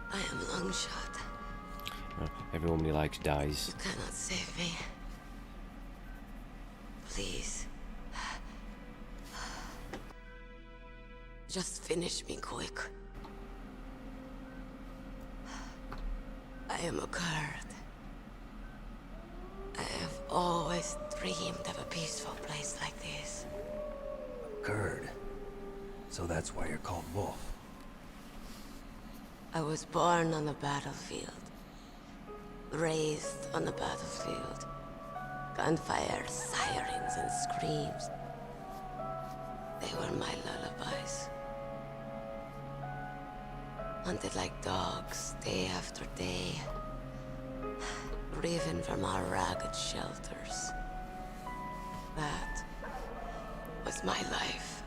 I am Longshot. Every woman he likes dies. You cannot save me. Please. Just finish me quick. I am a Kurd. I have always dreamed of a peaceful place like this. Kurd. So that's why you're called Wolf. I was born on the battlefield. Raised on the battlefield. Gunfire, sirens, and screams. They were my lullabies. Hunted like dogs, day after day. Driven from our ragged shelters. That was my life.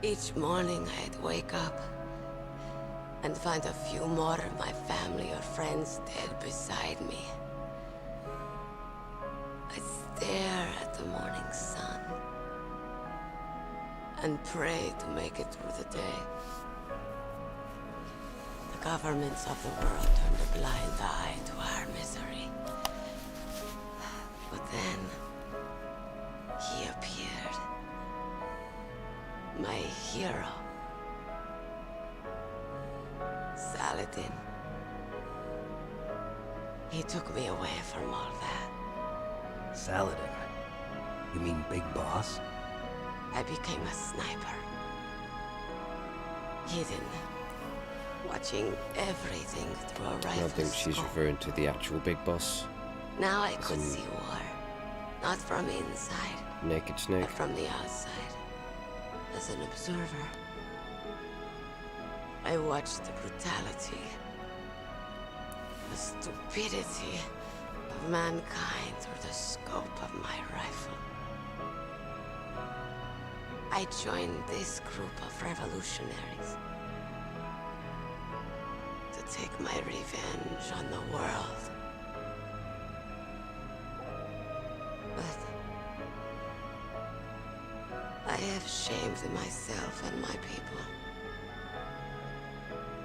Each morning I'd wake up and find a few more of my family or friends dead beside me. I'd stare at the morning sun and pray to make it through the day. The governments of the world turned a blind eye to our misery. But then, he appeared. My hero. Saladin. He took me away from all that. Saladin? You mean Big Boss? I became a sniper. Hidden. Watching everything through a I rifle don't think she's scope. referring to the actual Big Boss. Now I could see war. Not from inside, Naked Snake. but from the outside. As an observer. I watched the brutality, the stupidity of mankind through the scope of my rifle. I joined this group of revolutionaries to take my revenge on the world. But I have shamed myself and my people.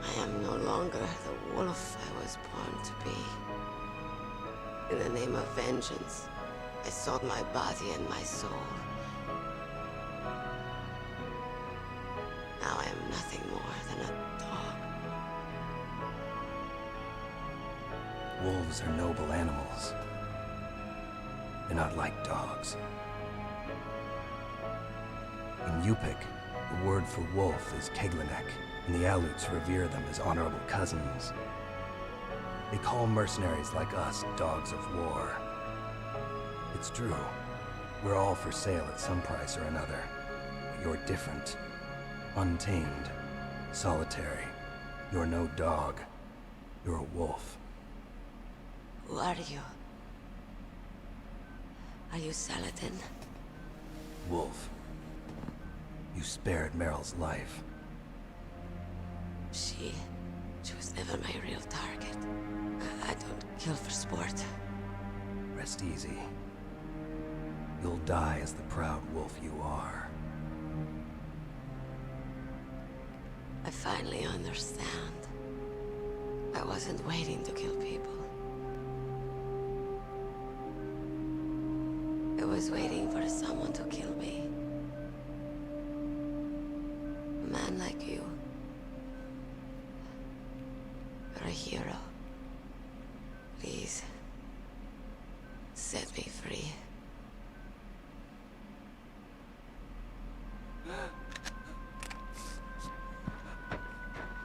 I am no longer the wolf I was born to be. In the name of vengeance, I sold my body and my soul. Now I am nothing more than a dog. Wolves are noble animals. They're not like dogs. In Yupik, the word for wolf is Keglanek, and the Aleuts revere them as honorable cousins. They call mercenaries like us dogs of war. It's true. We're all for sale at some price or another. But you're different. Untamed. Solitary. You're no dog. You're a wolf. Who are you? Are you Saladin? Wolf. You spared Meryl's life. She was never my real target. I don't kill for sport. Rest easy. You'll die as the proud wolf you are. I finally understand. I wasn't waiting to kill people. I was waiting for someone to kill me. A man like you. You're a hero. Please, set me free.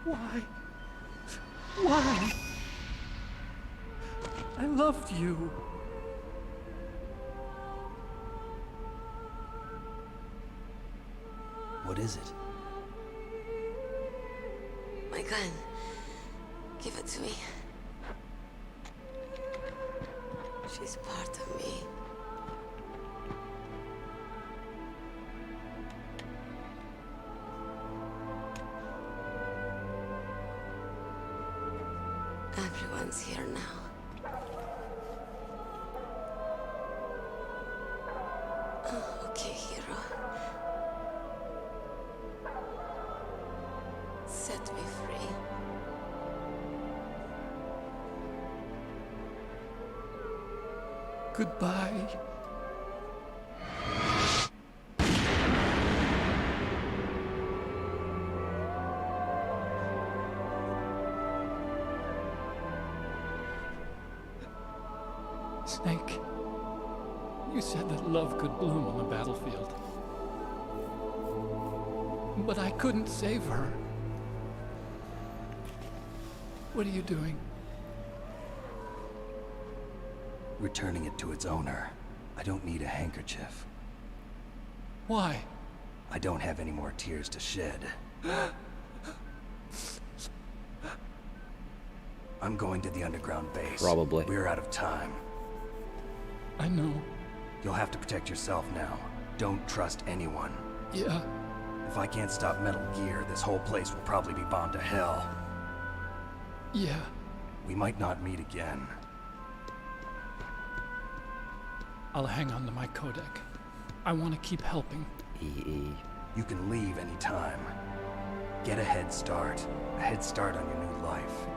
Why? Why? I loved you. What is it? My gun. Give it to me. She's part of me. Everyone's here now. Oh, okay, hero. Set me free. Goodbye. Snake, you said that love could bloom on the battlefield. But I couldn't save her. What are you doing? Returning it to its owner. I don't need a handkerchief. Why? I don't have any more tears to shed. I'm going to the underground base. Probably. We're out of time. I know. You'll have to protect yourself now. Don't trust anyone. Yeah. If I can't stop Metal Gear, this whole place will probably be bombed to hell. Yeah. We might not meet again. I'll hang on to my codec. I want to keep helping. You can leave anytime. Get a head start. A head start on your new life.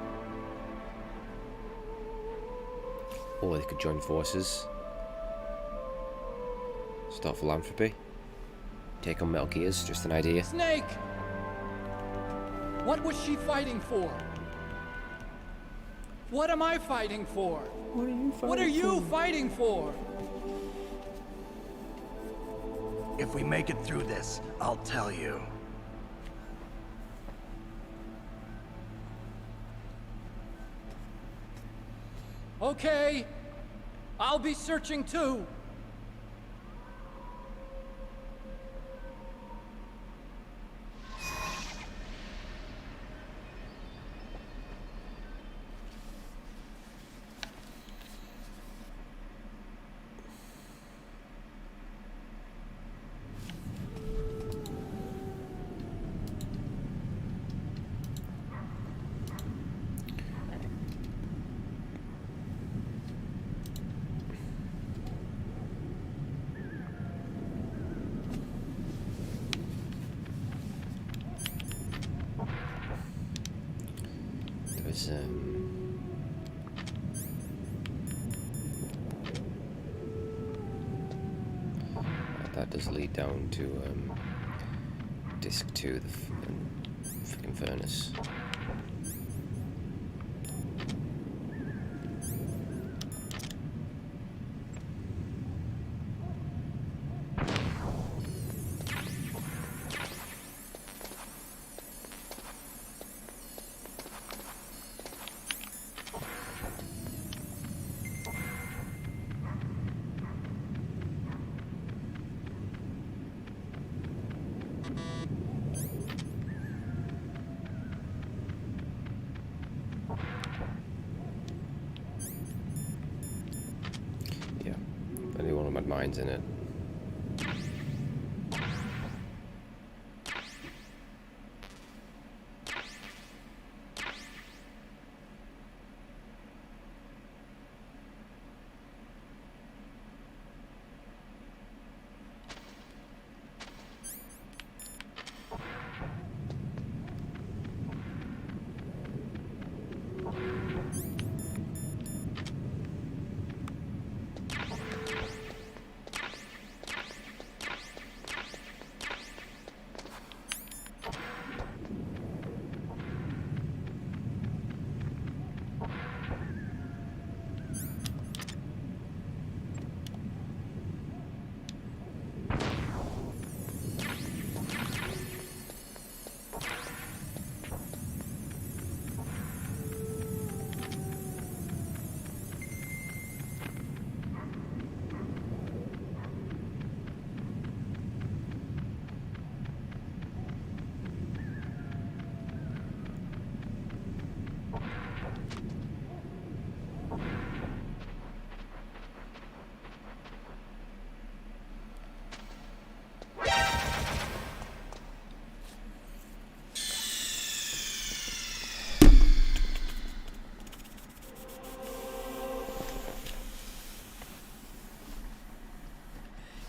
Or they could join forces. Start philanthropy. Take on Metal Gears, just an idea. Snake! What was she fighting for? What am I fighting for? What are you fighting for? If we make it through this, I'll tell you. Okay. I'll be searching too. That does lead down to disc 2, the fucking furnace. Anyone with mines in it.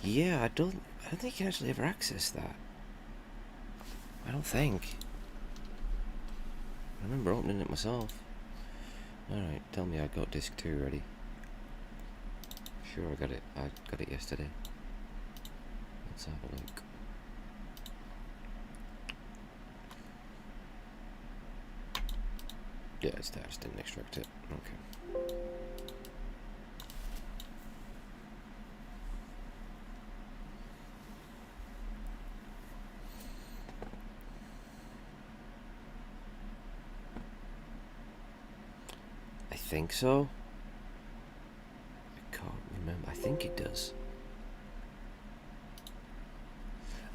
Yeah, I don't think you can actually ever access that. I don't think. I remember opening it myself. Alright, tell me I got disc 2 ready. Sure, I got it yesterday. Let's have a look. Yeah, it's there, I just didn't extract it. Okay. I think so. I can't remember. I think it does.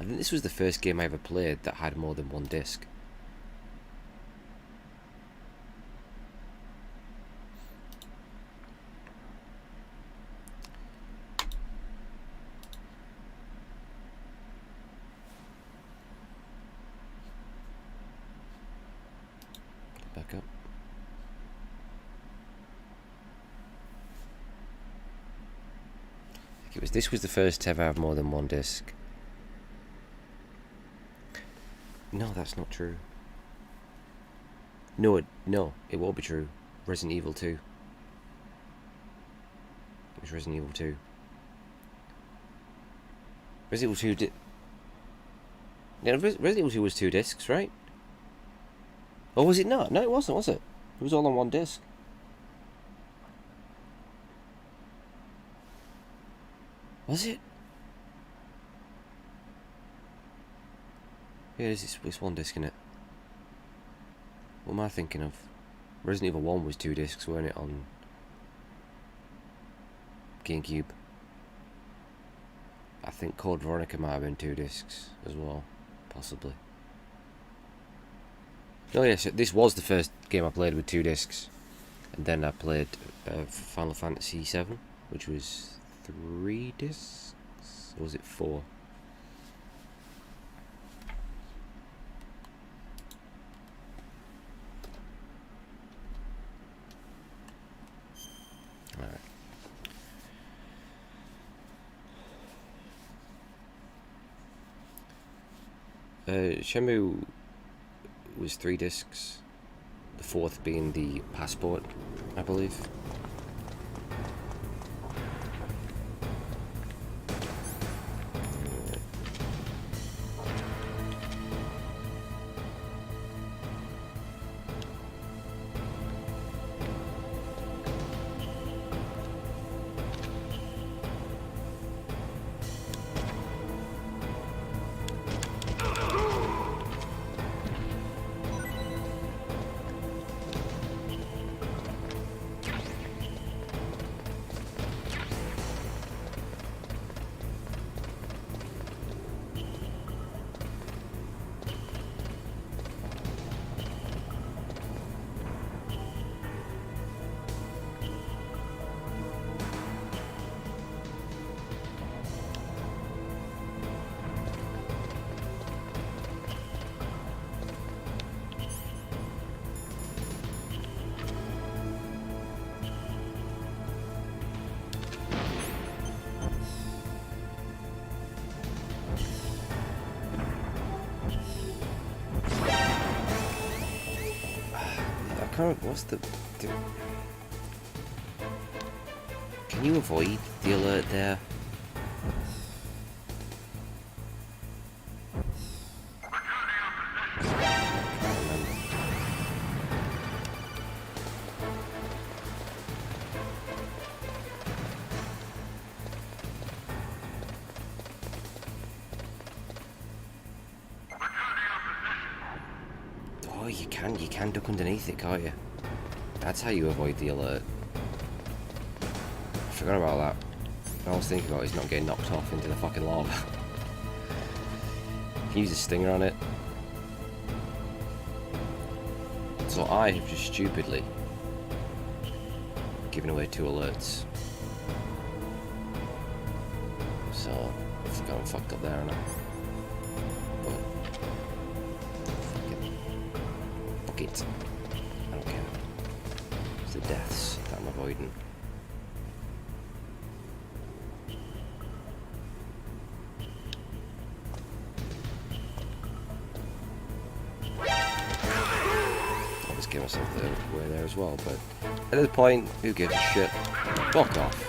I think this was the first game I ever played that had more than one disc. Back up. I think this was the first to ever have more than one disc. No, that's not true. No, it won't be true. Resident Evil 2. It was Resident Evil 2. Resident Evil 2 did... Yeah, Resident Evil 2 was 2 discs, right? Or was it not? No, it wasn't, was it? It was all on one disc. Was it? Yeah, it's one disc in it. What am I thinking of? Resident Evil 1 was 2 discs, weren't it, on GameCube? I think Code Veronica might have been 2 discs as well, possibly. Oh yes, this was the first game I played with 2 discs, and then I played Final Fantasy VII, which was 3 discs, or was it 4? Shenmue was 3 discs, the 4th being the passport, I believe. What's the... Can you avoid the alert there? Oh, you can duck underneath it, can't you? That's how you avoid the alert. I forgot about that. All I was thinking about is not getting knocked off into the fucking lava. You can use a stinger on it. So I have just stupidly given away 2 alerts. So I think I'm fucked up there, aren't I? But fuck it. I don't care. It's the deaths that I'm avoiding. I'll just give myself the way there as well, but at this point, who gives a shit? Fuck off.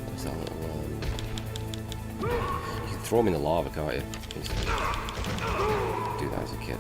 Where's that little you can throw them in the lava, can't you? Do that as a kid.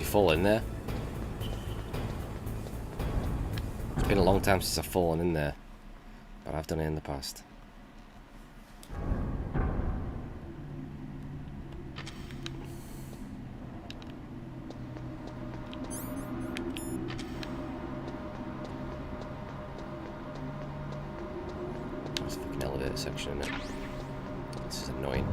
you fall in there? It's been a long time since I've fallen in there, but I've done it in the past. There's a fucking elevator section in it. This is annoying.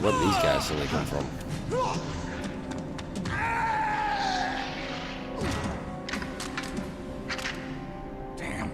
Where do these guys suddenly come from? Damn.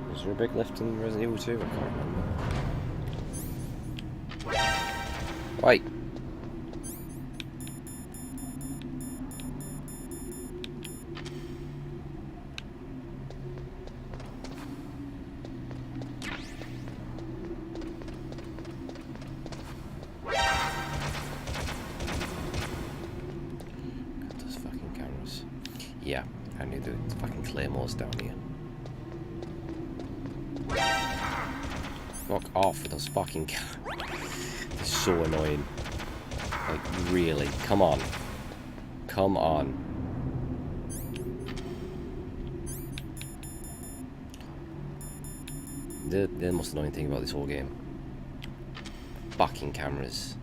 Was there a big lift in Resident Evil 2? I can't remember. Wait. God, those fucking cameras. Yeah, I knew the fucking claymores down here. Fuck off with those fucking cameras. It's so annoying. Like, really? Come on. Come on. They're the most annoying thing about this whole game. Fucking cameras.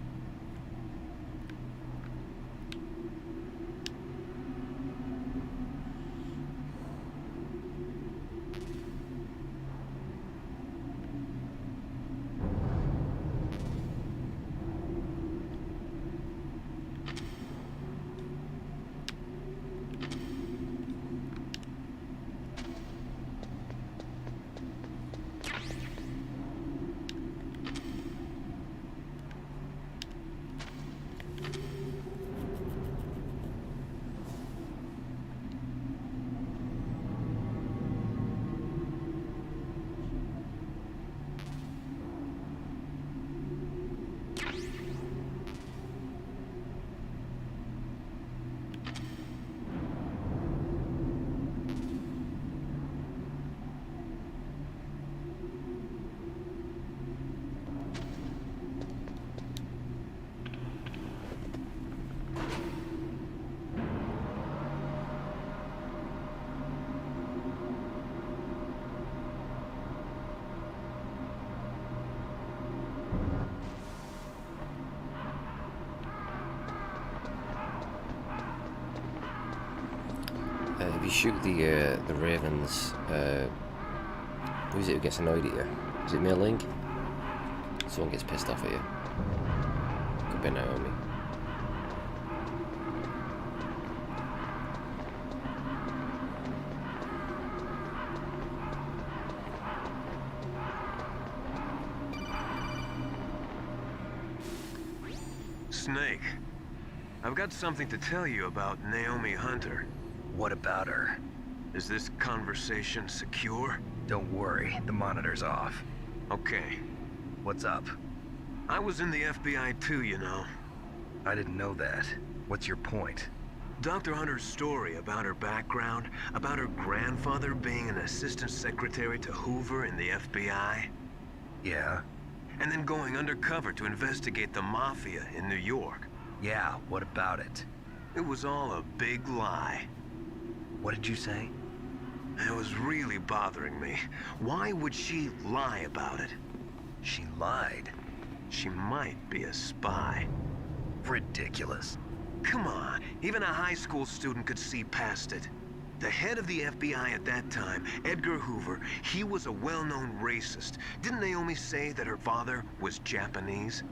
If you shoot the ravens, who is it who gets annoyed at you? Is it Mei Ling? Someone gets pissed off at you. Could be Naomi. Snake, I've got something to tell you about Naomi Hunter. What about her? Is this conversation secure? Don't worry, the monitor's off. Okay. What's up? I was in the FBI too, you know. I didn't know that. What's your point? Dr. Hunter's story about her background, about her grandfather being an assistant secretary to Hoover in the FBI. Yeah? And then going undercover to investigate the Mafia in New York. Yeah, what about it? It was all a big lie. What did you say? It was really bothering me. Why would she lie about it? She lied? She might be a spy. Ridiculous. Come on, even a high school student could see past it. The head of the FBI at that time, Edgar Hoover, he was a well-known racist. Didn't Naomi say that her father was Japanese?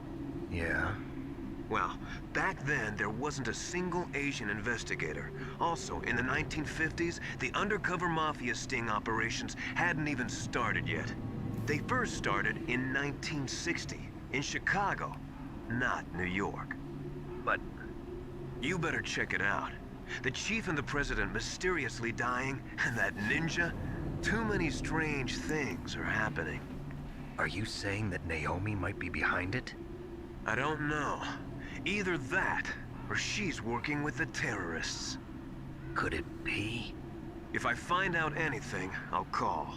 Yeah. Well, back then, there wasn't a single Asian investigator. Also, in the 1950s, the undercover mafia sting operations hadn't even started yet. They first started in 1960, in Chicago, not New York. But you better check it out. The chief and the president mysteriously dying, and that ninja? Too many strange things are happening. Are you saying that Naomi might be behind it? I don't know. Either that, or she's working with the terrorists. Could it be? If I find out anything, I'll call.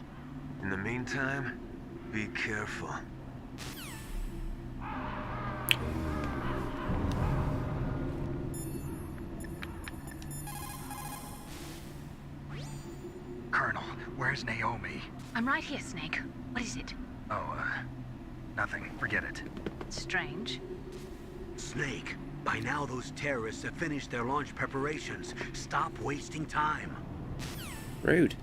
In the meantime, be careful. Colonel, where's Naomi? I'm right here, Snake. What is it? Oh, nothing. Forget it. Strange. Snake, by now those terrorists have finished their launch preparations. Stop wasting time. Rude.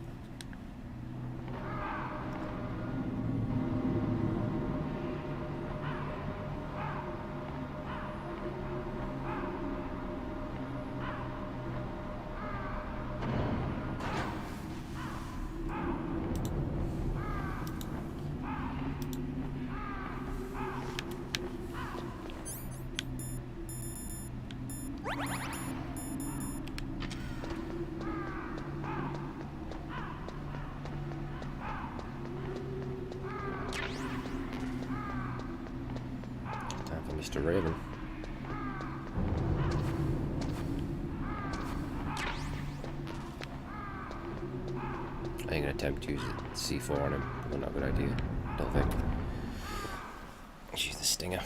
Mr. Raven. I ain't gonna attempt to use the C4 on him. Probably not a good idea. Don't think. Let's use the stinger.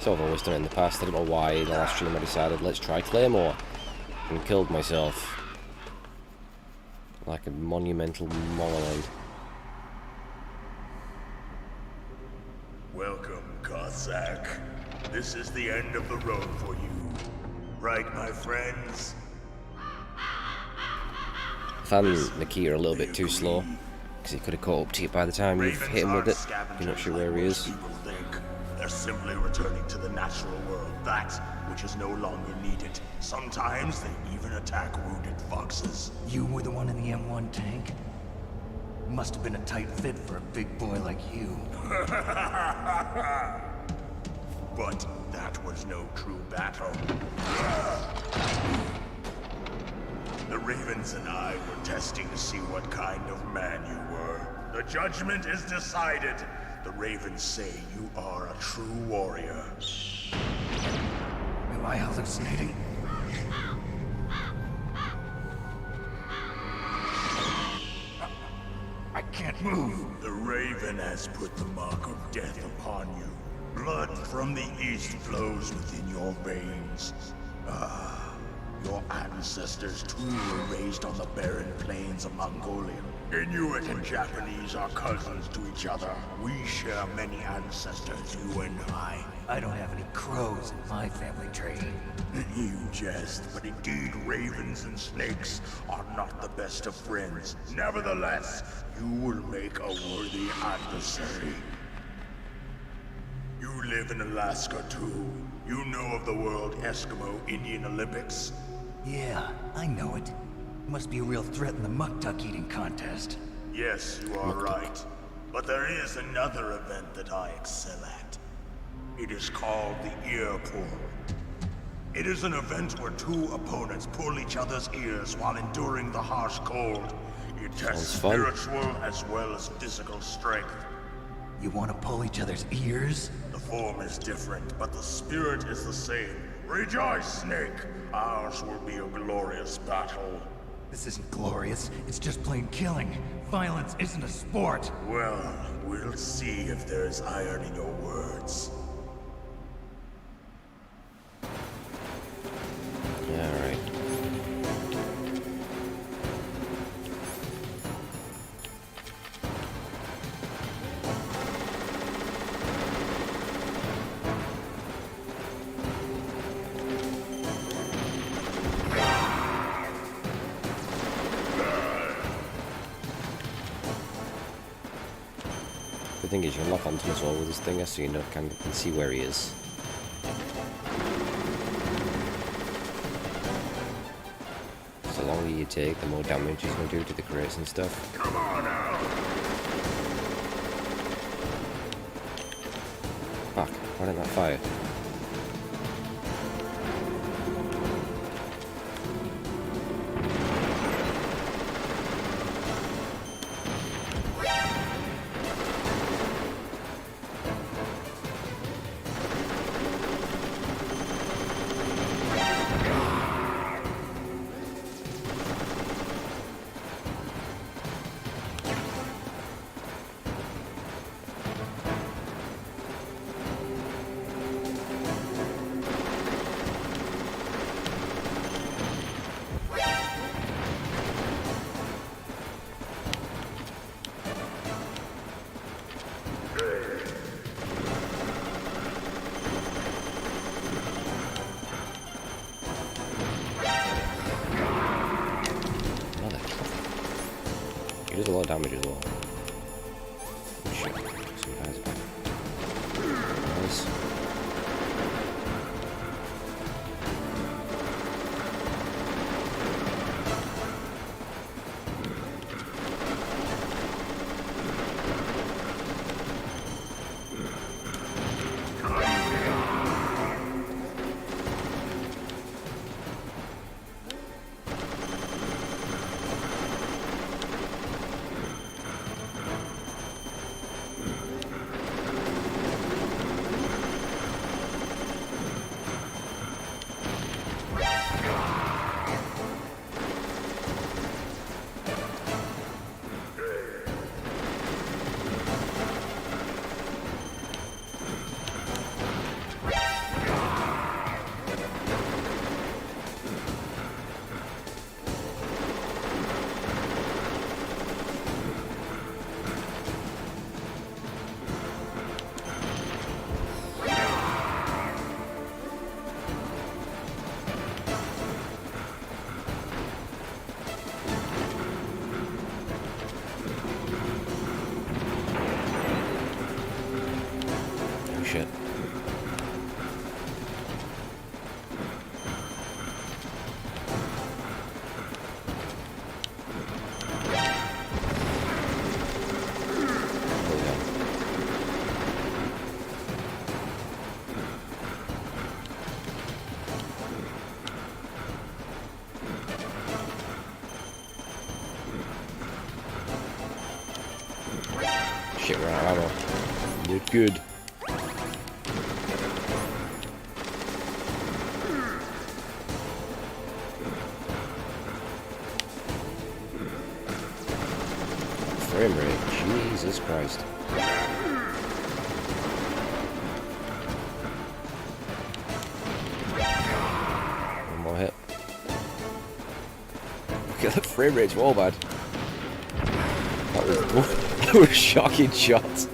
So I've always done it in the past. I don't know why in the last stream I decided let's try Claymore and killed myself like a monumental moloid. Welcome, Cossack. This is the end of the road for you. Right, my friends? I found Nikita a little bit too slow, because he could have caught up to you by the time you've hit him with it. You're not sure where he is. People think. They're simply returning to the natural world, that which is no longer needed. Sometimes they even attack wounded foxes. You were the one in the M1 tank? Must have been a tight fit for a big boy like you. But that was no true battle. The Ravens and I were testing to see what kind of man you were. The judgment is decided. The Ravens say you are a true warrior. Am I hallucinating? I can't move. The Raven has put the mark of death upon you. Blood from the east flows within your veins. Your ancestors too were raised on the barren plains of Mongolia. Inuit and Japanese are cousins to each other. We share many ancestors, you and I. I don't have any crows in my family tree. You jest, but indeed ravens and snakes are not the best of friends. Nevertheless, you will make a worthy adversary. You live in Alaska too. You know of the World Eskimo Indian Olympics? Yeah, I know it. Must be a real threat in the muck duck eating contest. Yes, you are right. But there is another event that I excel at. It is called the ear pull. It is an event where two opponents pull each other's ears while enduring the harsh cold. You test Sounds fun. spiritual as well as physical strength. You want to pull each other's ears? The form is different, but the spirit is the same. Rejoice, Snake! Ours will be a glorious battle. This isn't glorious. It's just plain killing. Violence isn't a sport. Well, we'll see if there's iron in your words. Alright. The thing is, you can lock onto him as well with this thing, so you know can see where he is. So the longer you take, the more damage he's going to do to the crates and stuff. Come on now! Fuck, why didn't that fire? He does a lot of damage as well. Oh shit. Some guys back. Nice. Shit. Shit, we're out of ammo. You're good. Frame rate, Jesus Christ. One more hit. Okay, the frame rate's all bad. That was shocking shots.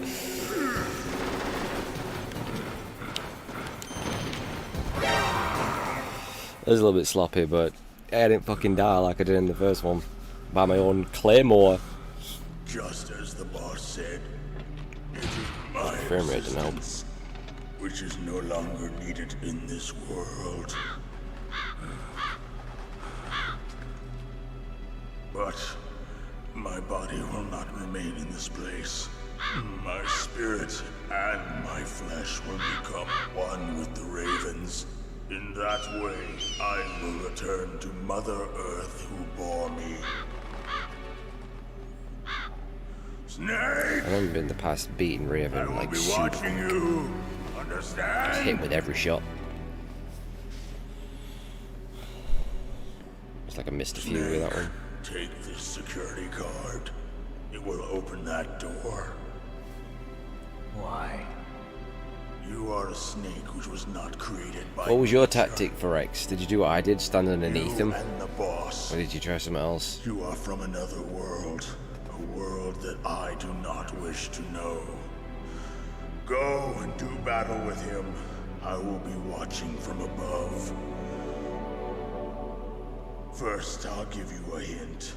That was a little bit sloppy, but I didn't fucking die like I did in the first one. By my own claymore. Just as the boss said, it is my Frame rate didn't help. existence which is no longer needed in this world. But my body will not remain in this place. My spirit and my flesh will become one with the ravens. In that way, I will return to Mother Earth who bore me. Snake! I remember in the past beating Raven I will like be super watching you. Understand? just hit him with every shot. It's like I missed a few with that one. Take this security card. It will open that door. Why? You are a snake which was not created by What was your nature. tactic for Rex? Did you do what I did, stand underneath You him? and the boss. Or did you try something else? You are from another world. A world that I do not wish to know. Go and do battle with him. I will be watching from above. First, I'll give you a hint.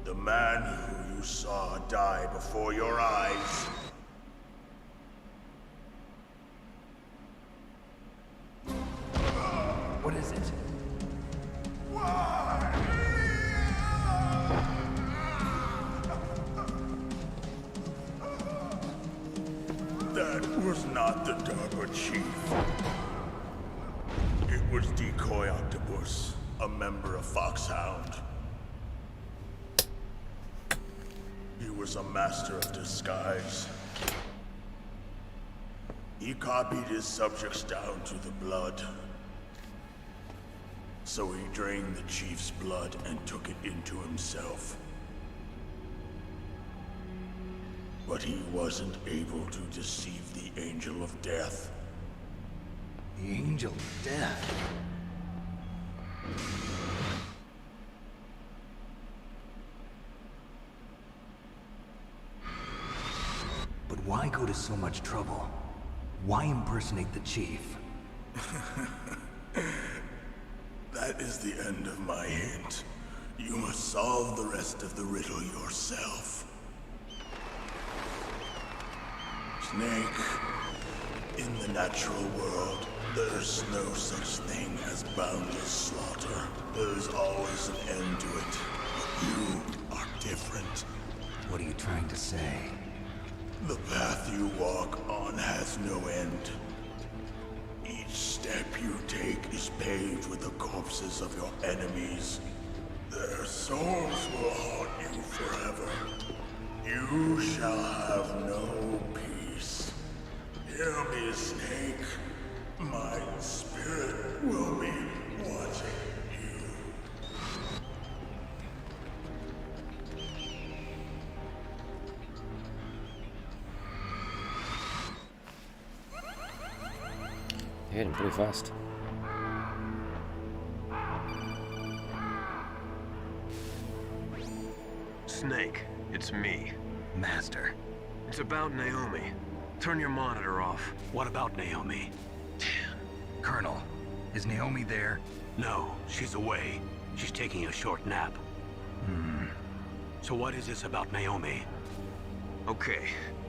The man who you saw die before your eyes. What is it? That was not the DARPA chief. It was Decoy Octopus, a member of Foxhound. He was a master of disguise. He copied his subjects down to the blood. So he drained the chief's blood and took it into himself. But he wasn't able to deceive the Angel of Death. The Angel of Death? But why go to so much trouble? Why impersonate the chief? That is the end of my hint. You must solve the rest of the riddle yourself. Snake, in the natural world, there's no such thing as boundless slaughter. There's always an end to it. But you are different. What are you trying to say? The path you walk on has no end. Each step you take is paved with the corpses of your enemies. Their souls will haunt you forever. You shall have no peace. Hear me, Snake. My spirit will be watching you. You're hitting pretty fast. Snake, it's me. Master. It's about Naomi. Turn your monitor off. What about Naomi? Colonel, is Naomi there? No, she's away. She's taking a short nap. So what is this about Naomi? Okay,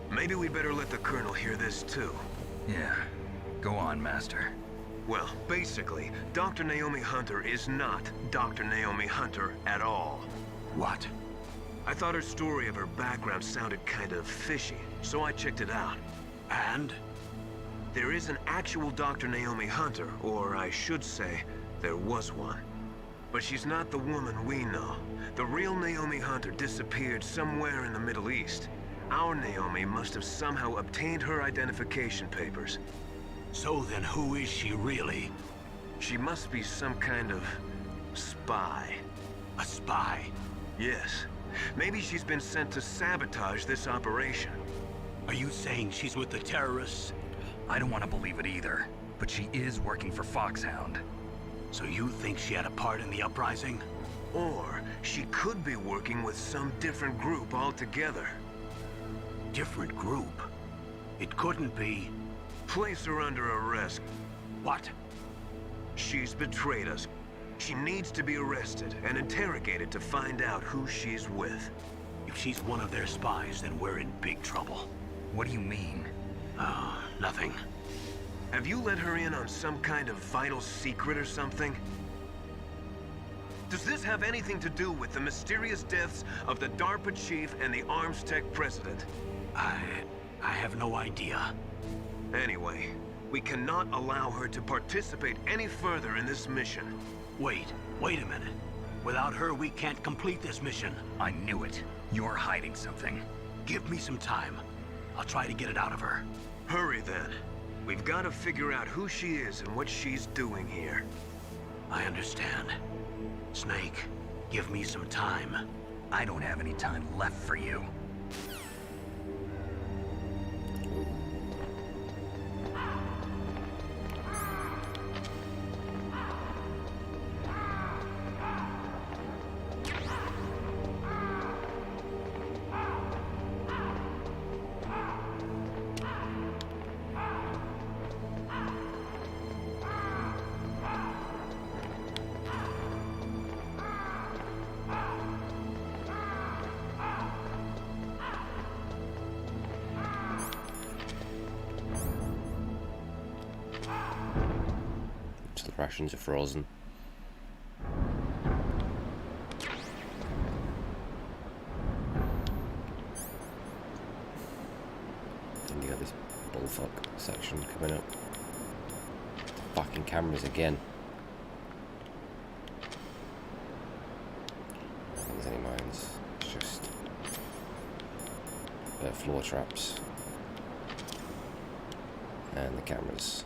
maybe we'd better let the Colonel hear this too. Yeah. Go on, Master. Well, basically, Dr. Naomi Hunter is not Dr. Naomi Hunter at all. What? I thought her story of her background sounded kind of fishy, so I checked it out. And? There is an actual Dr. Naomi Hunter, or I should say, there was one. But she's not the woman we know. The real Naomi Hunter disappeared somewhere in the Middle East. Our Naomi must have somehow obtained her identification papers. So then who is she really? She must be some kind of spy. A spy? Yes. Maybe she's been sent to sabotage this operation. Are you saying she's with the terrorists? I don't want to believe it either, but she is working for Foxhound. So you think she had a part in the uprising? Or she could be working with some different group altogether. Different group? It couldn't be. Place her under arrest. What? She's betrayed us. She needs to be arrested and interrogated to find out who she's with. If she's one of their spies, then we're in big trouble. What do you mean? Oh, nothing. Have you let her in on some kind of vital secret or something? Does this have anything to do with the mysterious deaths of the DARPA chief and the ArmsTech president? I have no idea. Anyway, we cannot allow her to participate any further in this mission. Wait a minute. Without her, we can't complete this mission. I knew it. You're hiding something. Give me some time. I'll try to get it out of her. Hurry then. We've got to figure out who she is and what she's doing here. I understand. Snake, give me some time. I don't have any time left for you. The rations are frozen. And you got this bullfuck section coming up. Fucking cameras again. I don't think there's any mines. It's just floor traps and the cameras.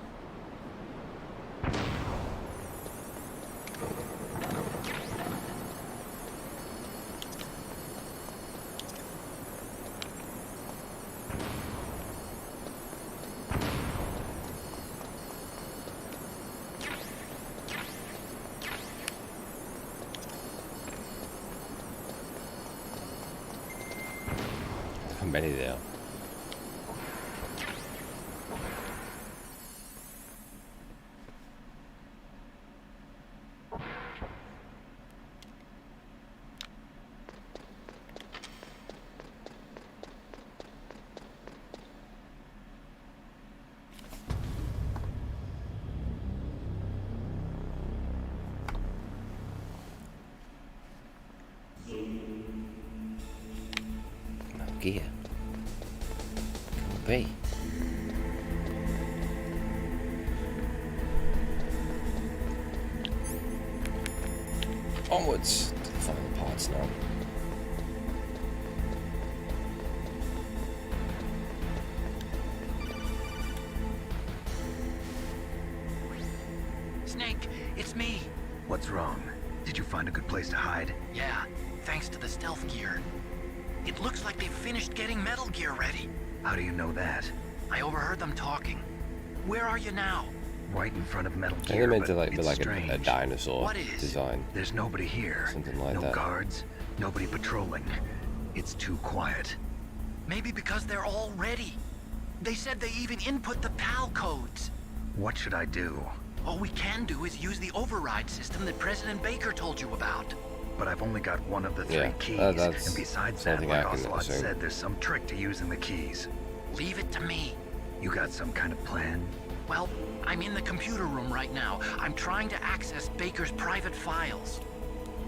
How many there are? Gear. Can't be. Onwards to the final parts now. Snake, it's me. What's wrong? Did you find a good place to hide? Yeah, thanks to the stealth gear. It looks like they've finished getting Metal Gear ready. How do you know that? I overheard them talking. Where are you now? Right in front of Metal I Gear. think they're meant to but be it's like strange. a dinosaur What is? design. There's nobody here. Something like no that. guards, nobody patrolling. It's too quiet. Maybe because they're all ready. They said they even input the PAL codes. What should I do? All we can do is use the override system that President Baker told you about. But I've only got one of the three Yeah, keys. that's And besides that, something like I can Ocelot assume. said, there's some trick to using the keys. Leave it to me. You got some kind of plan? Well, I'm in the computer room right now. I'm trying to access Baker's private files.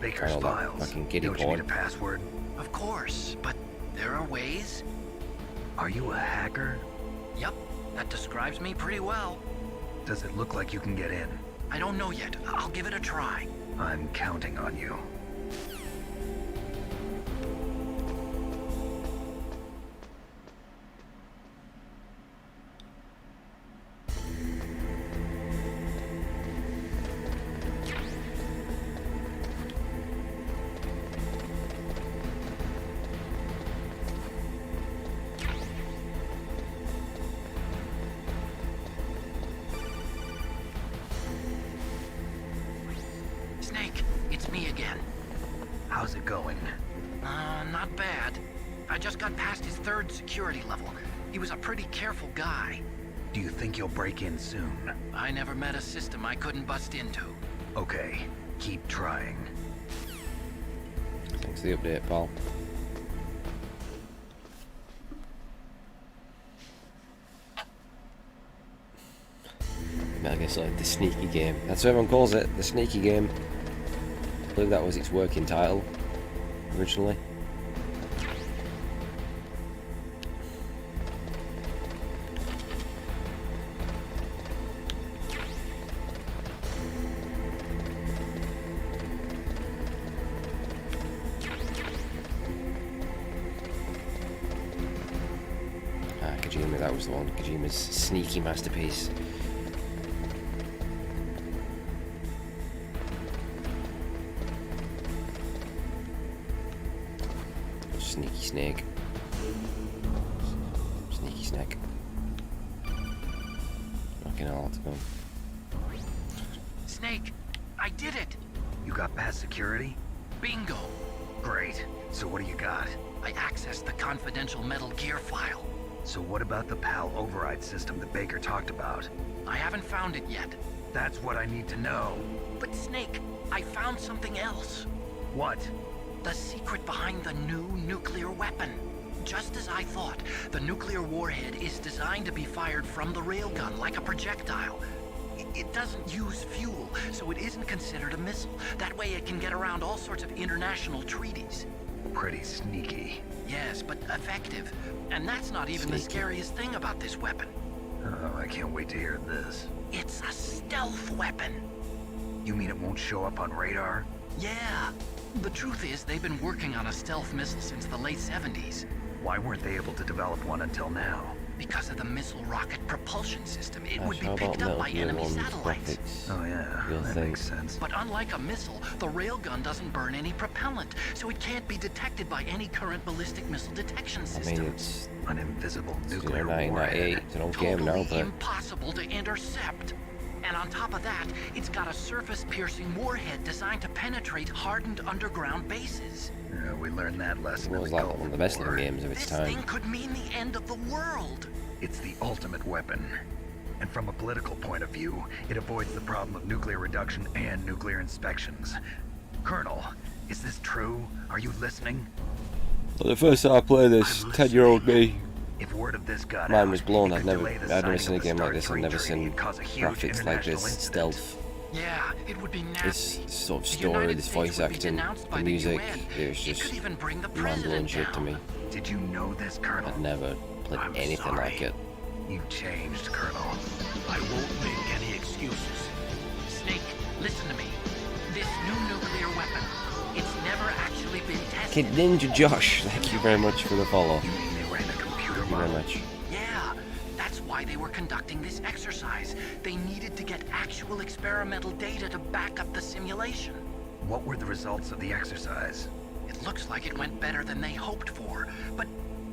Baker's Oh, that files. fucking giddy Don't you need boy. a password? Of course, but there are ways. Are you a hacker? Yep, that describes me pretty well. Does it look like you can get in? I don't know yet. I'll give it a try. I'm counting on you. Snake, it's me again. How's it going? Not bad. I just got past his third security level. He was a pretty careful guy. Do you think you'll break in soon? I never met a system I couldn't bust into. Okay, keep trying. Thanks for the update, pal. Metal Gear Solid, the sneaky game. That's what everyone calls it, the sneaky game. I believe that was its working title originally. was the one. Kojima's sneaky masterpiece. Sneaky Snake. Sneaky Snake. Fucking hell, to go. Snake, I did it! You got past security? Bingo! Great. So what do you got? I accessed the confidential Metal Gear file. So what about the PAL override system that Baker talked about? I haven't found it yet. That's what I need to know. But Snake, I found something else. What? The secret behind the new nuclear weapon. Just as I thought, the nuclear warhead is designed to be fired from the railgun like a projectile. It doesn't use fuel, so it isn't considered a missile. That way it can get around all sorts of international treaties. Pretty sneaky. Yes, but effective. And that's not even the scariest thing about this weapon. Oh, I can't wait to hear this. It's a stealth weapon. You mean it won't show up on radar? Yeah. The truth is, they've been working on a stealth missile since the late 70s. Why weren't they able to develop one until now? Because of the missile rocket propulsion system, it Gosh, would be how picked about up by Metal Gear enemy 1's satellites. graphics? Oh yeah, Real that thing. makes sense. But unlike a missile, the railgun doesn't burn any propellant, so it can't be detected by any current ballistic missile detection I systems. mean, it's An invisible you know, nuclear 1998. warhead. It's an old game now, Totally but impossible to intercept. And on top of that, it's got a surface-piercing warhead designed to penetrate hardened underground bases. Yeah, we learned that lesson. it in was the like Gulf one of the best War. looking games of its This thing time. could mean the end of the world. It's the ultimate weapon. And from a political point of view, it avoids the problem of nuclear reduction and nuclear inspections. Colonel, is this true? Are you listening? Well, the first time I played this, 10-year-old me, If word of this got mine out, was blown. it I'd could never delay the seen a signing of the game like START this. I've 3 never treaty seen and cause a huge graphics like international this, incident. stealth, Yeah, it would be nasty. this sort of The story, United this States voice would be acting, denounced by the the music. UN. It was It just could even bring the rambling president shit to down. me. Did you know this, Colonel? I'd never played anything like it. You changed, Colonel. I won't make any excuses. Snake, listen to me. This new nuclear weapon, it's never actually been tested. Kid Ninja Josh, thank you very much for the follow. You mean they ran a computer Thank you very model? much. Yeah, that's why they were conducting this exercise. They needed to get actual experimental data to back up the simulation. What were the results of the exercise? It looks like it went better than they hoped for, but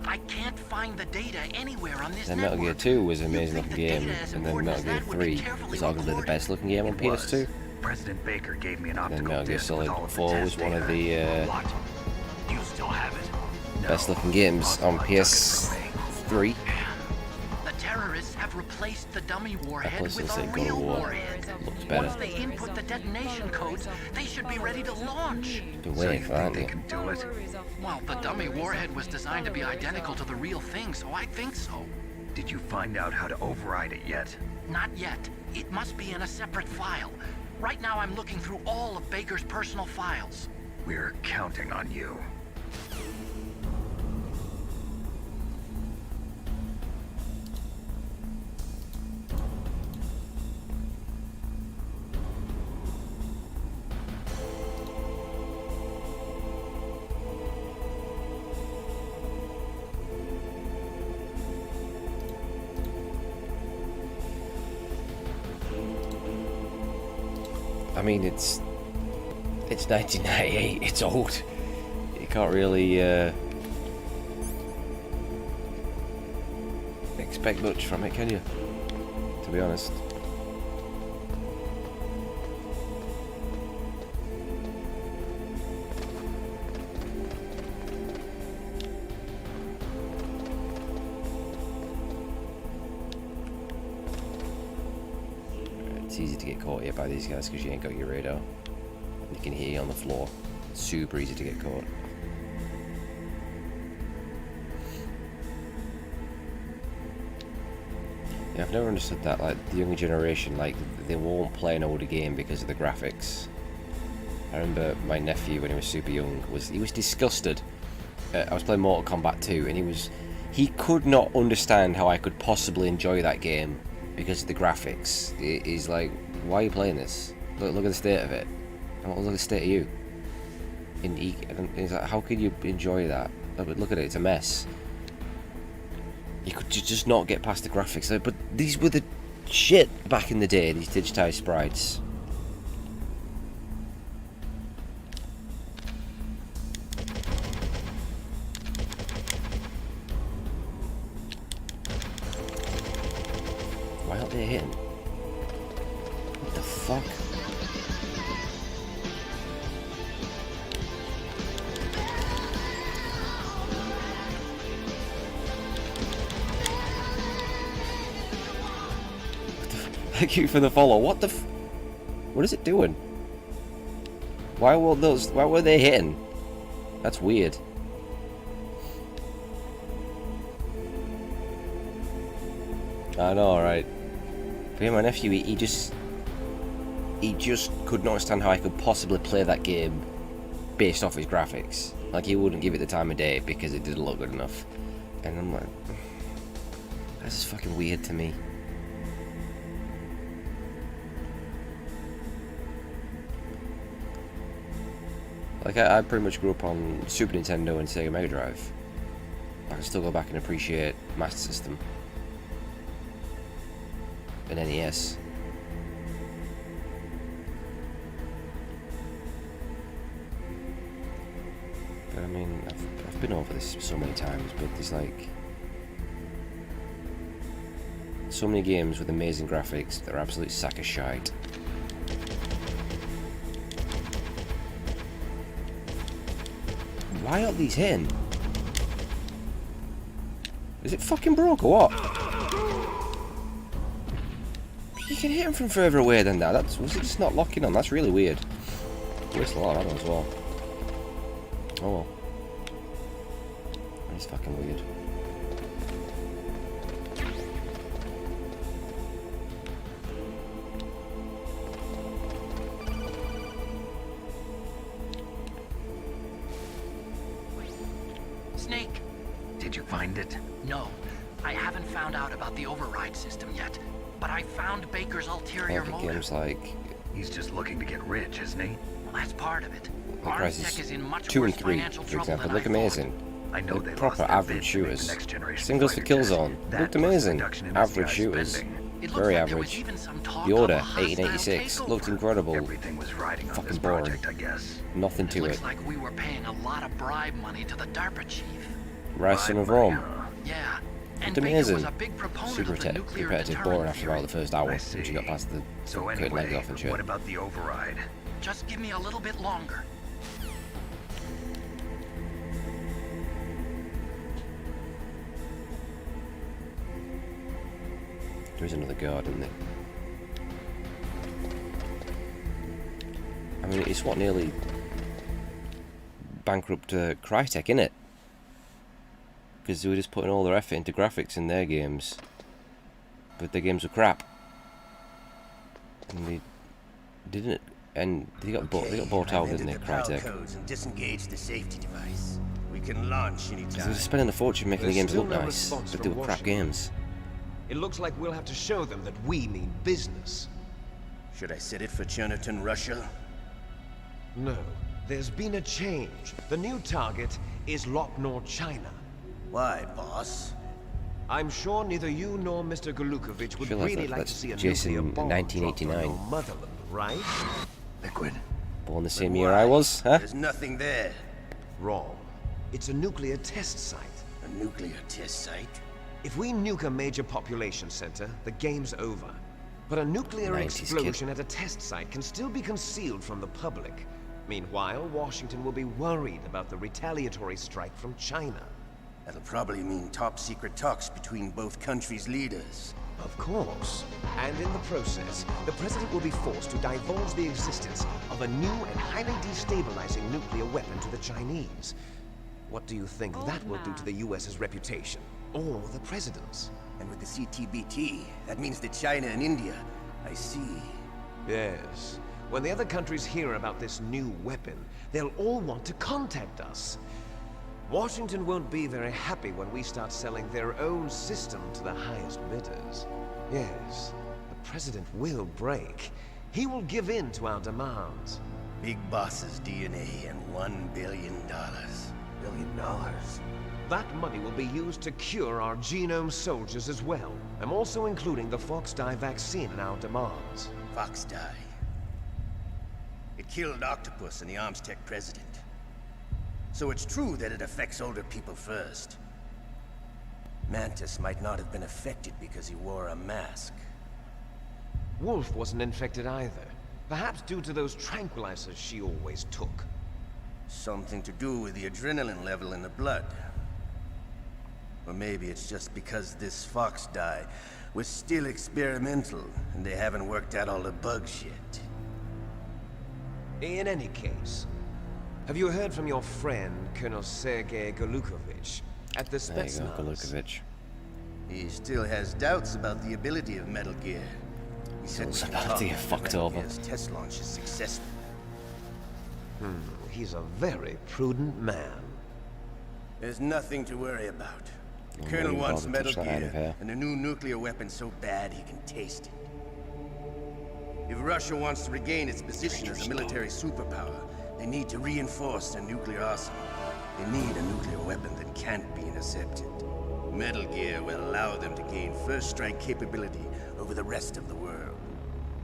I can't find the data anywhere on this Then Metal network. Gear 2 was an amazing You'd looking think the game, data as and then important Metal as Gear that would be 3 carefully was arguably the recorded. best looking game on It PS2. was. President Baker gave me an Then optical Metal Gear disc with Solid all of the 4 was test one of data. the What? You still have it? best looking games on PS3. The terrorists have replaced the dummy warhead Plus, with let's a say God of real War warhead. looks better. Once they input the detonation codes, they should be ready to launch. Been waiting for that, haven't you? Can do it. Well, the dummy warhead was designed to be identical to the real thing, so I think so. Did you find out how to override it yet? Not yet. It must be in a separate file. Right now I'm looking through all of Baker's personal files. We're counting on you. I mean, it's 1998. It's old. You can't really expect much from it, can you? To be honest. It's easy to get caught here by these guys because you ain't got your radar. You can hear you on the floor. It's super easy to get caught. Yeah, I've never understood that. Like the younger generation, like they won't play an older game because of the graphics. I remember my nephew when he was super young he was disgusted. I was playing Mortal Kombat 2 and he could not understand how I could possibly enjoy that game because of the graphics. He's like, why are you playing this? Look at the state of it. Look at the state of you. And he's like, how could you enjoy that? Look at it, it's a mess. You could just not get past the graphics though, but these were the shit back in the day, these digitized sprites. Why aren't they hitting? What the fuck? Thank you for the follow. What the what is it doing? Why were they hitting? That's weird. I know, right? For my nephew, he just could not understand how I could possibly play that game based off his graphics. Like, he wouldn't give it the time of day because it didn't look good enough. And I'm like, that's just fucking weird to me. Like, I pretty much grew up on Super Nintendo and Sega Mega Drive. I can still go back and appreciate Master System and NES. But I mean, I've been over this so many times, but there's like so many games with amazing graphics that are absolute sack of shite. Why aren't these hitting? Is it fucking broke or what? You can hit them from further away than that. Was it just not locking on? That's really weird. Waste a lot of ammo as well. Oh well. That's fucking weird. Snake! Did you find it? No, I haven't found out about the override system yet, but I found Baker's ulterior motive. Games like... He's just looking to get rich, isn't he? Well, that's part of it. Like Armstech is in much 2 and worse 3, financial for trouble example, than look I amazing. I know Like they proper lost their average bid to make the shooters. next generation Same goes for fighter Killzone. jet. That Looked plus amazing. reduction in Average SDI shooters. spending. Very average. The Order, 1886, looked incredible. Everything was riding on Fucking this boring. project, I guess. Nothing to it. Looks like we were paying a lot of bribe money to the DARPA chief. Rise Son of Rome. Yeah. Looked And Baker amazing. was a big proponent Super of the nuclear repetitive deterrent boring after about the first hour I once you got see. past the So cutting legs anyway, off and shit. what about the override? Just give me a little bit longer. There is another guard, isn't there? I mean, it's what nearly bankrupt Crytek, innit? Because they were just putting all their effort into graphics in their games, but their games were crap, and they didn't. And they got bought out, didn't they, Crytek? Codes and disengage the safety device. We can launch Because they anytime. were spending a fortune making the There's games look still no nice, response but from they were crap Washington. games. It looks like we'll have to show them that we mean business. Should I set it for Cherniton, Russia? No, there's been a change. The new target is Locknor, China. Why, boss? I'm sure neither you nor Mr. Golukovich would feel like really like to that's see a Jason nuclear bomb dropped on 1989. your motherland, right? Liquid. Born the same year I was, huh? There's nothing there. Wrong. It's a nuclear test site. A nuclear test site? If we nuke a major population center, the game's over. But a nuclear 90s explosion at a test site can still be concealed from the public. Meanwhile, Washington will be worried about the retaliatory strike from China. That'll probably mean top-secret talks between both countries' leaders. Of course. And in the process, the president will be forced to divulge the existence of a new and highly destabilizing nuclear weapon to the Chinese. What do you think that will do to the US's reputation? Or the president's? And with the CTBT, that means that China and India. I see. Yes. When the other countries hear about this new weapon, they'll all want to contact us. Washington won't be very happy when we start selling their own system to the highest bidders. Yes, the president will break. He will give in to our demands. Big Boss's DNA and $1 billion. $1 billion? that money will be used to cure our genome soldiers as well. I'm also including the Fox-Die vaccine in our demands. Fox-Die. It killed Octopus and the Armstech president. So it's true that it affects older people first. Mantis might not have been affected because he wore a mask. Wolf wasn't infected either. Perhaps due to those tranquilizers she always took. Something to do with the adrenaline level in the blood. Or maybe it's just because this Fox-Die was still experimental and they haven't worked out all the bugs yet. In any case, have you heard from your friend, Colonel Sergei Golukovich, at the There you go, Spetsnaz? Golukovich. He still has doubts about the ability of Metal Gear. He said It's we can about talk to get after fucked Metal over. Gear's test launch is successful. He's a very prudent man. There's nothing to worry about. The I'm Colonel not wants even bothered to Metal touch that out of Gear, here. and a new nuclear weapon so bad he can taste it. If Russia wants to regain its position as a military superpower, they need to reinforce their nuclear arsenal. They need a nuclear weapon that can't be intercepted. Metal Gear will allow them to gain first strike capability over the rest of the world.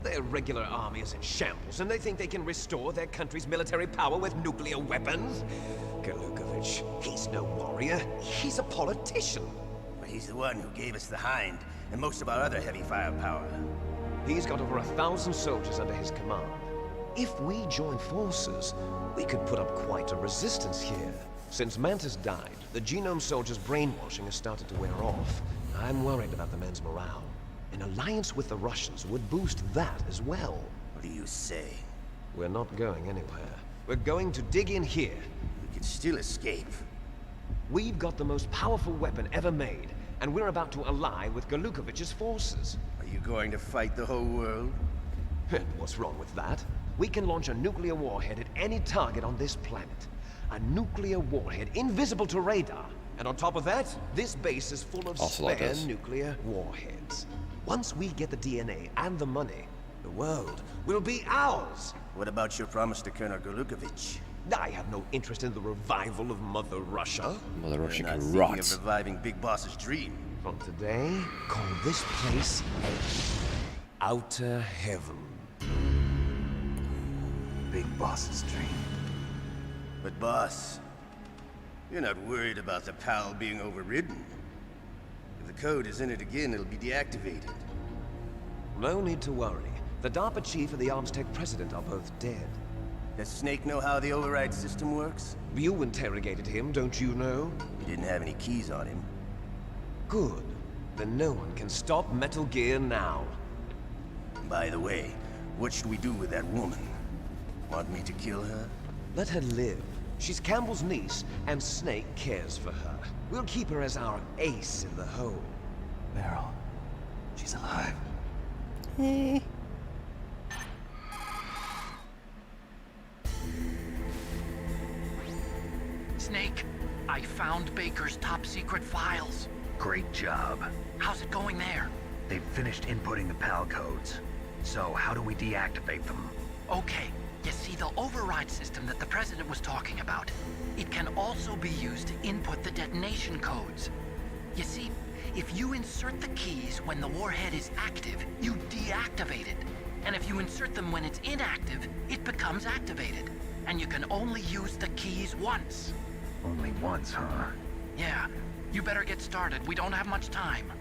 Their regular army is in shambles, and they think they can restore their country's military power with nuclear weapons? Golukovich, he's no warrior. He's a politician. But he's the one who gave us the Hind and most of our other heavy firepower. He's got over 1,000 soldiers under his command. If we join forces, we could put up quite a resistance here. Since Mantis died, the genome soldiers' brainwashing has started to wear off. I'm worried about the men's morale. An alliance with the Russians would boost that as well. What do you say? We're not going anywhere. We're going to dig in here. We can still escape. We've got the most powerful weapon ever made, and we're about to ally with Golukovich's forces. Are you going to fight the whole world? And what's wrong with that? We can launch a nuclear warhead at any target on this planet. A nuclear warhead invisible to radar. And on top of that, this base is full of Ocelot spare does. nuclear warheads. Once we get the DNA and the money, the world will be ours. What about your promise to Colonel Golukovich? I have no interest in the revival of Mother Russia. Mother Russia You're not can thinking rot. of reviving Big Boss's dream. From today, call this place Outer Heaven. Big Boss's dream. But boss, you're not worried about the PAL being overridden. If the code is in it again, it'll be deactivated. No need to worry. The DARPA chief and the Armstech president are both dead. Does Snake know how the override system works? You interrogated him, don't you know? He didn't have any keys on him. Good. Then no one can stop Metal Gear now. By the way, what should we do with that woman? Want me to kill her? Let her live. She's Campbell's niece, and Snake cares for her. We'll keep her as our ace in the hole. Meryl, she's alive. Snake, I found Baker's top secret files. Great job. How's it going there? They've finished inputting the PAL codes. So how do we deactivate them? Okay, you see the override system that the President was talking about. It can also be used to input the detonation codes. You see, if you insert the keys when the warhead is active, you deactivate it. And if you insert them when it's inactive, it becomes activated. And you can only use the keys once. Only once, huh? Yeah, you better get started. We don't have much time.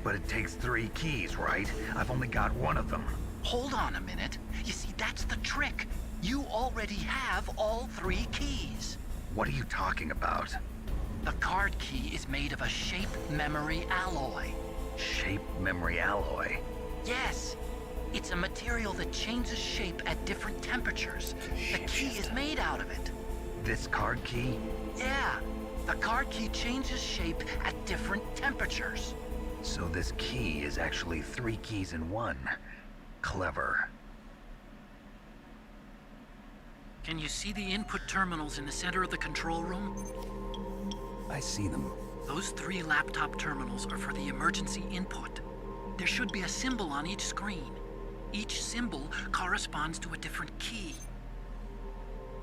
But it takes 3 keys, right? I've only got 1 of them. Hold on a minute. You see, that's the trick. You already have all 3 keys. What are you talking about? The card key is made of a shape memory alloy. Shape memory alloy? Yes. It's a material that changes shape at different temperatures. The key is made out of it. This card key? Yeah. The card key changes shape at different temperatures. So this key is actually 3 keys in 1. Clever. Can you see the input terminals in the center of the control room? I see them. Those 3 laptop terminals are for the emergency input. There should be a symbol on each screen. Each symbol corresponds to a different key.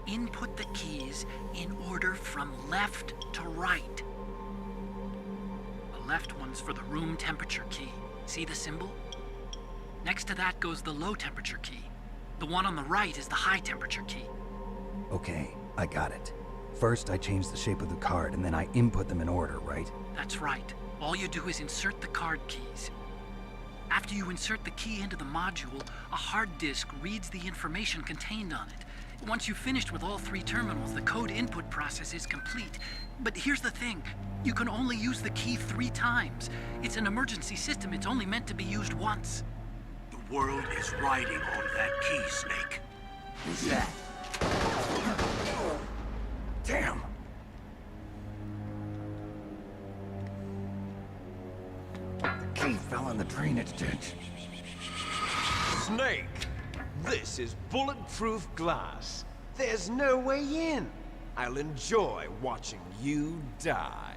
Input the keys in order from left to right. left one's for the room temperature key. See the symbol? Next to that goes the low temperature key. The one on the right is the high temperature key. Okay, I got it. First, I change the shape of the card, and then I input them in order, right? That's right. All you do is insert the card keys. After you insert the key into the module, a hard disk reads the information contained on it. Once you've finished with all 3 terminals, the code input process is complete. But here's the thing. You can only use the key 3 times. It's an emergency system. It's only meant to be used once. The world is riding on that key, Snake. Who's that? Damn! The key fell in the drainage ditch. Snake! This is bulletproof glass. There's no way in. I'll enjoy watching you die.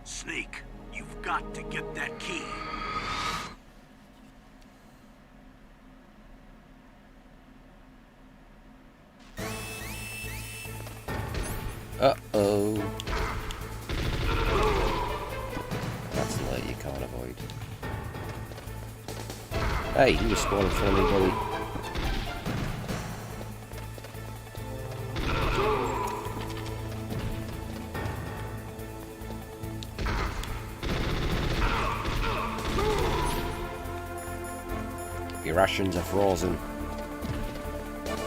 Snake, you've got to get that key. Uh-oh. That's an alert you can't avoid. Hey, you just spawned in front of me, buddy. Your rations are frozen. I'll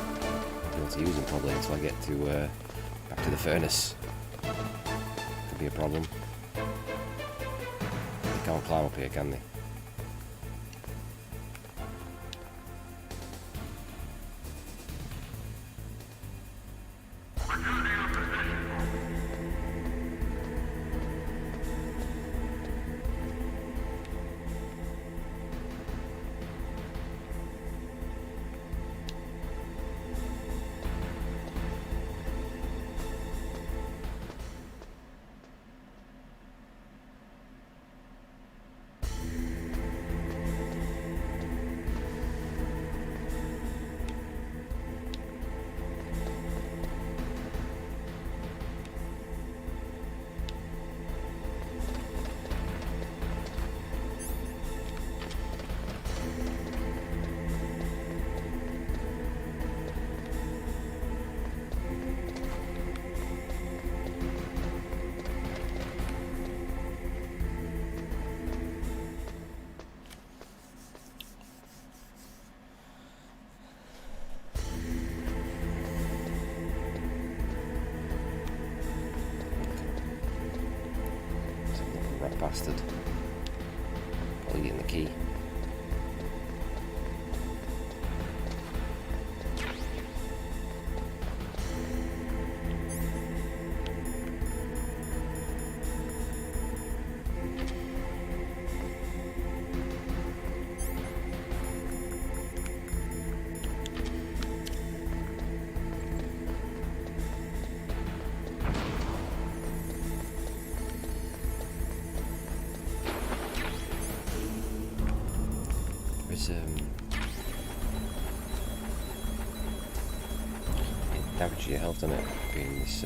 be able to use them probably until I get to back to the furnace. Could be a problem. They can't climb up here, can they? Bastard. Probably getting the key. Damage to your health on it, being this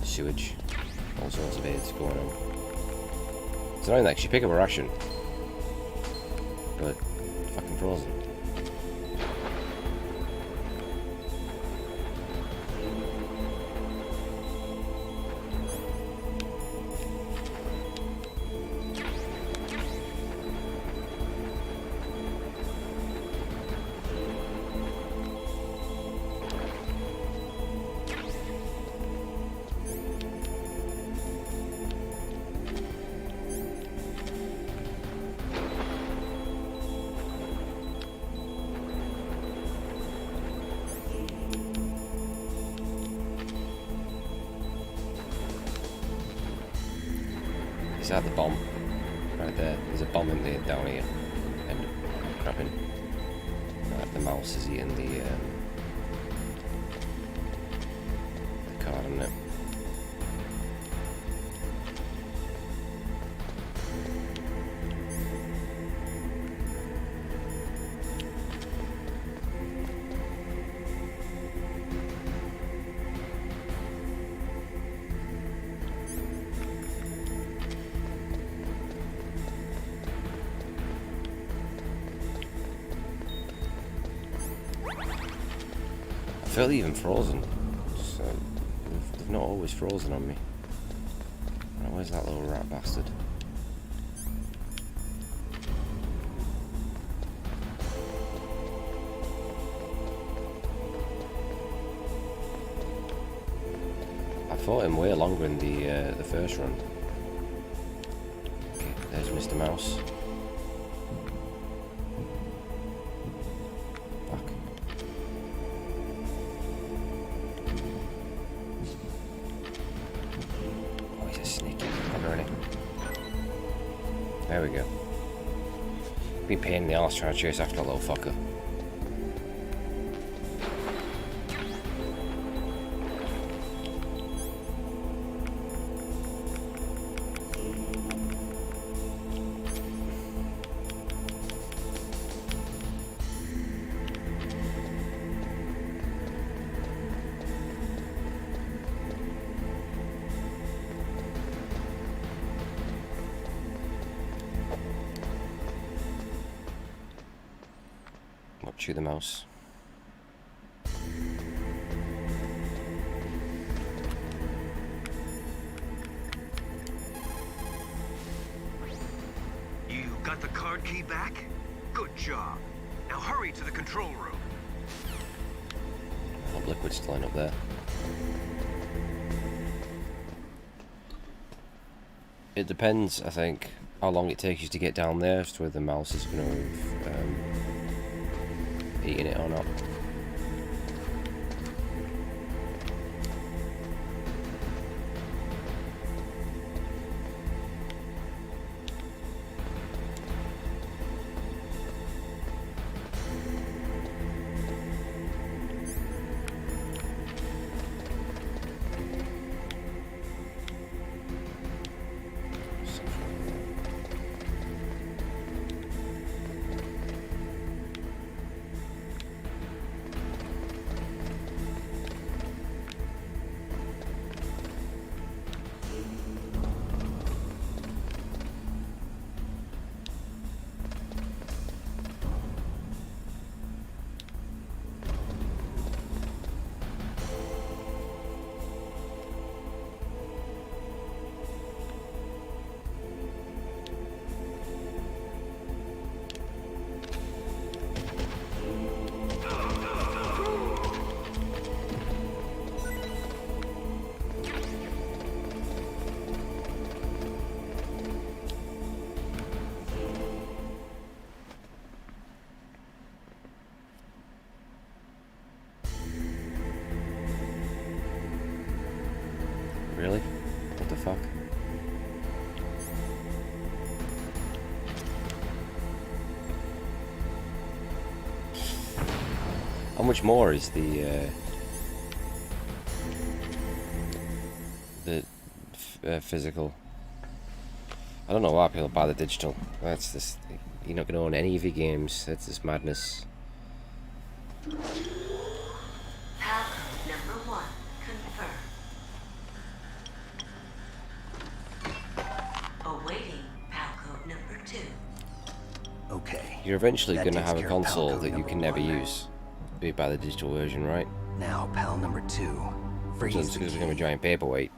sewage, all sorts of aids going on. It's annoying that you pick up a ration, but it's fucking frozen. Is that the bomb? Right there. There's a bomb in there down here. And grabbing. Right, the mouse is eating the card, isn't it? barely even frozen. So they've not always frozen on me. Right, where's that little rat bastard? I fought him way longer in the first run. Okay, there's Mr. Mouse. Fuck. Oh, he's a sneaky bugger, isn't he? There we go. Be a pain in the arse trying to chase after a little fucker. Chew the mouse. You got the card key back? Good job. Now hurry to the control room. I hope Liquid's still up there. It depends, I think, how long it takes you to get down there as to whether the mouse is going to have eaten it or not. Really? What the fuck? How much more is the physical? I don't know why people buy the digital. That's just, you're not going to own any of your games. That's just madness. Number 1, confirm. Awaiting PAL code number 2. Okay. You're eventually That going to takes have a care of PAL console code that you number can never 1. use. Be by the digital version, right? Now, PAL number 2. Freeze So it's going to become a giant paperweight.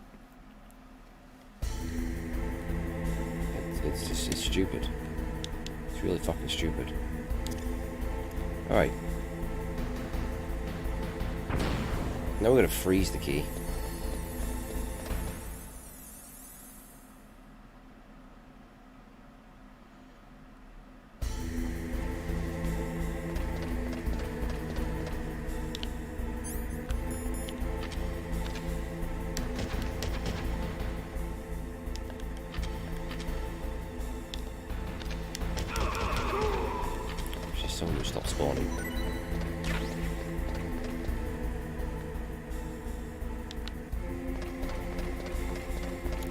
It's just, it's stupid. It's really fucking stupid. Alright. Now we're going to freeze the key. Someone will stop spawning.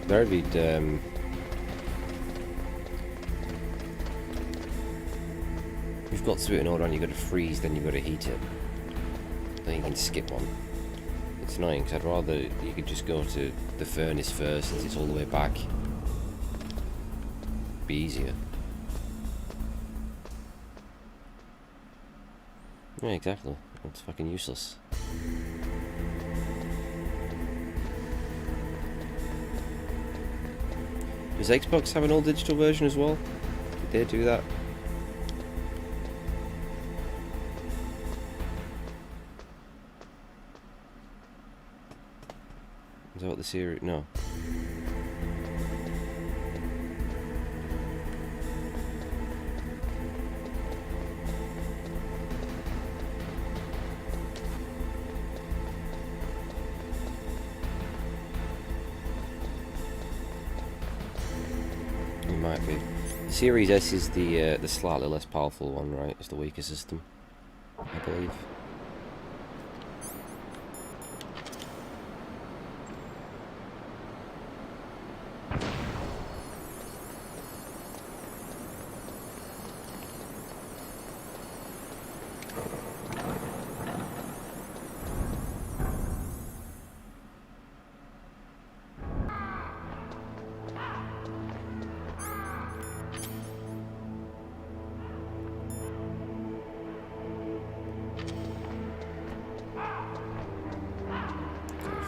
David, you've got to do it in order, and you've got to freeze, then you've got to heat it. Then you can skip one. It's annoying because I'd rather you could just go to the furnace first, since it's all the way back. Be easier. Yeah, exactly. It's fucking useless. Does Xbox have an all digital version as well? Did they do that? Is that what the series? No. It might be. The Series S is the slightly less powerful one, right? It's the weaker system, I believe.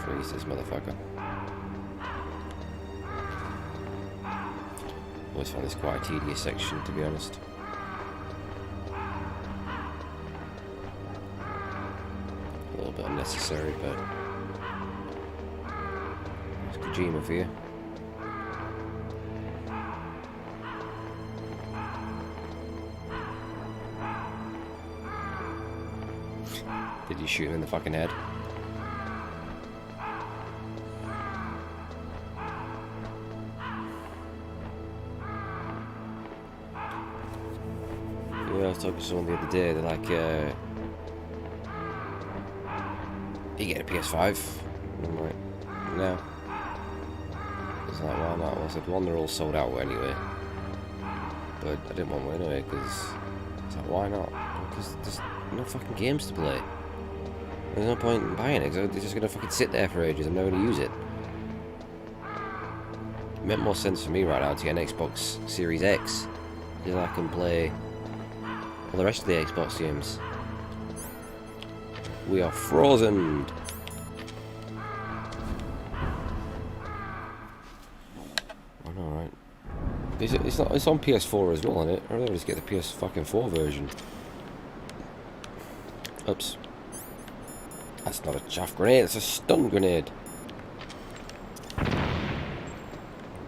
Freeze this motherfucker. Always found this quite a tedious section, to be honest. A little bit unnecessary, but it's Kojima for you. Did you shoot him in the fucking head? I was talking to someone the other day, they're like, you get a PS5? And I'm like, no. It's like, why not? Well, I said, one, they're all sold out anyway. But I didn't want one anyway, because it's like, why not? Because there's no fucking games to play. There's no point in buying it, because they're just going to fucking sit there for ages. I'm never going to use it. It meant more sense for me right now to get an Xbox Series X, because I can play all the rest of the Xbox games. We are frozen. I know, right? It's on PS4 as well, isn't it? I'd rather just get the PS4 version. Oops. That's not a chaff grenade, it's a stun grenade.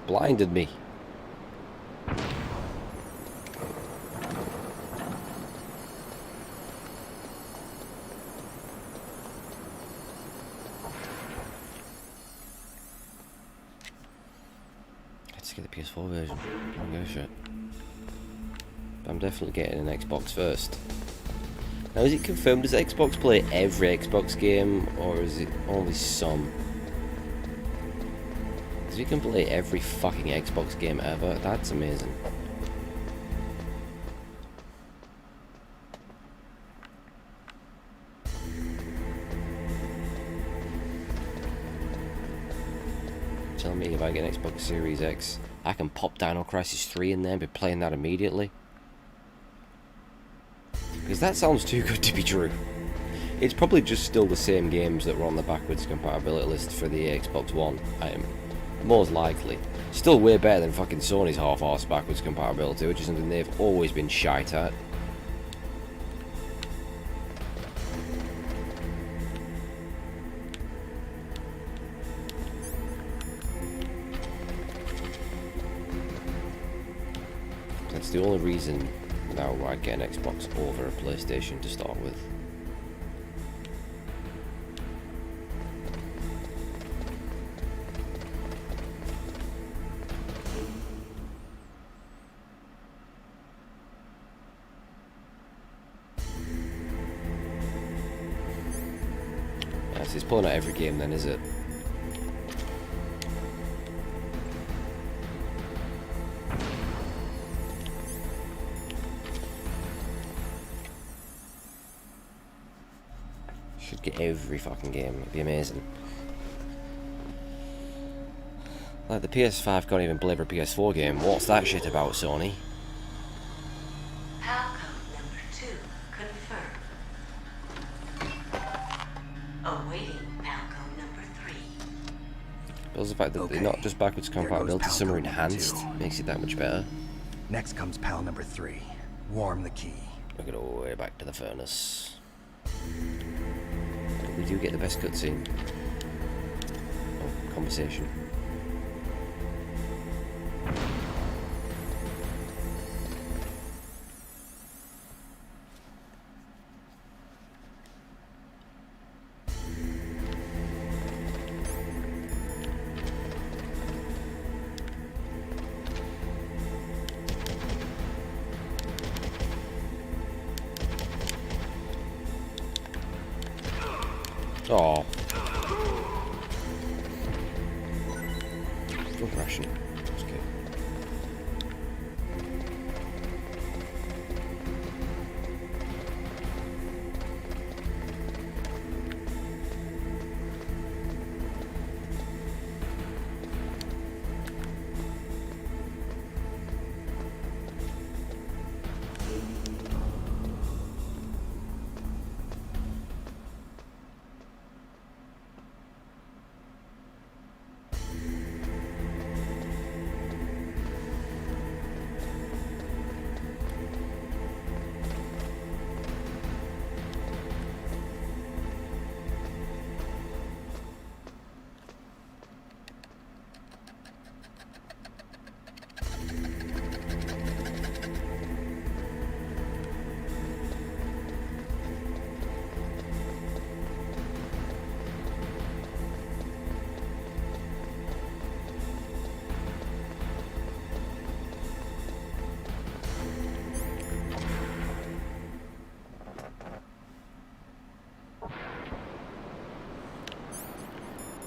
Blinded me. Let's get the PS4 version. I don't give a shit. But I'm definitely getting an Xbox first. Now, is it confirmed? Does Xbox play every Xbox game, or is it only some? Because you can play every fucking Xbox game ever. That's amazing. Tell me, if I get an Xbox Series X, I can pop Dino Crisis 3 in there and be playing that immediately. Because that sounds too good to be true. It's probably just still the same games that were on the backwards compatibility list for the Xbox One. Most likely. Still way better than fucking Sony's half-arsed backwards compatibility, which is something they've always been shite at. That's the only reason now I get an Xbox over a PlayStation to start with. Yeah, so it's pulling out every game then, is it? Should get every fucking game, it'd be amazing. Like, the PS5 can't even deliver a PS4 game. What's that shit about, Sony? Palcom number 2 confirmed. Also the fact that they're not just backwards compatibility, some are enhanced, makes it that much better. Next comes pal number 3. Warm the key. We're going all the way back to the furnace. But we do get the best cutscene. Oh, conversation. Oh. Good ration. That's good.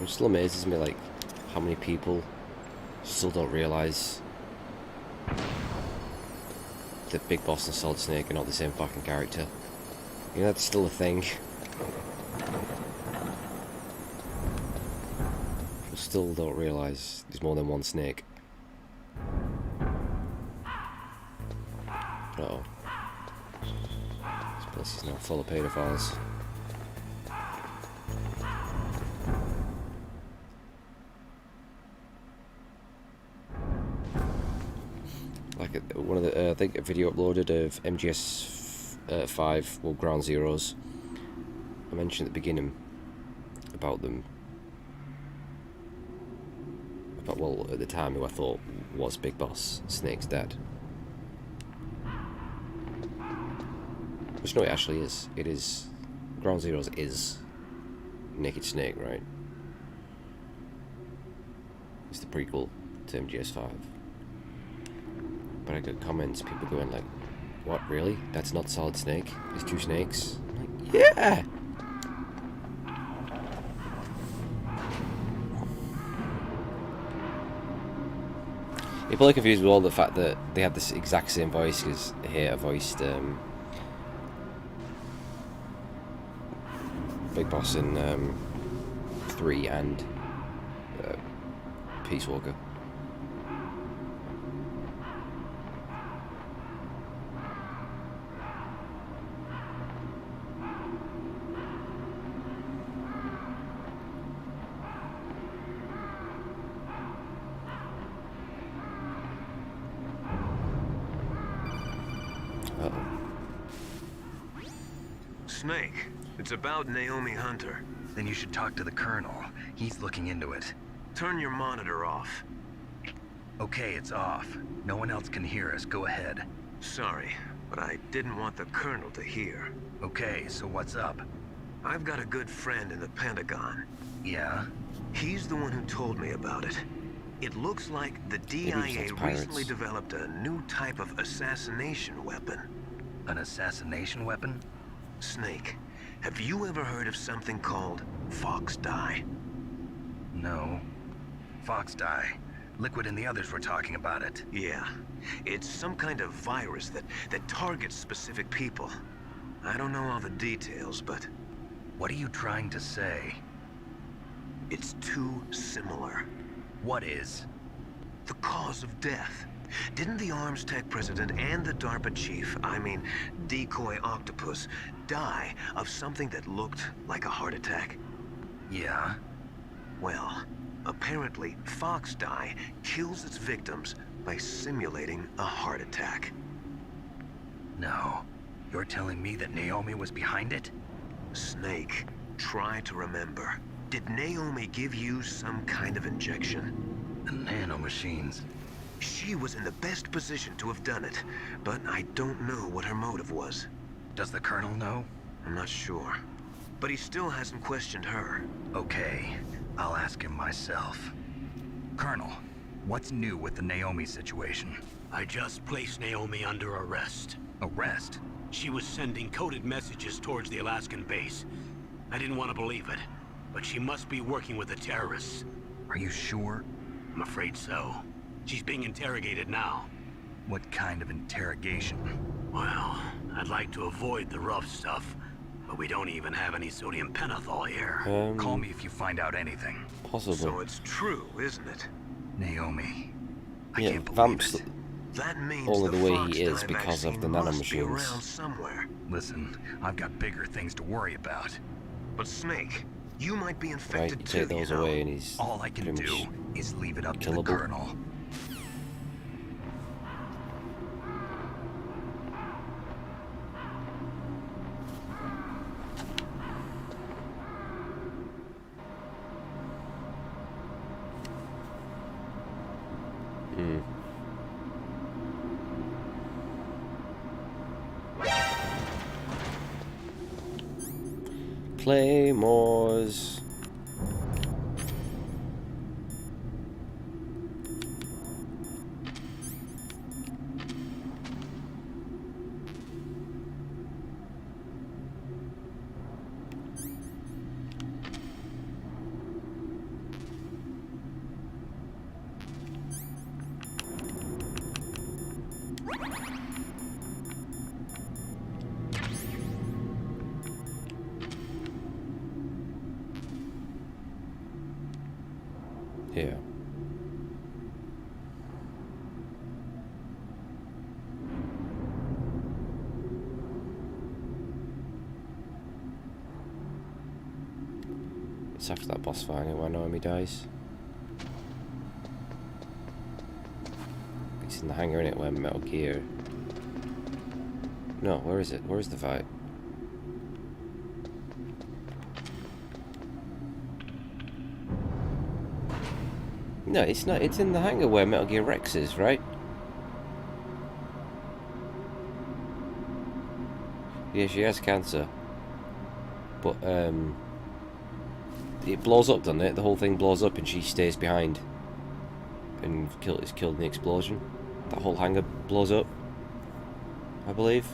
It still amazes me, like, how many people still don't realise that Big Boss and Solid Snake are not the same fucking character. You know, that's still a thing. People still don't realise there's more than one Snake. Uh-oh. This place is now full of pedophiles. One of the I think a video uploaded of MGS 5, well, Ground Zeroes. I mentioned at the beginning about them. About, well, at the time, who I thought was Big Boss, Snake's dad. Which no, it actually is. It is. Ground Zeroes is Naked Snake, right? It's the prequel to MGS 5. But I got comments, people going like, what, really? That's not Solid Snake? There's two snakes? I'm like, yeah! People are confused with all the fact that they have this exact same voice, because here I voiced Big Boss in 3 and Peace Walker. Snake, it's about Naomi Hunter. Then you should talk to the Colonel. He's looking into it. Turn your monitor off. Okay, it's off. No one else can hear us. Go ahead. Sorry, but I didn't want the Colonel to hear. Okay, so what's up? I've got a good friend in the Pentagon. Yeah? He's the one who told me about it. It looks like the DIA recently developed a new type of assassination weapon. An assassination weapon? Snake, have you ever heard of something called Fox Dye? No. Fox Dye. Liquid and the others were talking about it. Yeah. It's some kind of virus that targets specific people. I don't know all the details, but... What are you trying to say? It's too similar. What is? The cause of death. Didn't the Arms Tech president and the DARPA chief, I mean, Decoy Octopus, die of something that looked like a heart attack? Yeah? Well, Apparently, fox dye kills its victims by simulating a heart attack. No. You're telling me that Naomi was behind it? Snake, try to remember. Did Naomi give you some kind of injection? The nanomachines. She was in the best position to have done it, but I don't know what her motive was. Does the Colonel know? I'm not sure. But he still hasn't questioned her. Okay, I'll ask him myself. Colonel, what's new with the Naomi situation? I just placed Naomi under arrest. Arrest? She was sending coded messages towards the Alaskan base. I didn't want to believe it, but she must be working with the terrorists. Are you sure? I'm afraid so. She's being interrogated now. What kind of interrogation? Well, I'd like to avoid the rough stuff, but we don't even have any sodium pentothal here. Call me if you find out anything. Possibly. So it's true, isn't it? Naomi. I Yeah, can't believe Vamp's it. That means all of the way fox he is dye because of the vaccine must be around nanomachines. somewhere. Listen, I've got bigger things to worry about. But Snake, you might be Right, infected you too, take those you know? away and he's All I can pretty do much is leave it up to the killable. Colonel. Claymores. Yeah. It's after that boss fight where Naomi dies. It's in the hangar, innit, where Metal Gear... No, where is it? Where is the fight? No, it's not. It's in the hangar where Metal Gear Rex is, right? Yeah, she has cancer. But, it blows up, doesn't it? The whole thing blows up and she stays behind. And is killed in the explosion. That whole hangar blows up, I believe.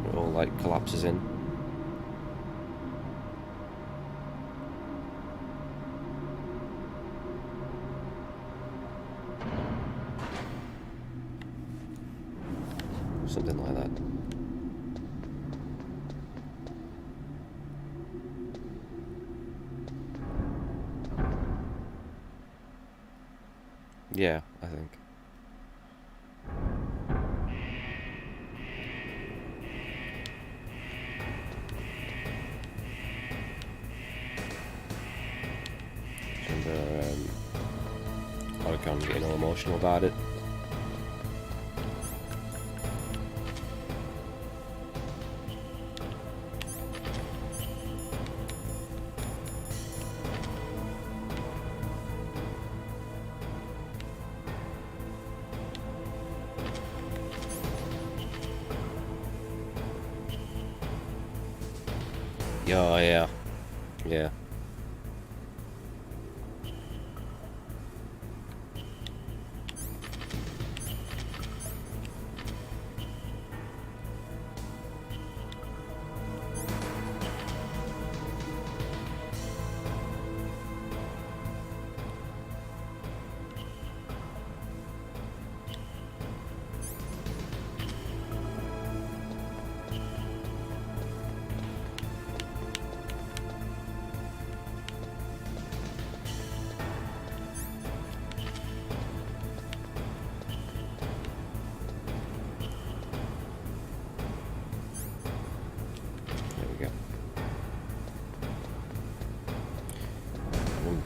It all, like, collapses in. Something like that. Yeah, I think. Remember, Otacon getting all emotional about it. Oh, yeah. Yeah.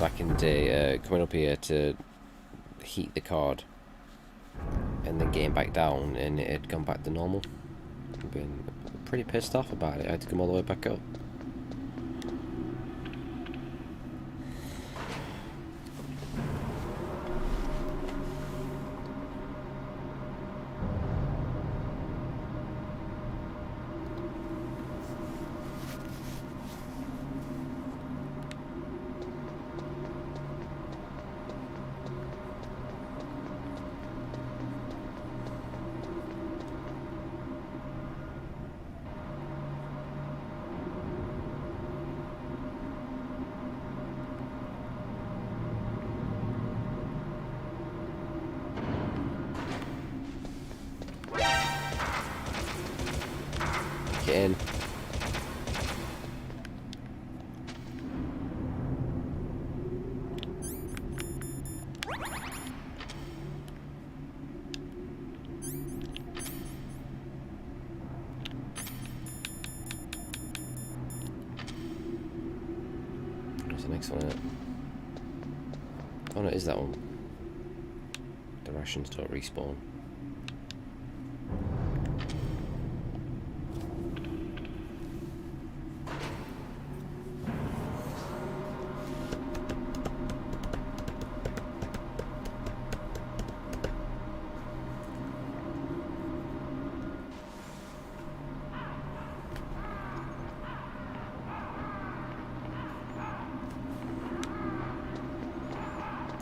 back in the day, coming up here to heat the card and then getting back down, and it had gone back to normal. I've been pretty pissed off about it. I had to come all the way back up. Get in. Where's the next one? Oh no, it is that one. The rations don't respawn.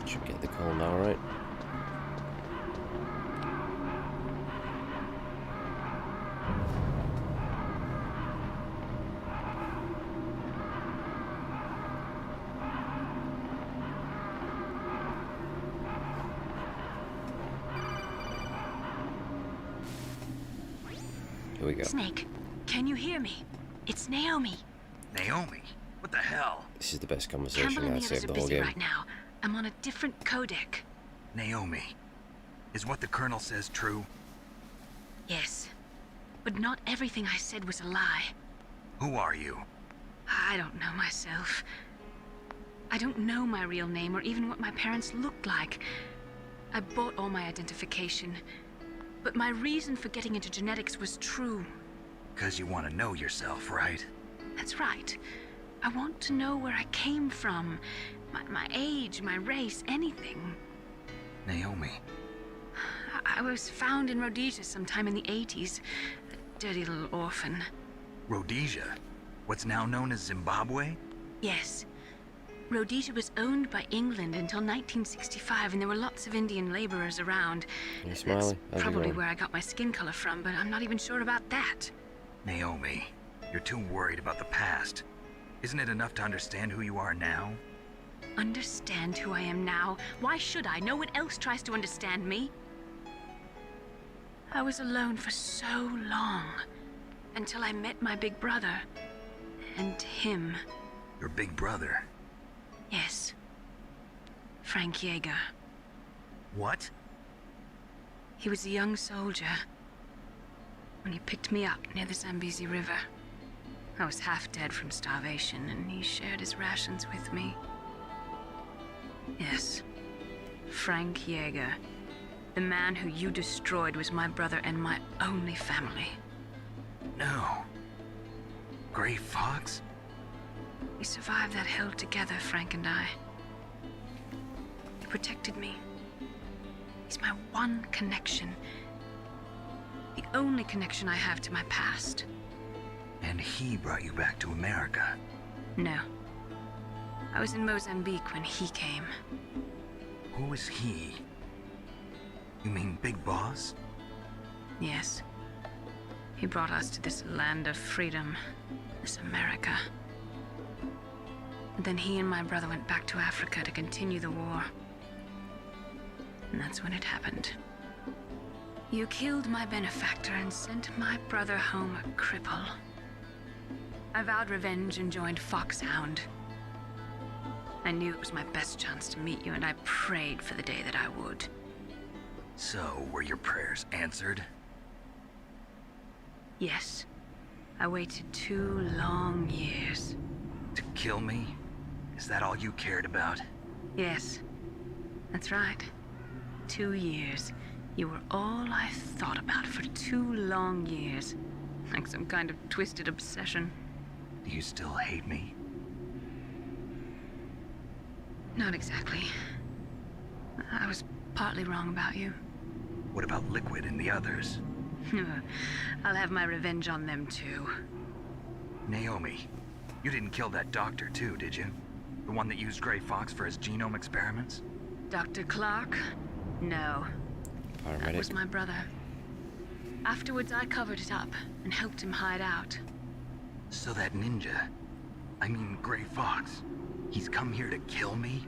Should get the call now, right? Here we go. Snake, can you hear me? It's Naomi. Naomi? What the hell? This is the best conversation Campbell and I'd the say others of are the whole busy game. right now. I'm on a different codec. Naomi, is what the Colonel says true? Yes. But not everything I said was a lie. Who are you? I don't know myself. I don't know my real name or even what my parents looked like. I bought all my identification. But my reason for getting into genetics was true. 'Cause you want to know yourself, right? That's right. I want to know where I came from. My age, my race, anything. Naomi. I was found in Rhodesia sometime in the 80s. A dirty little orphan. Rhodesia? What's now known as Zimbabwe? Yes. Rhodesia was owned by England until 1965, and there were lots of Indian laborers around. Hey, Smiley. How's it Probably going? where I got my skin color from, but I'm not even sure about that. Naomi, you're too worried about the past. Isn't it enough to understand who you are now? Understand who I am now? Why should I? No one else tries to understand me. I was alone for so long, until I met my big brother. And him. Your big brother? Yes. Frank Yeager. What? He was a young soldier when he picked me up near the Zambezi River. I was half dead from starvation, and he shared his rations with me. Yes. Frank Yeager. The man who you destroyed was my brother and my only family. No. Gray Fox? We survived that hell together, Frank and I. He protected me. He's my one connection. The only connection I have to my past. And he brought you back to America? No. I was in Mozambique when he came. Who is he? You mean Big Boss? Yes. He brought us to this land of freedom, this America. And then he and my brother went back to Africa to continue the war. And that's when it happened. You killed my benefactor and sent my brother home a cripple. I vowed revenge and joined Foxhound. I knew it was my best chance to meet you, and I prayed for the day that I would. So, were your prayers answered? Yes. I waited 2 long years. To kill me? Is that all you cared about? Yes, that's right. 2 years. You were all I thought about for 2 long years. Like some kind of twisted obsession. Do you still hate me? Not exactly. I was partly wrong about you. What about Liquid and the others? I'll have my revenge on them too. Naomi, you didn't kill that doctor too, did you? The one that used Grey Fox for his genome experiments? Dr. Clark? No. That was my brother. Afterwards, I covered it up and helped him hide out. So that ninja, I mean Grey Fox, he's come here to kill me?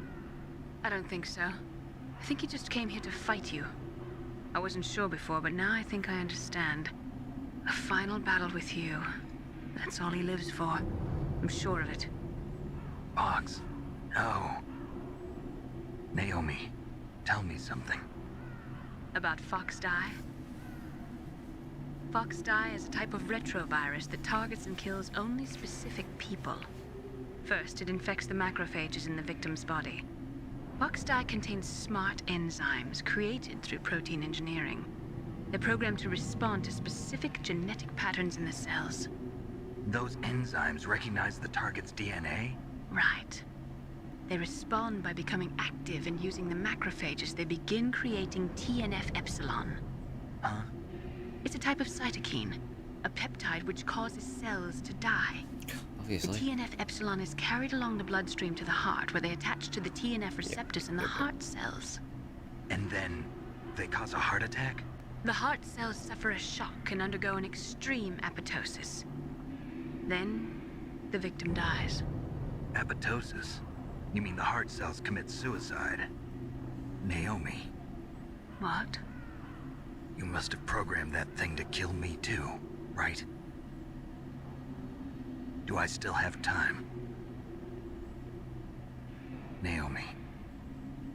I don't think so. I think he just came here to fight you. I wasn't sure before, but now I think I understand. A final battle with you. That's all he lives for. I'm sure of it. Fox, no. Naomi, tell me something. About Fox Die? Fox Die is a type of retrovirus that targets and kills only specific people. First, it infects the macrophages in the victim's body. Fox Die contains smart enzymes created through protein engineering. They're programmed to respond to specific genetic patterns in the cells. Those enzymes recognize the target's DNA? Right. They respond by becoming active and using the macrophages. They begin creating TNF-epsilon. Huh? It's a type of cytokine, a peptide which causes cells to die. Obviously. The TNF-epsilon is carried along the bloodstream to the heart, where they attach to the TNF receptors in the heart cells. And then they cause a heart attack? The heart cells suffer a shock and undergo an extreme apoptosis. Then, the victim dies. Apoptosis? You mean the heart cells commit suicide? Naomi. What? You must have programmed that thing to kill me too, right? Do I still have time? Naomi,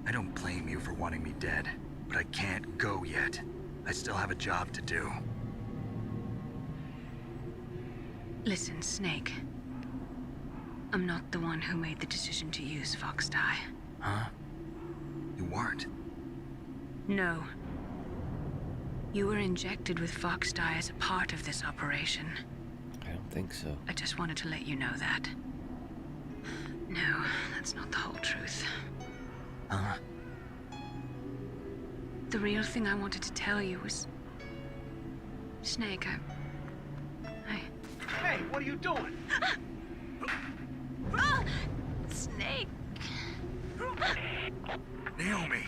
I don't blame you for wanting me dead, but I can't go yet. I still have a job to do. Listen, Snake. I'm not the one who made the decision to use Fox Die. Huh? You weren't? No. You were injected with Fox Die as a part of this operation. I don't think so. I just wanted to let you know that. No, that's not the whole truth. Huh? The real thing I wanted to tell you was... Snake, Hey, what are you doing? Snake! Naomi!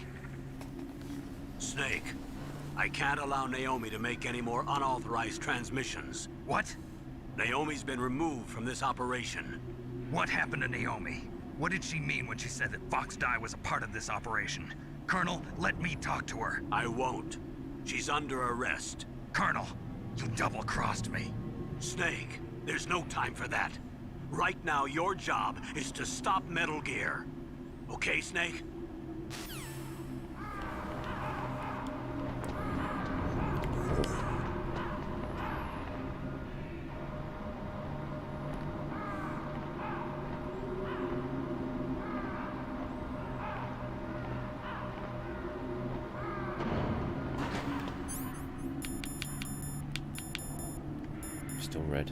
Snake, I can't allow Naomi to make any more unauthorized transmissions. What? Naomi's been removed from this operation. What happened to Naomi? What did she mean when she said that Fox Die was a part of this operation? Colonel, let me talk to her. I won't. She's under arrest. Colonel, you double-crossed me. Snake, there's no time for that. Right now, your job is to stop Metal Gear. Okay, Snake? Still red.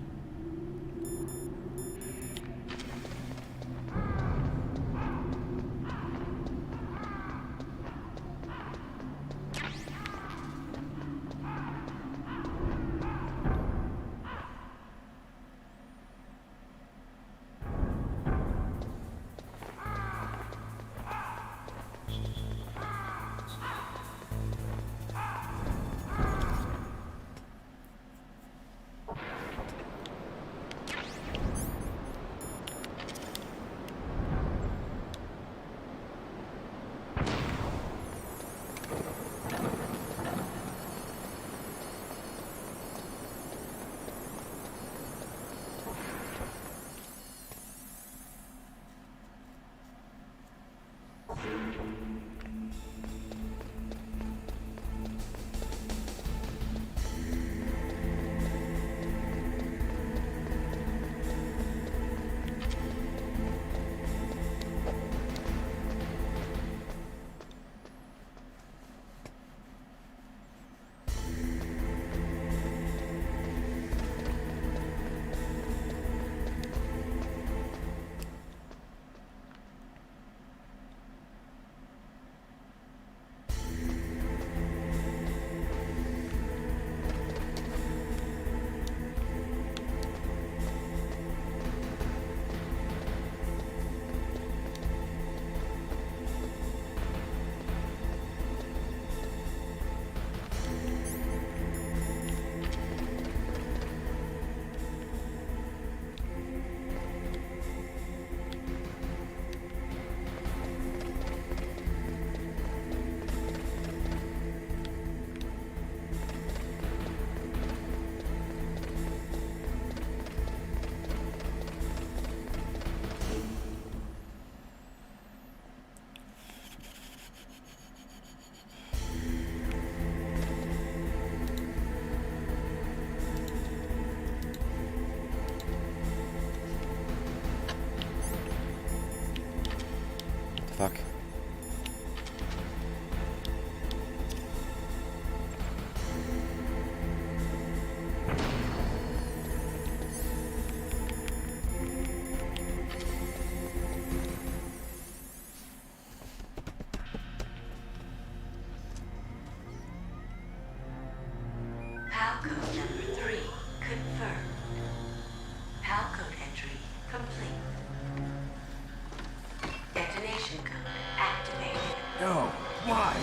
Why?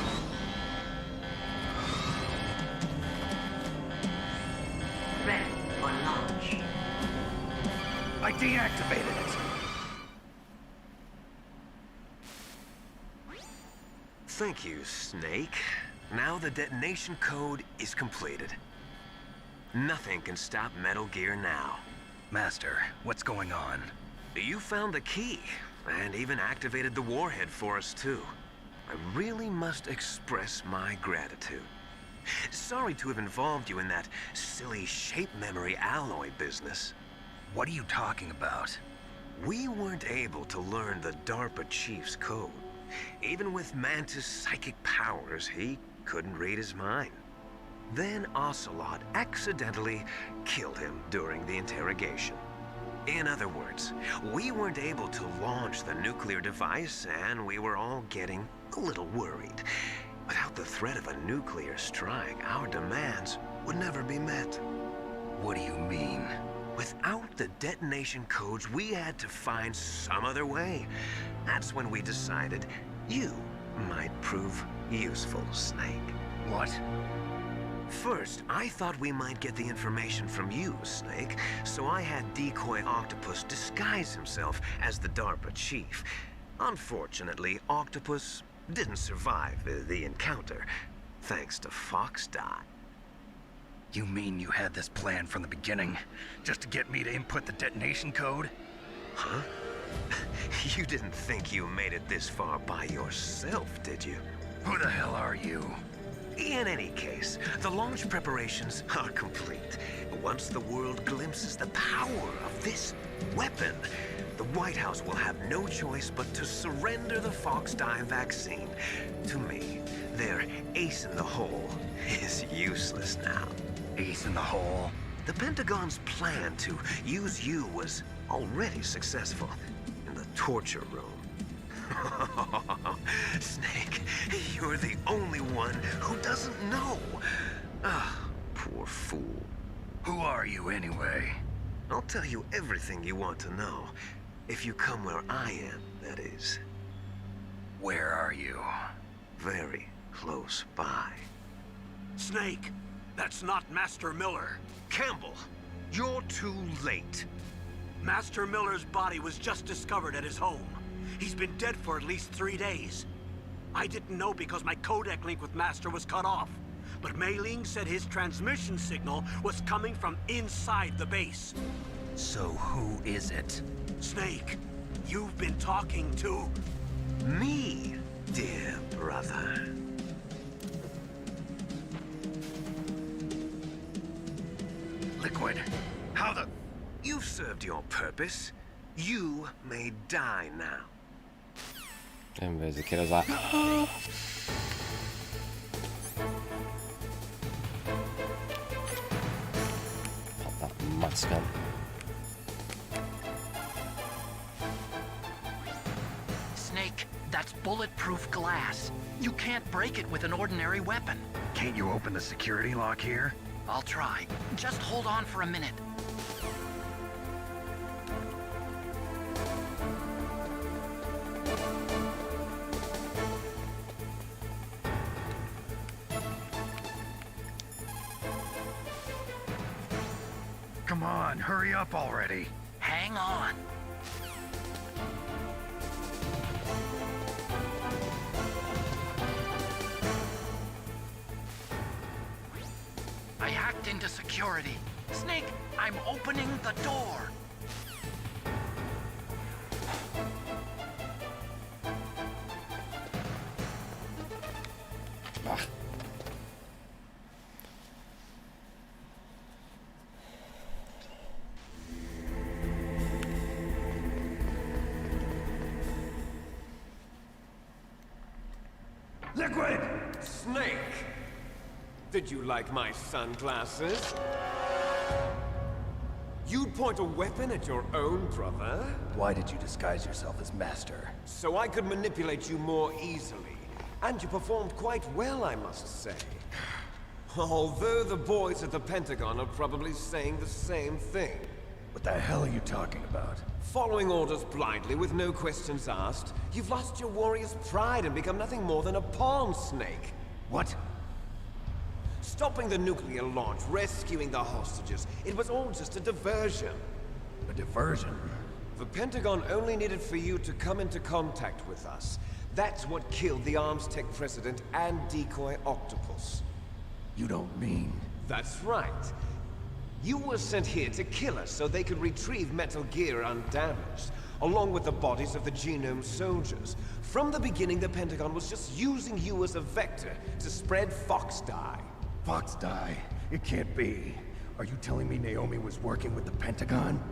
Ready for launch. I deactivated it. Thank you, Snake. Now the detonation code is completed. Nothing can stop Metal Gear now. Master, what's going on? You found the key, and even activated the warhead for us, too. I really must express my gratitude. Sorry to have involved you in that silly shape memory alloy business. What are you talking about? We weren't able to learn the DARPA chief's code. Even with Mantis' psychic powers, he couldn't read his mind. Then Ocelot accidentally killed him during the interrogation. In other words, we weren't able to launch the nuclear device, and we were all getting a little worried. Without the threat of a nuclear strike, our demands would never be met. What do you mean? Without the detonation codes, we had to find some other way. That's when we decided you might prove useful, Snake. What? First, I thought we might get the information from you, Snake, so I had Decoy Octopus disguise himself as the DARPA chief. Unfortunately, Octopus didn't survive the encounter, thanks to Fox Die. You mean you had this plan from the beginning, just to get me to input the detonation code? Huh? You didn't think you made it this far by yourself, did you? Who the hell are you? In any case, the launch preparations are complete. Once the world glimpses the power of this weapon, the White House will have no choice but to surrender the Fox Die vaccine. To me, their ace in the hole is useless now. Ace in the hole? The Pentagon's plan to use you was already successful in the torture room. Snake, you're the only one who doesn't know. Ah, poor fool. Who are you anyway? I'll tell you everything you want to know. If you come where I am, that is. Where are you? Very close by. Snake, that's not Master Miller. Campbell, you're too late. Master Miller's body was just discovered at his home. He's been dead for at least 3 days. I didn't know because my codec link with Master was cut off. But Mei Ling said his transmission signal was coming from inside the base. So who is it? Snake, you've been talking to... me, dear brother. Liquid, how the... You've served your purpose. You may die now. And there's a kid, I was like, pop that mask on. Snake, that's bulletproof glass. You can't break it with an ordinary weapon. Can't you open the security lock here? I'll try. Just hold on for a minute. Come on, hurry up already. Hang on. I hacked into security. Snake, I'm opening the door. Ah. Liquid! Snake! Did you like my sunglasses? You'd point a weapon at your own brother? Why did you disguise yourself as Master? So I could manipulate you more easily. And you performed quite well, I must say. Although the boys at the Pentagon are probably saying the same thing. What the hell are you talking about? Following orders blindly with no questions asked, you've lost your warrior's pride and become nothing more than a pawn, Snake. What? Stopping the nuclear launch, rescuing the hostages, it was all just a diversion. A diversion? The Pentagon only needed for you to come into contact with us. That's what killed the Armstech president and decoy Octopus. You don't mean... That's right. You were sent here to kill us so they could retrieve Metal Gear undamaged, along with the bodies of the Genome soldiers. From the beginning, the Pentagon was just using you as a vector to spread Fox Dye. Fox Dye? It can't be. Are you telling me Naomi was working with the Pentagon?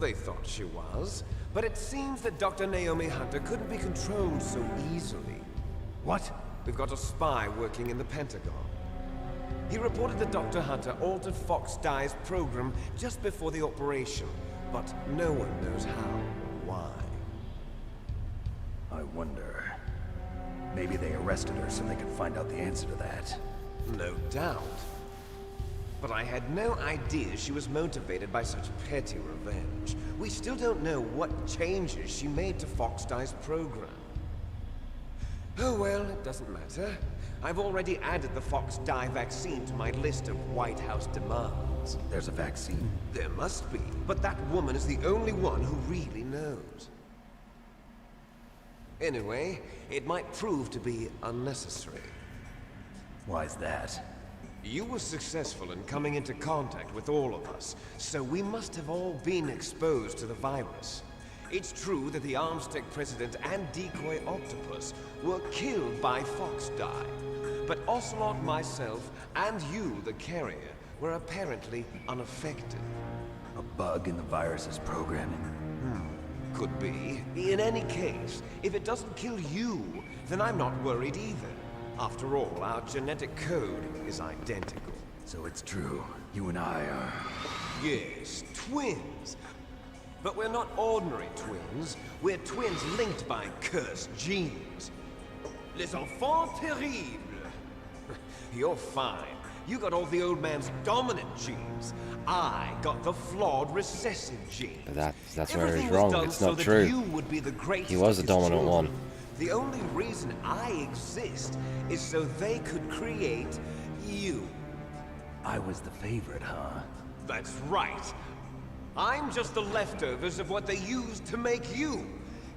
They thought she was, but it seems that Dr. Naomi Hunter couldn't be controlled so easily. What? We've got a spy working in the Pentagon. He reported that Dr. Hunter altered Fox Dye's program just before the operation, but no one knows how or why. I wonder... Maybe they arrested her so they could find out the answer to that. No doubt. But I had no idea she was motivated by such petty revenge. We still don't know what changes she made to Fox Dye's program. Oh well, it doesn't matter. I've already added the Fox Dye vaccine to my list of White House demands. There's a vaccine? There must be, but that woman is the only one who really knows. Anyway, it might prove to be unnecessary. Why's that? You were successful in coming into contact with all of us, so we must have all been exposed to the virus. It's true that the Armstech president and decoy Octopus were killed by Fox Dye, but Ocelot, myself, and you, the carrier, were apparently unaffected. A bug in the virus's programming? Could be. In any case, if it doesn't kill you, then I'm not worried either. After all, our genetic code is identical. So it's true. You and I are... Yes, twins. But we're not ordinary twins. We're twins linked by cursed genes. Les enfants terribles. You're fine. You got all the old man's dominant genes. I got the flawed recessive genes. But that's where Everything he's was wrong. done It's so not that true. you would be the greatest He was the of his dominant children. one. The only reason I exist is so they could create you. I was the favorite, huh? That's right. I'm just the leftovers of what they used to make you.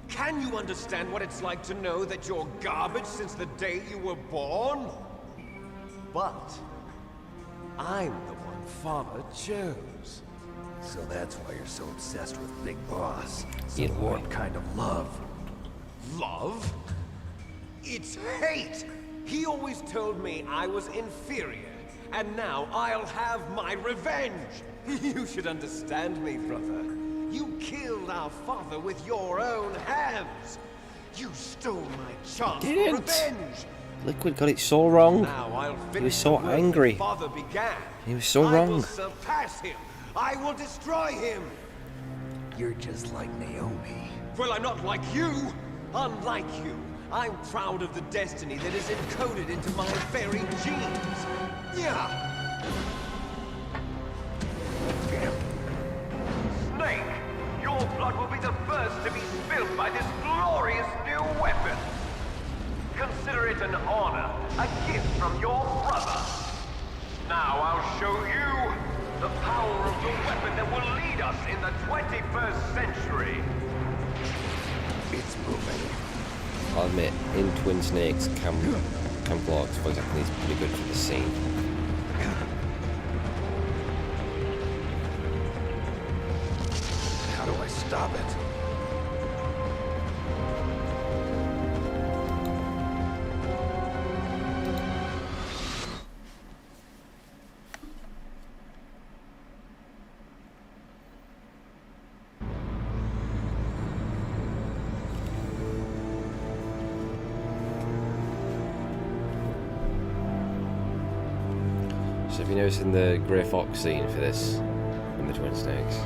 Can you understand what it's like to know that you're garbage since the day you were born? But I'm the one Father chose. So that's why you're so obsessed with Big Boss. Yeah, Some warm kind of love. Love? It's hate! He always told me I was inferior, and now I'll have my revenge! You should understand me, brother. You killed our father with your own hands! You stole my chance for Didn't. revenge! Liquid got it so wrong. Now I'll He finish was so the work angry. that Father began. He was so I wrong. will surpass him! I will destroy him! You're just like Naomi. Well, I'm not like you! Unlike you, I'm proud of the destiny that is encoded into my very genes. Yeah! Snake, your blood will be the first to be spilled by this glorious new weapon. Consider it an honor, a gift from your brother. Now I'll show you the power of the weapon that will lead us in the 21st century. It's moving. I'll admit, in Twin Snakes, camouflage voice acting is pretty good for the scene. How do I stop it? So have you noticed in the Grey Fox scene for this, in the Twin Snakes?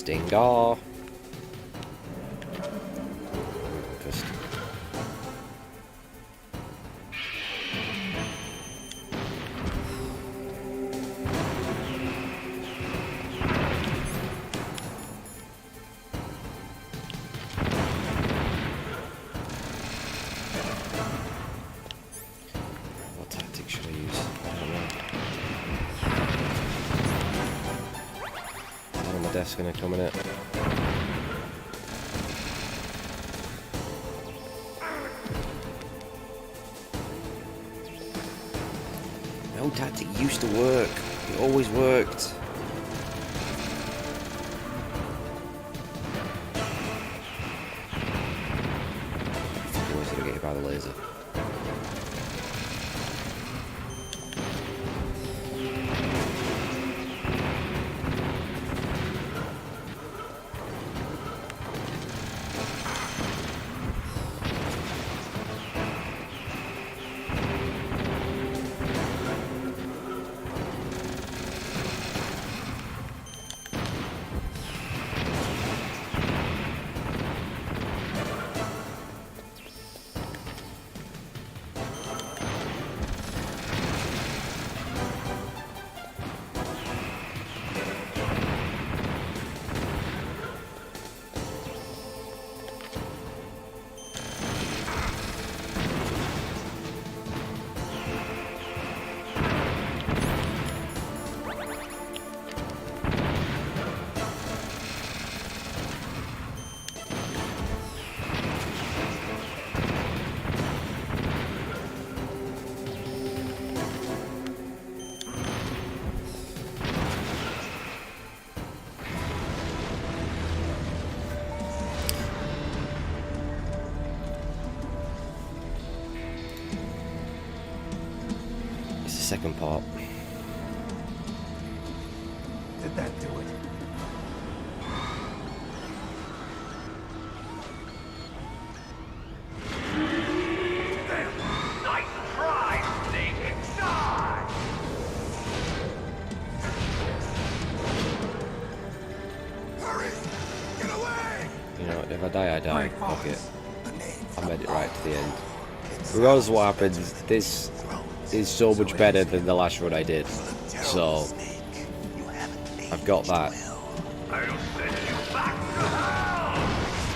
Stinger. Just what tactic should I use? I don't know. My death's gonna come in it. No tactic used to work. It always worked. Fucking always gonna get hit by the laser. Second part. Did that do it? Damn! Nice try, Snake! Die! Hurry! Get away! You know, if I die, I die. Fuck it. I made it right to the end. Regardless of what happens, this is so much better than the last run I did. So I've got that.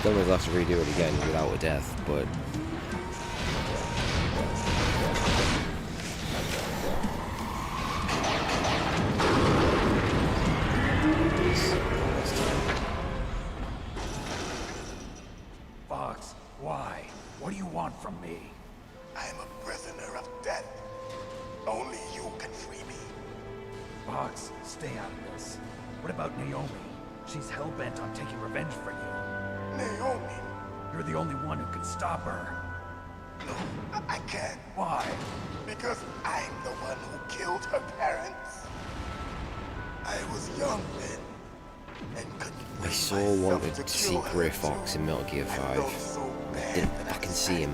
Don't know if I'll have to redo it again without a death, but Fox, why? What do you want from me? I am a prisoner of death. Only you can free me. Fox, stay out of this. What about Naomi? She's hell-bent on taking revenge for you. Naomi? You're the only one who can stop her. No, I can't. Why? Because I'm the one who killed her parents. I was young then, and couldn't I so wanted to see Grey Fox in Metal Gear 5. I can see him.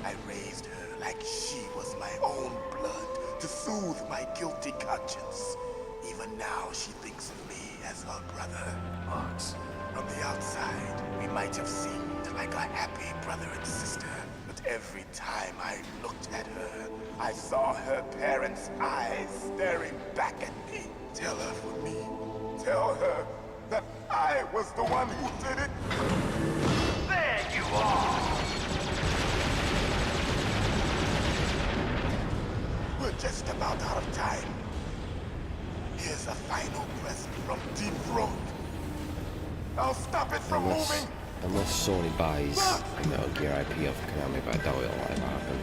I raised her like she was my own blood to soothe my guilty conscience. Even now, she thinks of me as her brother. Fox. From the outside, we might have seemed like a happy brother and sister. But every time I looked at her, I saw her parents' eyes staring back at me. Tell her for me. Tell her that I was the one who did it. There you are! We're just about out of time. Here's a final present from Deep Throat. I'll stop it from moving! Unless Sony buys a Metal Gear IP off Konami, but I doubt it'll ever happen.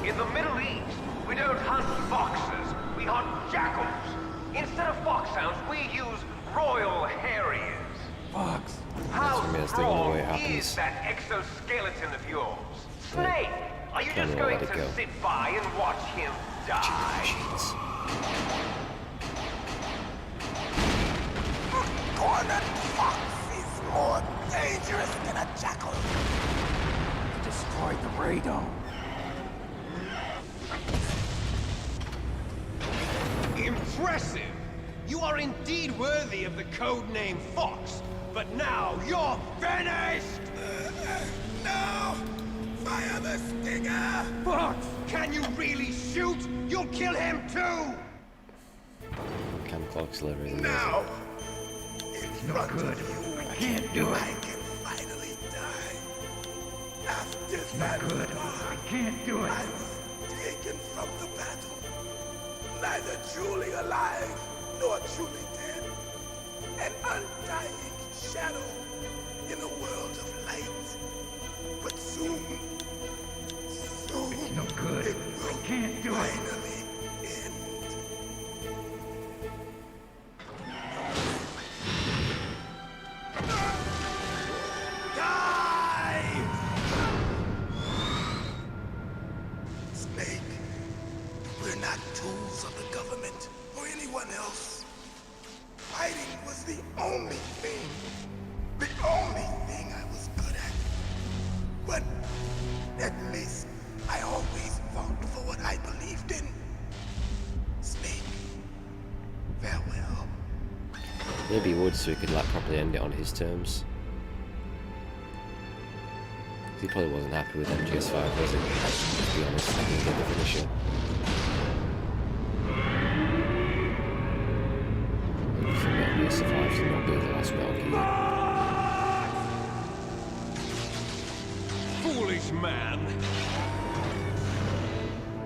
In the Middle East, we don't hunt foxes, we hunt jackals. Instead of foxhounds, we use Royal Harriers. Fox. How I mean, that's the strong only way it is happens. that exoskeleton of yours? Snake, are you just Kinda going let it to go. sit by and watch him Machines. Cornered fox is more dangerous than a jackal. Destroyed the radome. Impressive! You are indeed worthy of the codename Fox, but now you're finished! No! Fire the stinger! Fox! Can you really shoot? You'll kill him too! Cam Clock's liver is amazing. No! It's not good. I can't do it. I can finally die. After that good. I can't do it. I was taken from the battle. Neither truly alive nor truly dead. An undying shadow in a world of light. But soon, It's no good. it will I can't do it. finally end. Die! Snake, we're not tools of the government or anyone else. Fighting was the only thing I was good at. But at least I always fought for what I believed in. Snake, farewell. Maybe he would, so he could like properly end it on his terms. He probably wasn't happy with MGS5, was he? To be honest, I didn't get the finisher. For Metal Gear Survive to not be the last Metal Gear. Foolish man!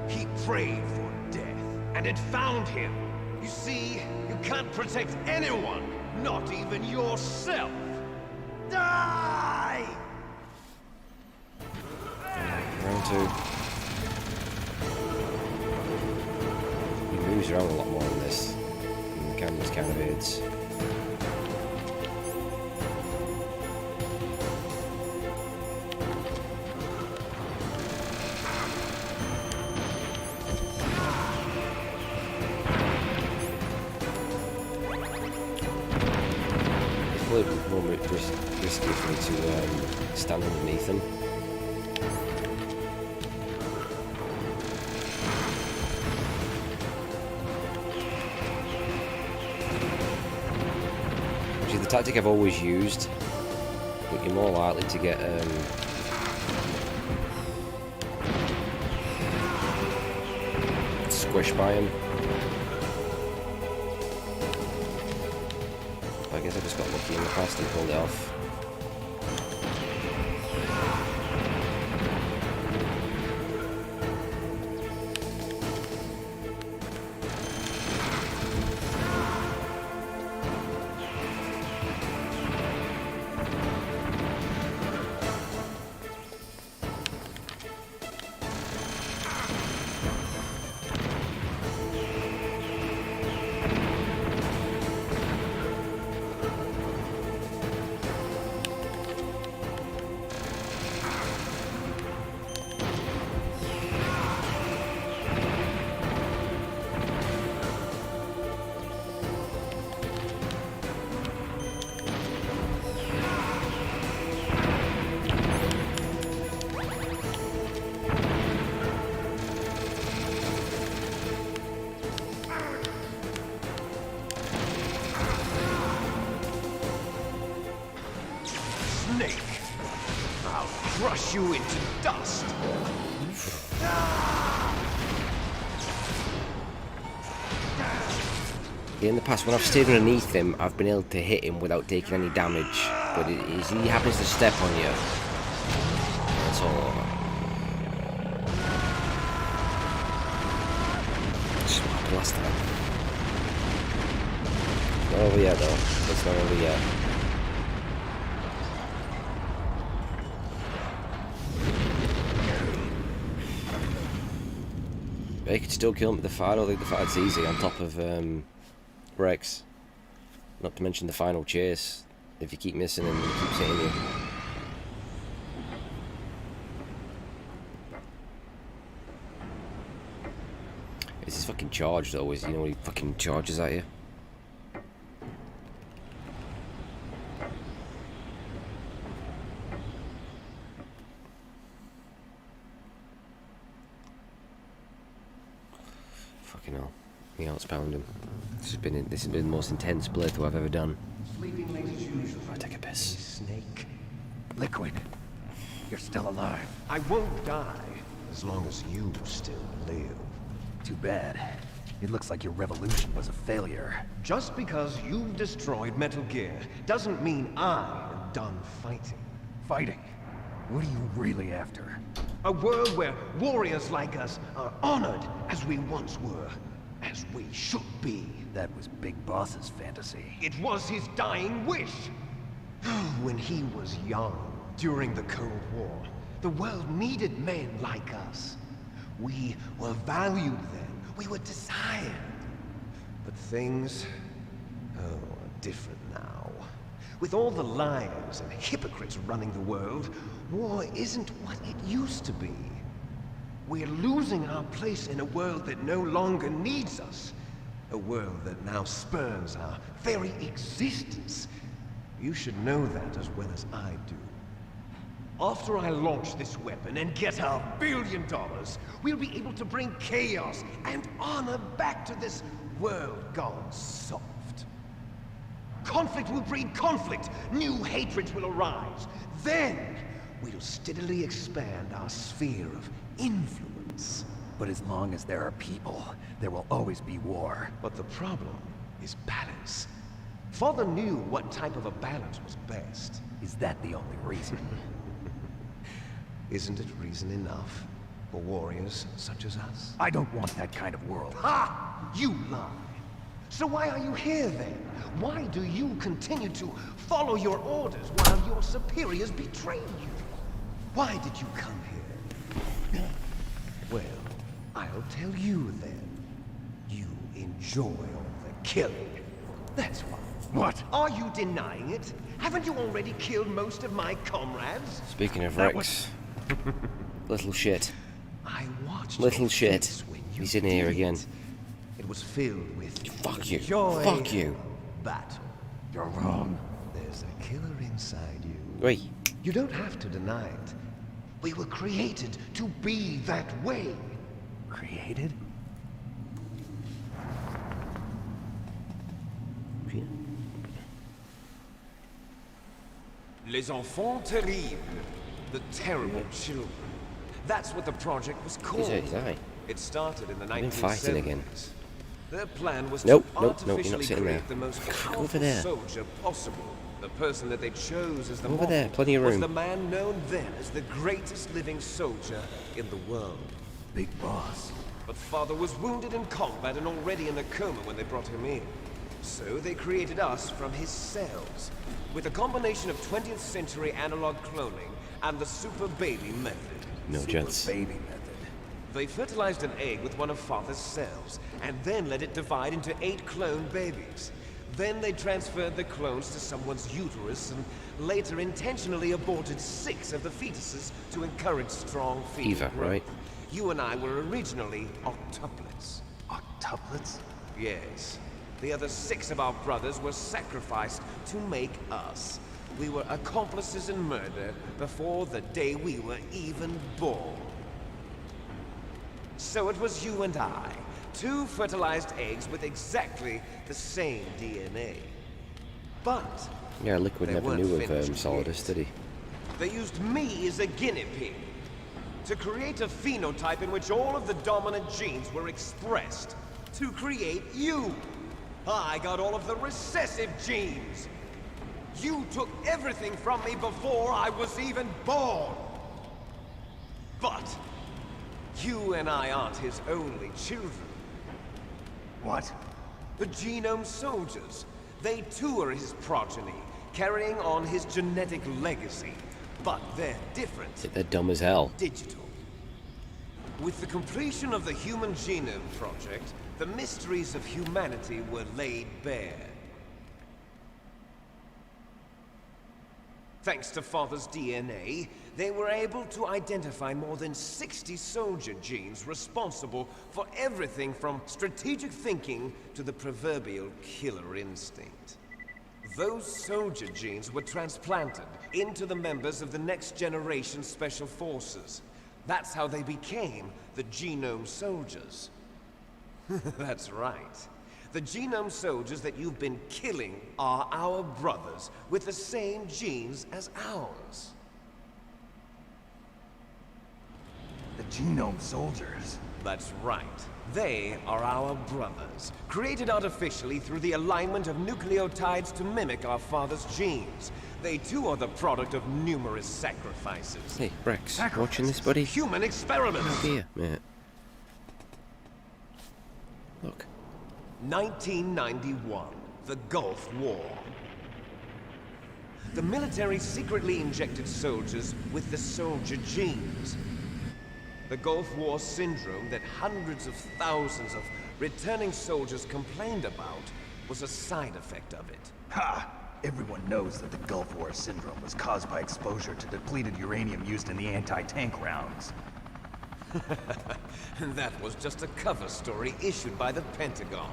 He prayed for death, and it found him. You see, you can't protect anyone, not even yourself. Die! Round 2. He moves around a lot more in this. And the camera's kind of aids. It's probably more risky for me to stand underneath him. Which is the tactic I've always used, but you're more likely to get squished by him. I guess I just got lucky in the past and pulled it off. Snake! I'll crush you into dust! In the past, when I've stayed underneath him, I've been able to hit him without taking any damage. But he happens to step on you. That's all. Just what happened last time. Not over yet, though. It's not over yet. But he could still kill him with the fire. I don't think the fire's easy on top of Rex. Not to mention the final chase. If you keep missing him, he keeps hitting you. fucking charged always, you know, when he fucking charges at you. Fucking hell. My heart's pounding. This has been the most intense playthrough I've ever done. Sleeping late as usual. I take a piss. Snake. Liquid. You're still alive. I won't die as long as you still live. Too bad. It looks like your revolution was a failure. Just because you've destroyed Metal Gear doesn't mean I am done fighting. Fighting? What are you really after? A world where warriors like us are honored as we once were, as we should be. That was Big Boss's fantasy. It was his dying wish. When he was young, during the Cold War, the world needed men like us. We were valued then. We were desired. But things, are different now. With all the liars and hypocrites running the world, war isn't what it used to be. We're losing our place in a world that no longer needs us. A world that now spurns our very existence. You should know that as well as I do. After I launch this weapon and get our $1 billion, we'll be able to bring chaos and honor back to this world gone soft. Conflict will breed conflict. New hatreds will arise. Then, we'll steadily expand our sphere of influence. But as long as there are people, there will always be war. But the problem is balance. Father knew what type of a balance was best. Is that the only reason? Isn't it reason enough for warriors such as us? I don't want that kind of world. Ha! You lie! So why are you here then? Why do you continue to follow your orders while your superiors betray you? Why did you come here? Well, I'll tell you then. You enjoy all the killing. That's why. What? Are you denying it? Haven't you already killed most of my comrades? Speaking of Rex, little shit. I watched little shit. He's in here again. It was filled with fuck you. Joy. Fuck you. Battle. You're wrong. There's a killer inside you. Wait. You don't have to deny it. We were created to be that way. Created? Les enfants terribles. The terrible children. That's what the project was called. He's right. It started in the 1970s. Been fighting again. Their plan was Nope, to nope, you're artificially not sitting create there. the most Over powerful there. soldier possible. The person that they chose as the Over model there, plenty of was room. the man known then as the greatest living soldier in the world. Big Boss. But Father was wounded in combat and already in a coma when they brought him in. So they created us from his cells, with a combination of 20th century analog cloning and the super baby method. No chance. Baby method. They fertilized an egg with one of Father's cells, and then let it divide into 8 clone babies. Then they transferred the clones to someone's uterus, and later intentionally aborted 6 of the fetuses to encourage strong fetal Eva, growth. right? You and I were originally octuplets. Octuplets? Yes. The other 6 of our brothers were sacrificed to make us. We were accomplices in murder before the day we were even born. So it was you and I, 2 fertilized eggs with exactly the same DNA. But Yeah, Liquid they never weren't knew of finished Solidus, did he? they used me as a guinea pig to create a phenotype in which all of the dominant genes were expressed. To create you. I got all of the recessive genes. You took everything from me before I was even born. But you and I aren't his only children. What? The Genome Soldiers. They too are his progeny, carrying on his genetic legacy. But they're different. They're dumb as hell. Digital. With the completion of the Human Genome Project, the mysteries of humanity were laid bare. Thanks to Father's DNA, they were able to identify more than 60 soldier genes responsible for everything from strategic thinking to the proverbial killer instinct. Those soldier genes were transplanted into the members of the next generation special forces. That's how they became the Genome Soldiers. That's right. The Genome Soldiers that you've been killing are our brothers with the same genes as ours. The Genome Soldiers? That's right. They are our brothers, created artificially through the alignment of nucleotides to mimic our father's genes. They too are the product of numerous sacrifices. Hey, Rex, watching this, buddy? Human experiments! Oh dear, mate. Look. 1991, the Gulf War. The military secretly injected soldiers with the soldier genes. The Gulf War syndrome that hundreds of thousands of returning soldiers complained about was a side effect of it. Ha! Everyone knows that the Gulf War syndrome was caused by exposure to depleted uranium used in the anti-tank rounds. That was just a cover story issued by the Pentagon.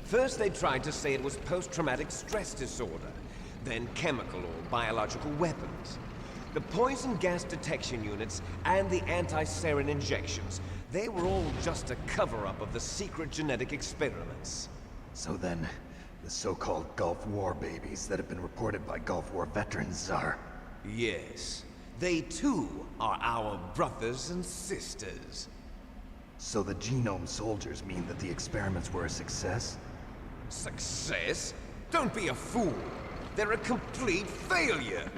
First they tried to say it was post-traumatic stress disorder, then chemical or biological weapons. The poison gas detection units and the anti-sarin injections, they were all just a cover-up of the secret genetic experiments. So then, the so-called Gulf War babies that have been reported by Gulf War veterans are... Yes. They too are our brothers and sisters. So the Genome Soldiers mean that the experiments were a success? Success? Don't be a fool. They're a complete failure.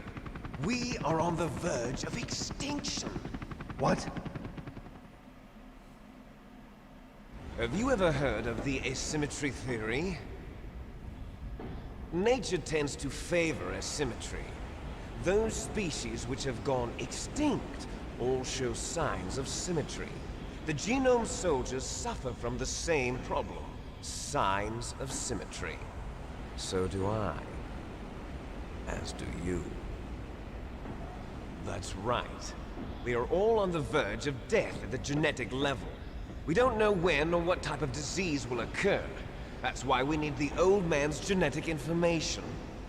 We are on the verge of extinction. What? Have you ever heard of the asymmetry theory? Nature tends to favor asymmetry. Those species which have gone extinct all show signs of symmetry. The Genome Soldiers suffer from the same problem. Signs of symmetry. So do I. As do you. That's right. We are all on the verge of death at the genetic level. We don't know when or what type of disease will occur. That's why we need the old man's genetic information.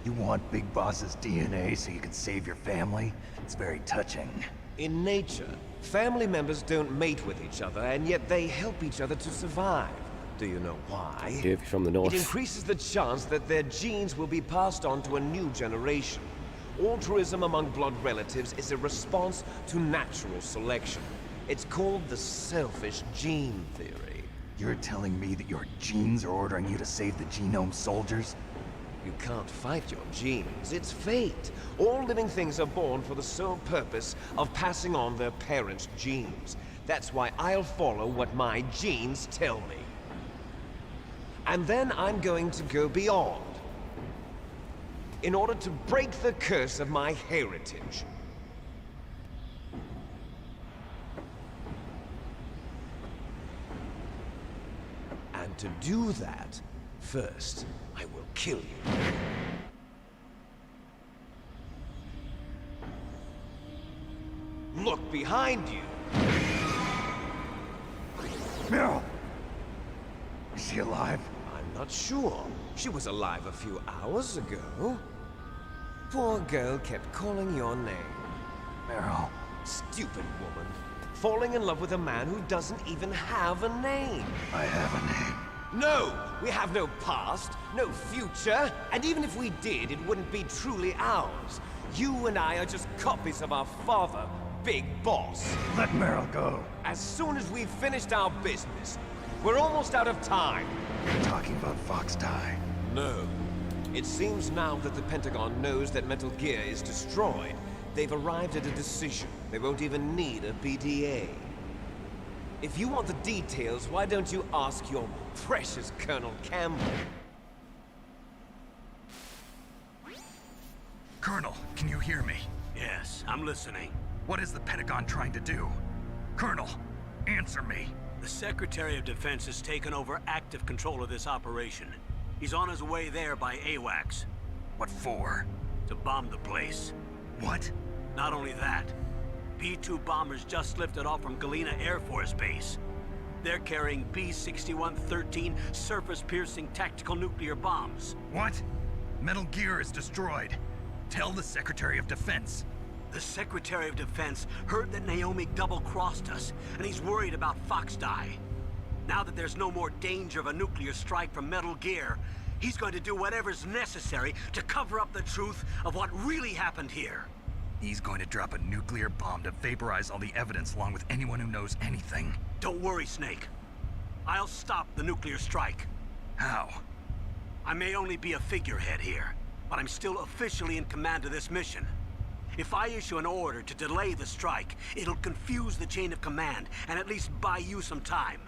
You want Big Boss's DNA so you can save your family? It's very touching. In nature, family members don't mate with each other, and yet they help each other to survive. Do you know why? If you're from the north. It increases the chance that their genes will be passed on to a new generation. Altruism among blood relatives is a response to natural selection. It's called the selfish gene theory. You're telling me that your genes are ordering you to save the Genome Soldiers? You can't fight your genes. It's fate. All living things are born for the sole purpose of passing on their parents' genes. That's why I'll follow what my genes tell me. And then I'm going to go beyond. In order to break the curse of my heritage. And to do that, first, I will kill you. Look behind you! Meryl! Is she alive? I'm not sure. She was alive a few hours ago. Poor girl kept calling your name. Meryl. Stupid woman. Falling in love with a man who doesn't even have a name. I have a name. No! We have no past, no future, and even if we did, it wouldn't be truly ours. You and I are just copies of our father, Big Boss. Let Meryl go. As soon as we've finished our business, we're almost out of time. You're talking about Fox Die. No. It seems now that the Pentagon knows that Metal Gear is destroyed. They've arrived at a decision. They won't even need a BDA. If you want the details, why don't you ask your precious Colonel Campbell? Colonel, can you hear me? Yes, I'm listening. What is the Pentagon trying to do? Colonel, answer me. The Secretary of Defense has taken over active control of this operation. He's on his way there by AWACS. What for? to bomb the place. What? Not only that, B-2 bombers just lifted off from Galena Air Force Base. They're carrying B-6113 surface-piercing tactical nuclear bombs. What? Metal Gear is destroyed. Tell the Secretary of Defense. The Secretary of Defense heard that Naomi double-crossed us, and he's worried about Foxdie. Now that there's no more danger of a nuclear strike from Metal Gear, he's going to do whatever's necessary to cover up the truth of what really happened here. He's going to drop a nuclear bomb to vaporize all the evidence along with anyone who knows anything. Don't worry, Snake. I'll stop the nuclear strike. How? I may only be a figurehead here, but I'm still officially in command of this mission. If I issue an order to delay the strike, it'll confuse the chain of command and at least buy you some time.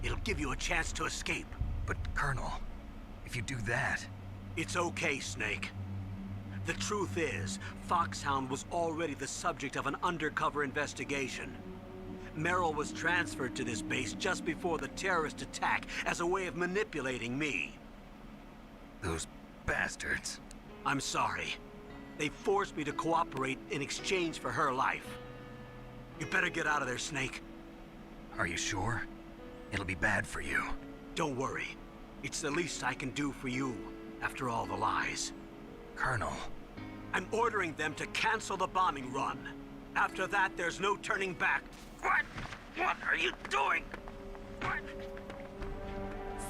It'll give you a chance to escape. But, Colonel, if you do that... It's okay, Snake. The truth is, Foxhound was already the subject of an undercover investigation. Merrill was transferred to this base just before the terrorist attack as a way of manipulating me. Those bastards. I'm sorry. They forced me to cooperate in exchange for her life. You better get out of there, Snake. Are you sure? It'll be bad for you. Don't worry. It's the least I can do for you, after all the lies. Colonel. I'm ordering them to cancel the bombing run. After that, there's no turning back. What? What are you doing? What?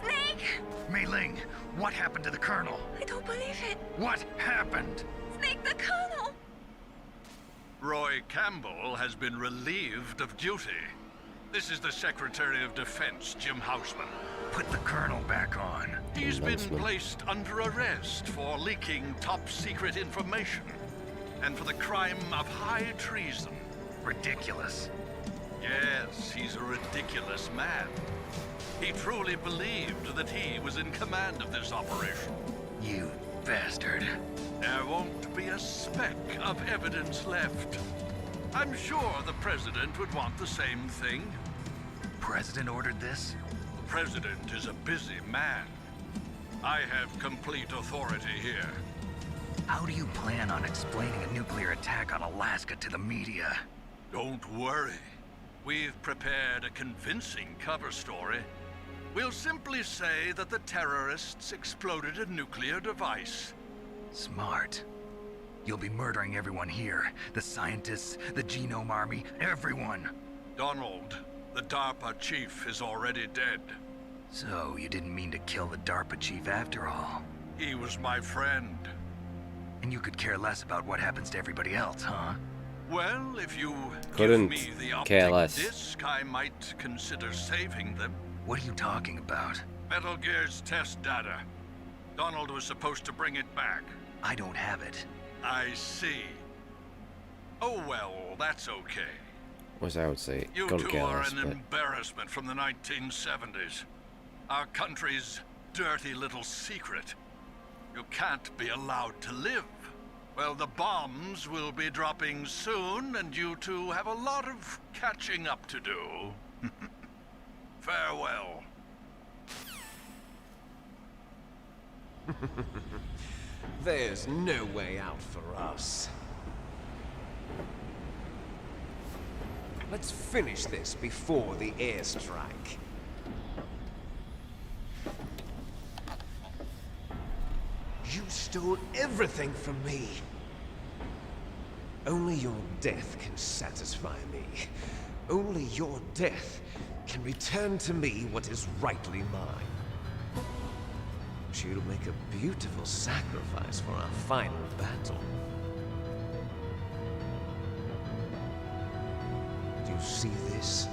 Snake! Mei Ling, what happened to the Colonel? I don't believe it. What happened? Snake, the Colonel! Roy Campbell has been relieved of duty. This is the Secretary of Defense, Jim Houseman. Put the Colonel back on. He's been placed under arrest for leaking top-secret information and for the crime of high treason. Ridiculous. Yes, he's a ridiculous man. He truly believed that he was in command of this operation. You bastard. There won't be a speck of evidence left. I'm sure the President would want the same thing. President ordered this? The President is a busy man. I have complete authority here. How do you plan on explaining a nuclear attack on Alaska to the media? Don't worry. We've prepared a convincing cover story. We'll simply say that the terrorists exploded a nuclear device. Smart. You'll be murdering everyone here. The scientists, the Genome Army, everyone. Donald, the DARPA chief, is already dead. So, you didn't mean to kill the DARPA chief after all? He was my friend. And you could care less about what happens to everybody else, huh? Well, if you Couldn't give me the care optic less. disc, I might consider saving them. What are you talking about? Metal Gear's test data. Donald was supposed to bring it back. I don't have it. I see. Oh well, that's okay. As I would say, You couldn't two care are less, an but embarrassment from the 1970s. Our country's dirty little secret. You can't be allowed to live. Well, the bombs will be dropping soon, and you two have a lot of catching up to do. Farewell. There's no way out for us. Let's finish this before the airstrike. You stole everything from me. Only your death can satisfy me. Only your death can return to me what is rightly mine. She'll make a beautiful sacrifice for our final battle. Do you see this?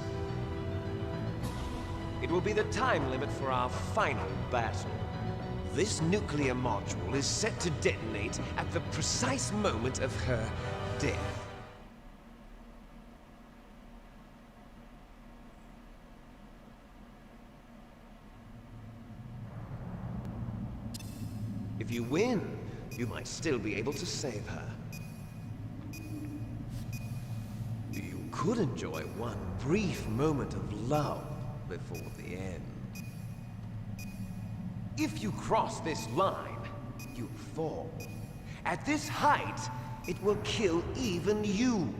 It will be the time limit for our final battle. This nuclear module is set to detonate at the precise moment of her death. If you win, you might still be able to save her. You could enjoy one brief moment of love before the end. If you cross this line, you fall. At this height, it will kill even you.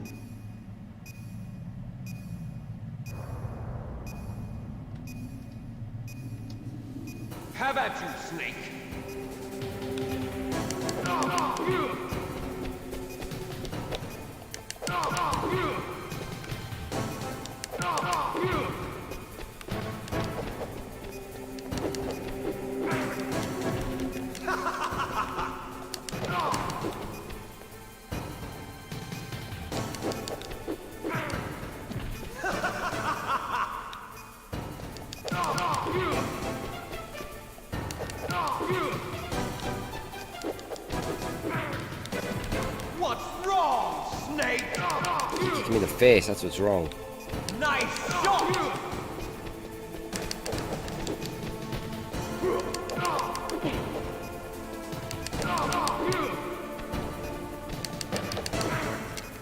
Have at you, Snake. What's wrong, Snake? Kick me in the face, that's what's wrong. Nice shot!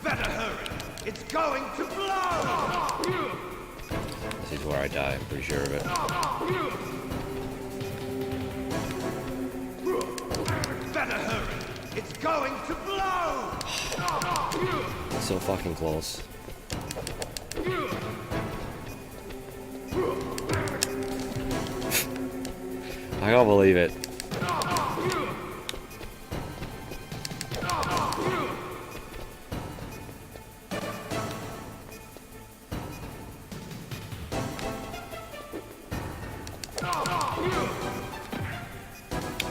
Better hurry! It's going to blow! This is where I die, I'm pretty sure of it. Better hurry! It's going to blow! So fucking close. I can't believe it.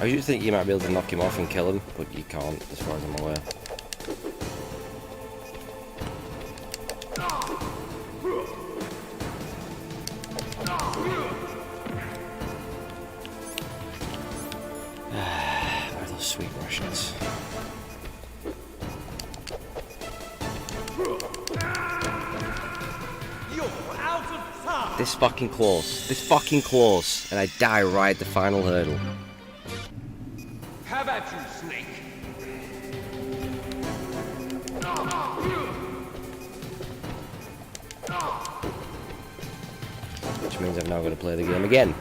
I used to think you might be able to knock him off and kill him, but you can't, as far as I'm aware. Are those sweet Russians? You're out of time! This fucking close, and I die right at the final hurdle. Have at you, Snake! Which means I've now got to play the game again.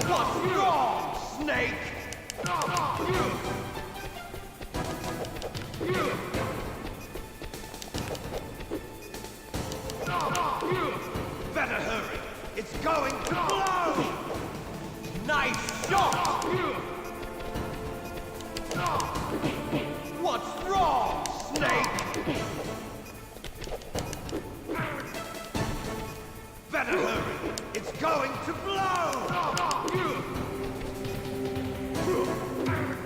What's wrong, Snake? Better hurry. It's going to blow. Nice shot. What's wrong, Snake? Better hurry. It's going to blow.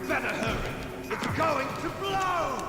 Better hurry. It's going to blow.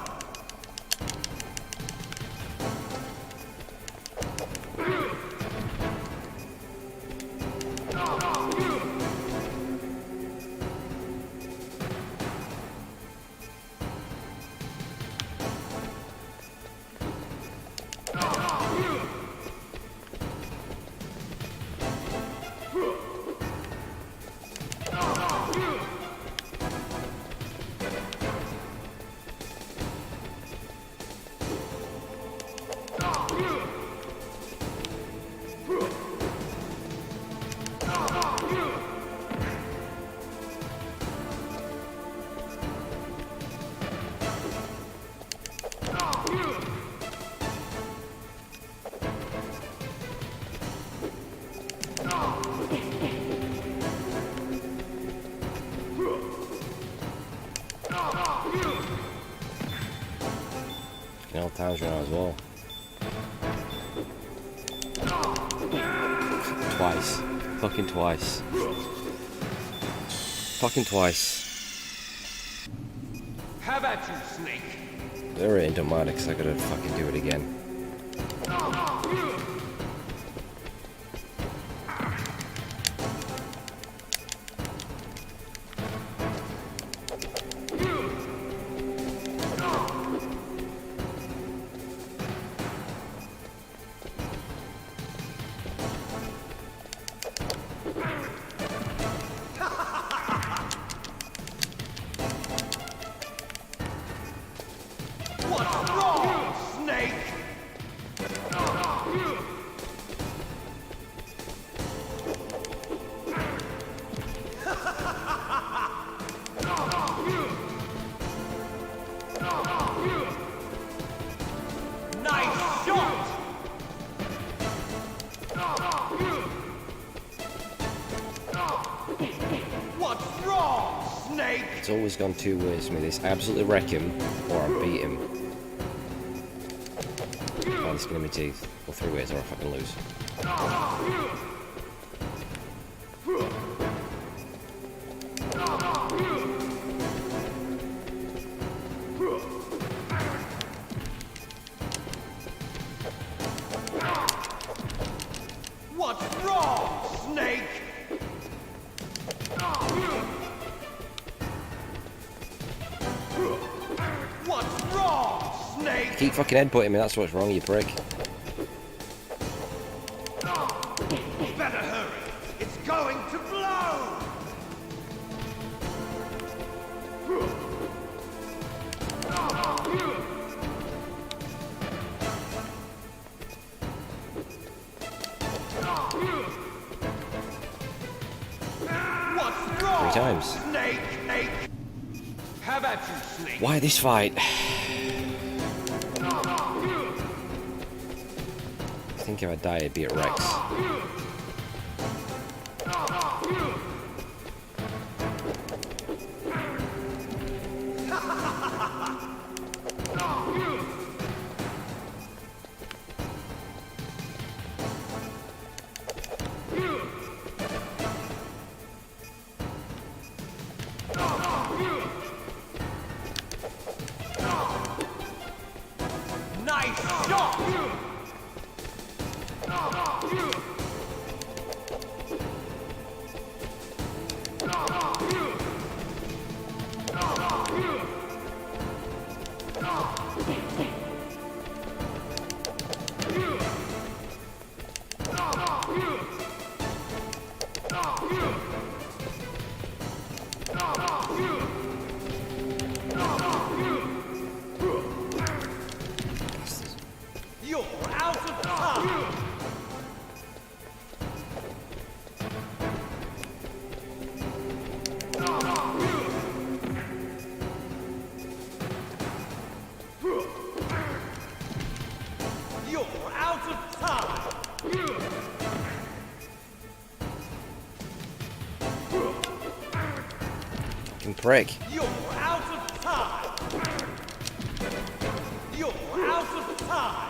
Time's run out as well. Twice. Fucking twice. Fucking twice. Have at you, Snake. They're into mine because I gotta fucking do it again. What's wrong, Snake? It's always gone two ways for me. This I absolutely wreck him, or I beat him. By the skin of my teeth. Or three ways, or I fucking lose. What's wrong, Snake? What's wrong, Snake? You keep fucking headbutting me, that's what's wrong, you prick. Better hurry. It's going to blow. What's wrong? 3 times. Snake, Snake. How about you, Snake? Why this fight? I think if I die, I'd be at Rex. Nice shot. You're out of time. You're out of time. Fucking prick. You're out of time. You're out of time.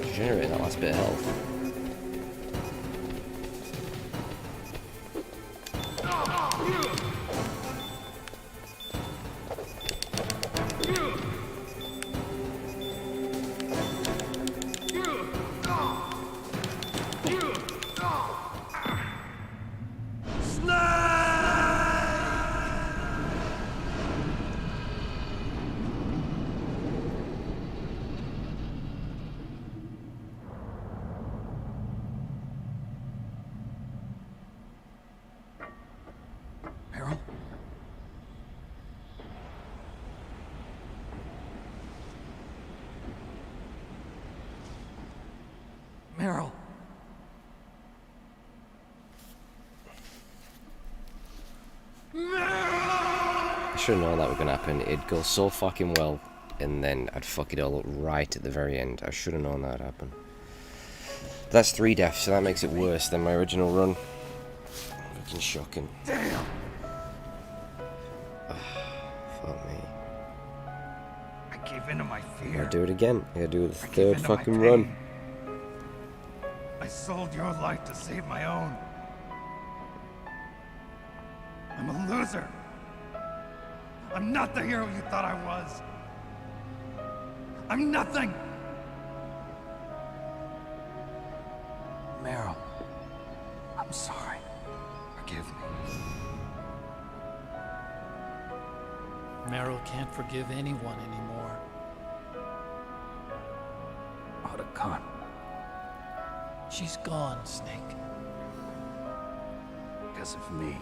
Regenerating that last bit of health. Meryl? Meryl. I should have known that was going to happen. It'd go so fucking well, and then I'd fuck it all up right at the very end. I should have known that would happen. That's 3 deaths, so that makes it worse than my original run. Fucking shocking. Damn. Fuck me. I gave in to my I fear. gotta do it again. I gotta do the I gave 3rd in to my fucking pain. run. I sold your life to save my own. I'm a loser. I'm not the hero you thought I was. I'm nothing. Meryl, I'm sorry. Forgive me. Meryl can't forgive anyone anymore. Oda Khan. She's gone, Snake. Because of me.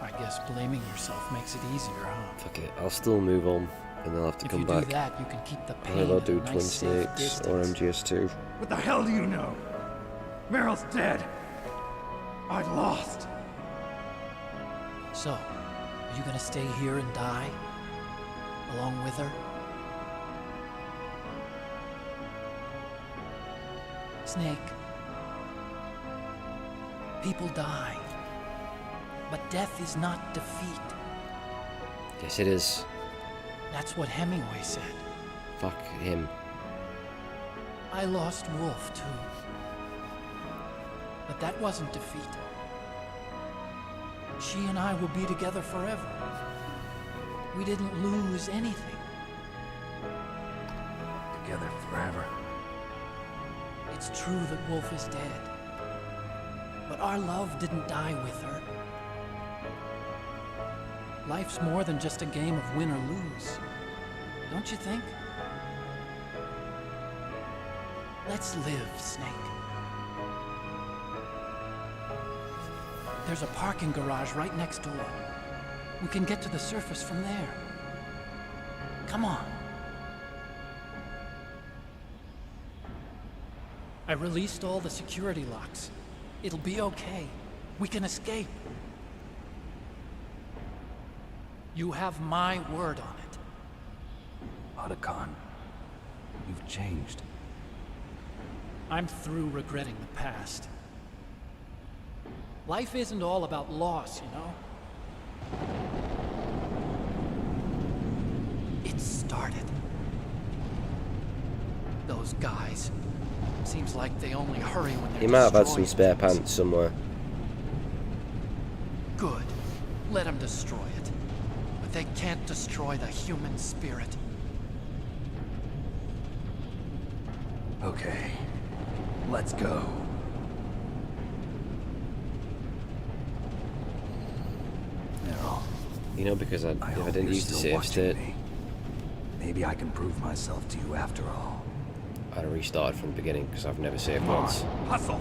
I guess blaming yourself makes it easier, huh? Fuck it. I'll still move on. And they'll have to If come you back. do that, you can keep the pain Or they'll at do a Twin nice, safe Snakes or distance. MGS2. What the hell do you know? Meryl's dead. I've lost. So, are you gonna stay here and die? Along with her? Snake. People die. But death is not defeat. Yes, it is. That's what Hemingway said. Fuck him. I lost Wolf, too. But that wasn't defeat. She and I will be together forever. We didn't lose anything. Together forever. It's true that Wolf is dead. But our love didn't die with her. Life's more than just a game of win or lose. Don't you think? Let's live, Snake. There's a parking garage right next door. We can get to the surface from there. Come on. I released all the security locks. It'll be okay. We can escape. You have my word on it. Otacon, you've changed. I'm through regretting the past. Life isn't all about loss, you know? It started. Those guys. Seems like they only hurry when they're He might have had some destroying spare things. pants somewhere. Good. Let them destroy it. But they can't destroy the human spirit. Okay, let's go. Meryl, You know, because if I hope didn't you're use the still save watching state, me. Maybe I can prove myself to you after all. I'd have restarted from the beginning because I've never saved Come on, once. hustle.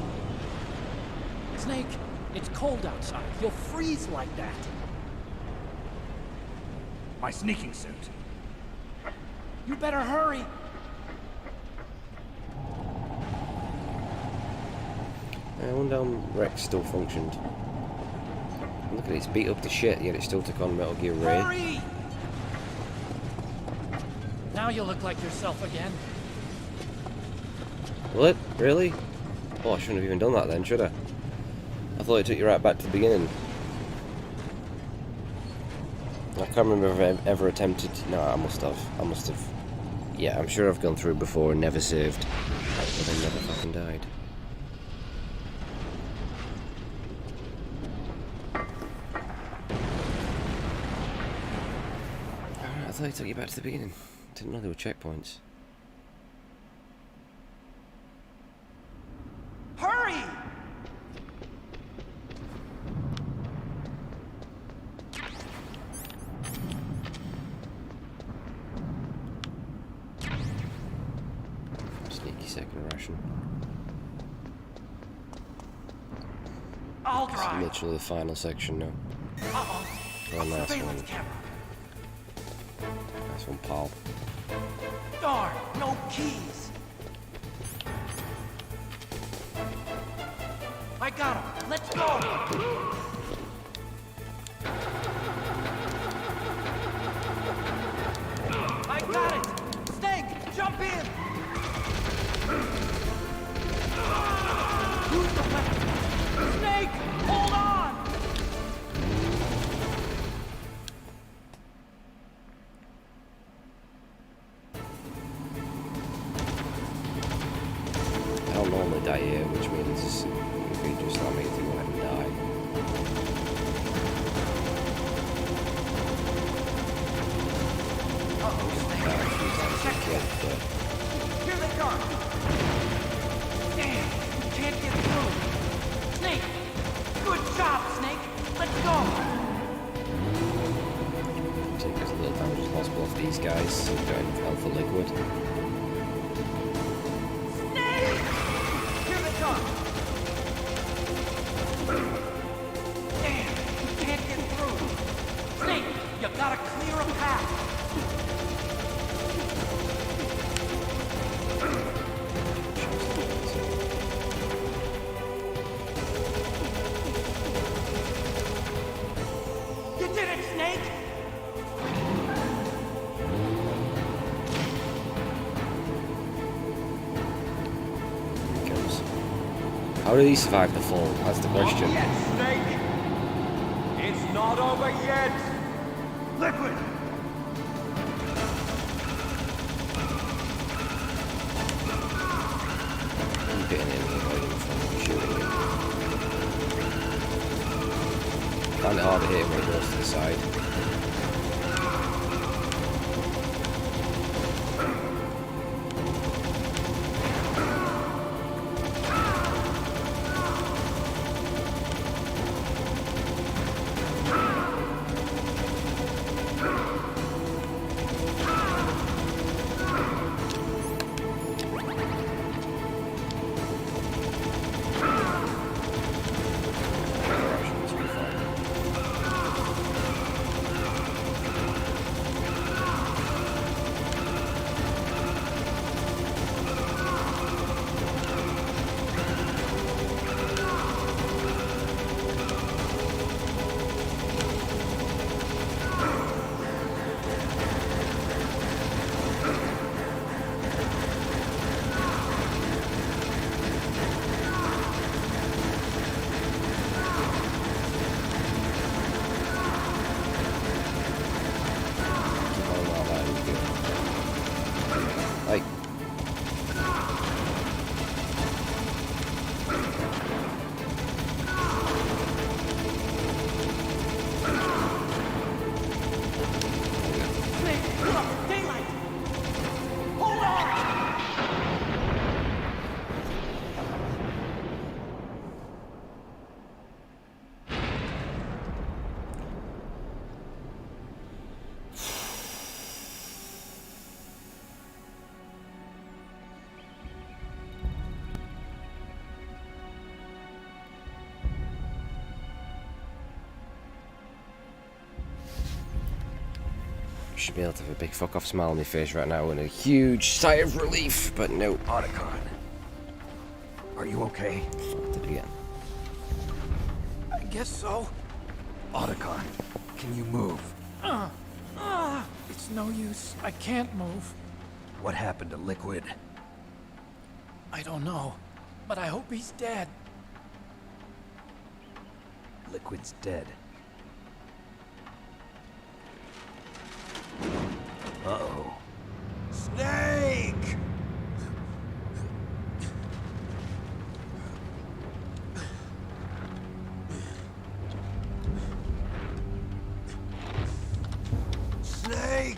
Snake, it's cold outside. You'll freeze like that. My sneaking suit. You better hurry. I wonder how Rex still functioned. Look at it, it's beat up to shit, yet it still took on Metal Gear Ray. Hurry! Now you look like yourself again. Will it? Really? Oh, I shouldn't have even done that then, should I? I thought it took you right back to the beginning. I can't remember if I've ever attempted... No, I must have. Yeah, I'm sure I've gone through before and never saved. But then never fucking died. I thought it took you back to the beginning. Didn't know there were checkpoints. Hurry! Sneaky second ration. I'll It's drive. literally the final section now. Uh-oh. One last one. Surveillance camera. Nice one, pal. Darn, no keys. I got him. Let's go. I got it. Snake, jump in. Who's the weapon? Snake, hold on. I don't normally die here, which means if we just allow me to go ahead and die. Here they come. Damn, we can't get through. Snake, good job, Snake. Let's go. Take as little damage as possible off these guys. Got enough alpha liquid. Snake! Here they come. Damn, we can't get through. Snake, you gotta clear a path. How do he survive the fall? That's the question. Not yet, Snake! It's not over yet! Liquid! I'm getting in and avoiding from shooting him. Find it hard to hit him when he goes to the side. Should be able to have a big fuck off smile on my face right now and a huge sigh of relief, but no. Otacon, are you okay? Fucked it again. I guess so. Otacon, can you move? It's no use. I can't move. What happened to Liquid? I don't know, but I hope he's dead. Liquid's dead. Uh-oh. Snake! Snake!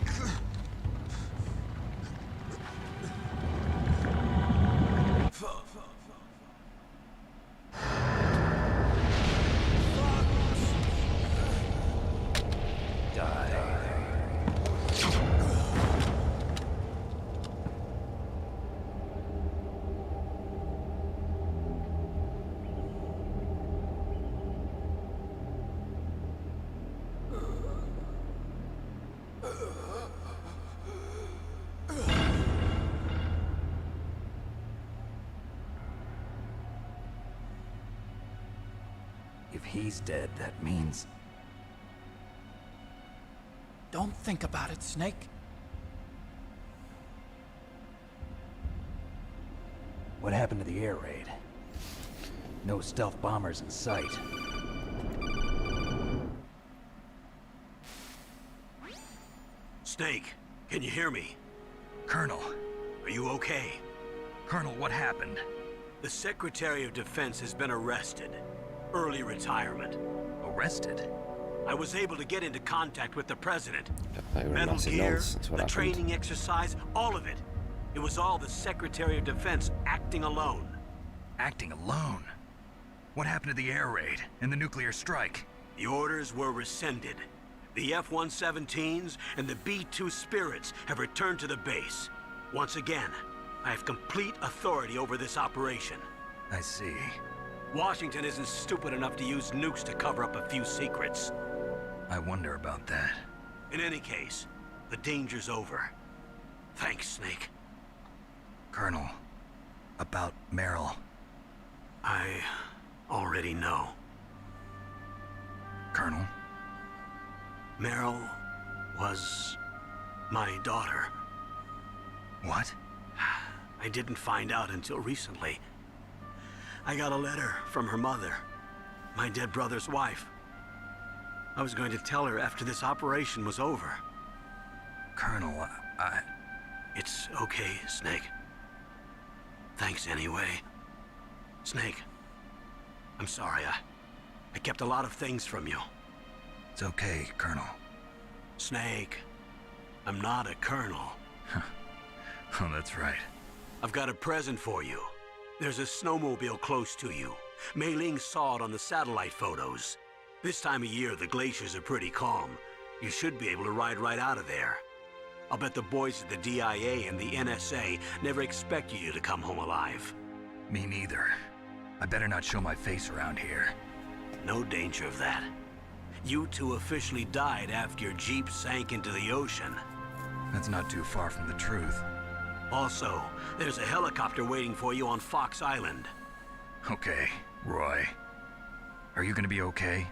If he's dead, that means... Don't think about it, Snake. What happened to the air raid? No stealth bombers in sight. Snake, can you hear me? Colonel. Are you okay? Colonel, what happened? The Secretary of Defense has been arrested. Early retirement. Arrested? I was able to get into contact with the President. Metal Gear, the training exercise, all of it. It was all the Secretary of Defense acting alone. Acting alone? What happened to the air raid and the nuclear strike? The orders were rescinded. The F-117s and the B-2 Spirits have returned to the base. Once again, I have complete authority over this operation. I see. Washington isn't stupid enough to use nukes to cover up a few secrets. I wonder about that. In any case, the danger's over. Thanks, Snake. Colonel, about Meryl. I already know. Colonel? Meryl was my daughter. What? I didn't find out until recently. I got a letter from her mother, my dead brother's wife. I was going to tell her after this operation was over. Colonel, It's okay, Snake. Thanks anyway. Snake, I'm sorry, I kept a lot of things from you. It's okay, Colonel. Snake, I'm not a colonel. Oh, that's right. I've got a present for you. There's a snowmobile close to you. Mei Ling saw it on the satellite photos. This time of year, the glaciers are pretty calm. You should be able to ride right out of there. I'll bet the boys at the DIA and the NSA never expected you to come home alive. Me neither. I better not show my face around here. No danger of that. You two officially died after your Jeep sank into the ocean. That's not too far from the truth. Also, there's a helicopter waiting for you on Fox Island. Okay, Roy. Are you gonna be okay?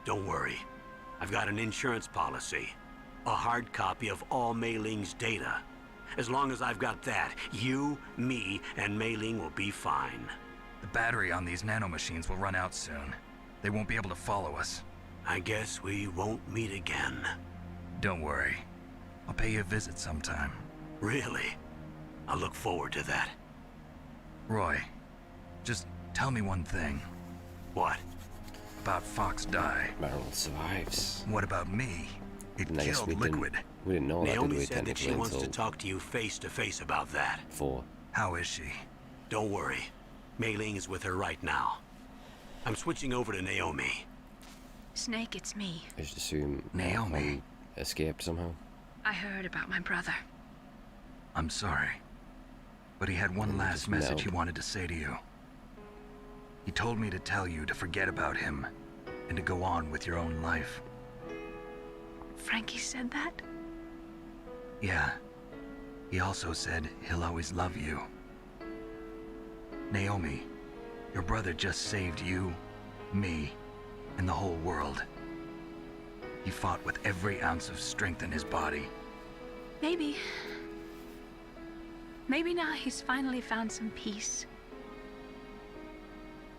Don't worry. I've got an insurance policy. A hard copy of all Mei Ling's data. As long as I've got that, you, me, and Mei Ling will be fine. The battery on these nanomachines will run out soon. They won't be able to follow us. I guess we won't meet again. Don't worry. I'll pay you a visit sometime. Really? I look forward to that. Roy, just tell me one thing. What? About Fox Die. Meryl survives. What about me? It And I guess killed Liquid. We didn't know that, did Naomi we, said that she technically, wants to until talk to you face to face about that. 4. How is she? Don't worry. Mei Ling is with her right now. I'm switching over to Naomi. Snake, it's me. I just assume Naomi escaped somehow. I heard about my brother. I'm sorry. But he had one last message he wanted to say to you. He told me to tell you to forget about him and to go on with your own life. Frankie said that? Yeah. He also said he'll always love you. Naomi, your brother just saved you, me, and the whole world. He fought with every ounce of strength in his body. Maybe. Maybe now he's finally found some peace.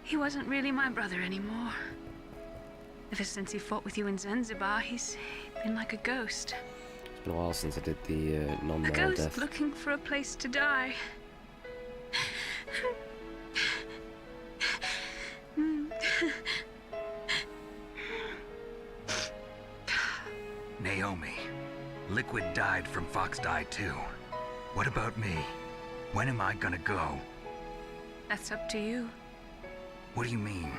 He wasn't really my brother anymore. Ever since he fought with you in Zanzibar, he's been like a ghost. It's been a while since I did the A non-Meryl ghost death. looking for a place to die. Naomi, Liquid died from Fox Die too. What about me? When am I gonna go? That's up to you. What do you mean?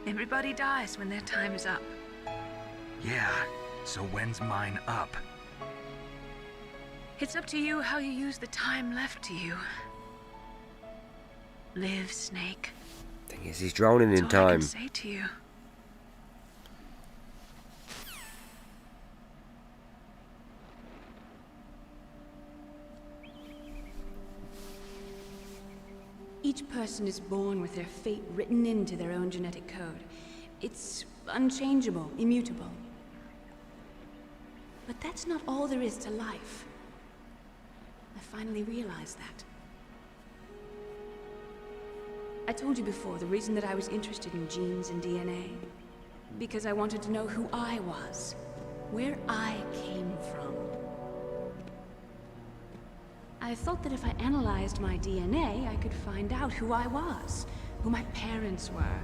Everybody dies when their time is up. Yeah, so when's mine up? It's up to you how you use the time left to you. Live, Snake. Thing is, he's drowning in That's all I time. can say to you. Each person is born with their fate written into their own genetic code. It's unchangeable, immutable. But that's not all there is to life. I finally realized that. I told you before the reason that I was interested in genes and DNA. Because I wanted to know who I was, where I came from. I thought that if I analyzed my DNA, I could find out who I was, who my parents were.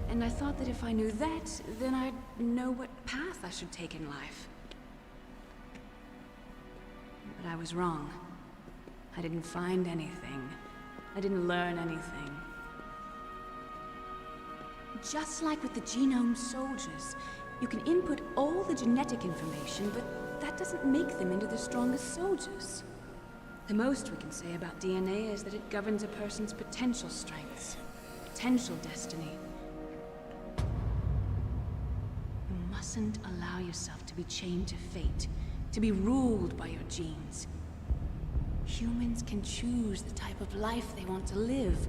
And I thought that if I knew that, then I'd know what path I should take in life. But I was wrong. I didn't find anything. I didn't learn anything. Just like with the genome soldiers, you can input all the genetic information, but that doesn't make them into the strongest soldiers. The most we can say about DNA is that it governs a person's potential strengths, potential destiny. You mustn't allow yourself to be chained to fate, to be ruled by your genes. Humans can choose the type of life they want to live.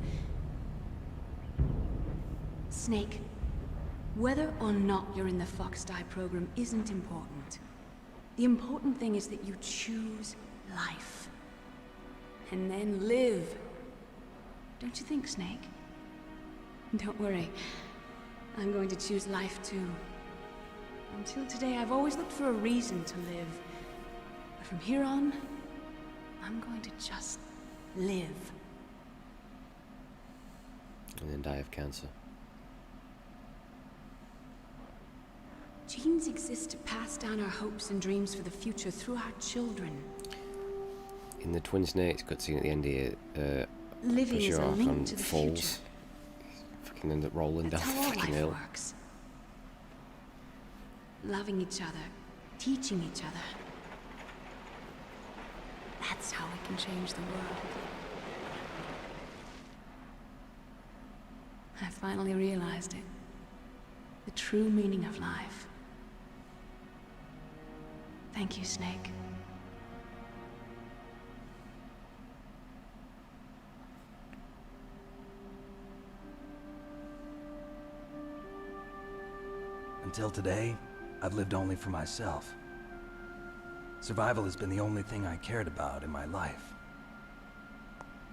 Snake, whether or not you're in the Fox Die program isn't important. The important thing is that you choose life. And then live. Don't you think, Snake? Don't worry. I'm going to choose life too. Until today, I've always looked for a reason to live. But from here on, I'm going to just live. And then die of cancer. Genes exist to pass down our hopes and dreams for the future through our children. In the Twin Snakes cutscene at the end here, Living is a Bajor link to the falls. future. Fucking end up rolling That's down the how all fucking life hill. works. Loving each other, teaching each other. That's how we can change the world. I finally realized it. The true meaning of life. Thank you, Snake. Until today, I've lived only for myself. Survival has been the only thing I cared about in my life.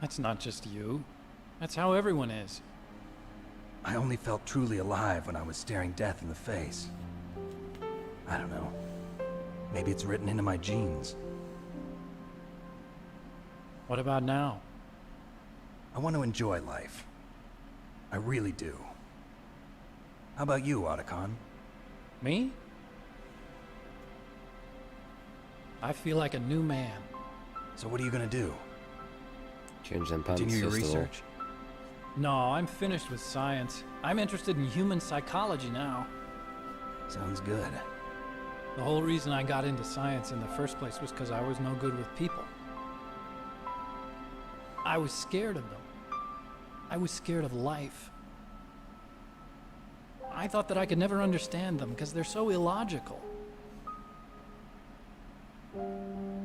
That's not just you. That's how everyone is. I only felt truly alive when I was staring death in the face. I don't know. Maybe it's written into my genes. What about now? I want to enjoy life. I really do. How about you, Otacon? Me? I feel like a new man. So what are you gonna do? Change them pants. Continue your first of all. research? No, I'm finished with science. I'm interested in human psychology now. Sounds good. The whole reason I got into science in the first place was because I was no good with people. I was scared of them. I was scared of life. I thought that I could never understand them because they're so illogical.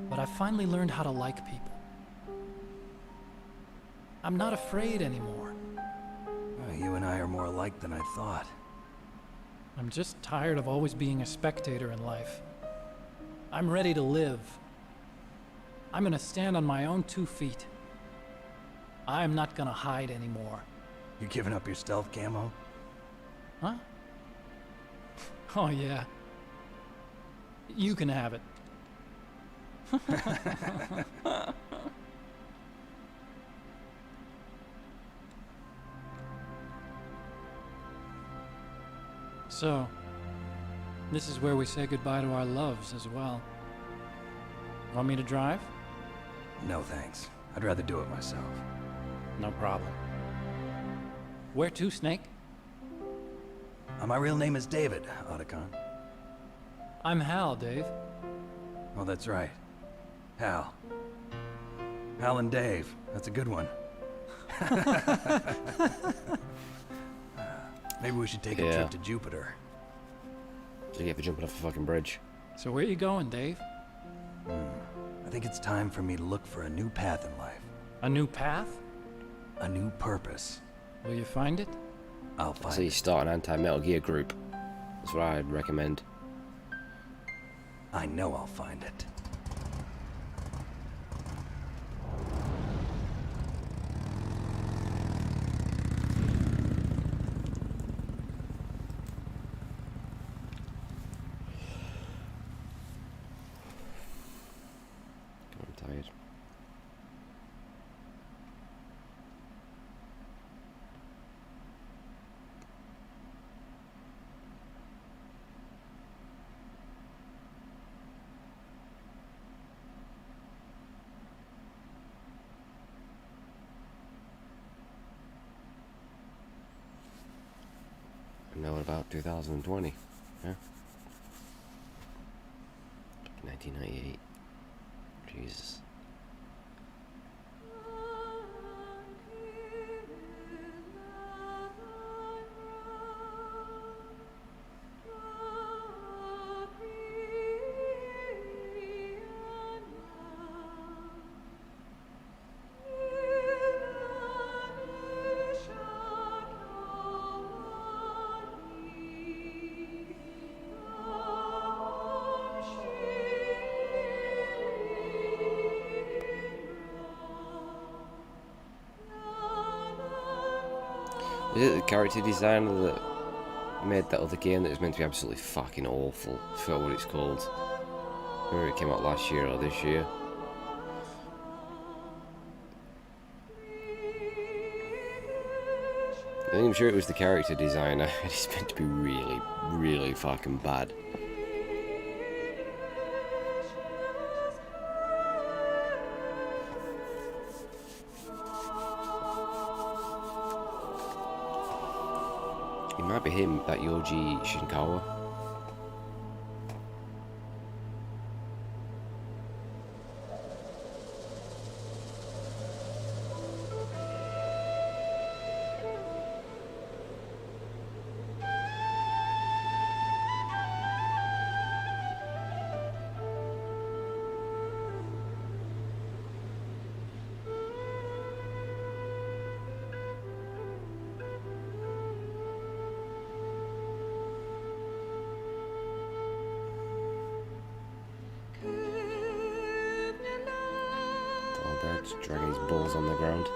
But I finally learned how to like people. I'm not afraid anymore. Well, you and I are more alike than I thought. I'm just tired of always being a spectator in life. I'm ready to live. I'm gonna stand on my own 2 feet. I'm not gonna hide anymore. You giving up your stealth camo? Huh? Oh yeah. You can have it. So, this is where we say goodbye to our loves as well. Want me to drive? No thanks. I'd rather do it myself. No problem. Where to, Snake? My real name is David, Otacon. I'm Hal, Dave. Oh, that's right. Hal. Hal and Dave. That's a good one. Maybe we should take a trip to Jupiter. What do you get for jumping off a fucking bridge? So where you going, Dave? I think it's time for me to look for a new path in life. A new path? A new purpose. Will you find it? I'll find So you start an anti-Metal Gear group. That's what I'd recommend. I know I'll find it. I'm tired. And now what about 2020? Yeah. 1998. Jesus. Is it the character designer that made that other game that was meant to be absolutely fucking awful? I forgot what it's called. I remember it came out last year or this year. I'm sure it was the character designer. It's meant to be really, really fucking bad. It might be him, that Yoji Shinkawa. Just dragging his balls on the ground.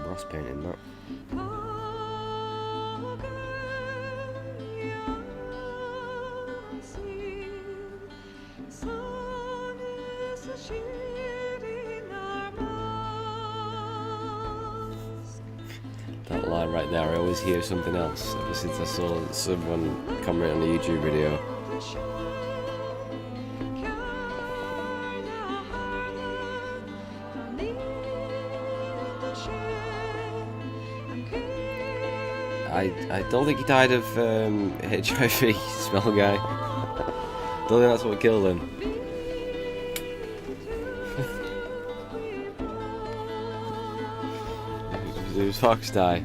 Ross painting that. That line right there, I always hear something else ever since I saw someone comment on a YouTube video. I don't think he died of HIV, smell guy. Don't think that's what killed him. It was Fox die.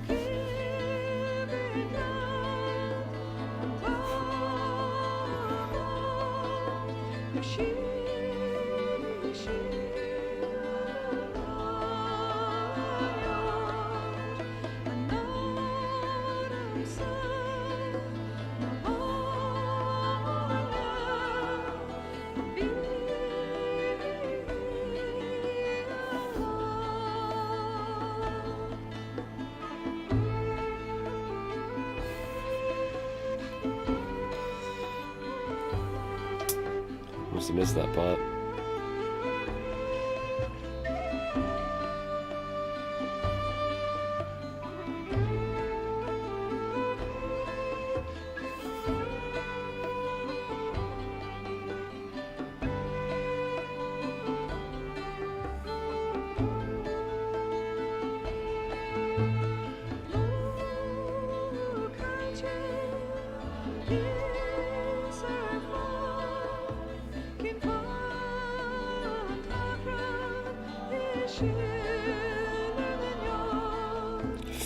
Must have missed that part.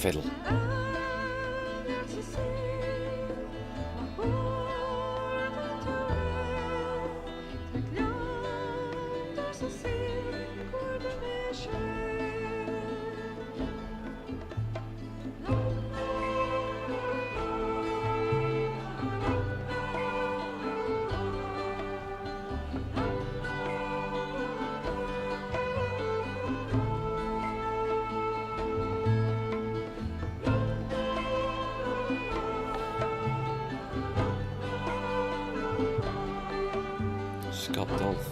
Fiddle. Scott Dolph.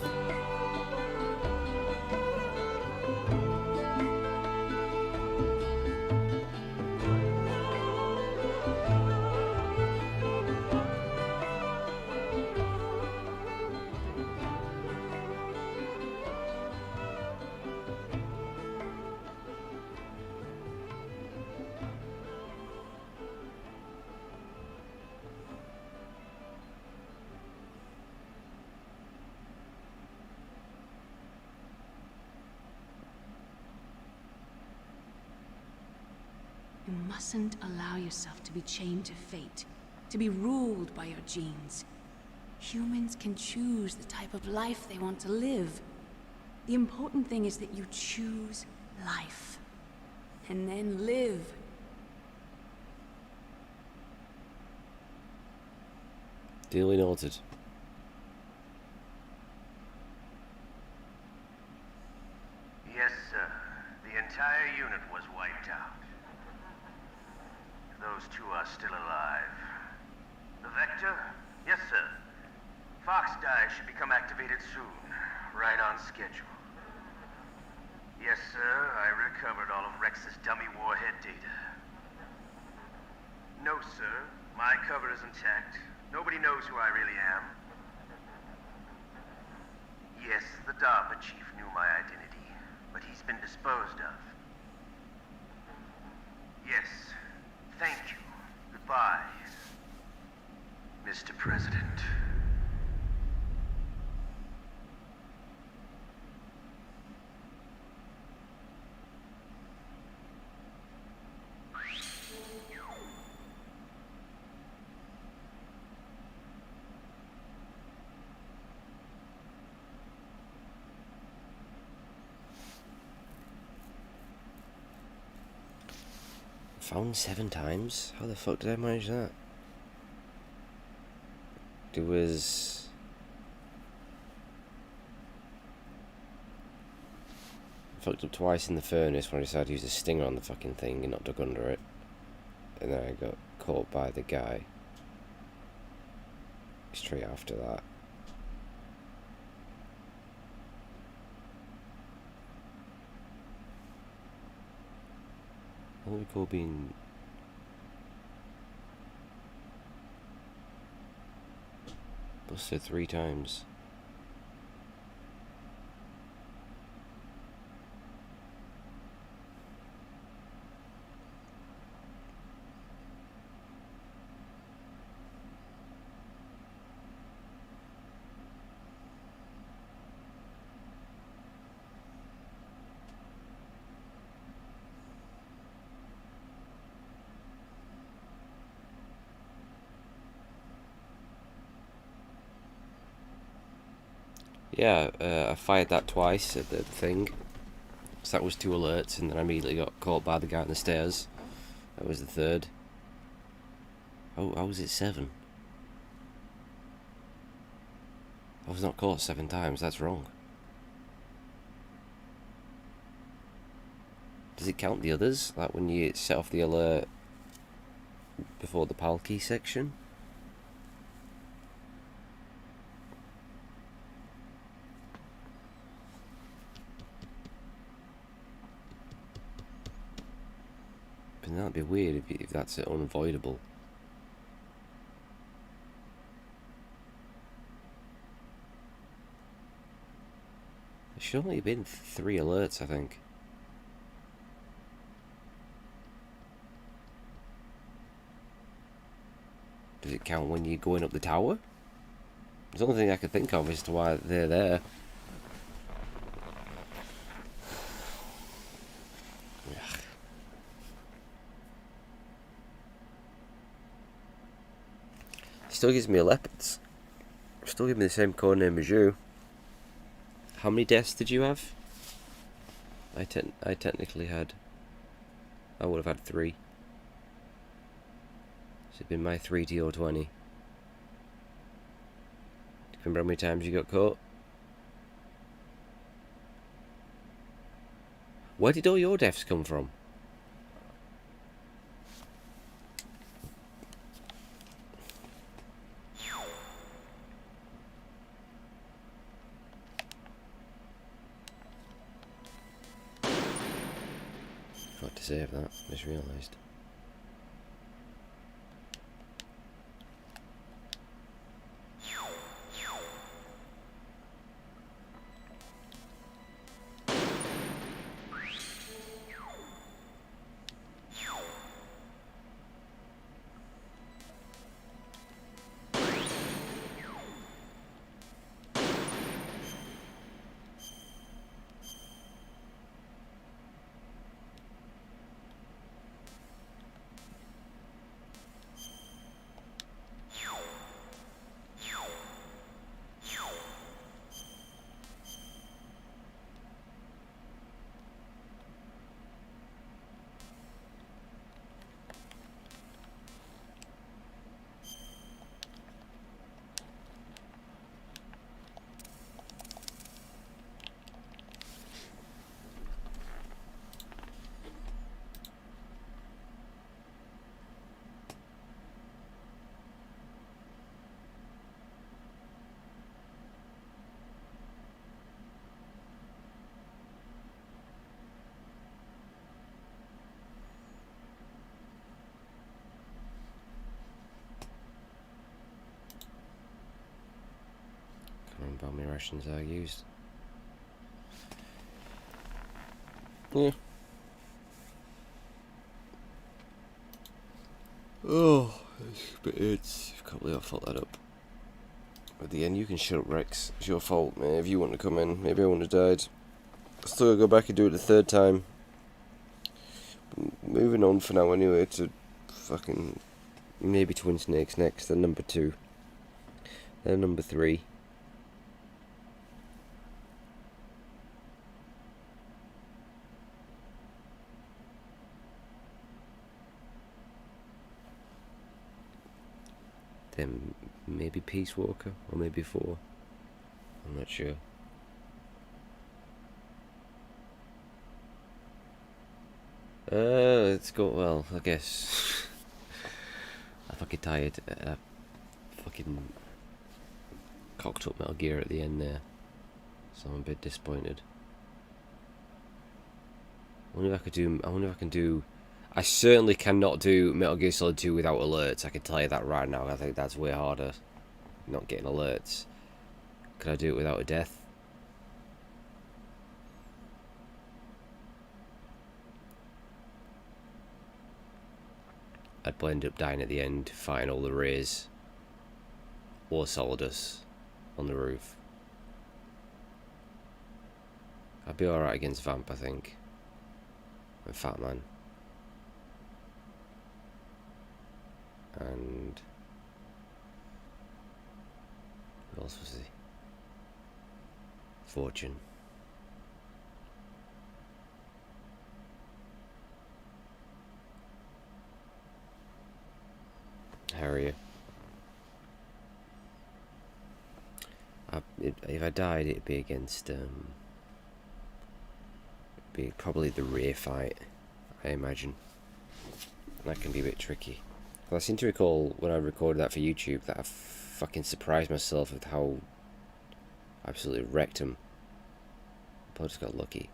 mustn't allow yourself to be chained to fate, to be ruled by your genes. Humans can choose the type of life they want to live. The important thing is that you choose life. And then live. Duly noted. Yes, sir. The entire unit was wiped out. Those two are still alive. The Vector? Yes, sir. Fox Die should become activated soon. Right on schedule. Yes, sir. I recovered all of Rex's dummy warhead data. No, sir. My cover is intact. Nobody knows who I really am. Yes, the DARPA chief knew my identity, but he's been disposed of. Yes. Thank you. Goodbye, Mr. President. Found 7 times? How the fuck did I manage that? It was... I fucked up twice in the furnace when I decided to use a stinger on the fucking thing and not duck under it. And then I got caught by the guy straight after that. What do we call being... busted 3 times? Yeah, I fired that twice at the thing. So that was 2 alerts, and then I immediately got caught by the guy on the stairs. That was the 3rd. Oh, how was it 7? I was not caught 7 times, that's wrong. Does it count the others? Like when you set off the alert before the PAL key section? But that'd be weird if that's unavoidable. There should only have been 3 alerts, I think. Does it count when you're going up the tower? There's the only thing I could think of as to why they're there. Still gives me a leopards. Still give me the same codename as you. How many deaths did you have? I technically had... I would have had 3. So it'd been my 3 TO20. Do you remember how many times you got caught? Where did all your deaths come from? Forgot to save that, just realised. remember how many rations I used. Yeah. Oh, but it's... can't believe I fucked that up. At the end, you can shut up, Rex. It's your fault, man. If you want to come in, maybe I wouldn't have died. Still gotta go back and do it the third time. But moving on for now, anyway, to fucking maybe Twin Snakes next. Then number 2. Then number 3. Then maybe Peace Walker, or maybe 4. I'm not sure. Let's go. Well, I guess I'm fucking tired. Fucking cocked up Metal Gear at the end there, so I'm a bit disappointed. I wonder if I can do. I certainly cannot do Metal Gear Solid 2 without alerts. I can tell you that right now. I think that's way harder. Not getting alerts. Could I do it without a death? I'd probably end up dying at the end, fighting all the Rays. Or Solidus on the roof. I'd be alright against Vamp, I think. And Fat Man. And... who else was he? Fortune. Harrier. If I died, it'd be against it'd be probably the Ray fight, I imagine. That can be a bit tricky. Well, I seem to recall when I recorded that for YouTube that I fucking surprised myself with how I absolutely wrecked him. I probably just got lucky.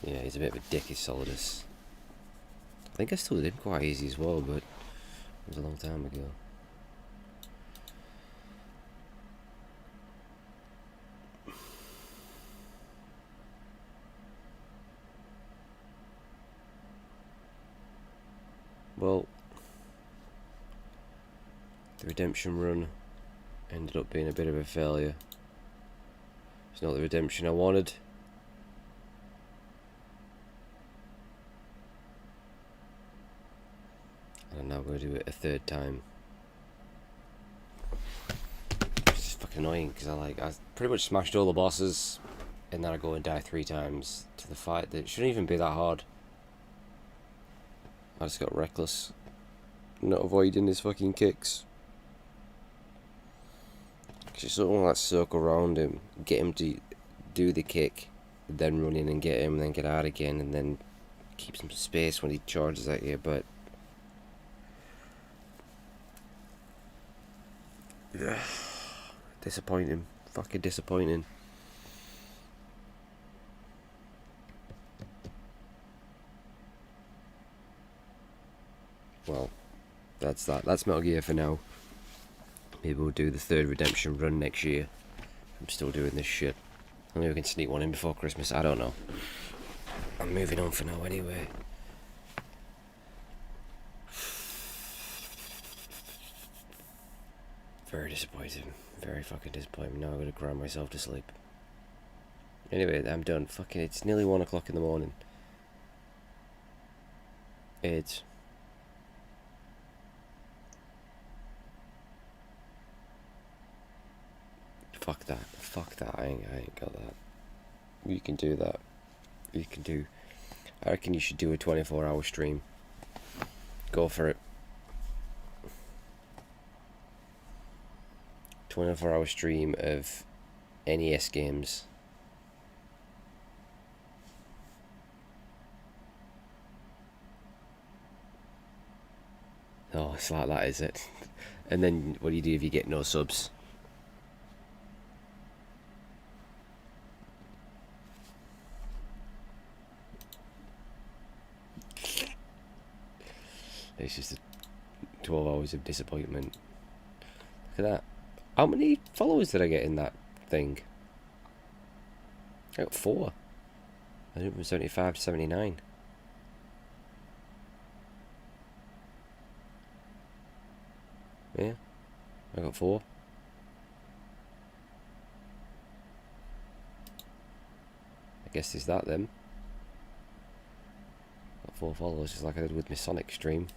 Yeah, he's a bit of a dick, is Solidus. I think I still did him quite easy as well, but it was a long time ago. Well, the redemption run ended up being a bit of a failure. It's not the redemption I wanted. And I'm now going to do it a third time. It's just fucking annoying because I pretty much smashed all the bosses and then I go and die 3 times to the fight that shouldn't even be that hard. I just got reckless, not avoiding his fucking kicks. Cause you sort of want to like circle around him, get him to do the kick, then run in and get him, and then get out again, and then keep some space when he charges at you. But yeah, disappointing, fucking disappointing. Well, that's that. That's Metal Gear for now. Maybe we'll do the 3rd redemption run next year. I'm still doing this shit. Maybe we can sneak one in before Christmas. I don't know. I'm moving on for now anyway. Very disappointing. Very fucking disappointing. Now I'm gonna cry myself to sleep. Anyway, I'm done. Fucking, it's nearly 1 o'clock in the morning. It's... fuck that. Fuck that. I ain't got that. You can do that. You can do... I reckon you should do a 24-hour stream. Go for it. 24-hour stream of NES games. Oh, it's like that, is it? And then what do you do if you get no subs? It's just a 12 hours of disappointment. Look at that. How many followers did I get in that thing? I got 4. I went from 75 to 79. Yeah, I got 4. I guess it's that then. Got 4 followers, just like I did with my Sonic stream.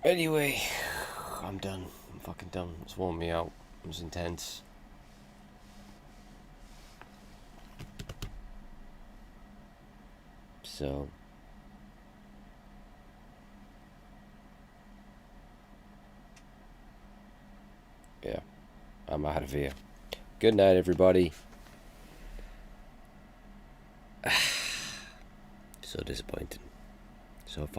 Anyway, I'm done. I'm fucking done. It's worn me out. It was intense. So, yeah, I'm out of here. Good night, everybody. So disappointing. So fucking